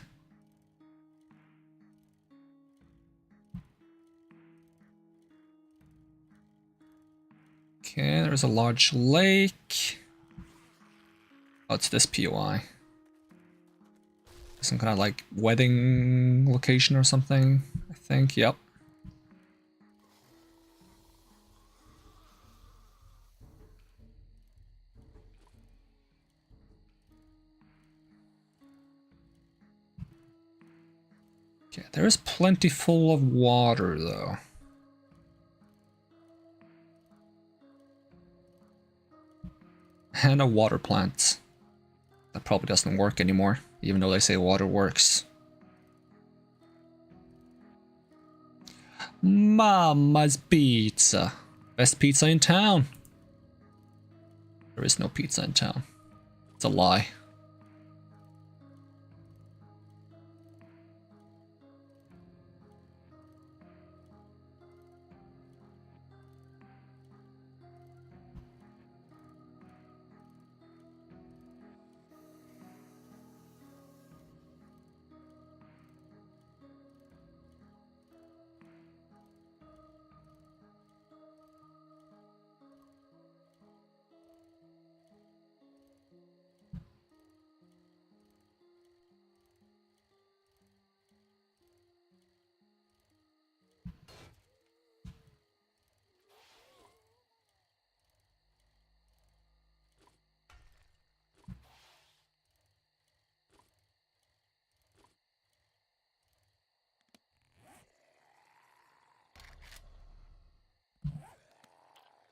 Okay, there's a large lake. Oh, it's this POI. Some kind of like wedding location or something, I think. Yep. Okay, there is plenty full of water though. And a water plant. That probably doesn't work anymore, even though they say water works. Mama's Pizza. Best pizza in town. There is no pizza in town. It's a lie.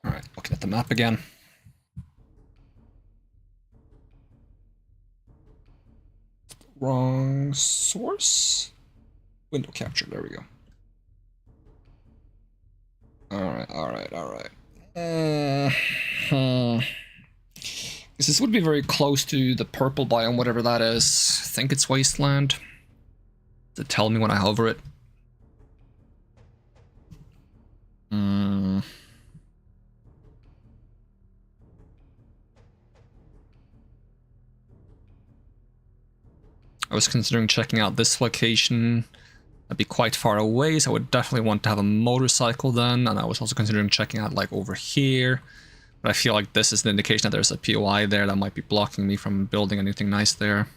Alright, looking at the map again. Wrong source? Window capture, there we go. Alright. This would be very close to the purple biome, whatever that is. I think it's wasteland. Does it tell me when I hover it? I was considering checking out this location. That'd be quite far away, so I would definitely want to have a motorcycle then. And I was also considering checking out like over here. But I feel like this is the indication that there's a POI there that might be blocking me from building anything nice there.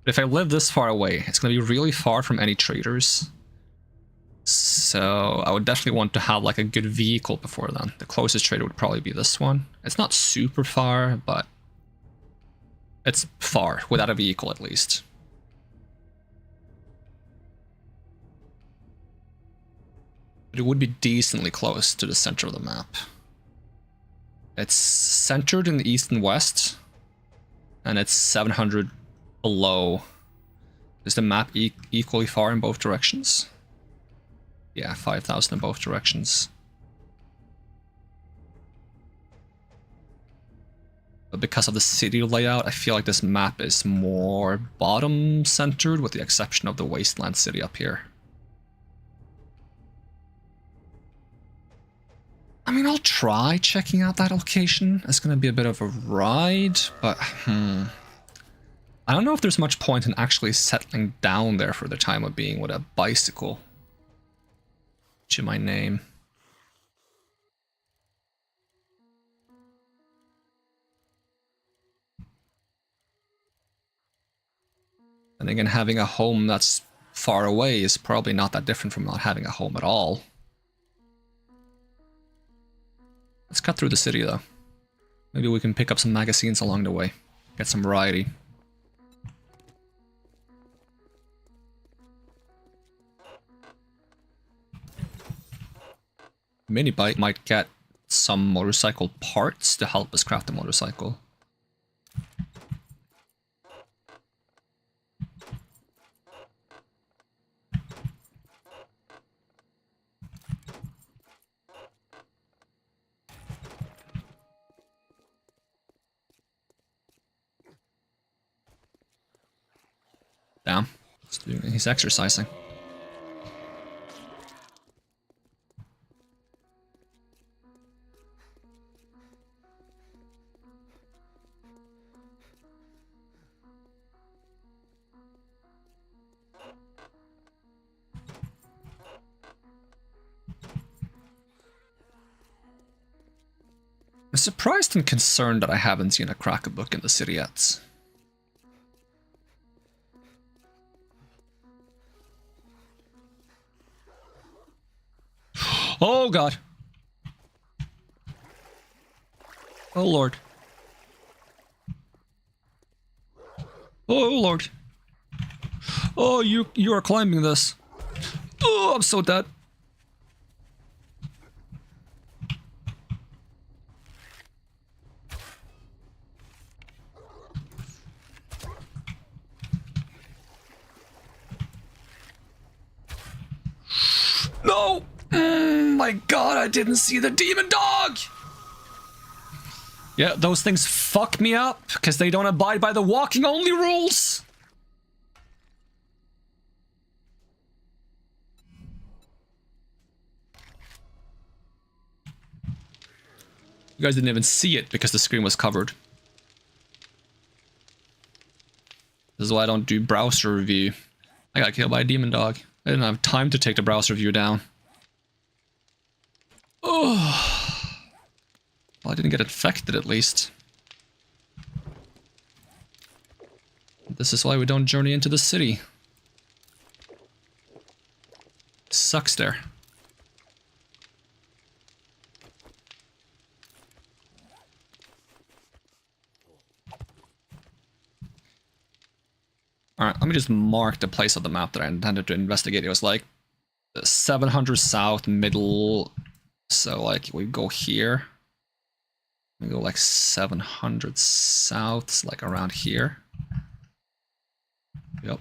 But if I live this far away, it's going to be really far from any traders. So I would definitely want to have like a good vehicle before then. The closest trader would probably be this one. It's not super far, but it's far without a vehicle at least. But it would be decently close to the center of the map. It's centered in the east and west, and it's 700 below. Is the map equally far in both directions? Yeah, 5,000 in both directions. But because of the city layout, I feel like this map is more bottom-centered, with the exception of the wasteland city up here. I mean, I'll try checking out that location. It's going to be a bit of a ride, but I don't know if there's much point in actually settling down there for the time of being with a bicycle to my name. And again, having a home that's far away is probably not that different from not having a home at all. Let's cut through the city though. Maybe we can pick up some magazines along the way. Get some variety. Mini bike might get some motorcycle parts to help us craft a motorcycle. Damn, he's exercising. I'm surprised and concerned that I haven't seen a cracker book in the city yet. Oh god. Oh lord. Oh lord. Oh, you are climbing this. Oh, I'm so dead. No! My god, I didn't see the demon dog! Yeah, those things fuck me up, because they don't abide by the walking only rules! You guys didn't even see it, because the screen was covered. This is why I don't do browser review. I got killed by a demon dog. I didn't have time to take the browser review down. Oh. Well, I didn't get infected at least. This is why we don't journey into the city. It sucks there. Alright, let me just mark the place of the map that I intended to investigate. It was like 700 south, middle. So like we go here. We go like 700 south, it's like around here. Yep.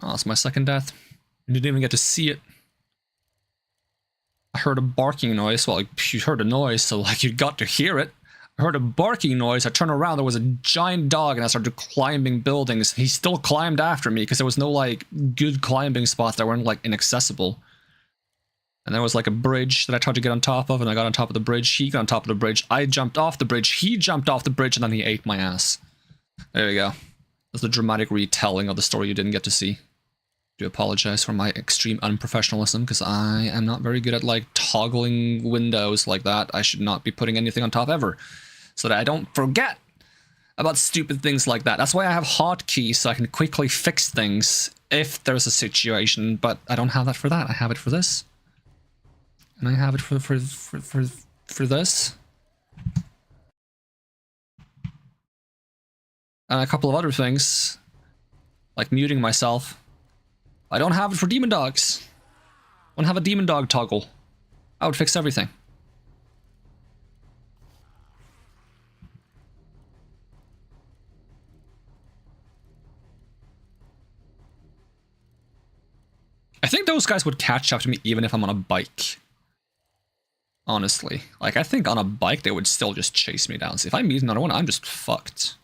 Oh, it's my second death. I didn't even get to see it. I heard a barking noise. Well, like, you heard a noise, so like you got to hear it. I heard a barking noise, I turned around, there was a giant dog, and I started climbing buildings. He still climbed after me, because there was no, like, good climbing spots that weren't, like, inaccessible. And there was, like, a bridge that I tried to get on top of, and I got on top of the bridge, he got on top of the bridge, I jumped off the bridge, he jumped off the bridge, and then he ate my ass. There we go. That's the dramatic retelling of the story you didn't get to see. I do apologize for my extreme unprofessionalism, because I am not very good at, like, toggling windows like that. I should not be putting anything on top ever. So that I don't forget about stupid things like that. That's why I have hotkeys, so I can quickly fix things if there's a situation, but I don't have that for that. I have it for this. And I have it for this. And a couple of other things, like muting myself. I don't have it for demon dogs. I don't have a demon dog toggle. I would fix everything. I think those guys would catch up to me even if I'm on a bike. Honestly. Like, I think on a bike they would still just chase me down. So if I meet another one, I'm just fucked.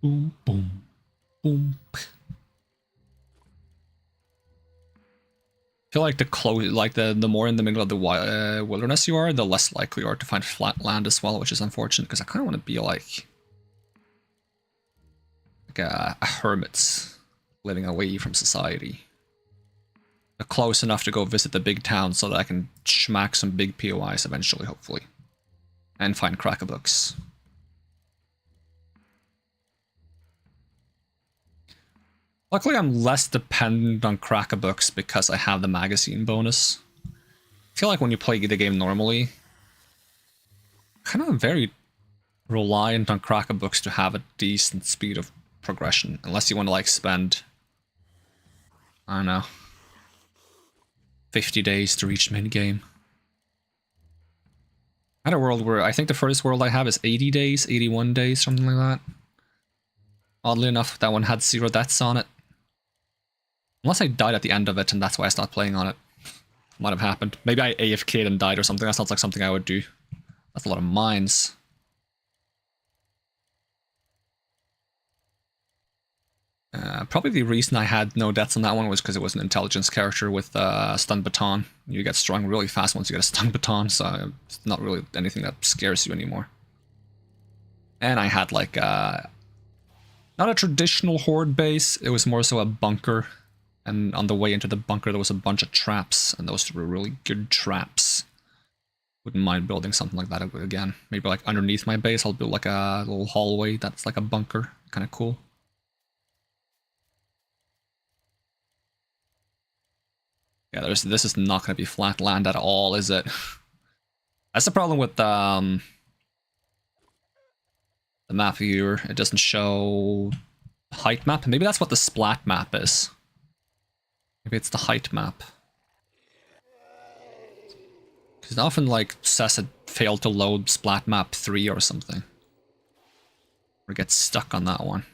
Boom, boom, boom. I feel like the more in the middle of the wilderness you are, the less likely you are to find flat land as well, which is unfortunate because I kind of want to be like a hermit living away from society. Close enough to go visit the big town so that I can schmack some big POIs eventually, hopefully, and find cracker books. Luckily, I'm less dependent on cracker books because I have the magazine bonus. I feel like when you play the game normally, kind of very reliant on cracker books to have a decent speed of progression, unless you want to like spend, I don't know, 50 days to reach mid game. I had a world where I think the furthest world I have is 80 days, 81 days, something like that. Oddly enough, that one had 0 deaths on it. Unless I died at the end of it, and that's why I stopped playing on it. Might have happened. Maybe I AFK'd and died or something. That sounds like something I would do. That's a lot of mines. Probably the reason I had no deaths on that one was because it was an intelligence character with stun baton. You get strung really fast once you get a stun baton, so it's not really anything that scares you anymore. And I had like not a traditional horde base, it was more so a bunker. And on the way into the bunker there was a bunch of traps, and those were really good traps. Wouldn't mind building something like that again. Maybe like underneath my base I'll build like a little hallway that's like a bunker. Kind of cool. Yeah, this is not going to be flat land at all, is it? That's the problem with the map viewer. It doesn't show height map. Maybe that's what the splat map is. Maybe it's the height map. Because it often like says it failed to load splat map 3 or something. Or gets stuck on that one.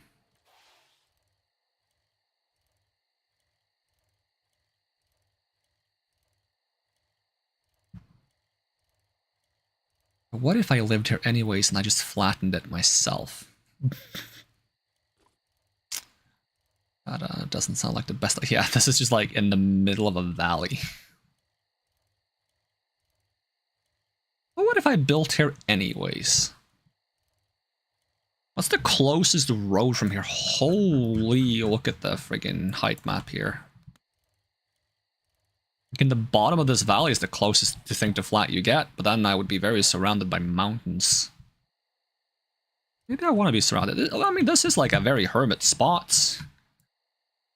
What if I lived here anyways and I just flattened it myself? That doesn't sound like the best. Yeah, this is just like in the middle of a valley. But what if I built here anyways? What's the closest road from here? Holy, look at the friggin' height map here. In the bottom of this valley is the closest thing to flat you get, but then I would be very surrounded by mountains. Maybe I want to be surrounded. I mean, this is like a very hermit spot.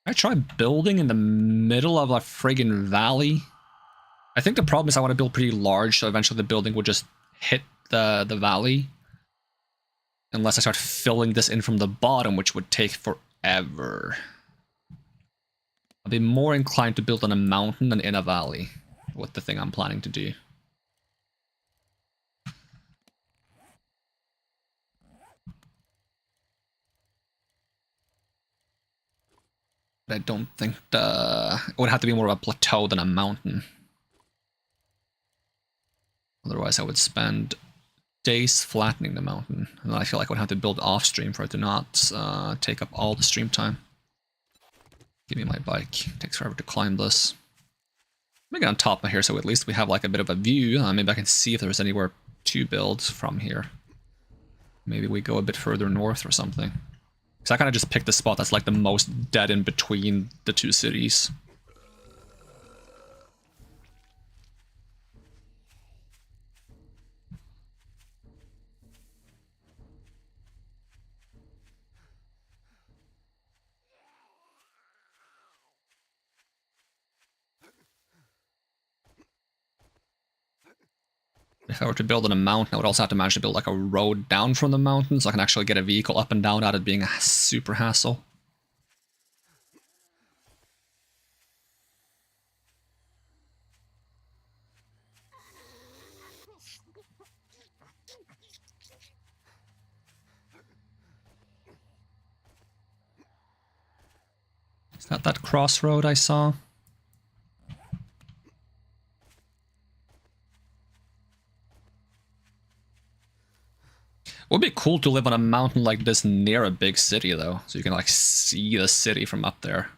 I try building in the middle of a friggin' valley. I think the problem is I want to build pretty large, so eventually the building will just hit the valley. Unless I start filling this in from the bottom, which would take forever. I'd be more inclined to build on a mountain than in a valley, with the thing I'm planning to do. But I don't think it would have to be more of a plateau than a mountain. Otherwise I would spend days flattening the mountain, and I feel like I would have to build off stream for it to not take up all the stream time. Give me my bike. Takes forever to climb this. Let me get on top of here so at least we have like a bit of a view. Maybe I can see if there's anywhere to build from here. Maybe we go a bit further north or something. Because I kind of just picked the spot that's like the most dead in between the two cities. If I were to build on a mountain, I would also have to manage to build like a road down from the mountain so I can actually get a vehicle up and down without it being a super hassle. Is that crossroad I saw? It would be cool to live on a mountain like this near a big city, though, so you can like see the city from up there.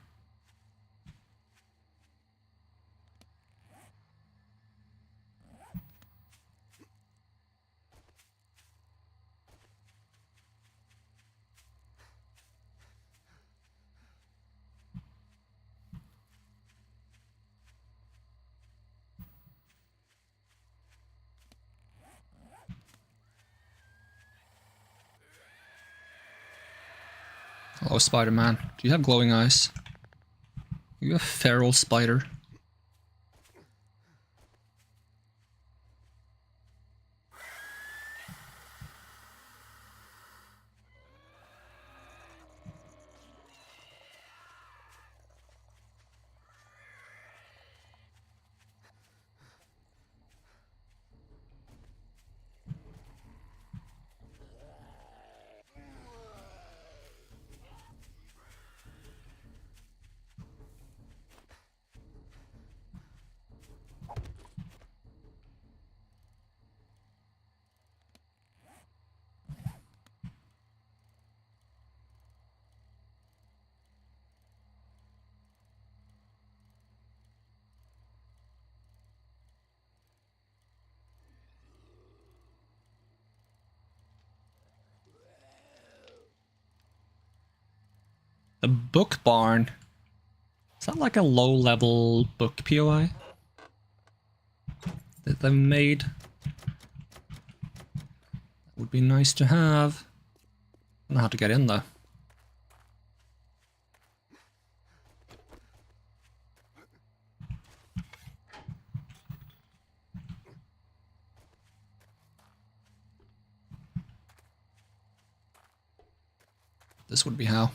Hello, Spider-Man. Do you have glowing eyes? Are you a feral spider? The book barn. Is that like a low-level book POI that they made? That would be nice to have. I don't know how to get in though. This would be how.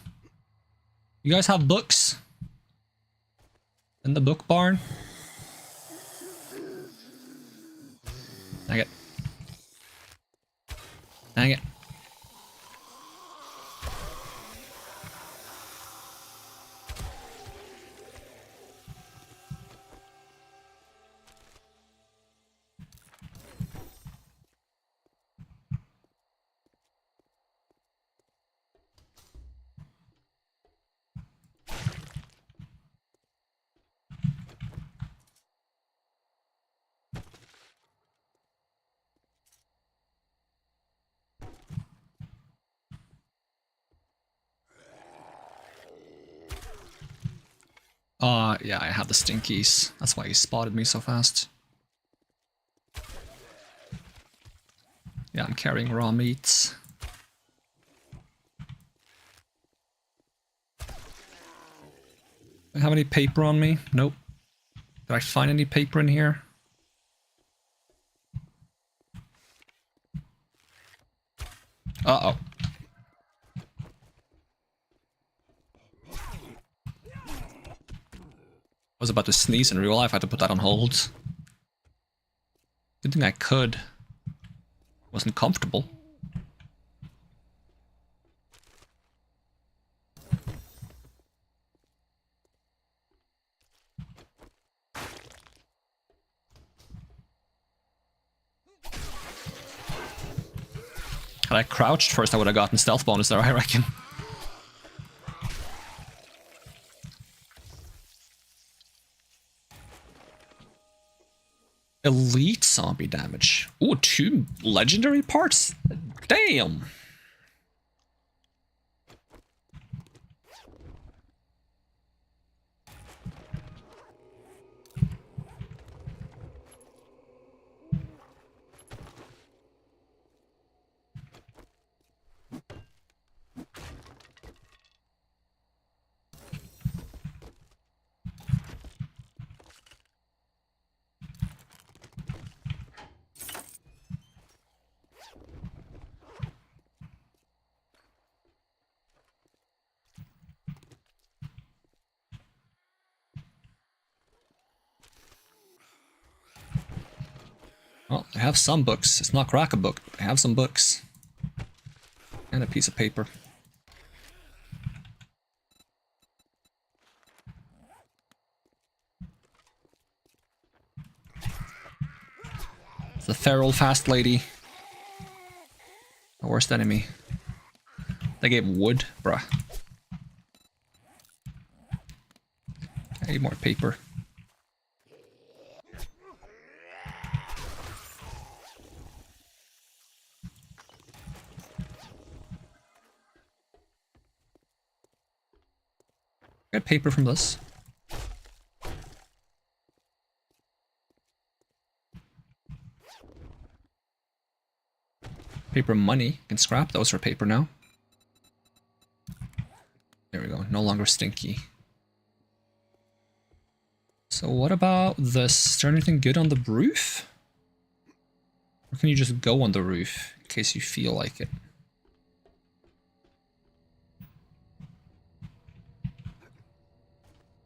You guys have books? In the book barn? Dang it. Dang it. Yeah, I have the stinkies. That's why he spotted me so fast. Yeah, I'm carrying raw meats. Do I have any paper on me? Nope. Did I find any paper in here? Uh-oh. I was about to sneeze in real life, I had to put that on hold. Good thing I could. Wasn't comfortable. Had I crouched first, I would have gotten stealth bonus there, I reckon. Elite zombie damage. Ooh, 2 legendary parts? Damn! Well, I have some books. It's not crack a book, but I have some books. And a piece of paper. It's the feral fast lady. The worst enemy. They gave wood, bruh. I need more paper. Get paper from this. Paper money. You can scrap those for paper now. There we go. No longer stinky. So what about this? Is there anything good on the roof? Or can you just go on the roof in case you feel like it?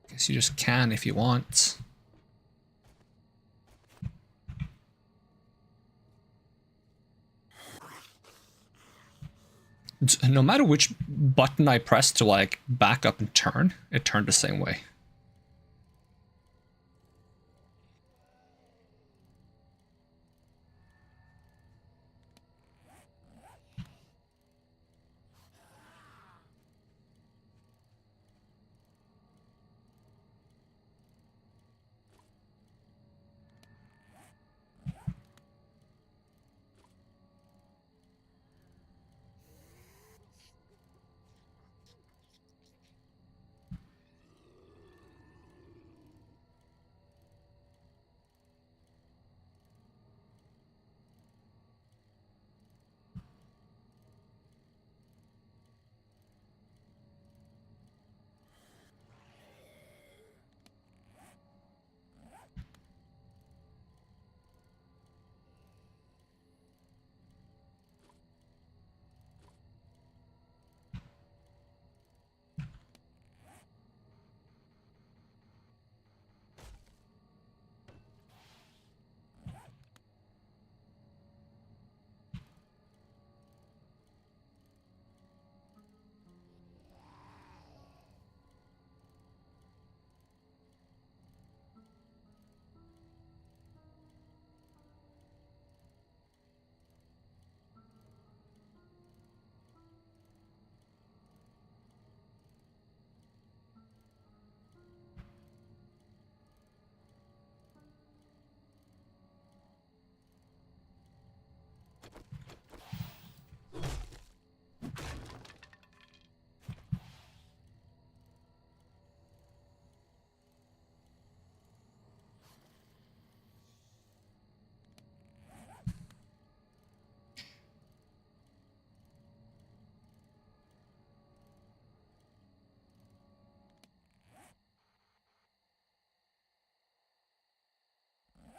Guess you just can if you want. No matter which button I press to like back up and turn, it turned the same way.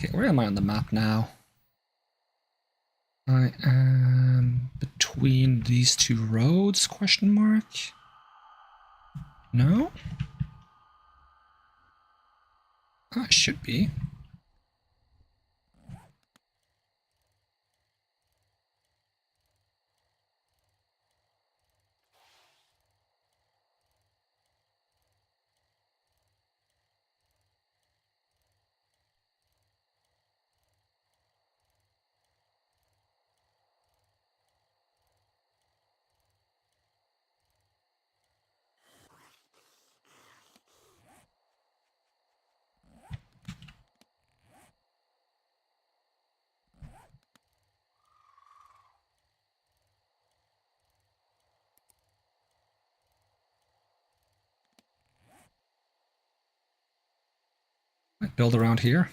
Okay, where am I on the map now? I am between these two roads, question mark? No? I should be. build around here.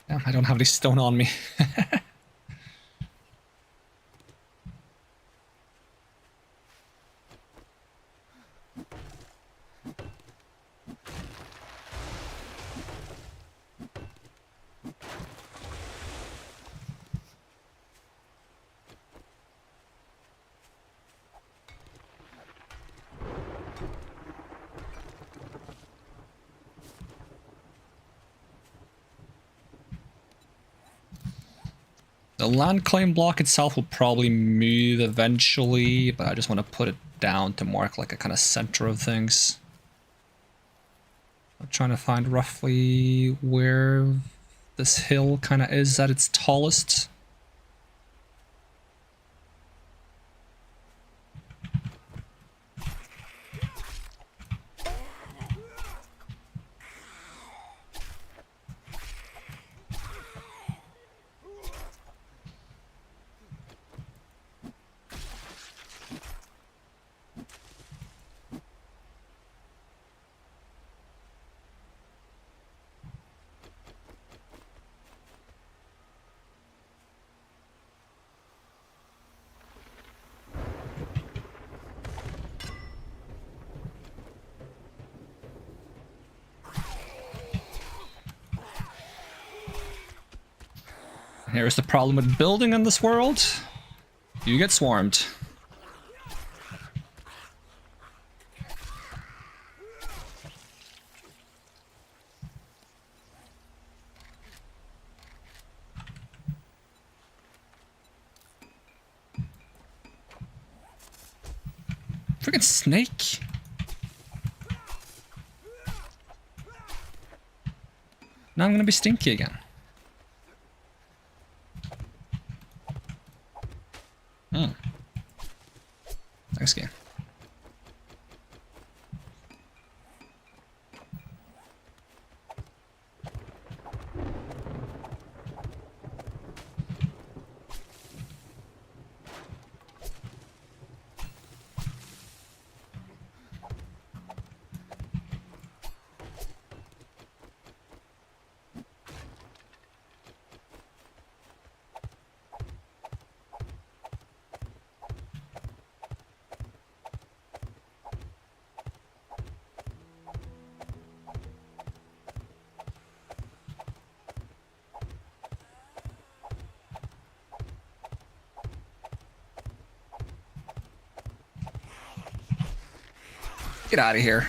Damn, I don't have any stone on me. The land claim block itself will probably move eventually, but I just want to put it down to mark like a kind of center of things. I'm trying to find roughly where this hill kind of is at its tallest. Here's the problem with building in this world. You get swarmed. Freaking snake. Now I'm gonna be stinky again. Thanks, game. Get out of here.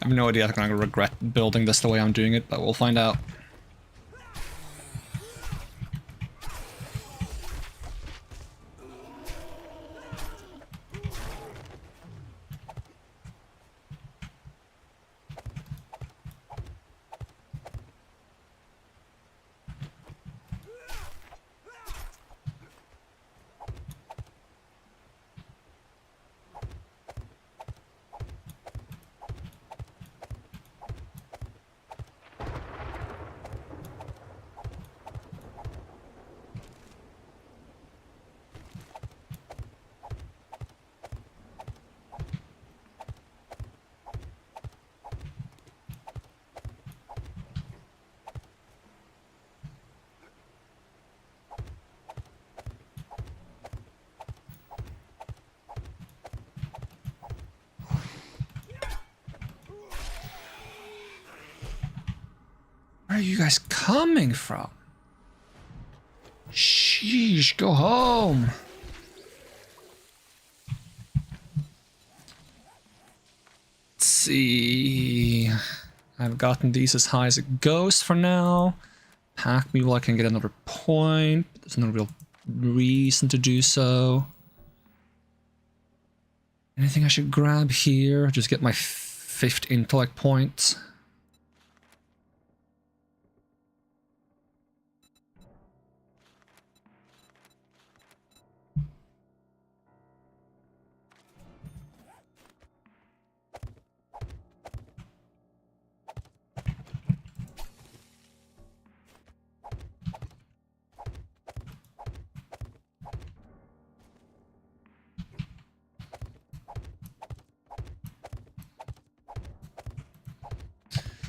have no idea if I'm gonna regret building this the way I'm doing it, but we'll find out. Where are you guys coming from? Sheesh, go home. Let's see. I've gotten these as high as it goes for now. Pack me while I can get another point. There's no real reason to do so. Anything I should grab here? Just get my 5th intellect point.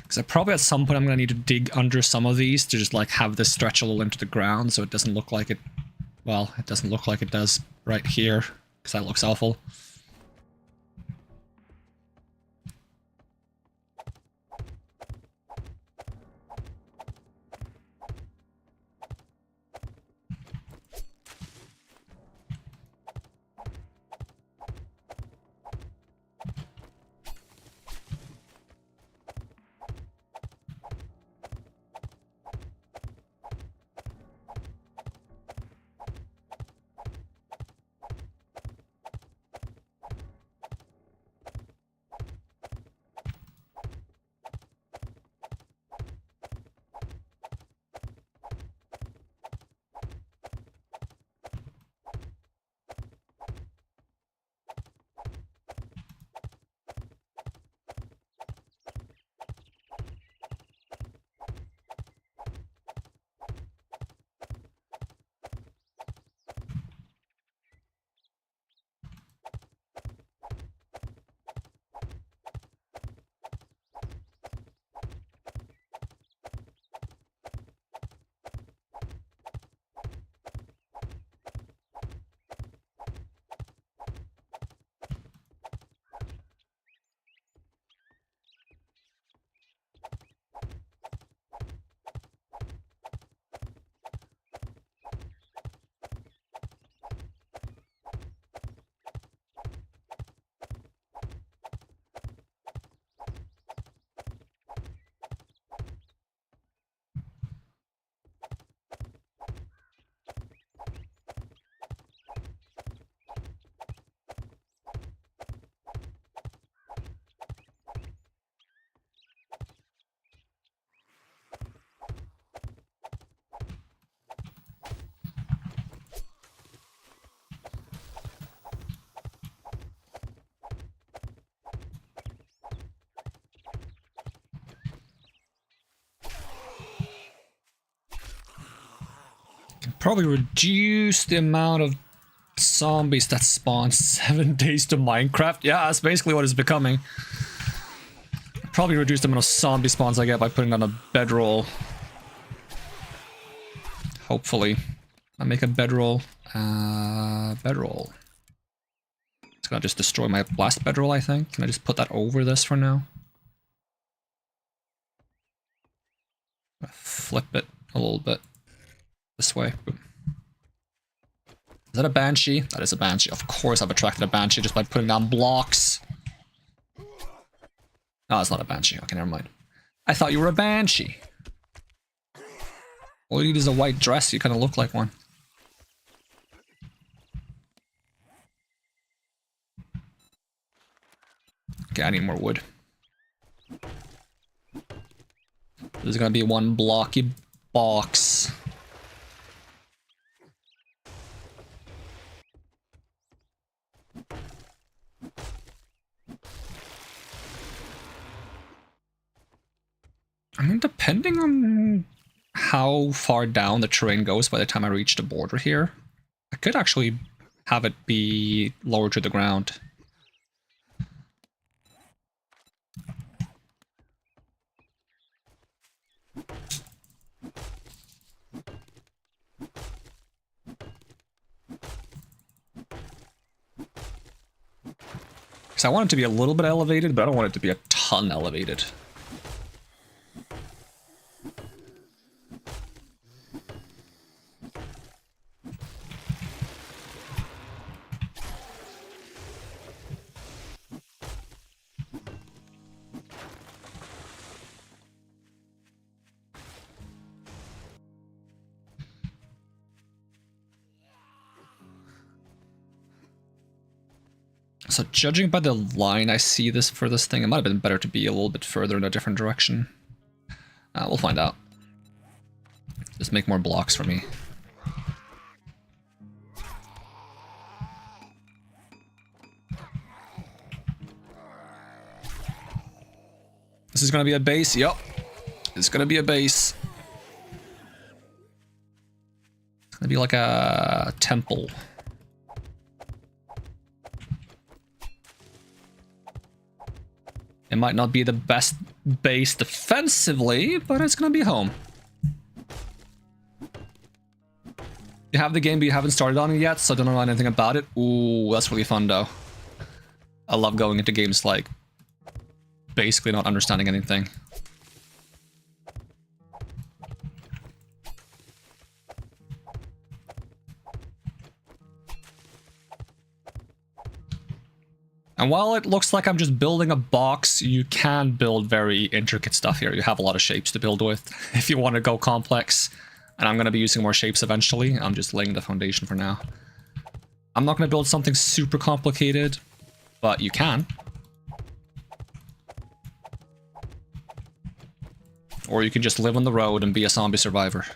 Because probably at some point I'm going to need to dig under some of these to just like have this stretch a little into the ground so it doesn't look like it, well, it doesn't look like it does right here, because that looks awful. Probably reduce the amount of zombies that spawn 7 days to Minecraft. Yeah, that's basically what it's becoming. Probably reduce the amount of zombie spawns I get by putting on a bedroll. Hopefully. I make a bedroll. Bedroll. It's gonna just destroy my last bedroll, I think. Can I just put that over this for now? Flip it a little bit. This way. Boom. Is that a banshee? That is a banshee. Of course I've attracted a banshee just by putting down blocks. Oh, it's not a banshee. Okay, never mind. I thought you were a banshee. All you need is a white dress. You kind of look like one. Okay, I need more wood. There's gonna be one blocky box. I mean, depending on how far down the terrain goes by the time I reach the border here, I could actually have it be lower to the ground. Because I want it to be a little bit elevated, but I don't want it to be a ton elevated. So judging by the line I see this for this thing, it might have been better to be a little bit further in a different direction. We'll find out. Just make more blocks for me. This is gonna be a base? Yup. It's gonna be a base. It's gonna be like a temple. It might not be the best base defensively, but it's gonna be home. You have the game, but you haven't started on it yet, so I don't know anything about it. Ooh, that's really fun, though. I love going into games like basically not understanding anything. And while it looks like I'm just building a box, you can build very intricate stuff here. You have a lot of shapes to build with if you want to go complex. And I'm going to be using more shapes eventually. I'm just laying the foundation for now. I'm not going to build something super complicated, but you can. Or you can just live on the road and be a zombie survivor.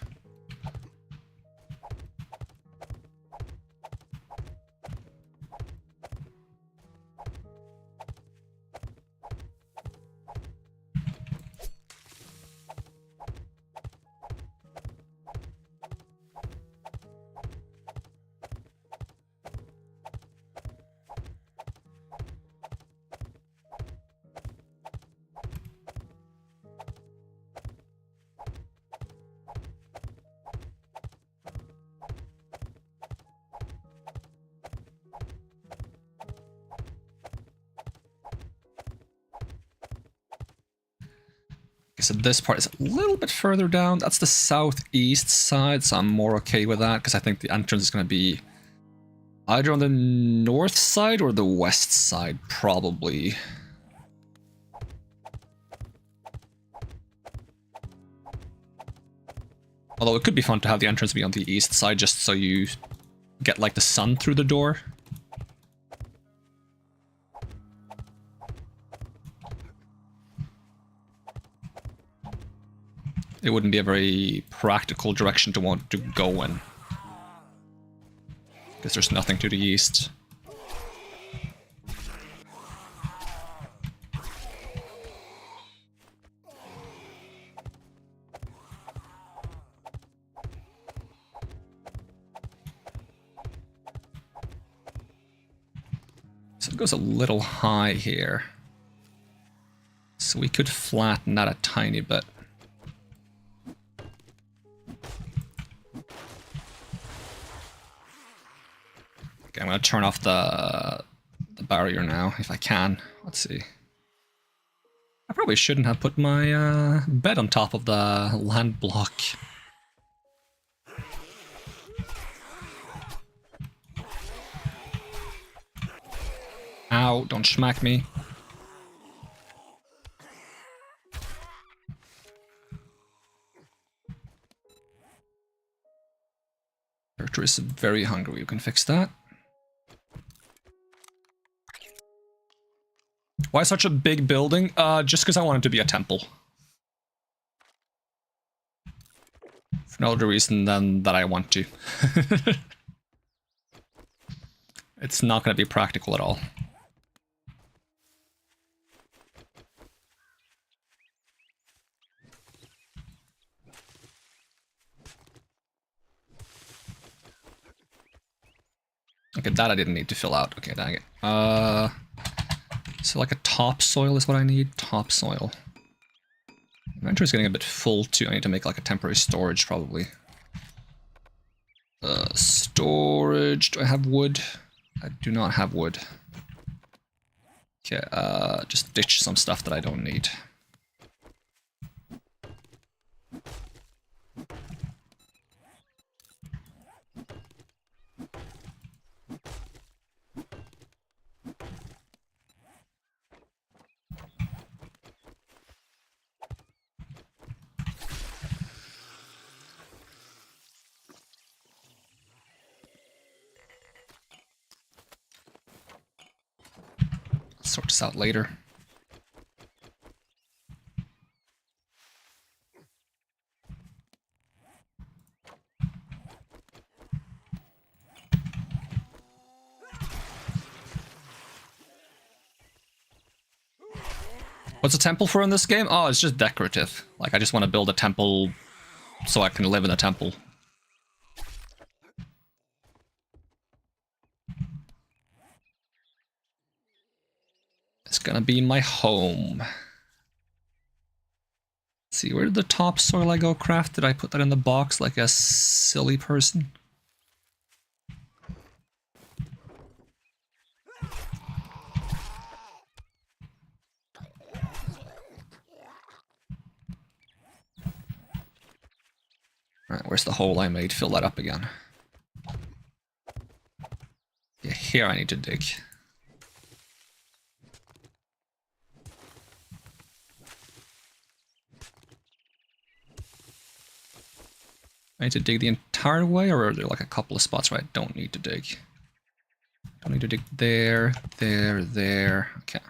So this part is a little bit further down. That's the southeast side, so I'm more okay with that because I think the entrance is going to be either on the north side or the west side, probably. Although it could be fun to have the entrance be on the east side just so you get like the sun through the door. It wouldn't be a very practical direction to want to go in. Because there's nothing to the east. So it goes a little high here. So we could flatten that a tiny bit. Okay, I'm going to turn off the barrier now, if I can. Let's see. I probably shouldn't have put my bed on top of the land block. Ow, don't smack me. character is very hungry. You can fix that. Why such a big building? Just because I want it to be a temple. For no other reason than that I want to. It's not going to be practical at all. Okay, that I didn't need to fill out. Okay, dang it. So like a topsoil is what I need. Topsoil. Inventory's getting a bit full too. I need to make like a temporary storage probably. Storage. Do I have wood? I do not have wood. Okay, just ditch some stuff that I don't need. Sort this out later. What's a temple for in this game? Oh, it's just decorative. Like, I just want to build a temple so I can live in a temple. It's gonna be my home. Let's see, where did the topsoil I go craft? Did I put that in the box like a silly person? Alright, where's the hole I made? Fill that up again. Yeah, here I need to dig. I need to dig the entire way, or are there like a couple of spots where I don't need to dig? Don't need to dig there, there. Okay.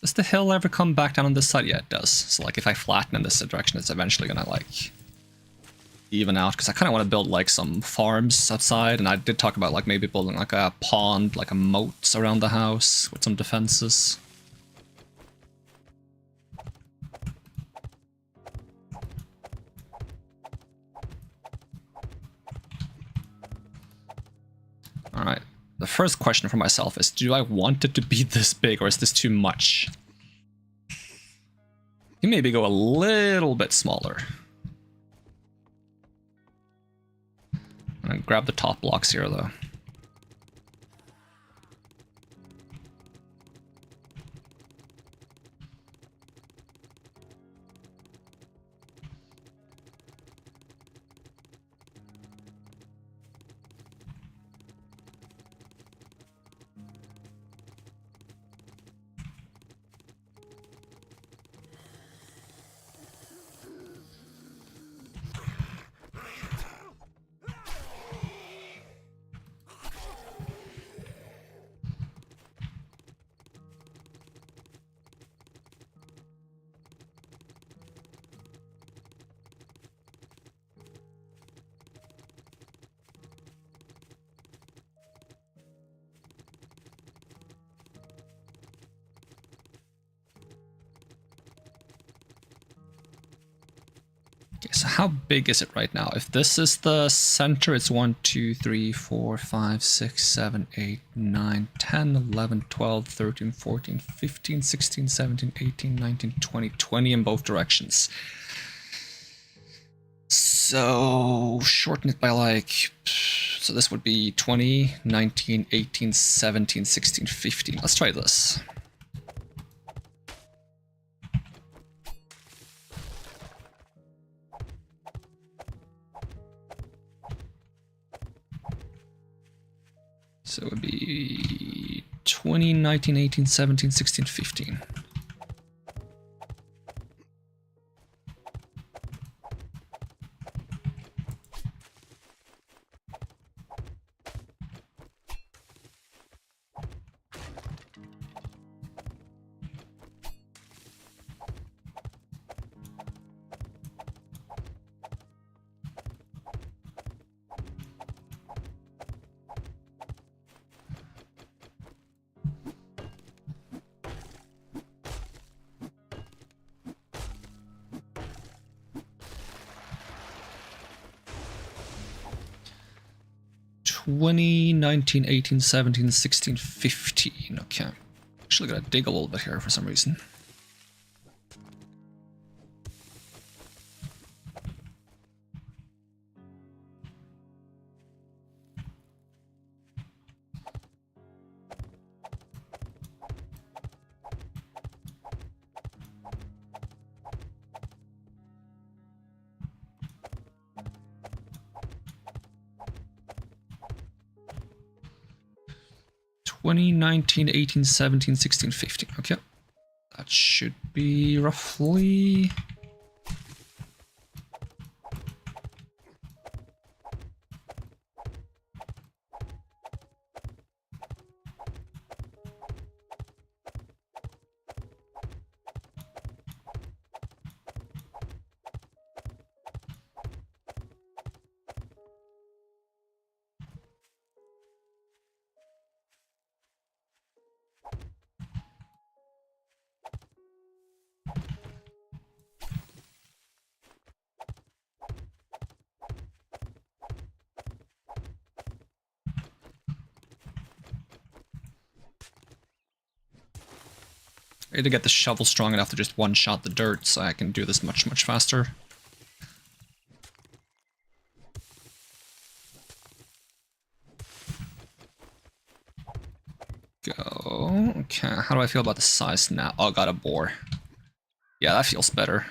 Does the hill ever come back down on this side? Yeah, it does. So like if I flatten in this direction, it's eventually gonna like even out, because I kind of want to build like some farms outside, and I did talk about like maybe building like a pond, like a moat around the house with some defenses. Alright, the first question for myself is, do I want it to be this big, or is this too much? You maybe go a little bit smaller. I'm gonna grab the top blocks here though. Okay, so how big is it right now? If this is the center, it's 1, 2, 3, 4, 5, 6, 7, 8, 9, 10, 11, 12, 13, 14, 15, 16, 17, 18, 19, 20, 20 in both directions. So shorten it by like, so this would be 20, 19, 18, 17, 16, 15. Let's try this. So it would be 20, 19, 18, 17, 16, 15. Twenty, 19, 18, 17, 16, 15. Okay. Actually gotta dig a little bit here for some reason. Twenty, 19, 18, 17, 16, 15. Okay. That should be roughly... I need to get the shovel strong enough to just one-shot the dirt so I can do this much, much faster. Go. Okay, how do I feel about the size now? Oh, got a bore. Yeah, that feels better.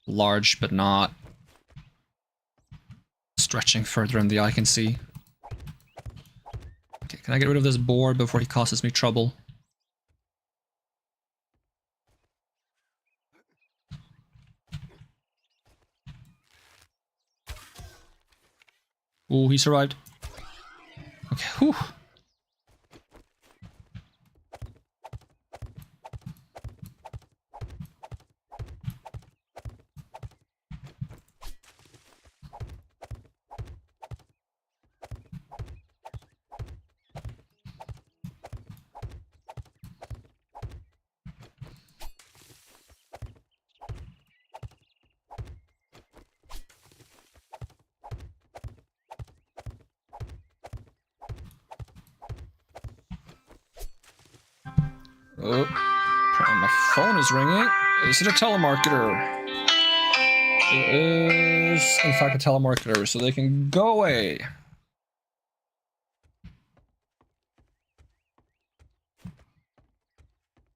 Large, but not stretching further than the eye can see. Okay, can I get rid of this boar before he causes me trouble? Ooh, he survived. Okay, whew. Oh, my phone is ringing. Is it a telemarketer? It is, in fact, a telemarketer, so they can go away.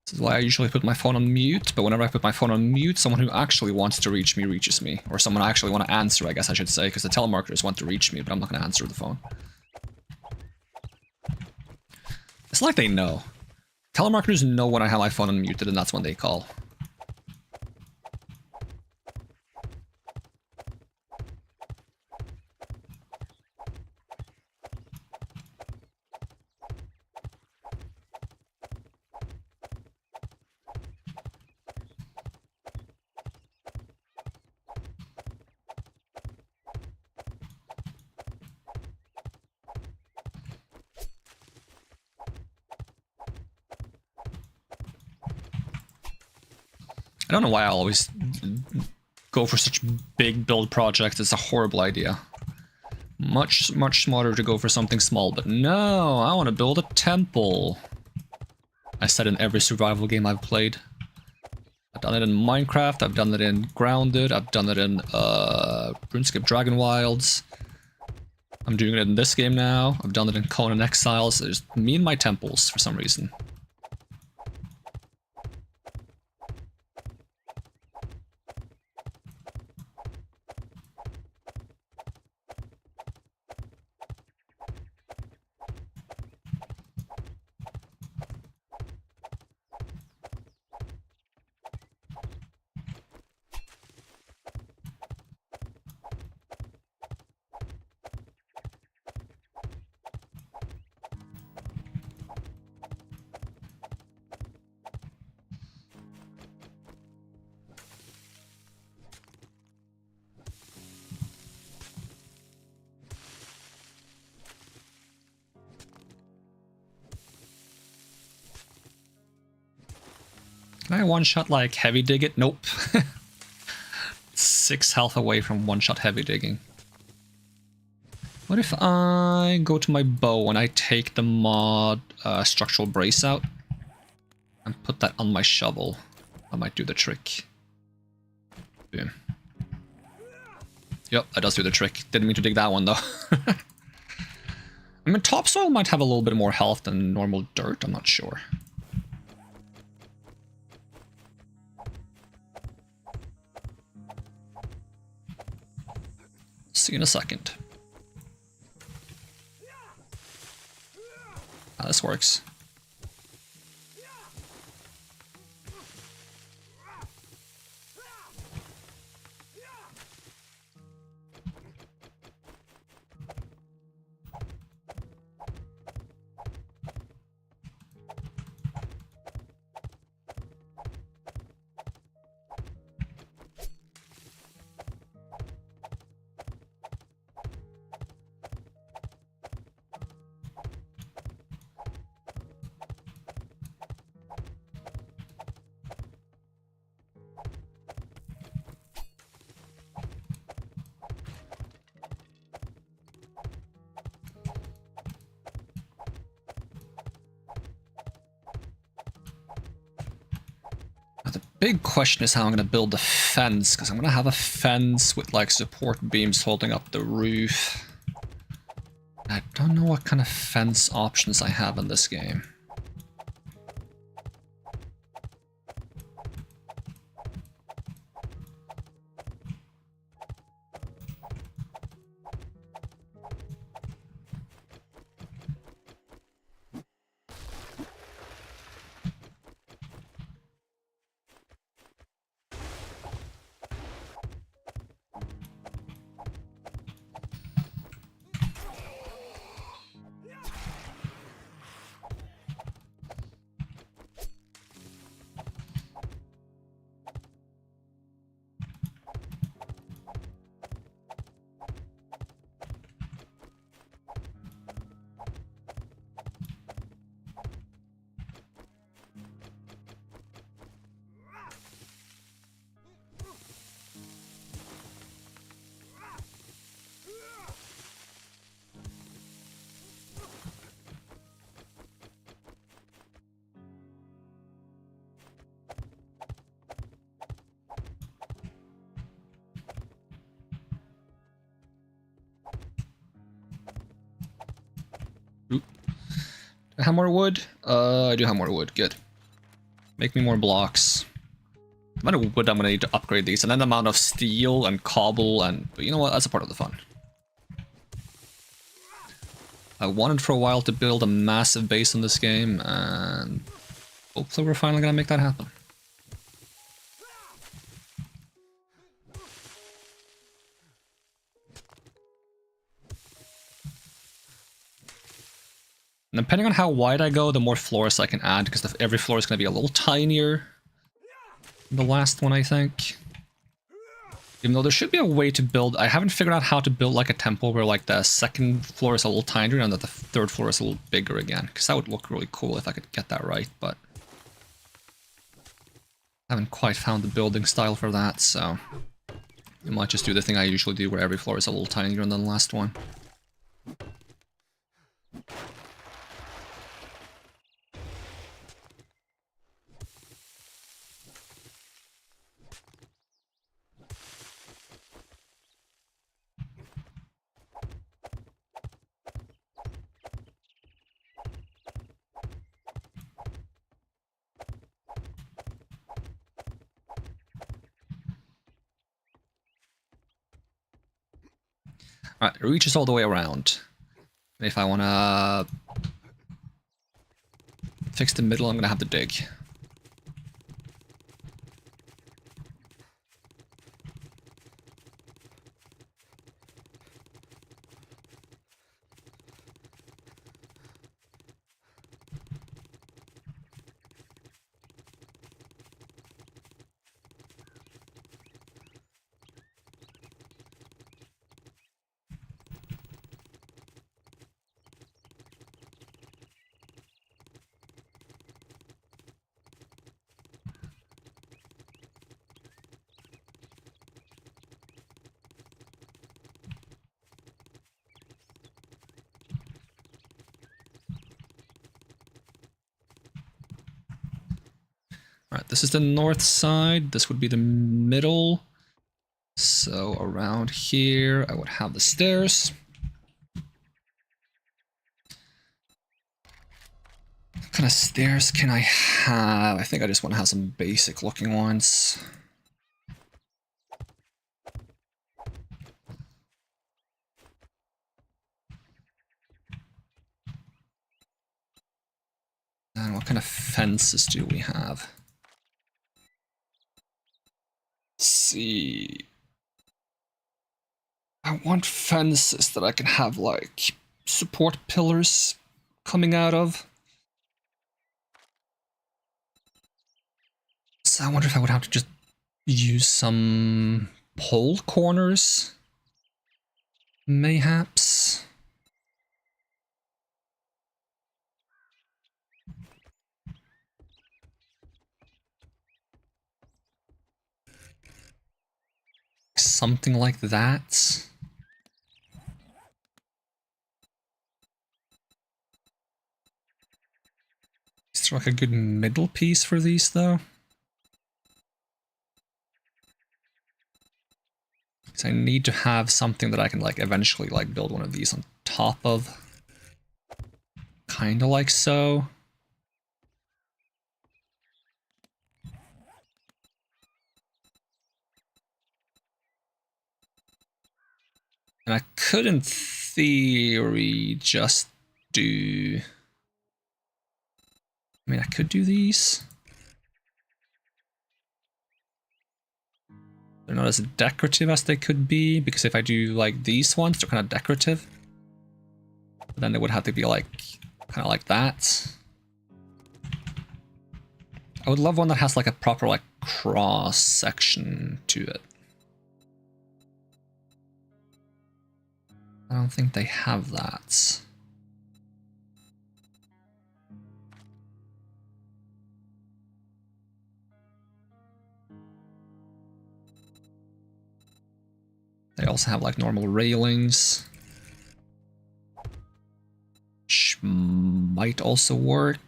This is why I usually put my phone on mute, but whenever I put my phone on mute, someone who actually wants to reach me reaches me. Or someone I actually want to answer, I guess I should say, because the telemarketers want to reach me, but I'm not going to answer the phone. It's like they know. Telemarketers know when I have my phone unmuted, and that's when they call. I don't know why I always go for such big build projects. It's a horrible idea. Much smarter to go for something small, but no, I want to build a temple. I said in every survival game I've played. I've done it in Minecraft, I've done it in Grounded, I've done it in RuneScape Dragon Wilds. I'm doing it in this game now, I've done it in Conan Exiles. There's me and my temples for some reason. Can I one-shot, like, heavy dig it? Nope. 6 health away from one-shot heavy digging. What if I go to my bow and I take the mod structural brace out and put that on my shovel? I might do the trick. Boom. Yep, that does do the trick. Didn't mean to dig that one, though. I mean, topsoil might have a little bit more health than normal dirt, I'm not sure. See you in a second. Ah, this works. Big question is how I'm going to build the fence, because I'm going to have a fence with like support beams holding up the roof. I don't know what kind of fence options I have in this game. Do I have more wood? I do have more wood. Good. Make me more blocks. The amount of wood I'm gonna need to upgrade these, and then the amount of steel and cobble, and but you know what? That's a part of the fun. I wanted for a while to build a massive base in this game, and hopefully we're finally gonna make that happen. And depending on how wide I go, the more floors I can add, because every floor is going to be a little tinier than the last one, I think. Even though there should be a way to build... I haven't figured out how to build like a temple where like the second floor is a little tinier and that the third floor is a little bigger again. Because that would look really cool if I could get that right, but... I haven't quite found the building style for that, so... You might just do the thing I usually do where every floor is a little tinier than the last one. Alright, it reaches all the way around. If I want to fix the middle, I'm going to have to dig. Alright, this is the north side. This would be the middle. So around here, I would have the stairs. What kind of stairs can I have? I think I just want to have some basic looking ones. And what kind of fences do we have? Let's see. I want fences that I can have like support pillars coming out of. So I wonder if I would have to just use some pole corners, mayhaps. Something like that. Is there like a good middle piece for these though? Because I need to have something that I can like eventually like build one of these on top of. Kinda like so. And I could, in theory, just do... I mean, I could do these. They're not as decorative as they could be, because if I do, like, these ones, they're kind of decorative. But then they would have to be, like, kind of like that. I would love one that has, like, a proper, like, cross-section to it. I don't think they have that. They also have like normal railings, which might also work.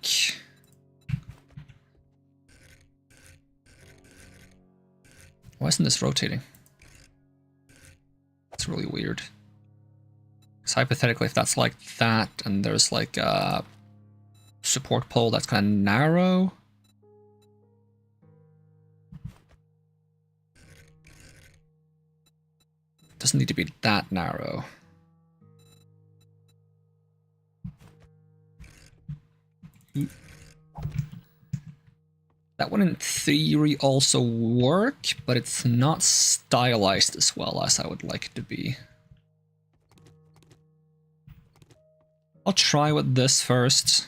Why isn't this rotating? It's really weird. So hypothetically, if that's like that, and there's like a support pole that's kind of narrow. Doesn't need to be that narrow. That one in theory also work, but it's not stylized as well as I would like it to be. I'll try with this first.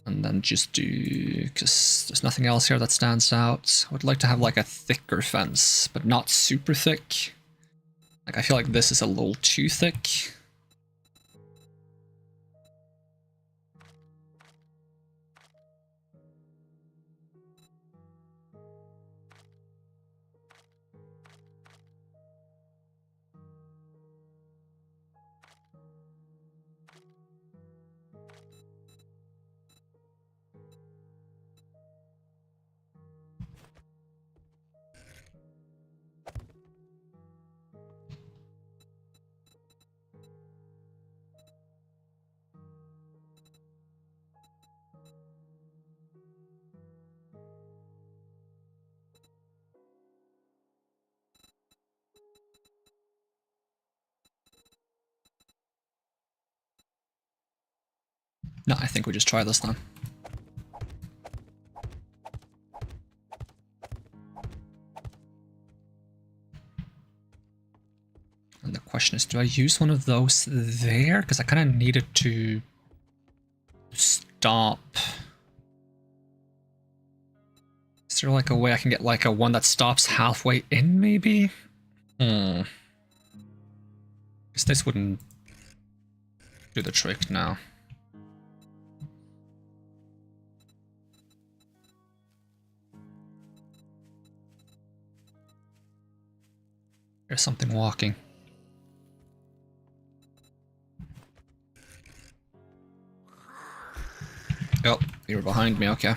And then just do, because there's nothing else here that stands out. I would like to have like a thicker fence, but not super thick. Like I feel like this is a little too thick. No, I think we just try this time. And the question is, do I use one of those there? Because I kind of needed to stop. Is there like a way I can get like a one that stops halfway in, maybe? Guess this wouldn't do the trick now. There's something walking. Oh, you were behind me, okay.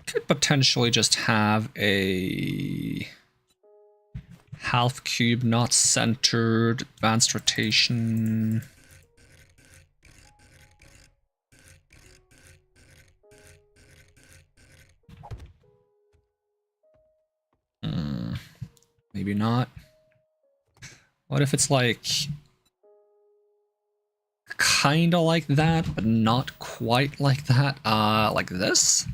Could potentially just have a half cube not centered, advanced rotation. Maybe not. What if it's like kinda like that, but not quite like that? Like this?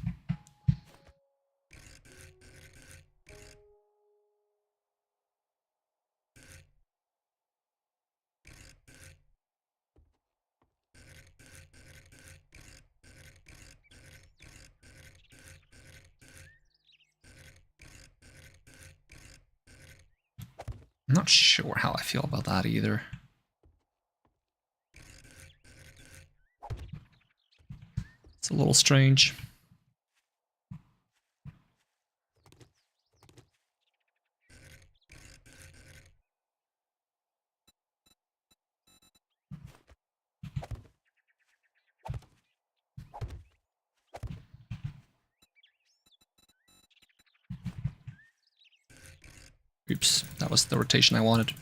I'm not sure how I feel about that either. It's a little strange. Oops, that was the rotation I wanted.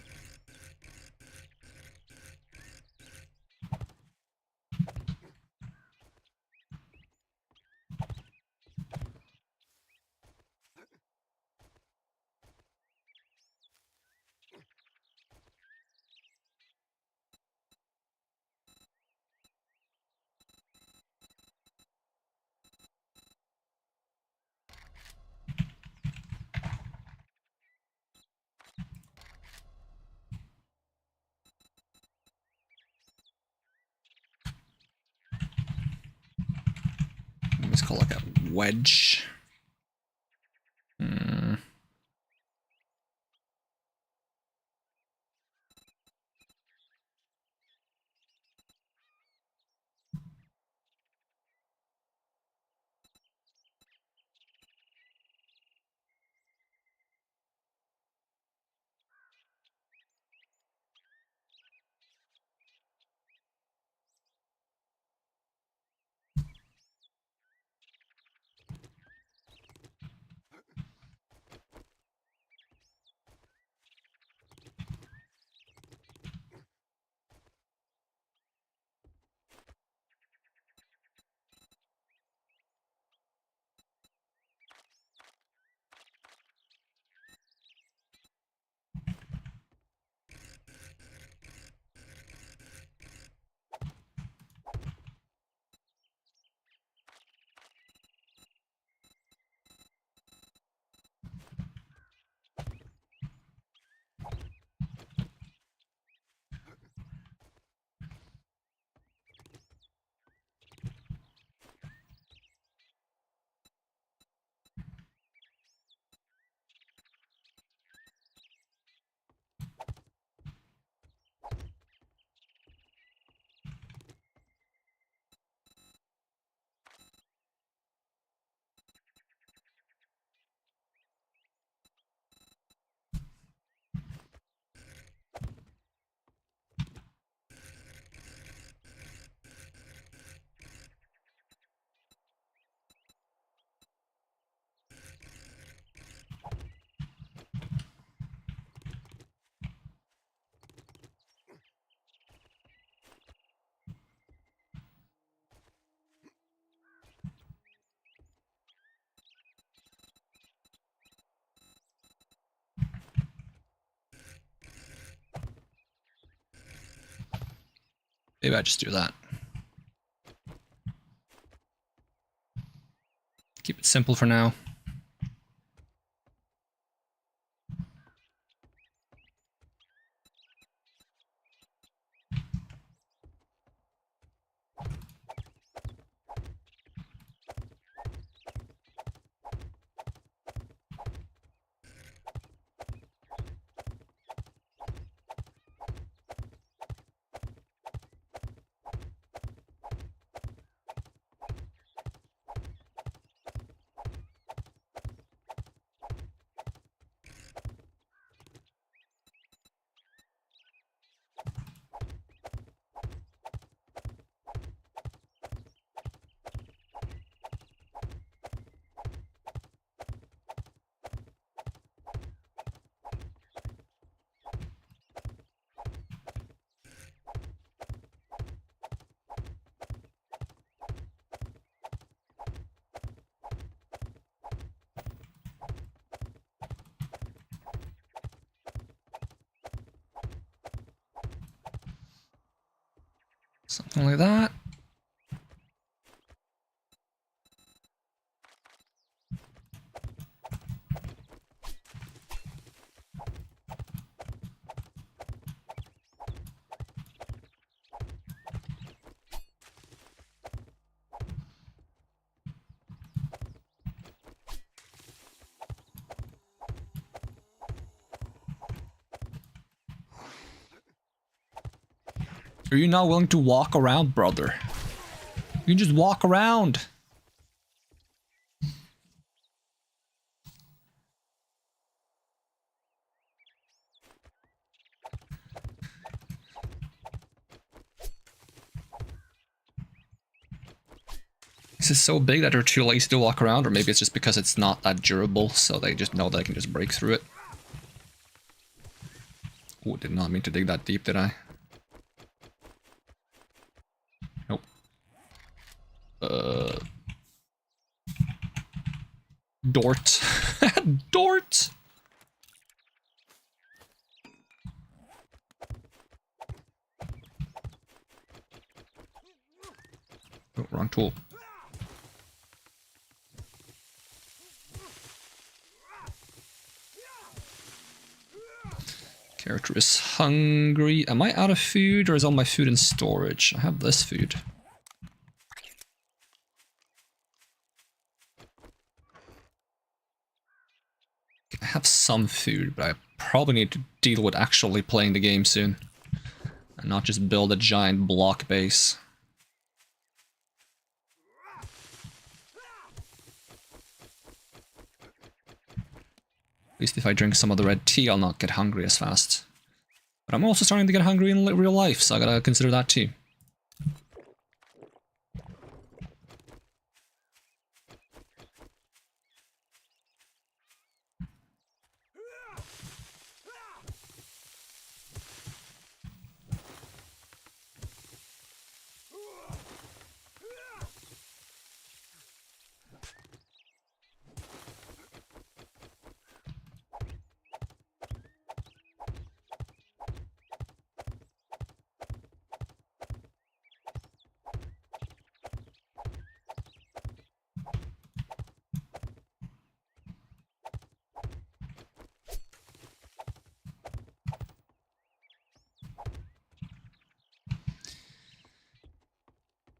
Let's call it like a wedge. Maybe I just do that. Keep it simple for now. Something like that. Are you not willing to walk around, brother? You can just walk around. Is it so big that they're too lazy to walk around, or maybe it's just because it's not that durable, so they just know they can just break through it? Oh, did not mean to dig that deep, did I? Nope. Dort. Dort! Oh, wrong tool. Character is hungry. Am I out of food, or is all my food in storage? I have this food. I have some food, but I probably need to deal with actually playing the game soon. And not just build a giant block base. At least if I drink some of the red tea, I'll not get hungry as fast. But I'm also starting to get hungry in real life, so I gotta consider that too.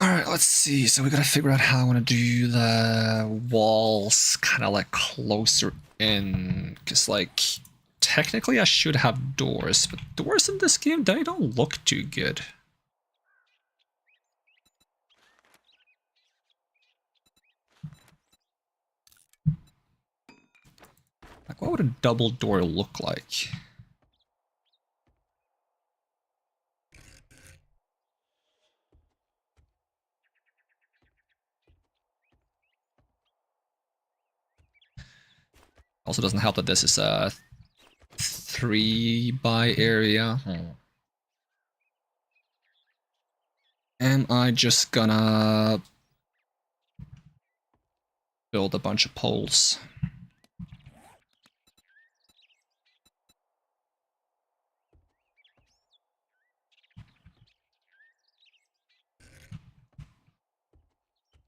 Alright, let's see. So we gotta figure out how I want to do the walls kind of like closer in. Because, like, technically I should have doors, but doors in this game, they don't look too good. Like, what would a double door look like? Also doesn't help that this is a 3 by area. Am I just gonna build a bunch of poles?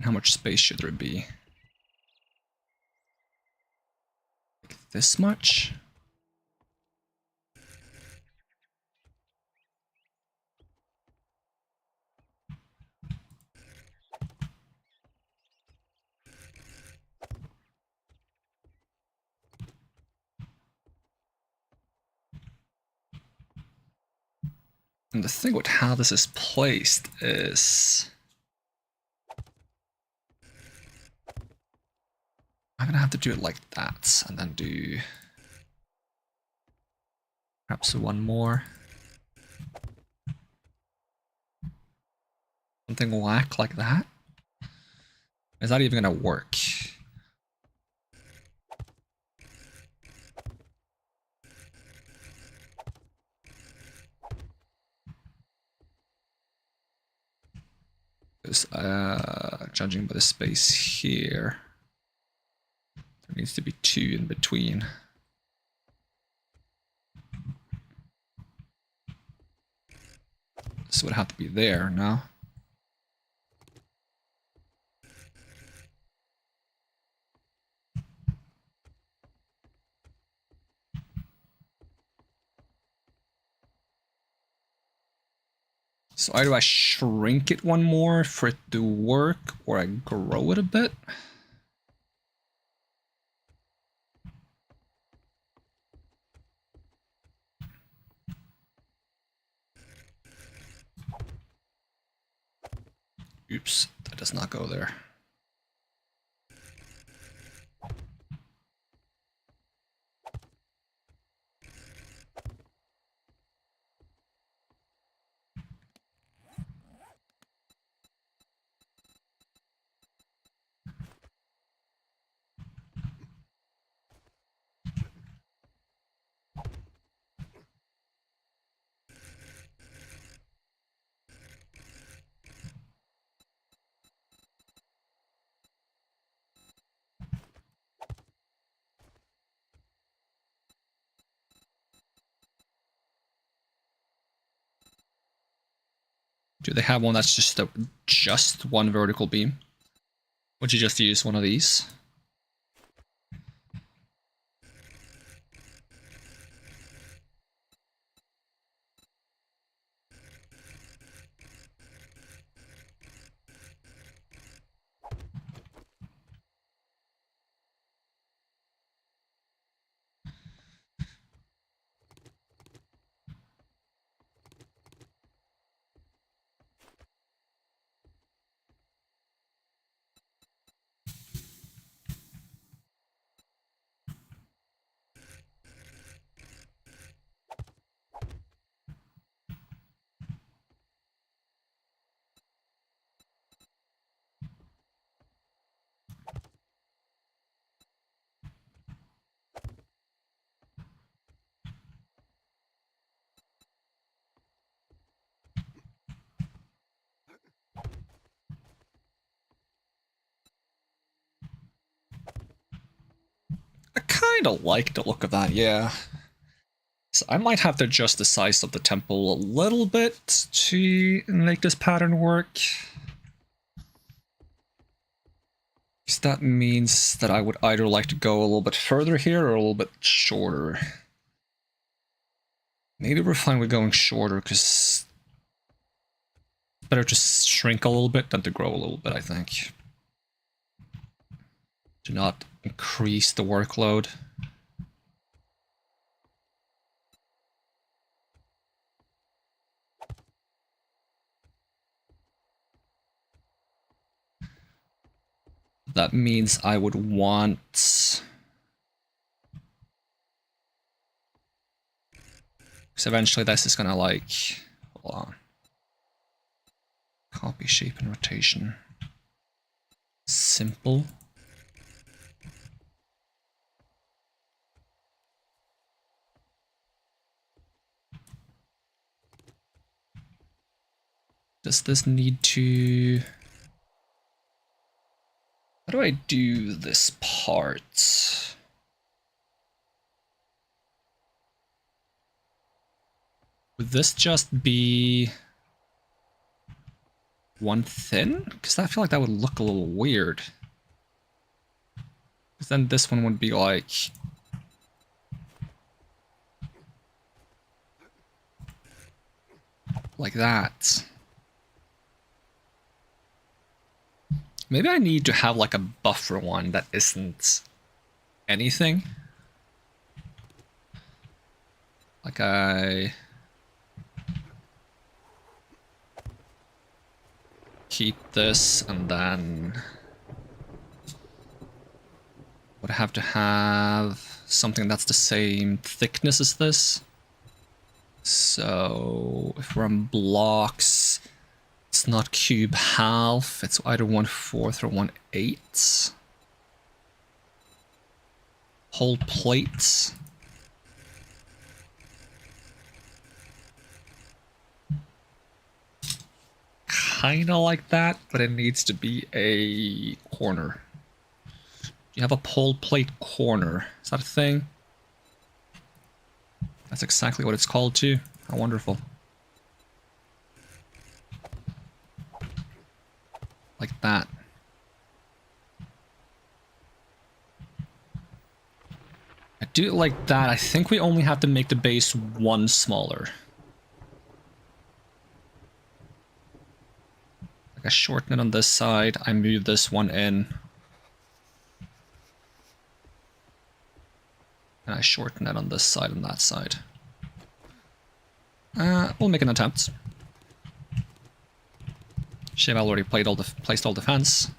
How much space should there be? Like this much? And the thing with how this is placed is I'm gonna have to do it like that, and then do perhaps one more. Something whack like that. Is that even gonna work? Because, judging by the space here, there needs to be 2 in between. This would have to be there, no? So either I shrink it one more for it to work, or I grow it a bit. Oops, that does not go there. Do they have one that's just one vertical beam? Would you just use one of these? I kind of like the look of that, yeah. So I might have to adjust the size of the temple a little bit to make this pattern work. Because that means that I would either like to go a little bit further here or a little bit shorter. Maybe we're fine with going shorter, because it's better to shrink a little bit than to grow a little bit, I think. Do not increase the workload. That means I would want... because eventually this is gonna like... hold on. Copy, shape, and rotation. Simple. Does this need to... how do I do this part? Would this just be... one thin? Because I feel like that would look a little weird. Because then this one would be like... like that. Maybe I need to have like a buffer one that isn't anything. Like I keep this and then would I have to have something that's the same thickness as this. So if we're on blocks, it's not cube half, it's either 1/4 or 1/8. Whole plates. Kinda like that, but it needs to be a corner. You have a pole plate corner. Is that a thing? That's exactly what it's called too. How wonderful. Like that. I do it like that. I think we only have to make the base one smaller. Like I shorten it on this side, I move this one in. And I shorten it on this side and that side. We'll make an attempt. Shame I already placed all the fence.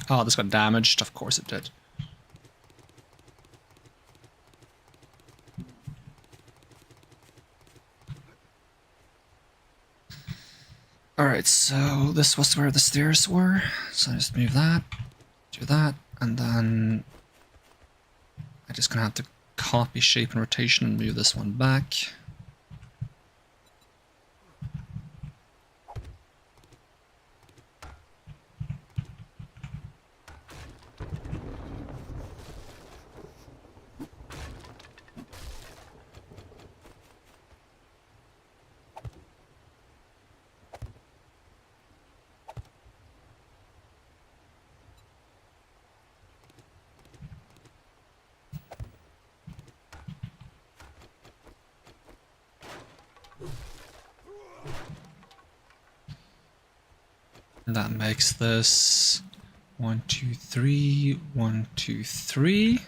Oh, this got damaged. Of course it did. Alright, so this was where the stairs were. So I just move that, do that, and then I just gonna have to copy shape and rotation and move this one back. And that makes this 1, 2, 3, 1, 2, 3.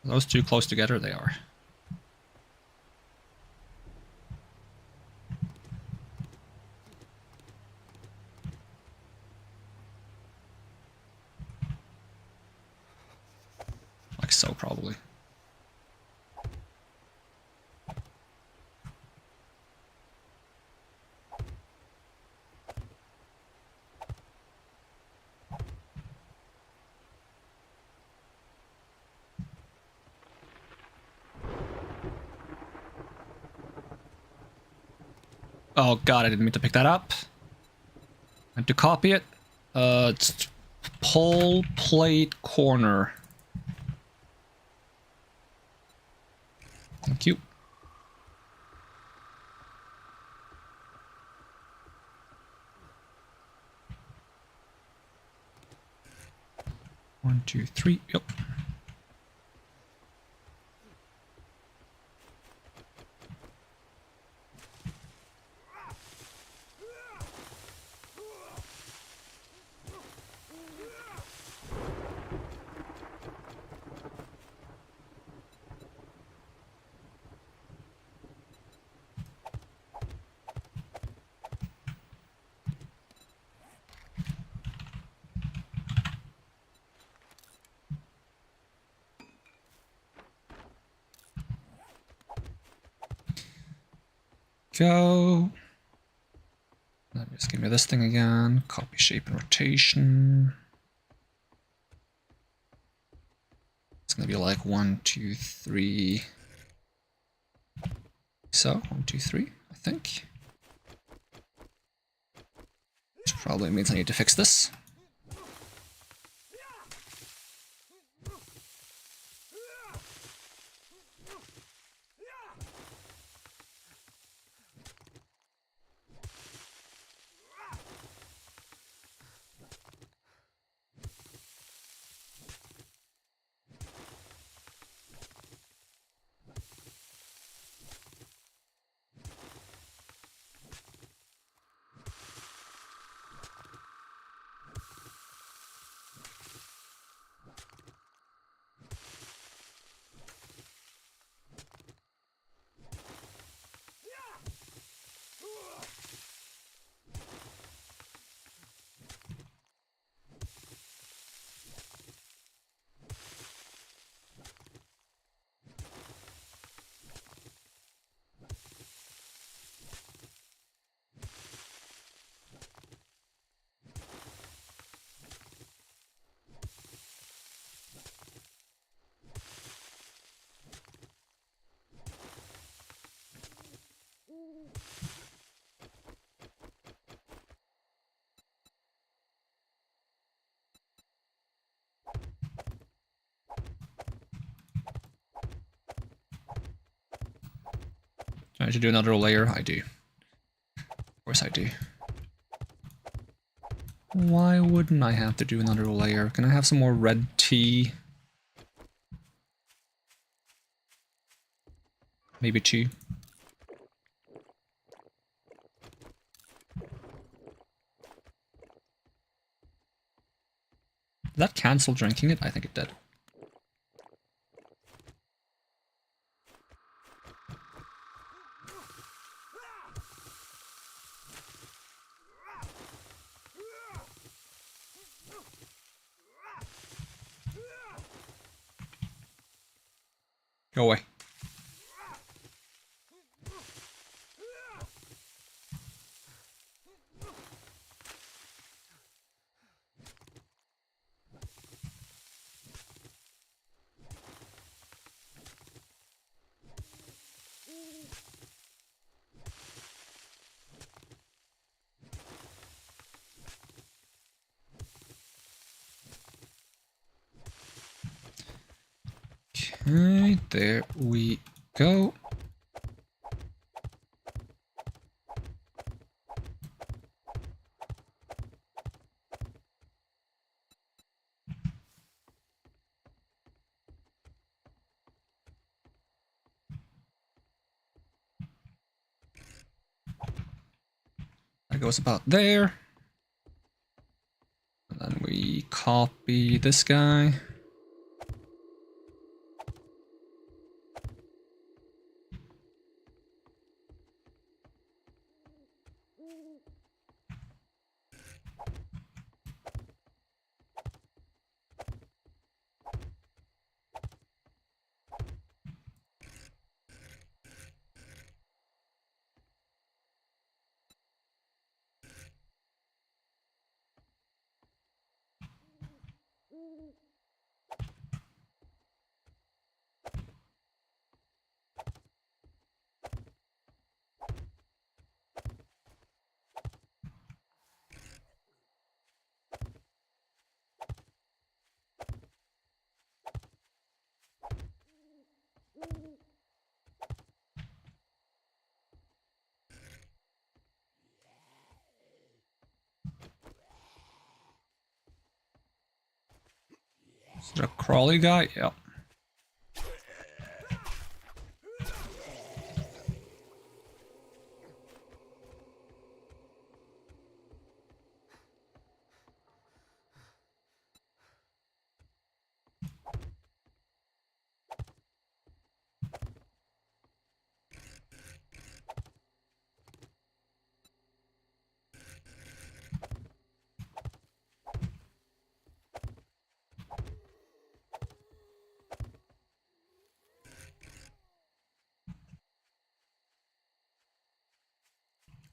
Are those too close together? They are. Like so, probably. Oh god, I didn't mean to pick that up. I had to copy it. It's pole plate corner. Thank you. One, two, three. Yep. Go. Let me just give me this thing again. Copy, shape, and rotation. It's gonna be like 1, 2, 3. So 1, 2, 3, I think. Which probably means I need to fix this. Do I need to do another layer? I do. Of course I do. Why wouldn't I have to do another layer? Can I have some more red tea? Maybe 2. Did that cancel drinking it? I think it did. Go away. Okay, there we go. That goes about there. And then we copy this guy. Is there a crawly guy? Yep.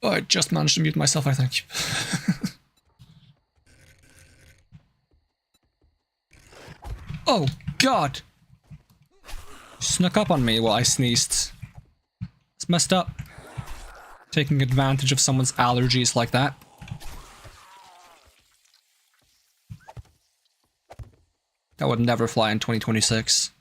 Oh, I just managed to mute myself, I think. Oh, God! Snuck up on me while I sneezed. It's messed up. Taking advantage of someone's allergies like that. That would never fly in 2026.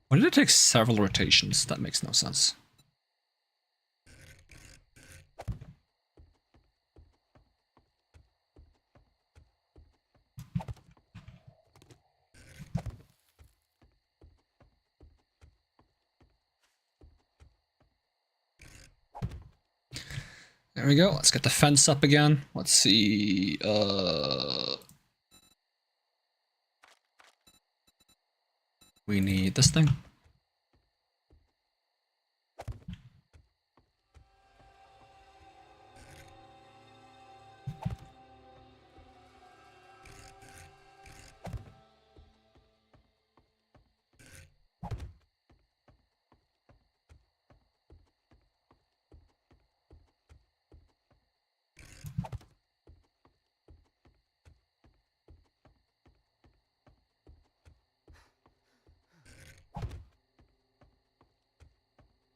Why did it take several rotations? That makes no sense. There we go. Let's get the fence up again. Let's see. We need this thing.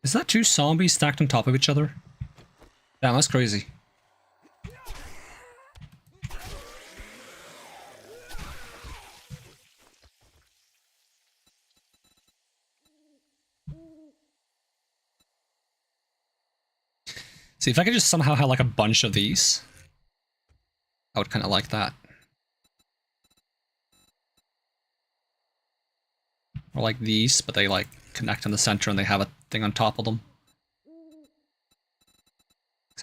Is that two zombies stacked on top of each other? Damn, that's crazy. See, if I could just somehow have like a bunch of these, I would kind of like that. Or like these, but they like connect in the center and they have a thing on top of them.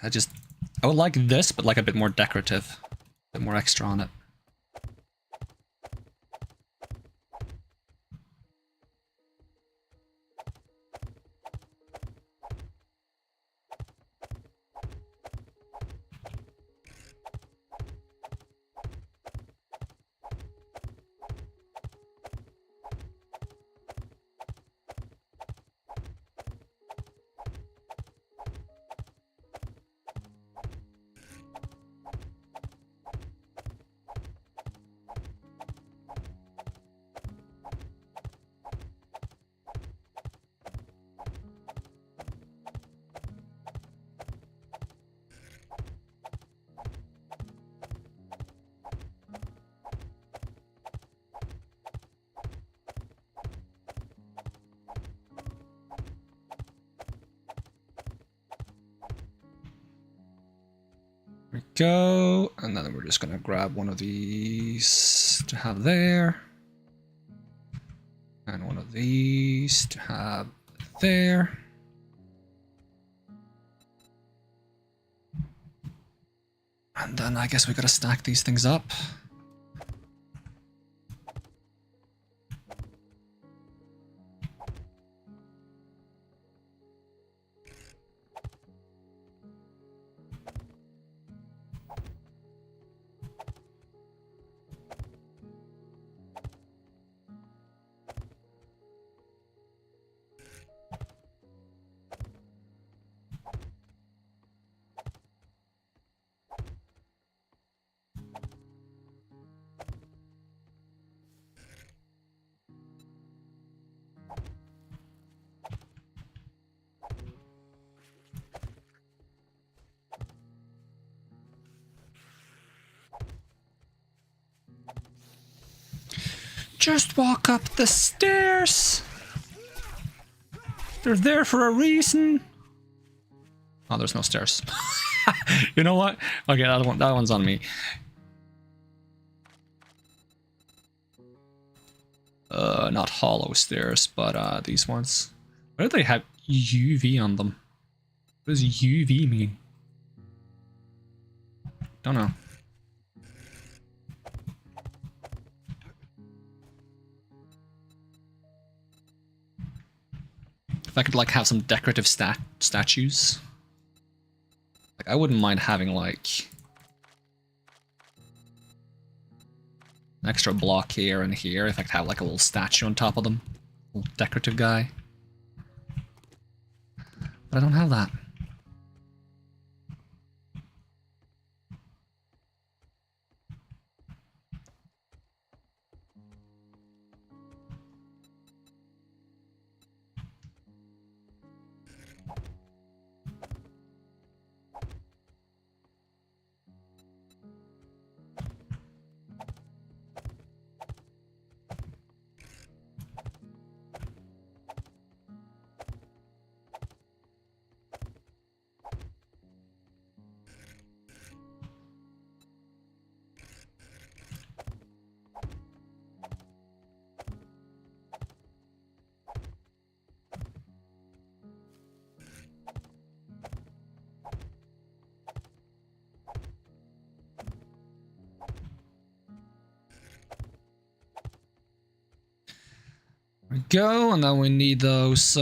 I would like this, but like a bit more decorative, a bit more extra on it. There we go, and then we're just gonna grab one of these to have there, and one of these to have there. And then I guess we gotta stack these things up. Just walk up the stairs. They're there for a reason. Oh, there's no stairs. You know what? Okay, that one's on me. Not hollow stairs, but these ones. Why do they have UV on them? What does UV mean? Don't know. If I could like have some decorative statues. Like I wouldn't mind having like an extra block here and here if I could have like a little statue on top of them. A little decorative guy. But I don't have that. There we go, and then we need those,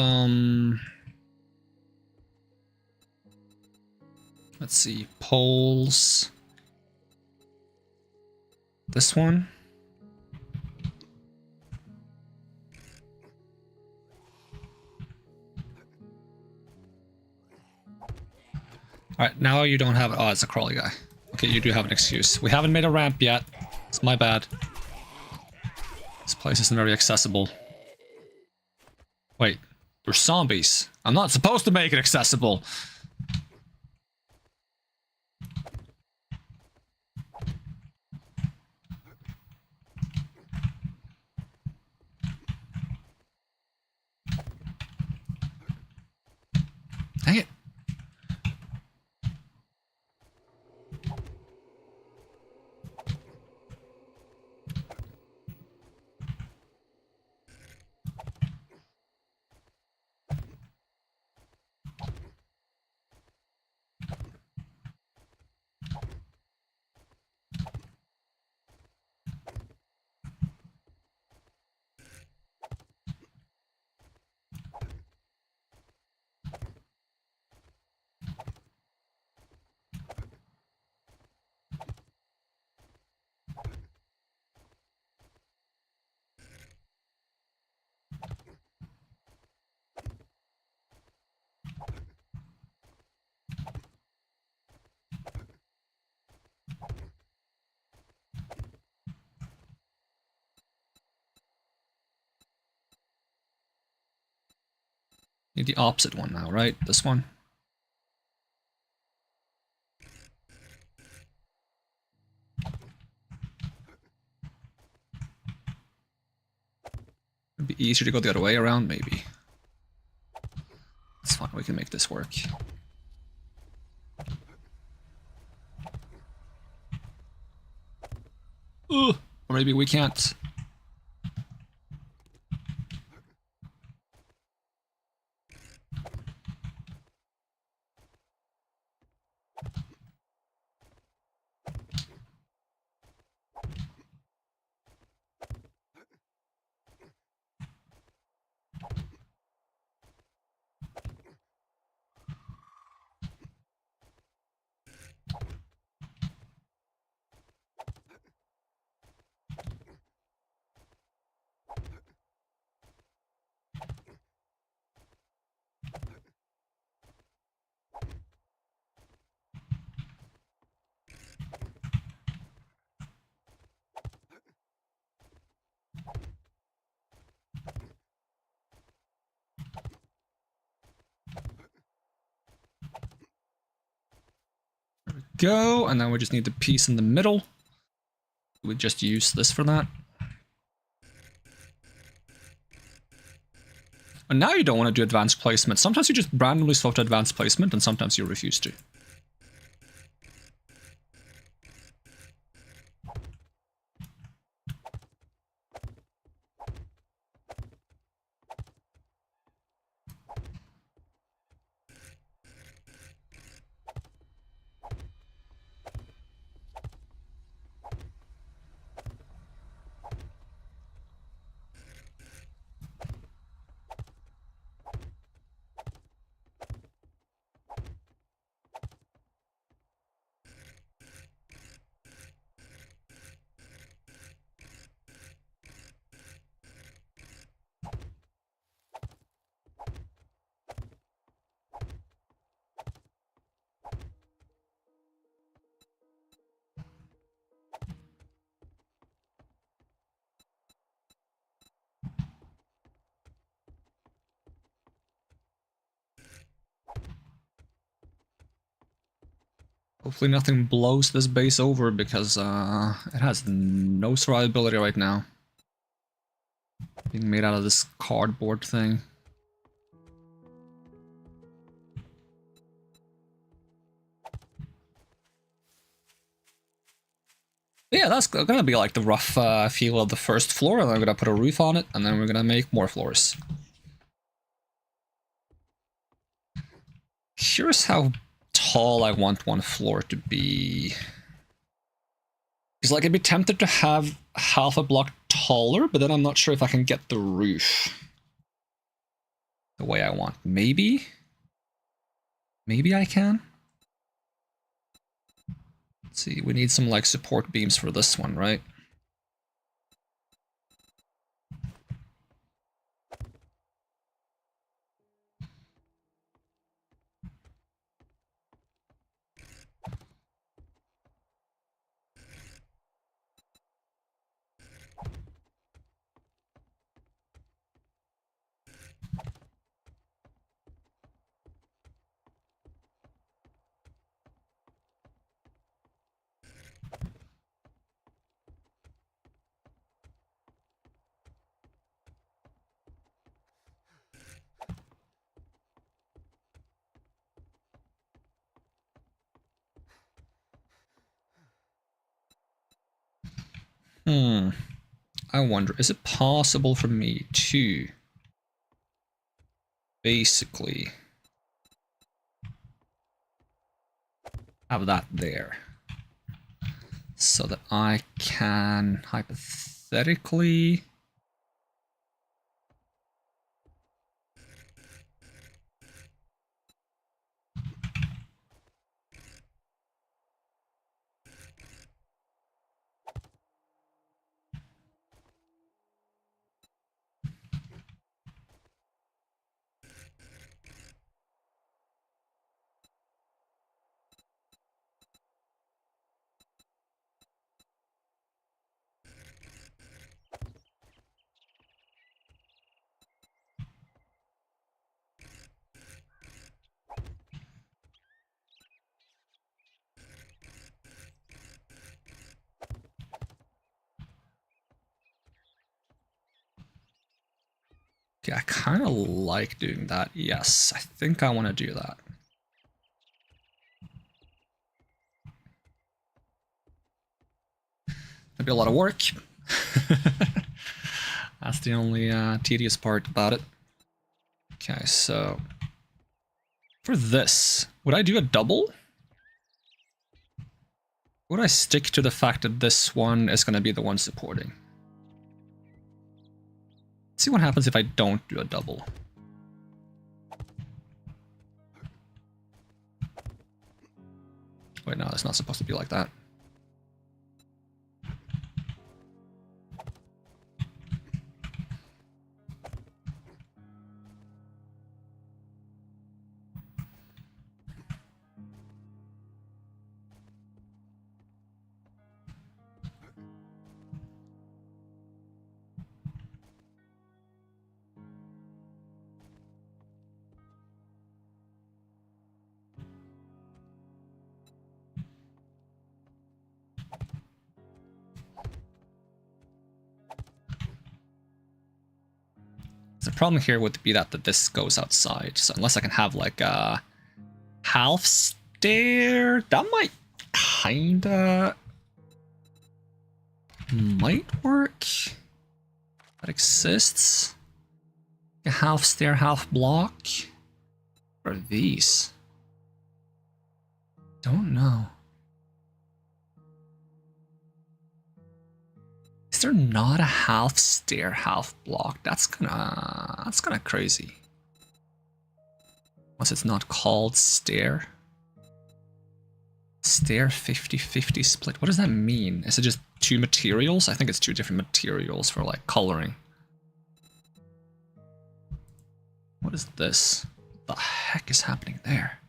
let's see, poles. This one. Alright, now you don't have it. Oh, it's a crawly guy. Okay, you do have an excuse. We haven't made a ramp yet. It's my bad. This place isn't very accessible. Wait, we're zombies. I'm not supposed to make it accessible. Dang it. Need the opposite one now, right? This one? It'd be easier to go the other way around, maybe. It's fine, we can make this work. Ugh, or maybe we can't. Go, and then we just need the piece in the middle. We just use this for that. And now you don't want to do advanced placement. Sometimes you just randomly swap to advanced placement, and sometimes you refuse to. Hopefully nothing blows this base over, because it has no survivability right now. Being made out of this cardboard thing. Yeah, that's gonna be like the rough feel of the first floor, and I'm gonna put a roof on it, and then we're gonna make more floors. Curious how tall I want one floor to be. Because like I'd be tempted to have half a block taller, but then I'm not sure if I can get the roof the way I want. Maybe? Maybe I can? Let's see, we need some like support beams for this one, right? I wonder, is it possible for me to basically have that there so that I can hypothetically yeah, I kind of like doing that. Yes, I think I want to do that. It'll be a lot of work. That's the only tedious part about it. Okay, so for this, would I do a double? Would I stick to the fact that this one is going to be the one supporting? Let's see what happens if I don't do a double. Wait, no, it's not supposed to be like that. The problem here would be that this goes outside. So unless I can have like a half stair, that might kinda might work. That exists. A half stair, half block. What are these? Don't know. Is there not a half stair, half block? That's kinda crazy. Unless it's not called stair. Stair 50-50 split. What does that mean? Is it just two materials? I think it's two different materials for like coloring. What is this? What the heck is happening there?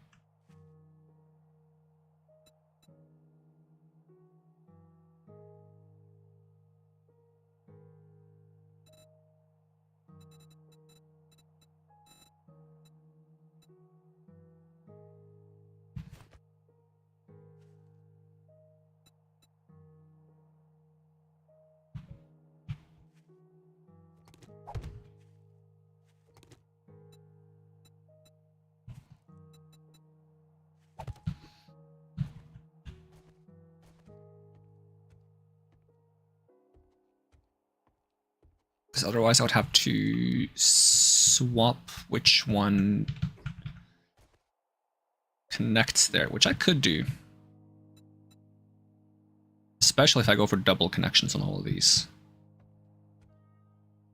Because otherwise I would have to swap which one connects there, which I could do. Especially if I go for double connections on all of these.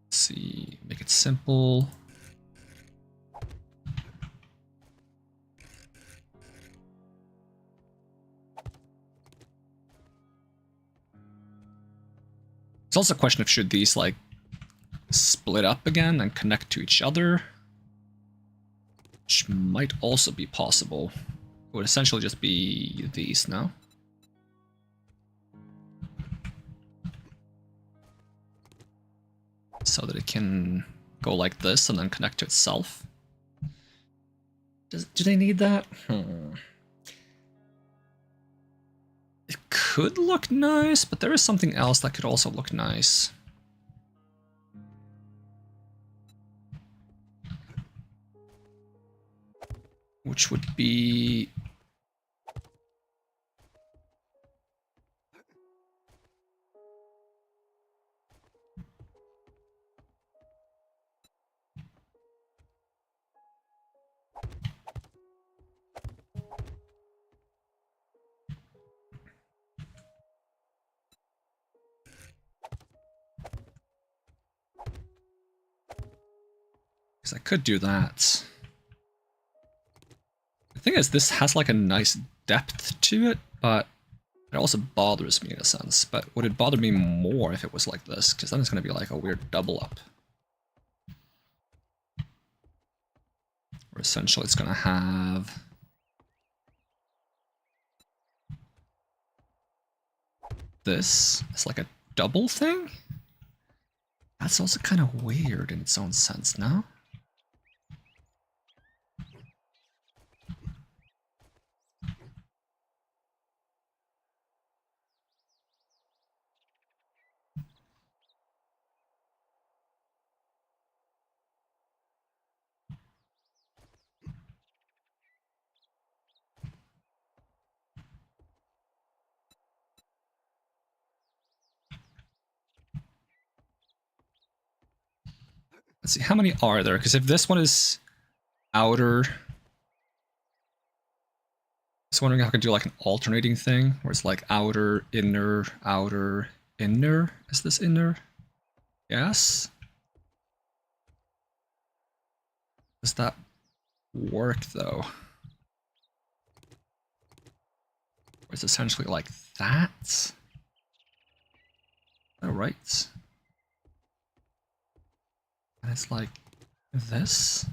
Let's see, make it simple. It's also a question of should these like split up again and connect to each other, which might also be possible. It would essentially just be these now. So that it can go like this and then connect to itself. Do they need that? It could look nice, but there is something else that could also look nice. Which would be... because I could do that. The thing is, this has like a nice depth to it, but it also bothers me in a sense. But would it bother me more if it was like this? Because then it's going to be like a weird double up. Where essentially it's going to have... this. It's like a double thing? That's also kind of weird in its own sense, no? Let's see, how many are there? Because if this one is outer... I was wondering if I could do like an alternating thing, where it's like outer, inner, outer, inner. Is this inner? Yes? Does that work though? Or it's essentially like that? Alright. And it's like this?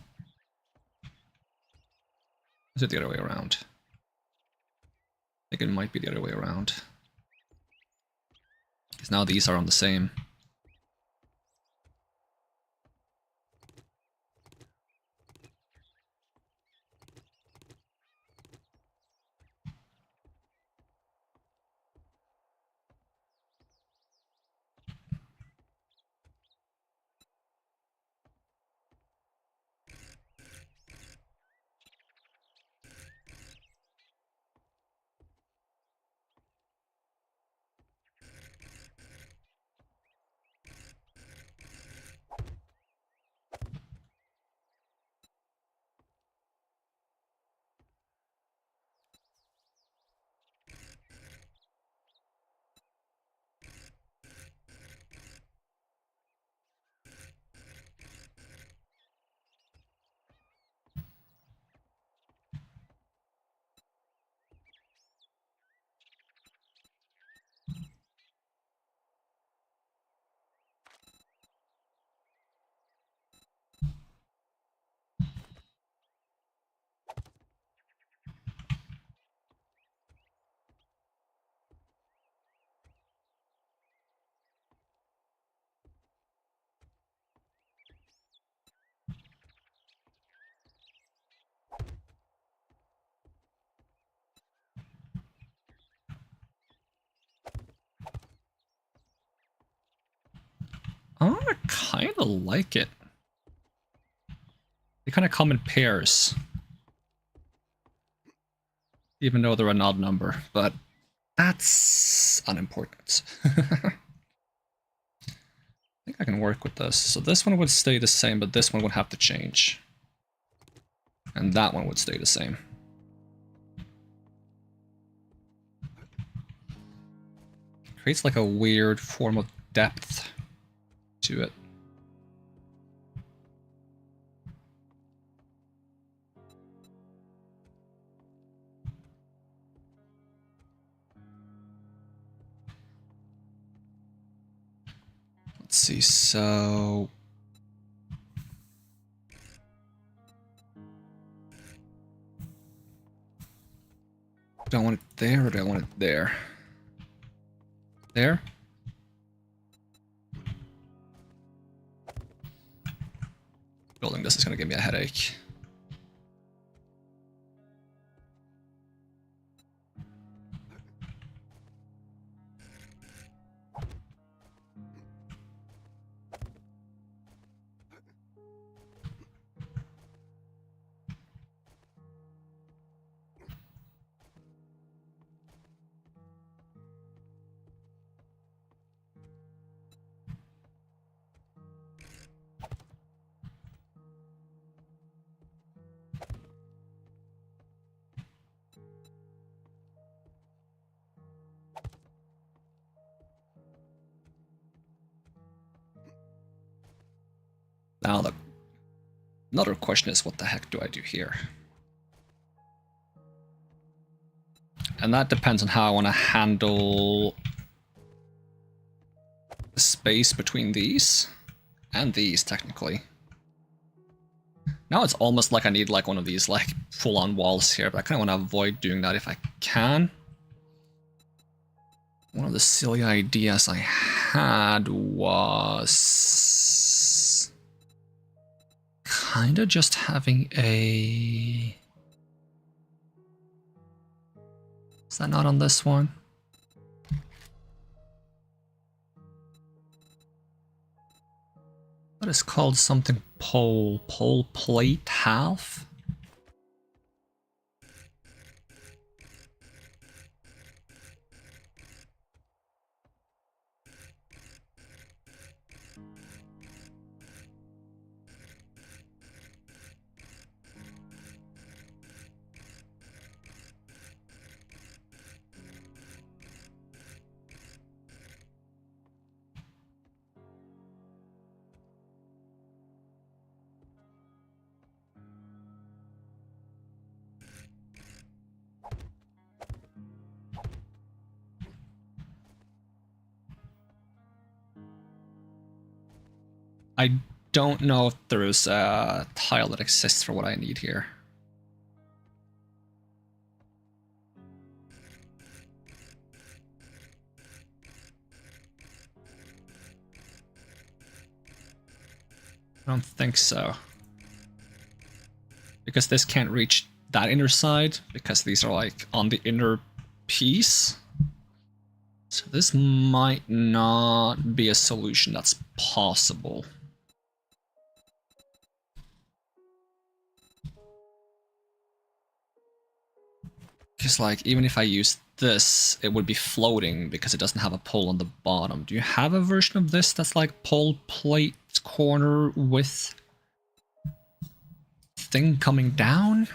Is it the other way around? I think it might be the other way around. Because now these are on the same. I kind of like it. They kind of come in pairs. Even though they're an odd number, but that's unimportant. I think I can work with this. So this one would stay the same, but this one would have to change. And that one would stay the same. Creates like a weird form of depth to it. Let's see, so... do I want it there or do I want it there? There? Building this is going to give me a headache. Now another question is, what the heck do I do here? And that depends on how I want to handle the space between these and these, technically. Now it's almost like I need like one of these like full-on walls here, but I kind of want to avoid doing that if I can. One of the silly ideas I had was kind of just having a... Is that not on this one? That is called something pole plate half? I don't know if there is a tile that exists for what I need here. I don't think so. Because this can't reach that inner side, because these are like on the inner piece. So this might not be a solution that's possible. Because like, even if I use this, it would be floating because it doesn't have a pole on the bottom. Do you have a version of this that's like pole plate corner with thing coming down?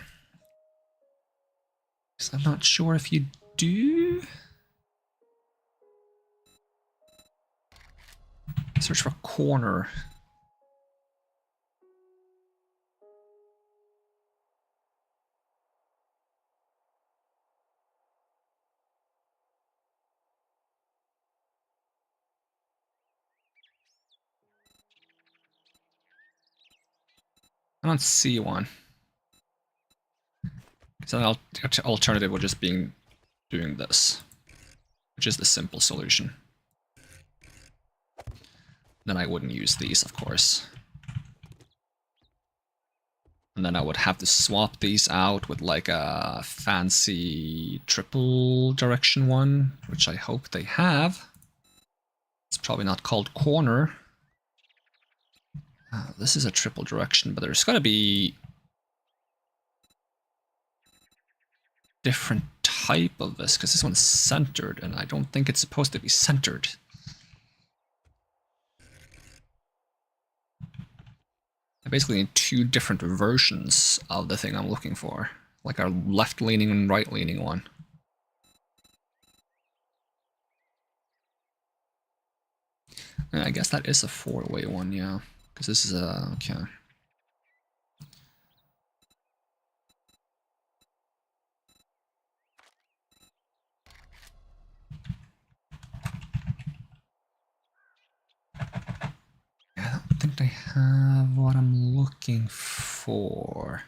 Because I'm not sure if you do. Search for corner. I don't see one. So an alternative would just be doing this, which is the simple solution. Then I wouldn't use these, of course. And then I would have to swap these out with like a fancy triple direction one, which I hope they have. It's probably not called corner. This is a triple direction, but there's got to be different type of this, because this one's centered, and I don't think it's supposed to be centered. I basically need two different versions of the thing I'm looking for, like a left-leaning and right-leaning one. I guess that is a four-way one, yeah, because this is a, okay. I don't think they have what I'm looking for.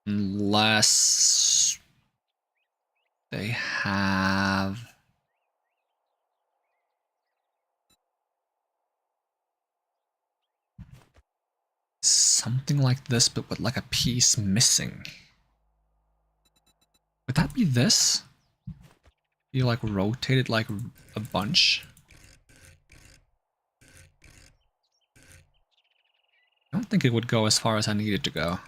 Unless they have something like this, but with like a piece missing. Would that be this? You like rotate it like a bunch? I don't think it would go as far as I need it to go.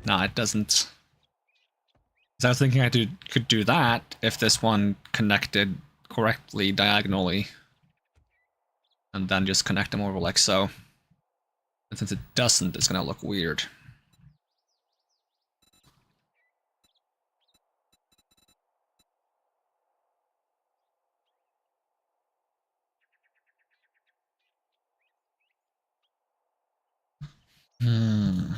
Nah, it doesn't. 'Cause I was thinking I could do that if this one connected correctly diagonally. And then just connect them over like so. And since it doesn't, it's gonna look weird. Hmm.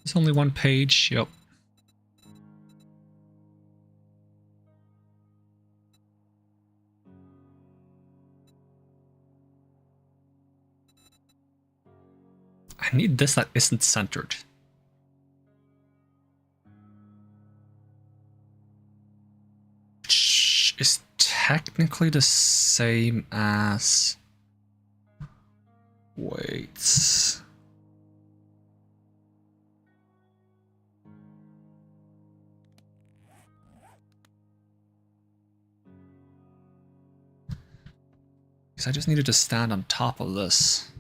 It's only one page, yep. I need this that isn't centered. Which is technically the same as... Wait... Because I just needed to stand on top of this.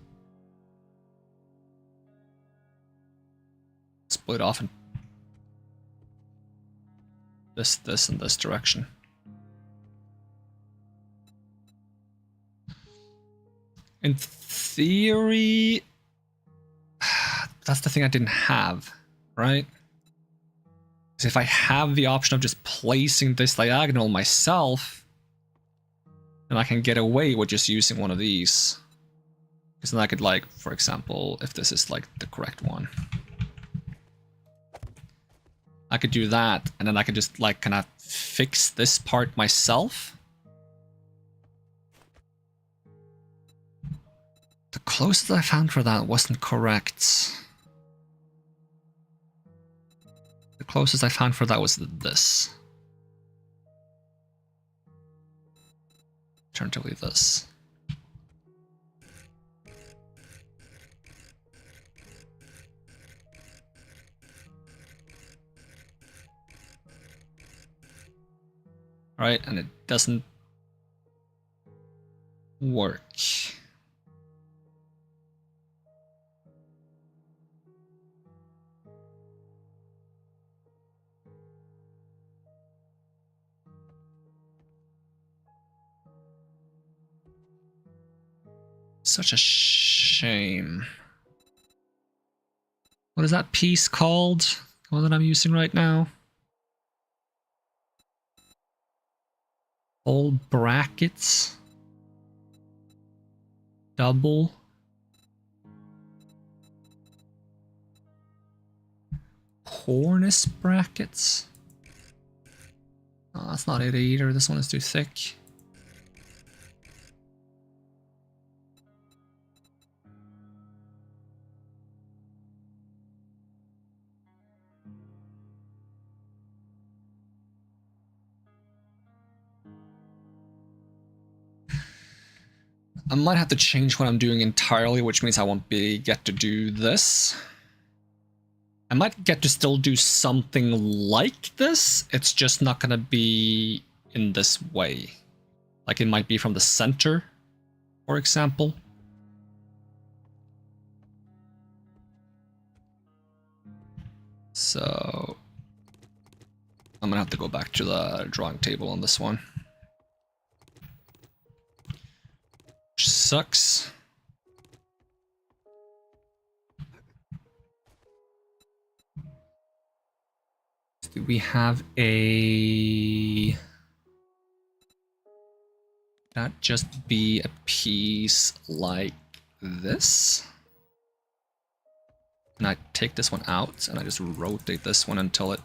Split off in this, and this direction. In theory, that's the thing I didn't have, right? Because if I have the option of just placing this diagonal myself, then I can get away with just using one of these. Because then I could, like, for example, if this is like the correct one, I could do that, and then I could just like kind of fix this part myself. The closest I found for that wasn't correct. The closest I found for that was this. Alternatively this. Right, and it doesn't work. Such a shame. What is that piece called? one that I'm using right now. All brackets. Double. Cornice brackets. Oh, that's not it either. This one is too thick. I might have to change what I'm doing entirely, which means I won't get to do this. I might get to still do something like this, it's just not gonna be in this way. Like it might be from the center, for example. So I'm gonna have to go back to the drawing table on this one. Which sucks. Do we have a... That just be a piece like this? And I take this one out and I just rotate this one until it...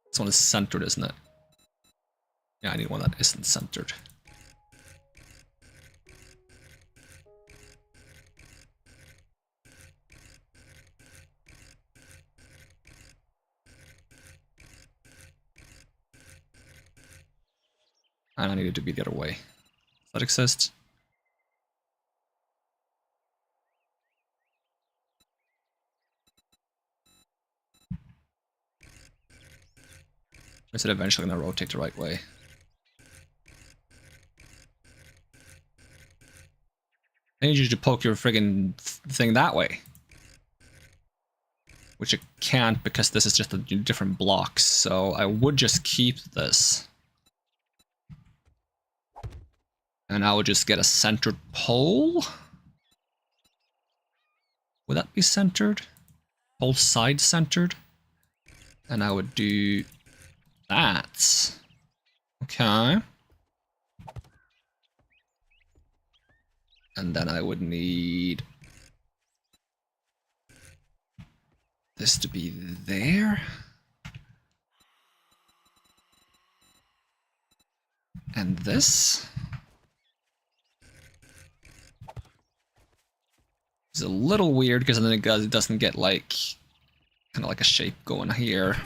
This one is centered, isn't it? Yeah, I need one that isn't centered. And I need it to be the other way. Does that exist? Or is it eventually gonna rotate the right way? I need you to poke your friggin' thing that way. Which it can't because this is just a different blocks, so I would just keep this. And I would just get a centered pole. Would that be centered? Whole side centered? And I would do that. Okay. And then I would need this to be there. And this. It's a little weird because then it doesn't get like kind of like a shape going here.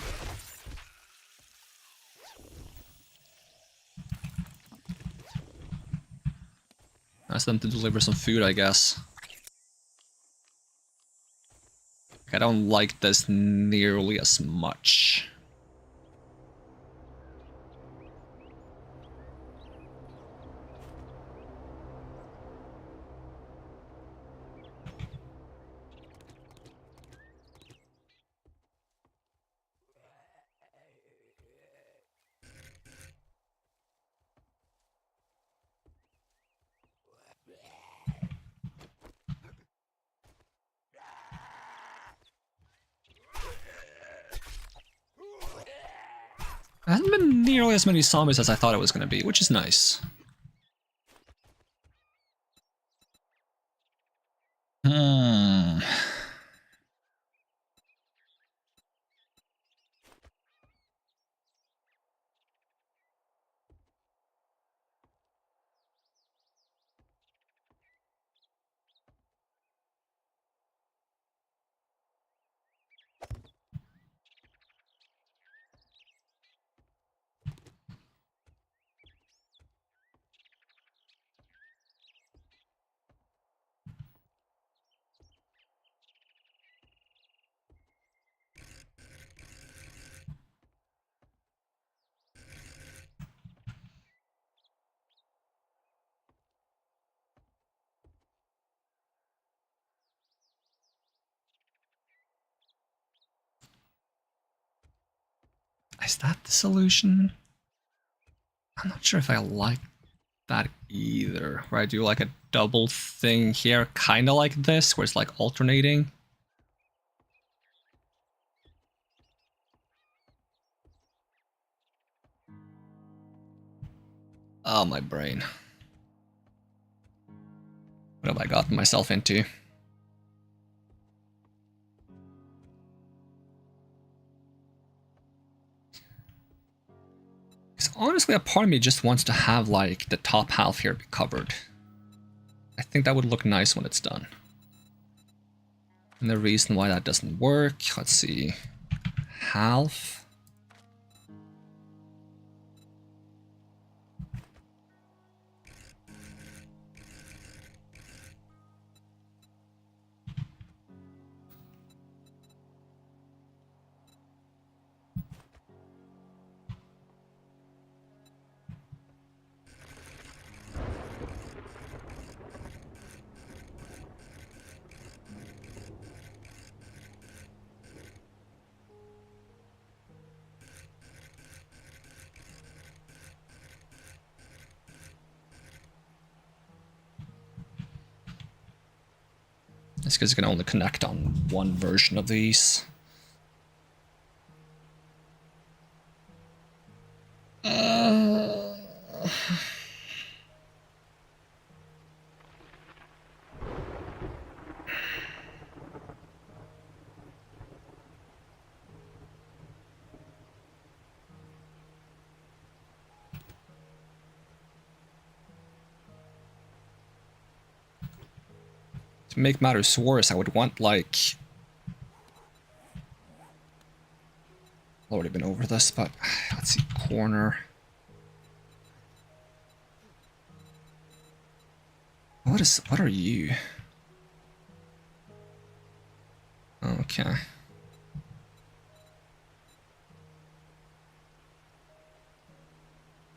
Ask them to deliver some food, I guess. I don't like this nearly as much. It hasn't been nearly as many zombies as I thought it was going to be, which is nice. Is that the solution? I'm not sure if I like that either. Where I do like a double thing here, kind of like this, where it's like alternating. Oh, my brain. What have I gotten myself into? Because honestly, a part of me just wants to have, like, the top half here be covered. I think that would look nice when it's done. And the reason why that doesn't work, let's see. Half. It's because you can only connect on one version of these. To make matters worse, I would want, like... I've already been over this, but let's see, corner. What are you? Okay.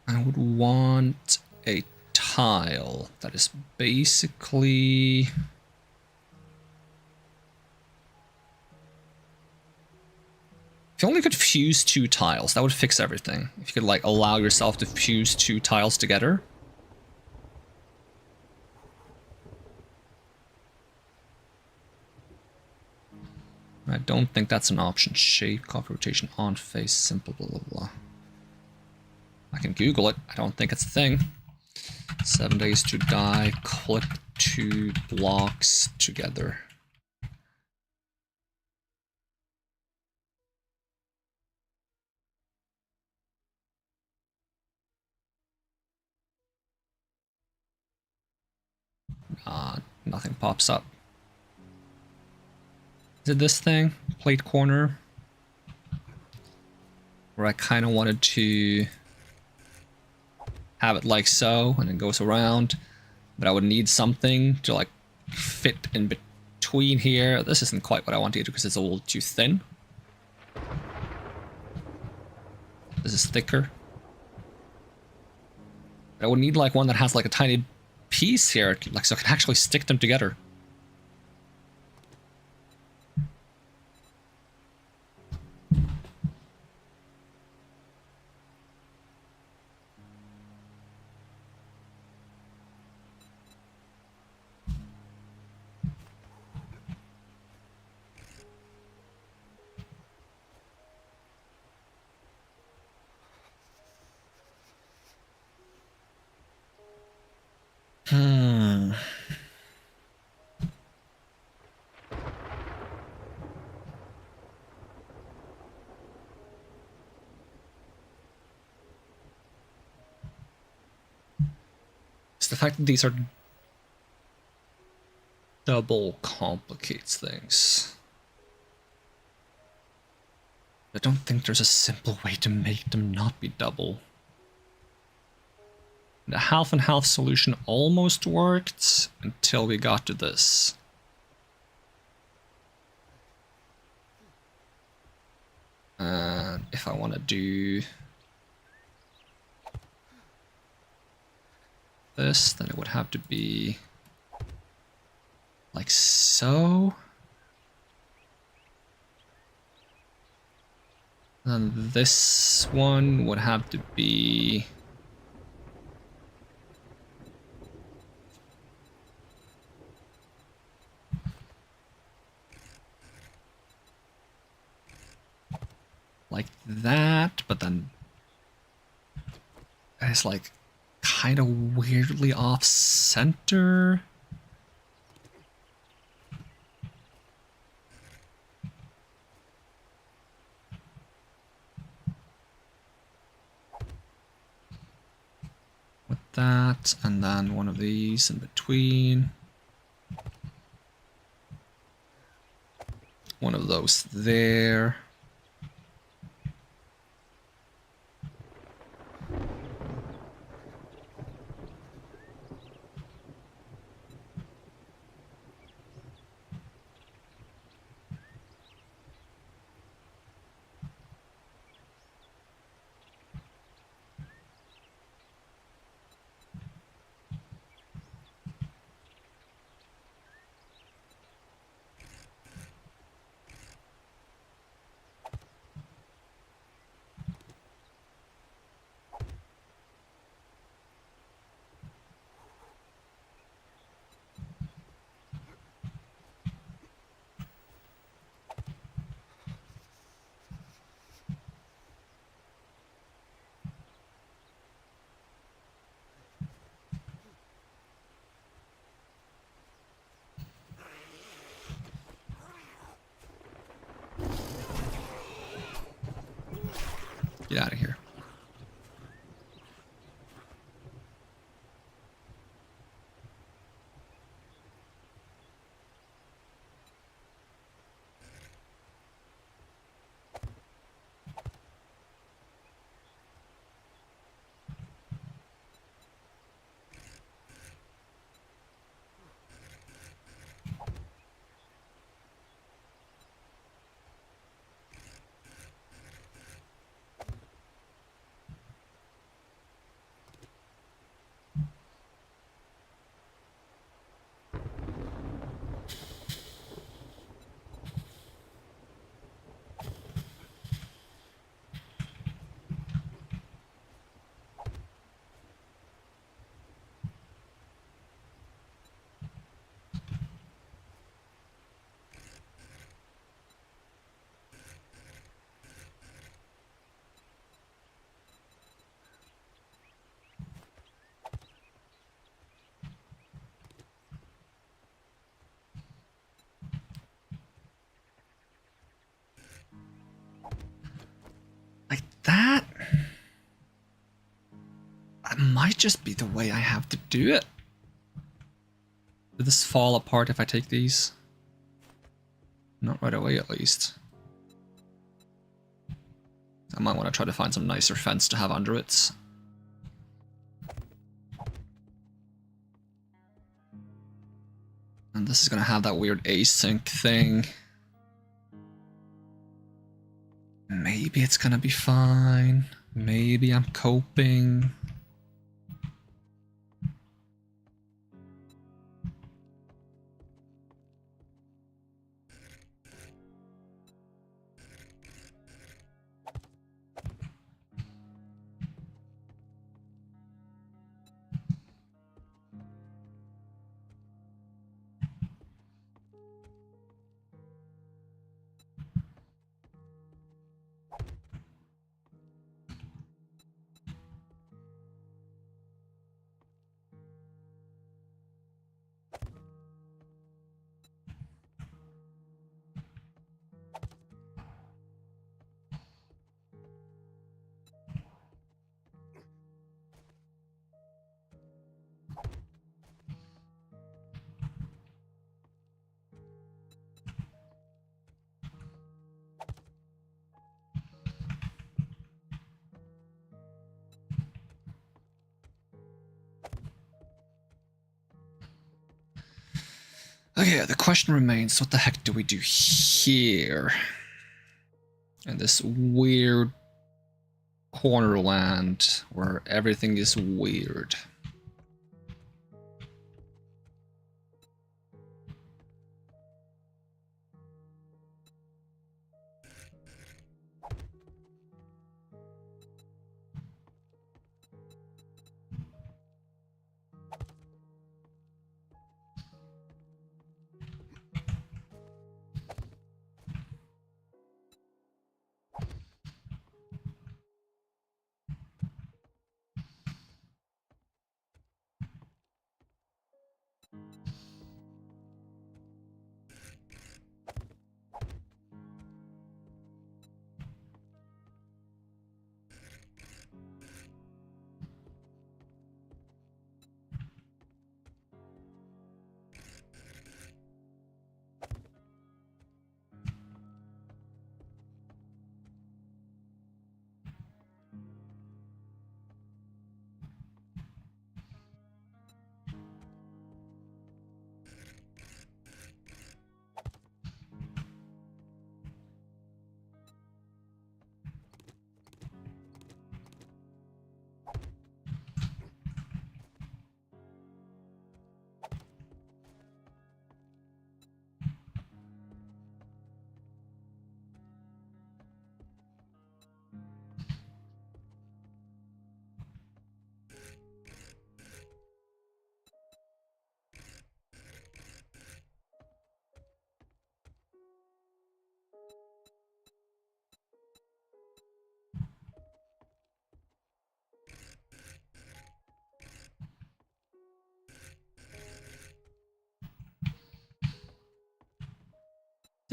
I would want a tile that is basically... If you only could fuse 2 tiles, that would fix everything. If you could, like, allow yourself to fuse 2 tiles together. I don't think that's an option. Shape, copy, rotation, on, face, simple, blah, blah, blah. I can Google it. I don't think it's a thing. 7 days to die, clip 2 blocks together. Nothing pops up. Is it this thing? Plate corner? Where I kind of wanted to have it like so, and it goes around. But I would need something to, like, fit in between here. This isn't quite what I want to do because it's a little too thin. This is thicker. But I would need, like, one that has, like, a tiny piece here, like, so I can actually stick them together. It's the fact that these are double complicates things. I don't think there's a simple way to make them not be double. The half and half solution almost worked until we got to this. And if I want to do this, then it would have to be like so. And this one would have to be like that, but then it's like kind of weirdly off center. With that, and then one of these in between. One of those there. Get out of here. Like that? That might just be the way I have to do it. Did this fall apart if I take these? Not right away, at least. I might want to try to find some nicer fence to have under it. And this is going to have that weird async thing. Maybe it's going to be fine. Maybe I'm coping. Okay, the question remains, what the heck do we do here? In this weird corner land where everything is weird.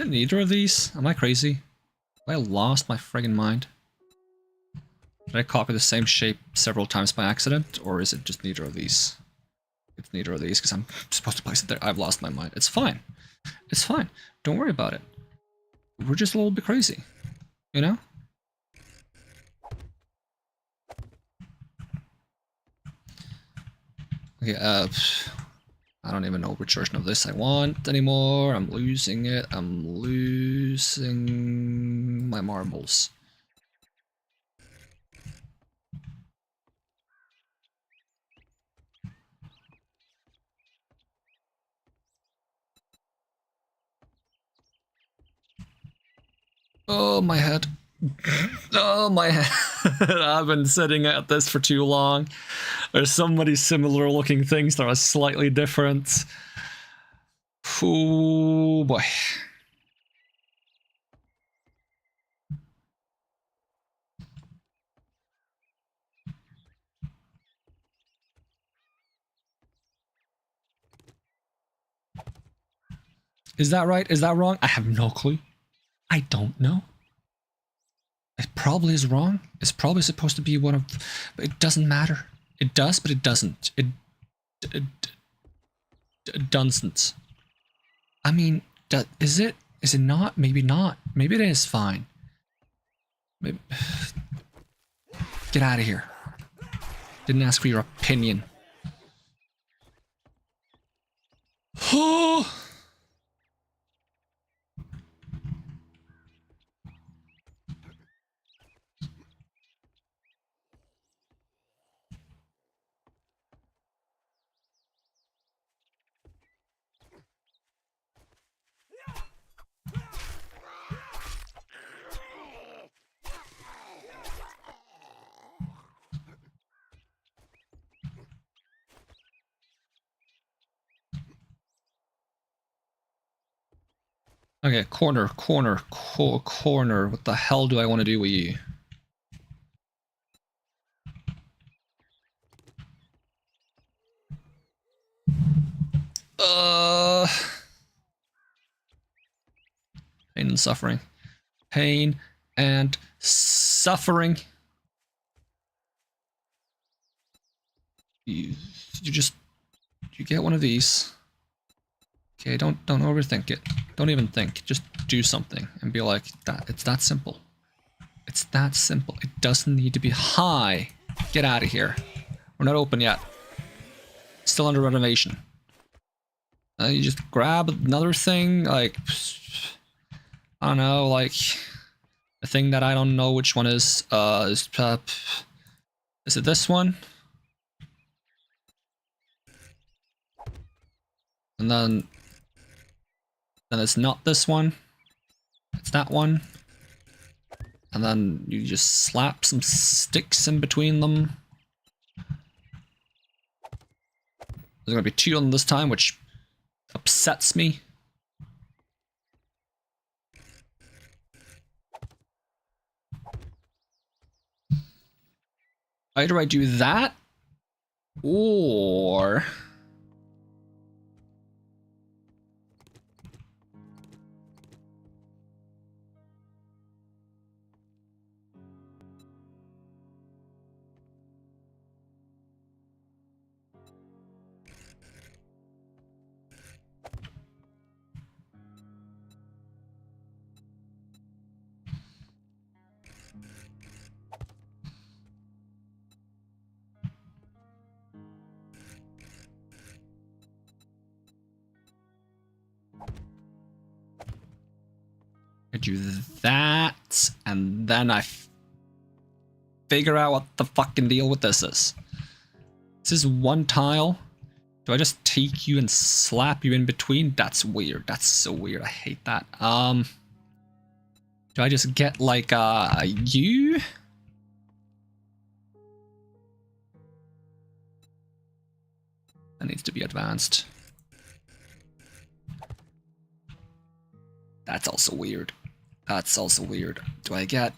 Is it neither of these? Am I crazy? Have I lost my friggin' mind? Did I copy the same shape several times by accident? Or is it just neither of these? It's neither of these because I'm supposed to place it there. I've lost my mind. It's fine. It's fine. Don't worry about it. We're just a little bit crazy. You know? Okay, I don't even know which version of this I want anymore. I'm losing it. I'm losing my marbles. Oh, my head. Oh, my head. I've been sitting at this for too long. There's so many similar looking things that are slightly different. Oh, boy. Is that right? Is that wrong? I have no clue. I don't know. It probably is wrong. It's probably supposed to be one of... But it doesn't matter. It does, but it doesn't. It doesn't. I mean, is it? Is it not? Maybe not. Maybe it is fine. Maybe... Get out of here. Didn't ask for your opinion. Oh... Okay, corner. What the hell do I want to do with you? Pain and suffering. Pain and suffering. You get one of these. Okay, don't overthink it. Don't even think. Just do something and be like that. It's that simple. It's that simple. It doesn't need to be high. Get out of here. We're not open yet. Still under renovation. You just grab another thing, like, I don't know, like a thing that I don't know which one is it this one? And then it's not this one. It's that one. And then you just slap some sticks in between them. There's gonna be 2 on this time, which upsets me. Either I do that, or... I do that, and then I figure out what the fucking deal with this is. This is one tile. Do I just take you and slap you in between? That's weird. That's so weird. I hate that. Do I just get like a U? That needs to be advanced. That's also weird. That's also weird. Do I get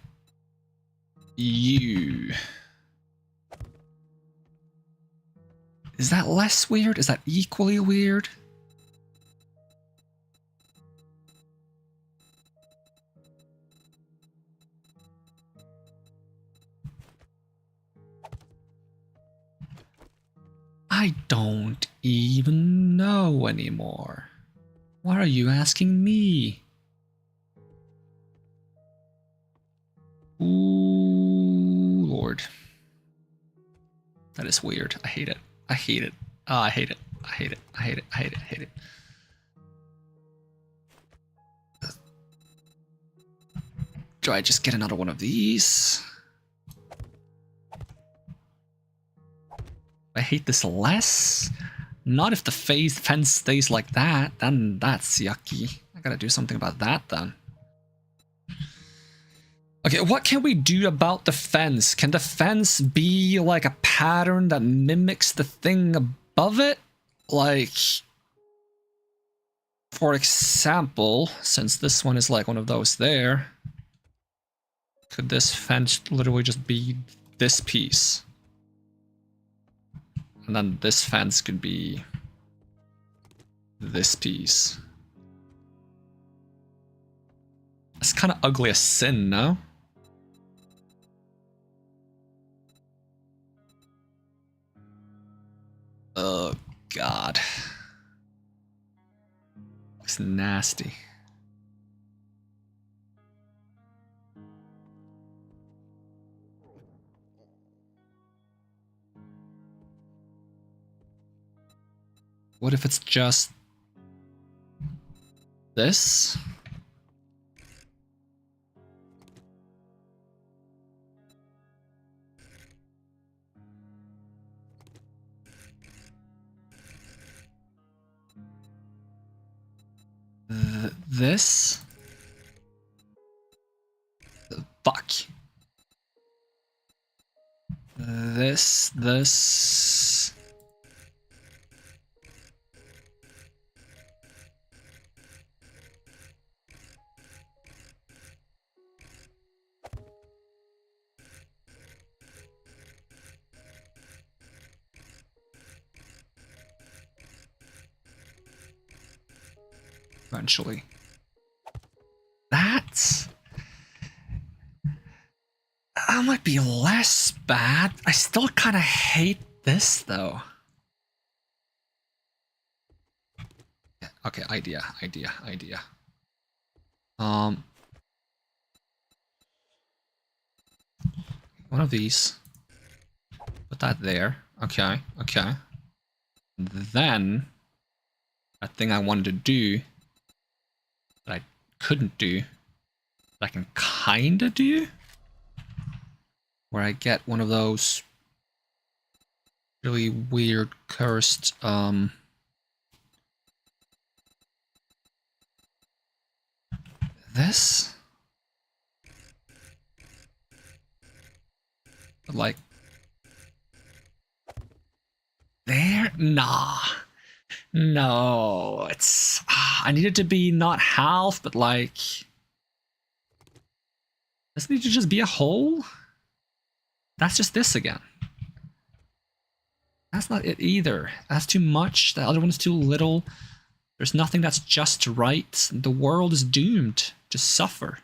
U? Is that less weird? Is that equally weird? I don't even know anymore. Why are you asking me? Ooh, Lord. That is weird. I hate it. I hate it. Oh, I hate it. I hate it. I hate it. I hate it. I hate it. Do I just get another one of these? I hate this less. Not if the fence stays like that. Then that's yucky. I gotta do something about that then. Okay, what can we do about the fence? Can the fence be like a pattern that mimics the thing above it? Like, for example, since this one is like one of those there, could this fence literally just be this piece? And then this fence could be this piece. It's kind of ugly as sin, no? Oh, God. Looks nasty. What if it's just this? This? Fuck. This. Eventually. That might be less bad. I still kind of hate this though. Okay, idea. One of these. Put that there. Okay. Then that thing I wanted to do that I couldn't do, that I can kinda do, where I get one of those really weird cursed this, but like there. No, it's I need it to be not half, but like, doesn't it need to just be a hole? That's just this again. That's not it either. That's too much. The other one is too little. There's nothing that's just right. The world is doomed to suffer.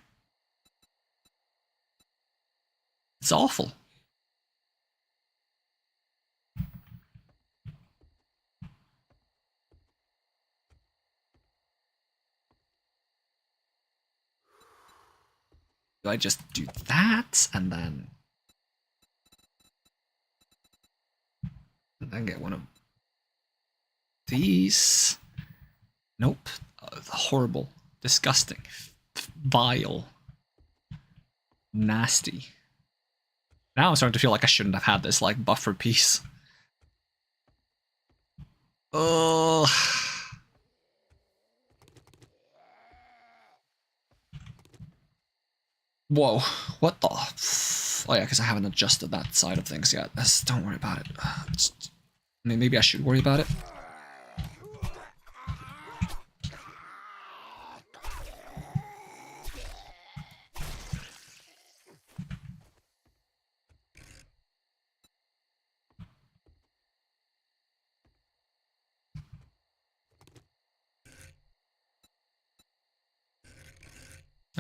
It's awful. Do I just do that and then get one of these? Nope. Horrible. Disgusting. Vile. Nasty. Now I'm starting to feel like I shouldn't have had this like buffer piece. Ugh. Whoa, what the? Oh yeah, because I haven't adjusted that side of things yet. Don't worry about it. I mean, maybe I should worry about it.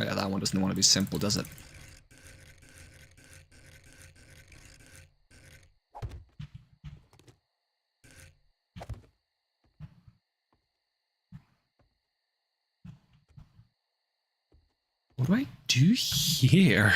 Oh yeah, that one doesn't want to be simple, does it? do I do here?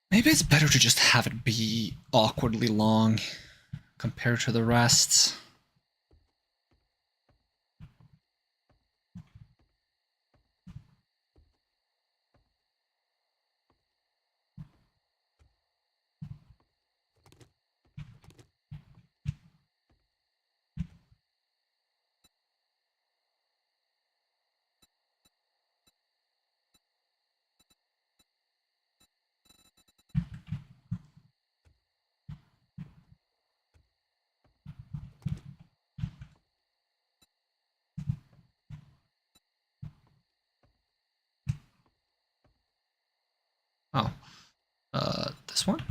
Maybe it's better to just have it be awkwardly long compared to the rest. Oh, this one?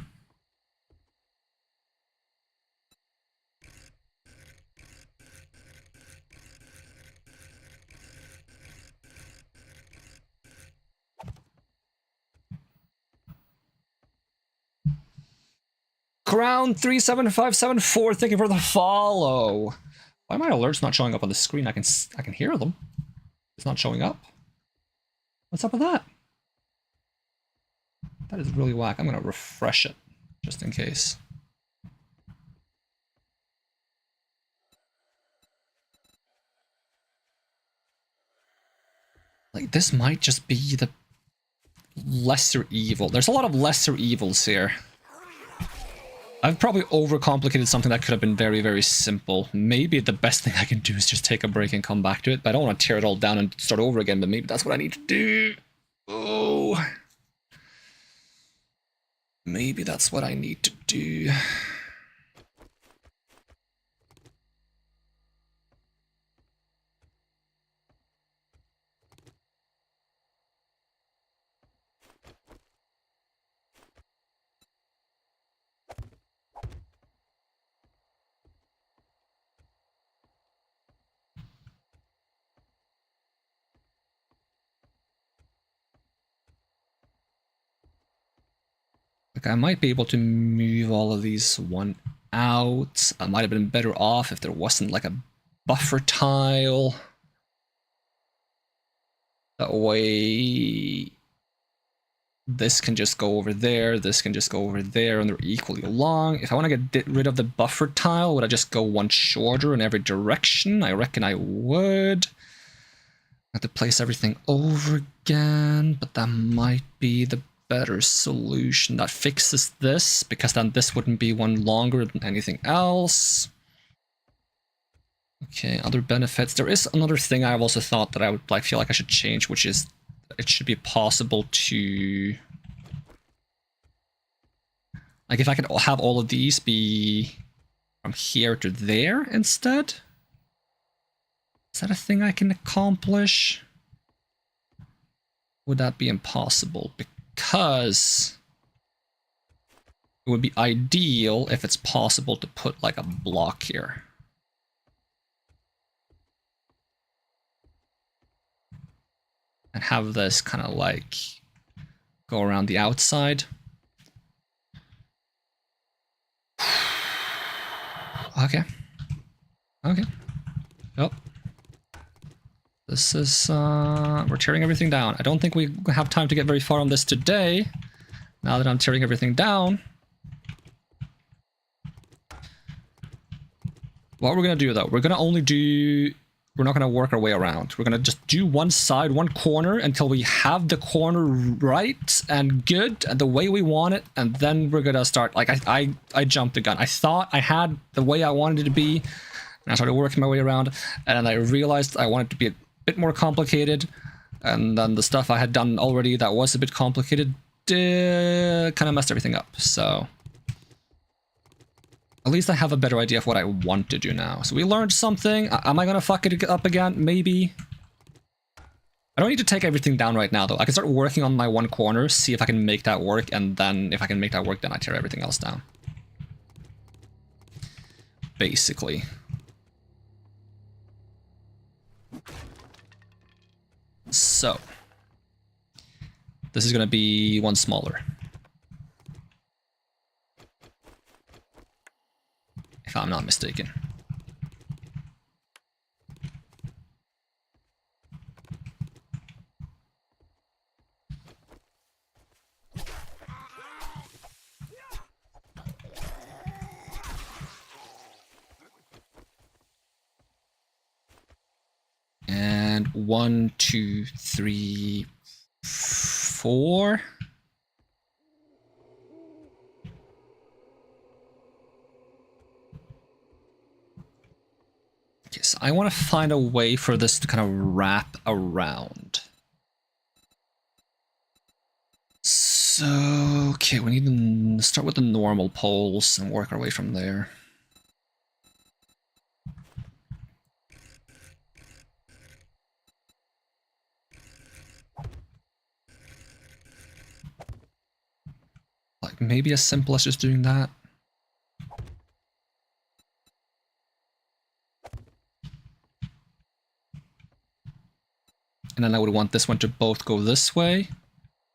Crown 37574, thank you for the follow. Why are my alerts not showing up on the screen? I can hear them. It's not showing up. What's up with that? That is really whack. I'm gonna refresh it just in case. Like, this might just be the lesser evil. There's a lot of lesser evils here. I've probably overcomplicated something that could have been very, very simple. Maybe the best thing I can do is just take a break and come back to it. But I don't want to tear it all down and start over again, but maybe that's what I need to do. Oh. Maybe that's what I need to do. Like, I might be able to move all of these one out. I might have been better off if there wasn't like a buffer tile. That way this can just go over there, this can just go over there, and they're equally long. If I want to get rid of the buffer tile, would I just go one shorter in every direction? I reckon I would. I have to place everything over again, but that might be the better solution. That fixes this, because then this wouldn't be one longer than anything else. Okay, other benefits. There is another thing I've also thought that I would feel like I should change, which is it should be possible to, like, if I could have all of these be from here to there instead. Is that a thing I can accomplish? Would that be impossible? Because it would be ideal if it's possible to put like a block here. And have this kind of like go around the outside. Okay. Okay. Yep. This is, we're tearing everything down. I don't think we have time to get very far on this today. Now that I'm tearing everything down. What we're gonna do though, we're gonna only do We're not going to work our way around. We're going to just do one side, one corner, until we have the corner right and good and the way we want it, and then we're going to start. Like, I jumped the gun. I thought I had the way I wanted it to be, and I started working my way around, and then I realized I wanted it to be a bit more complicated, and then the stuff I had done already that was a bit complicated kind of messed everything up, so... At least I have a better idea of what I want to do now. So we learned something. Am I gonna fuck it up again? Maybe. I don't need to take everything down right now, though. I can start working on my one corner, see if I can make that work, and then if I can make that work, then I tear everything else down. Basically. So. This is gonna be one smaller. If I'm not mistaken. And 1, 2, 3, 4. Okay, so I want to find a way for this to kind of wrap around. So, okay, we need to start with the normal poles and work our way from there. Like, maybe as simple as just doing that. And then I would want this one to both go this way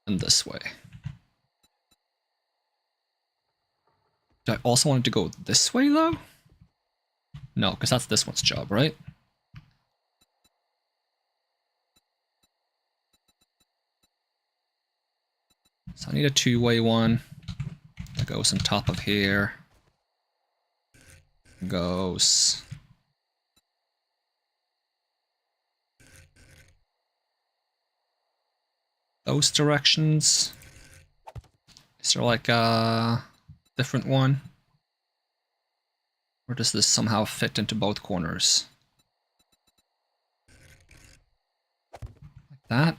and this way. Do I also want it to go this way, though? No, because that's this one's job, right? So I need a two-way one that goes on top of here. Goes... those directions. Is there like a different one? Or does this somehow fit into both corners? Like that?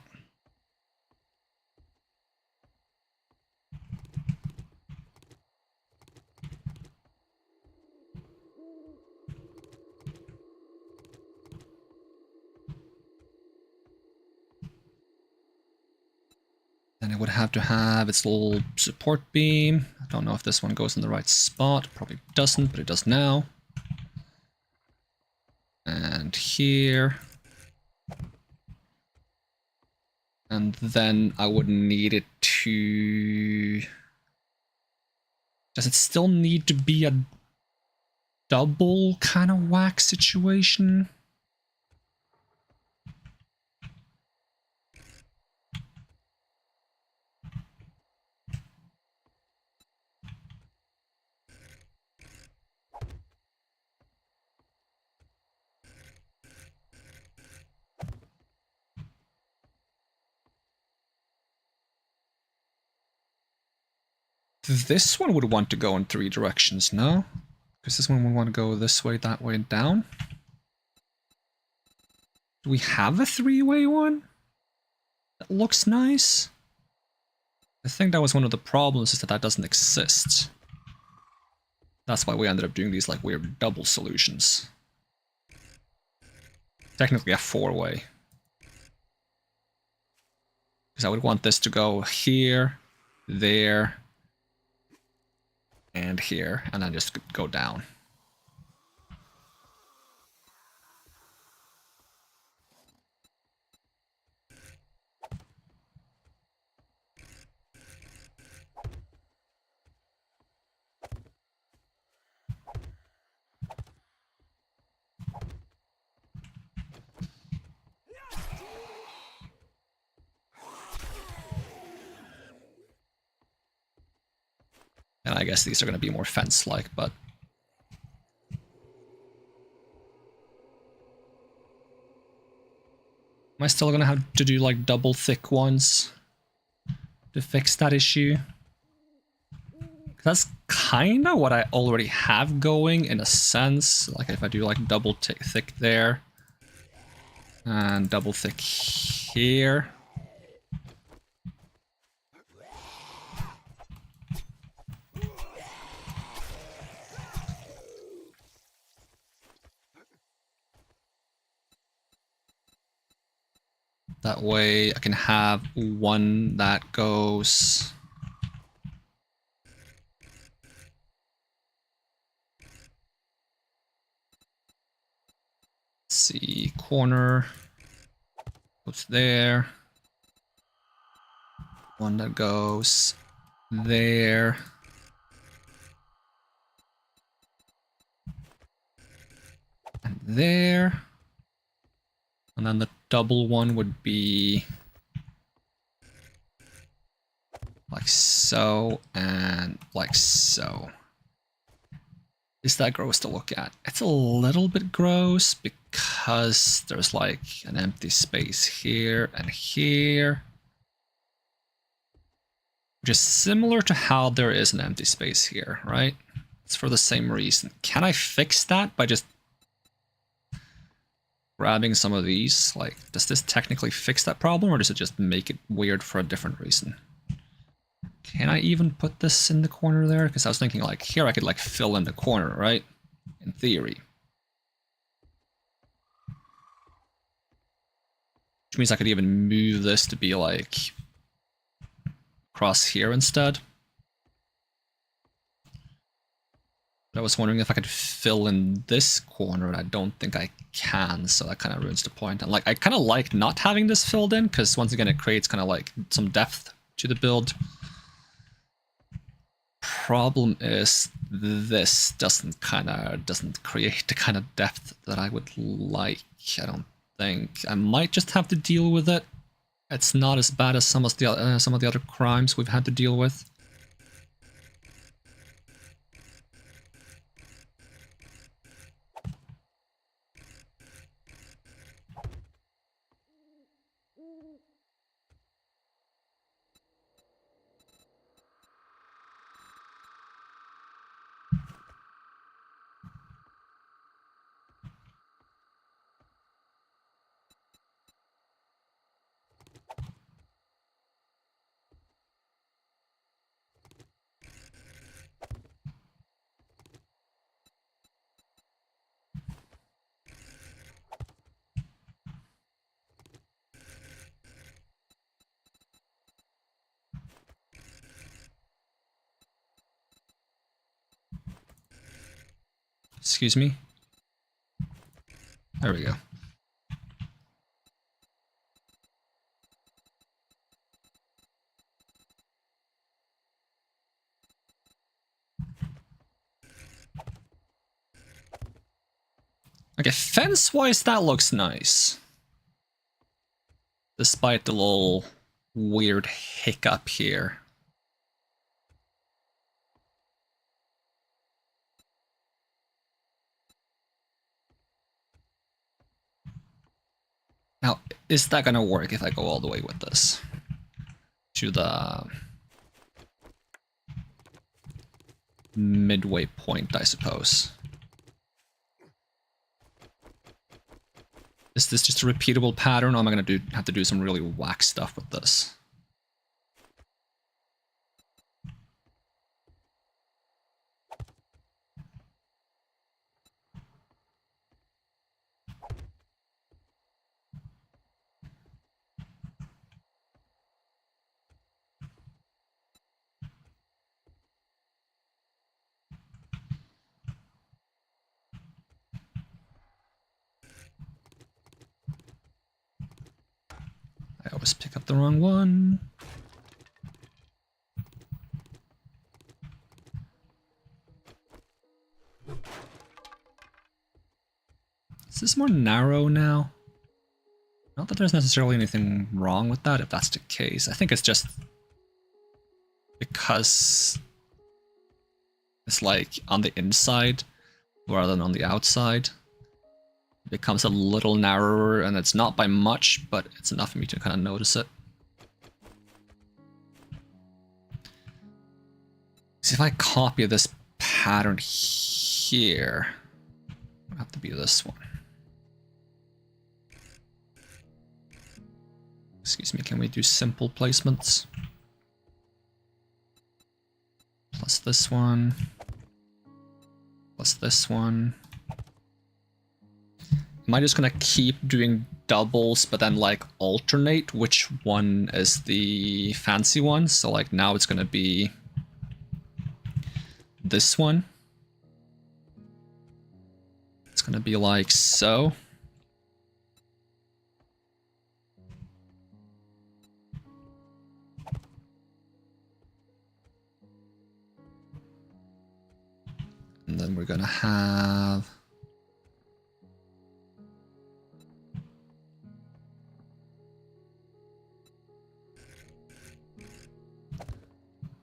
Then it would have to have its little support beam. I don't know if this one goes in the right spot. Probably doesn't, but it does now. And here. And then I would need it to... Does it still need to be a double kind of whack situation? This one would want to go in 3 directions, no? Because this one would want to go this way, that way, and down. Do we have a 3-way one? That looks nice. I think that was one of the problems, is that that doesn't exist. That's why we ended up doing these like weird double solutions. Technically a 4-way. Because I would want this to go here, there, and here, and then just go down. And I guess these are going to be more fence-like, but... Am I still gonna have to do like double thick ones to fix that issue? That's kind of what I already have going in a sense. Like if I do like double thick there and double thick here. That way I can have one that goes... Let's see, corner goes there. One that goes there. And there. And then the double one would be like so and like so. Is that gross to look at? It's a little bit gross because there's like an empty space here and here. Which is similar to how there is an empty space here, right? It's for the same reason. Can I fix that by just grabbing some of these? Like, does this technically fix that problem, or does it just make it weird for a different reason? Can I even put this in the corner there? Because I was thinking like here I could like fill in the corner, right? In theory. Which means I could even move this to be like across here instead. But I was wondering if I could fill in this corner, and I don't think I can, so that kind of ruins the point. And like I kind of like not having this filled in, because once again it creates kind of like some depth to the build. Problem is this doesn't create the kind of depth that I would like. I don't think. I might just have to deal with it. It's not as bad as some of the other crimes we've had to deal with. Excuse me. There we go. Okay, fence-wise, that looks nice. Despite the little weird hiccup here. Now, is that gonna work if I go all the way with this? To the midway point, I suppose. Is this just a repeatable pattern, or am I gonna have to do some really whack stuff with this? I always pick up the wrong one. Is this more narrow now? Not that there's necessarily anything wrong with that, if that's the case. I think it's just because it's like on the inside rather than on the outside. It becomes a little narrower, and it's not by much, but it's enough for me to kind of notice it. See, if I copy this pattern here, it'll have to be this one. Excuse me, can we do simple placements? Plus this one. Plus this one. Am I just gonna keep doing doubles, but then like alternate which one is the fancy one? So like now it's gonna be this one. It's gonna be like so. And then we're gonna have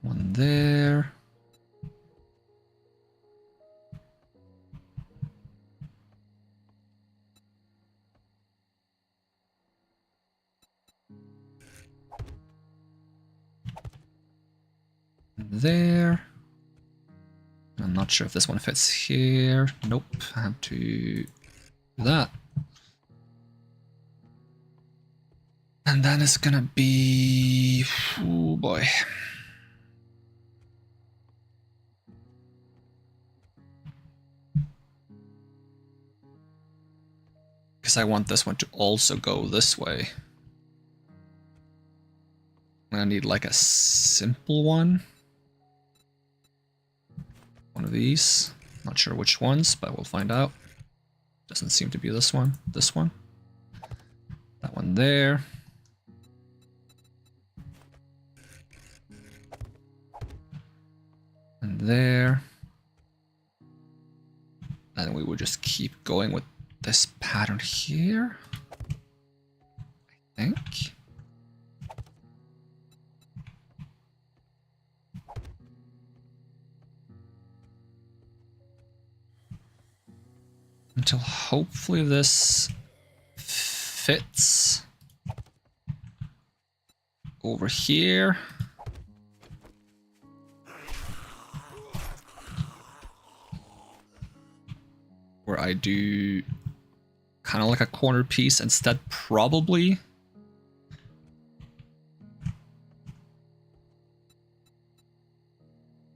one there. There. I'm not sure if this one fits here. Nope, I have to do that. And then it's gonna be... oh boy. Because I want this one to also go this way. I'm gonna need like a simple one. One of these. Not sure which ones, but we'll find out. Doesn't seem to be this one. This one. That one there. And there. And we would just keep going with this pattern here. I think. Until hopefully this fits over here. Where I do kind of like a corner piece instead, probably.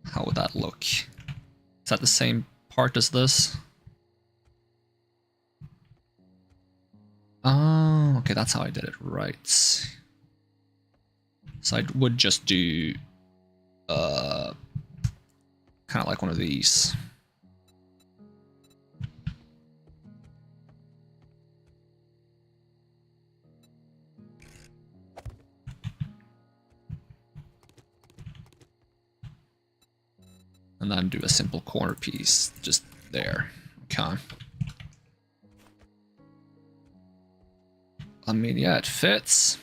How would that look? Is that the same part as this? Oh, okay, that's how I did it, right. So I would just do kind of like one of these. And then do a simple corner piece just there. Okay. I mean, yeah, it fits.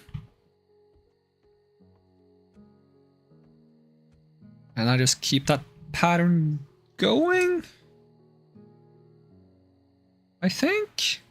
And I just keep that pattern going, I think.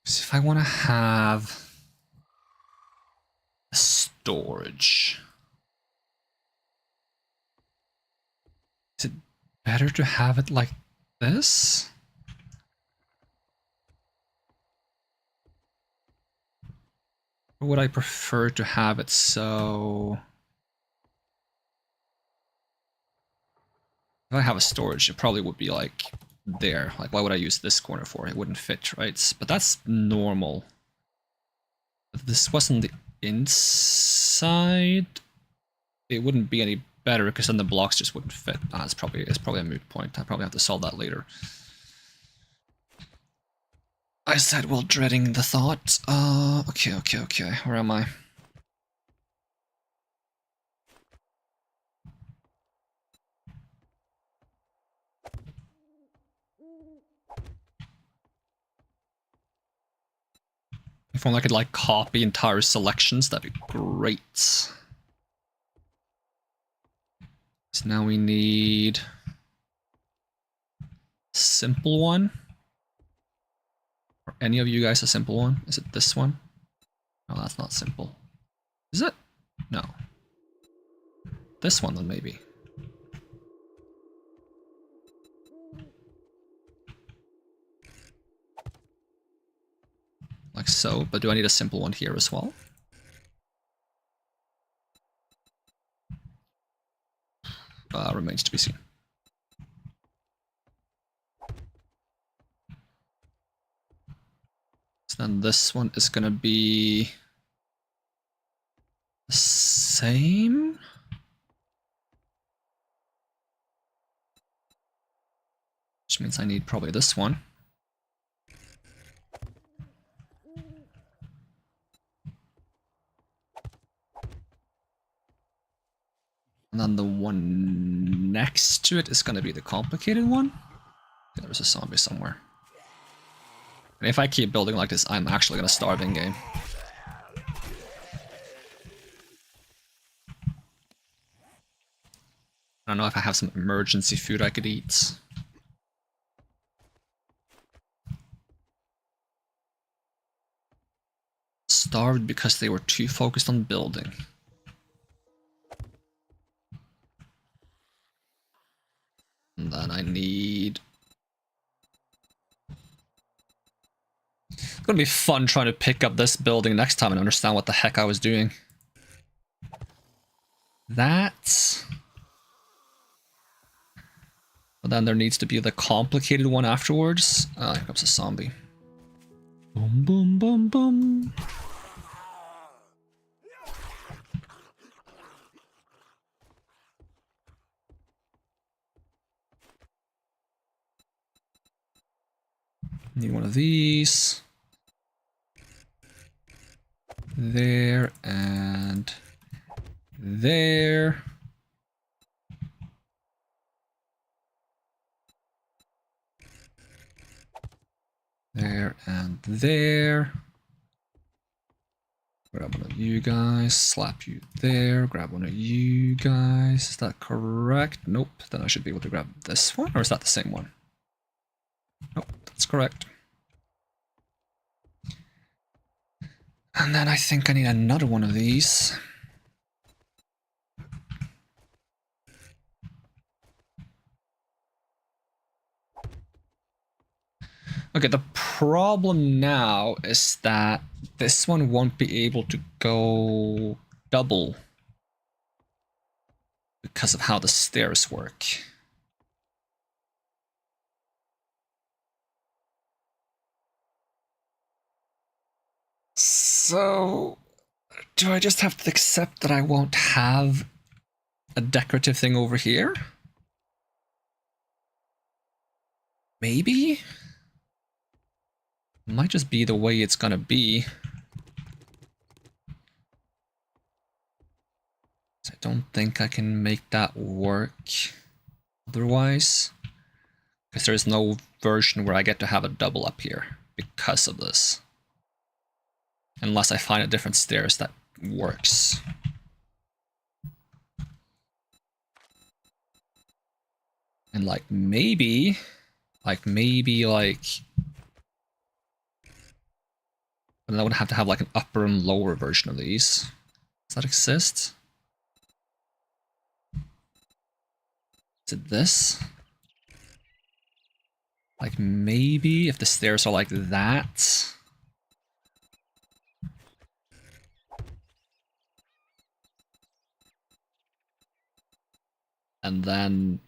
So if I want to have storage. Is it better to have it like this? Or would I prefer to have it so... If I have a storage, it probably would be like there. Like, why would I use this corner for? It wouldn't fit, right? But that's normal. If this wasn't the inside, it wouldn't be any better because then the blocks just wouldn't fit. It's probably a moot point. I probably have to solve that later. I said while dreading the thought. Okay. Where am I? If only I could like copy entire selections, that'd be great. So now we need simple one. Are any of you guys a simple one? Is it this one? No, that's not simple. Is it? No. This one then maybe. Like so, but do I need a simple one here as well? Remains to be seen. So then this one is gonna be the same. Which means I need probably this one. And then the one next to it is going to be the complicated one. Okay, there's a zombie somewhere. And if I keep building like this, I'm actually going to starve in game. I don't know if I have some emergency food I could eat. Starved because they were too focused on building. And then I need... It's gonna be fun trying to pick up this building next time and understand what the heck I was doing. That... But then there needs to be the complicated one afterwards. Ah, here comes a zombie. Boom, boom, boom, boom. Need one of these. There and there. There and there. Grab one of you guys, slap you there, grab one of you guys. Is that correct? Nope. Then I should be able to grab this one, or is that the same one? Nope, that's correct. And then I think I need another one of these. Okay, the problem now is that this one won't be able to go double because of how the stairs work. So, do I just have to accept that I won't have a decorative thing over here? Maybe? Might just be the way it's gonna be. So I don't think I can make that work otherwise. Because there's no version where I get to have a double up here because of this. Unless I find a different stairs that works. And maybe but I would have to have like an upper and lower version of these. Does that exist? Is it this? Like maybe if the stairs are like that. And then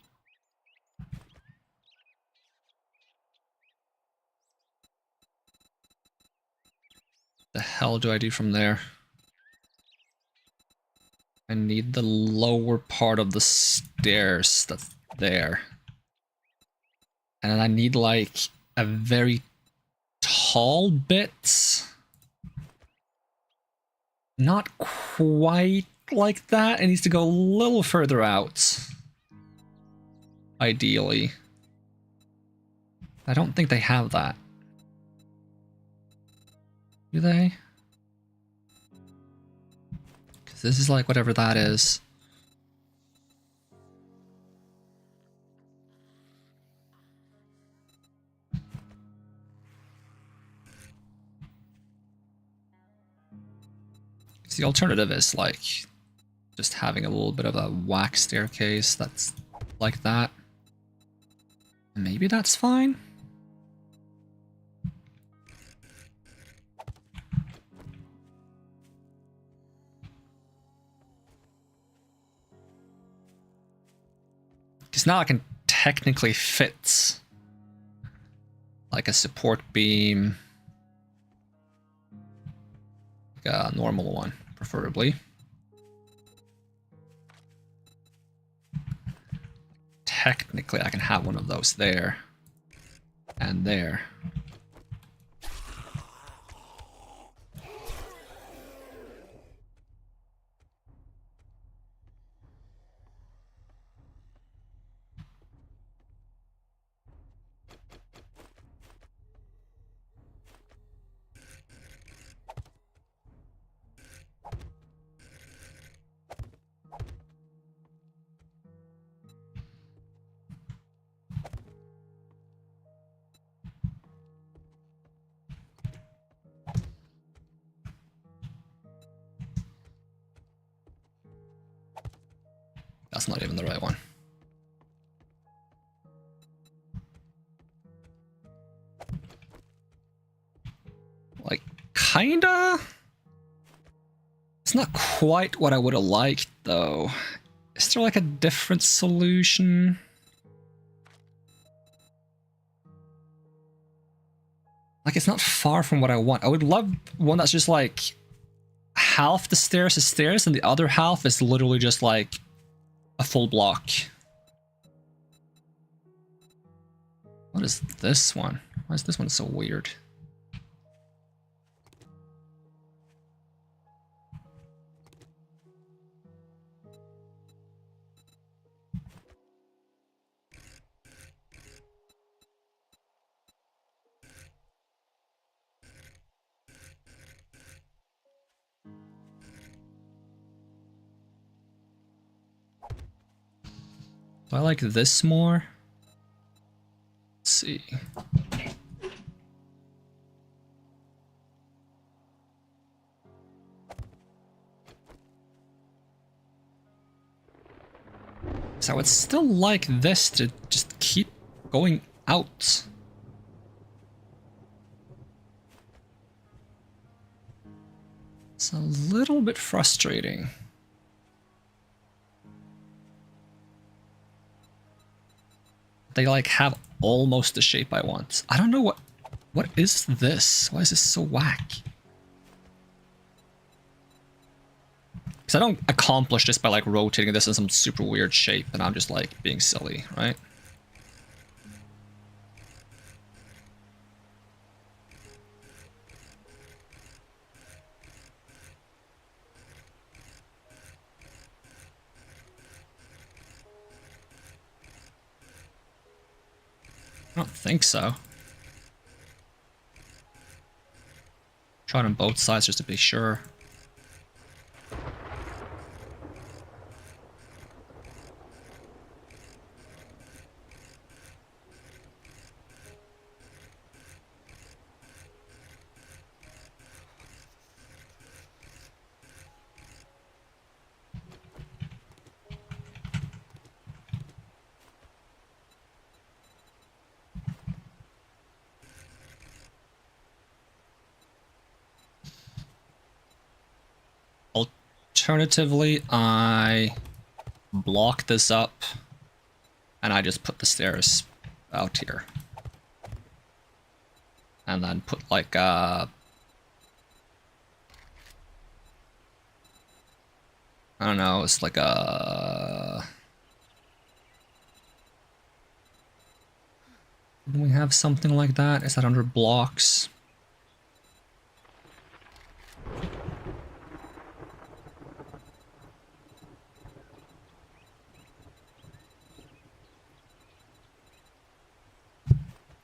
the hell do I do from there? I need the lower part of the stairs that's there. And then I need like a very tall bit. Not quite like that. It needs to go a little further out. Ideally. I don't think they have that. Do they? Because this is like whatever that is. The alternative is like just having a little bit of a whack staircase that's like that. Maybe that's fine. Because now I can technically fit like a support beam, like a normal one, preferably. Technically, I can have one of those there and there. That's not even the right one. Like, kinda? It's not quite what I would have liked, though. Is there like a different solution? Like, it's not far from what I want. I would love one that's just like half the stairs is stairs and the other half is literally just like a full block. What is this one? Why is this one so weird? Do I like this more? Let's see. So I would still like this to just keep going out. It's a little bit frustrating. They like have almost the shape I want. I don't know what is this? Why is this so whack? Because I don't accomplish this by like rotating this in some super weird shape and I'm just like being silly, right? I don't think so. Try it on both sides just to be sure. Alternatively, I block this up and I just put the stairs out here. And then put like I don't know, it's like a... Do we have something like that? Is that under blocks?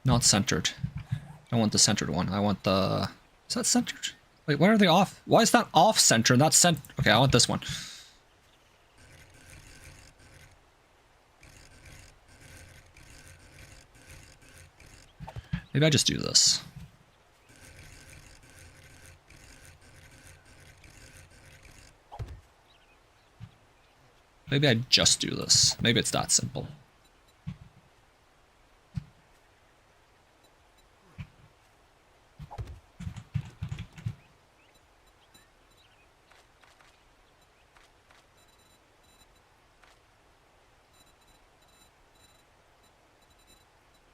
Not centered. I want the centered one. I want the... Is that centered? Wait, why are they off? Why is that off center and that's cent... Okay, I want this one. Maybe I just do this. Maybe I just do this. Maybe it's that simple.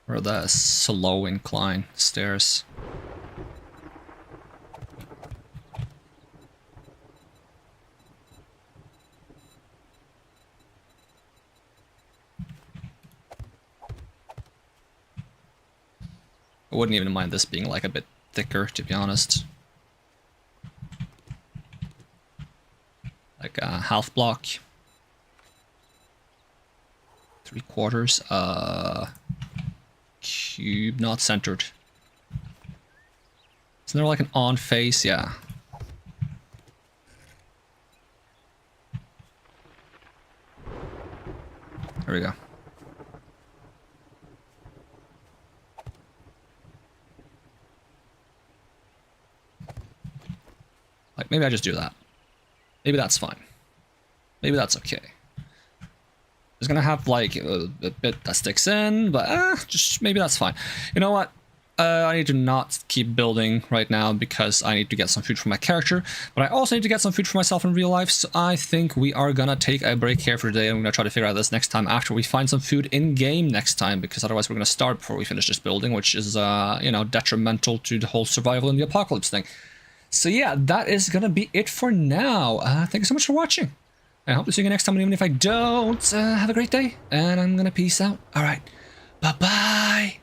Or the slow incline stairs. I wouldn't even mind this being like a bit thicker, to be honest. Like a half block. 3/4. Cube, not centered. Isn't there like an on face? Yeah. There we go. Like, maybe I just do that. Maybe that's fine. Maybe that's okay. It's gonna have like a bit that sticks in, but just maybe that's fine. You know what? I need to not keep building right now because I need to get some food for my character, but I also need to get some food for myself in real life, so I think we are gonna take a break here for today and we're gonna try to figure out this next time after we find some food in-game next time, because otherwise we're gonna starve before we finish this building, which is, you know, detrimental to the whole survival in the apocalypse thing. So yeah, that is gonna be it for now. Thank you so much for watching. I hope to see you next time, and even if I don't, have a great day, and I'm gonna peace out. Alright, bye-bye!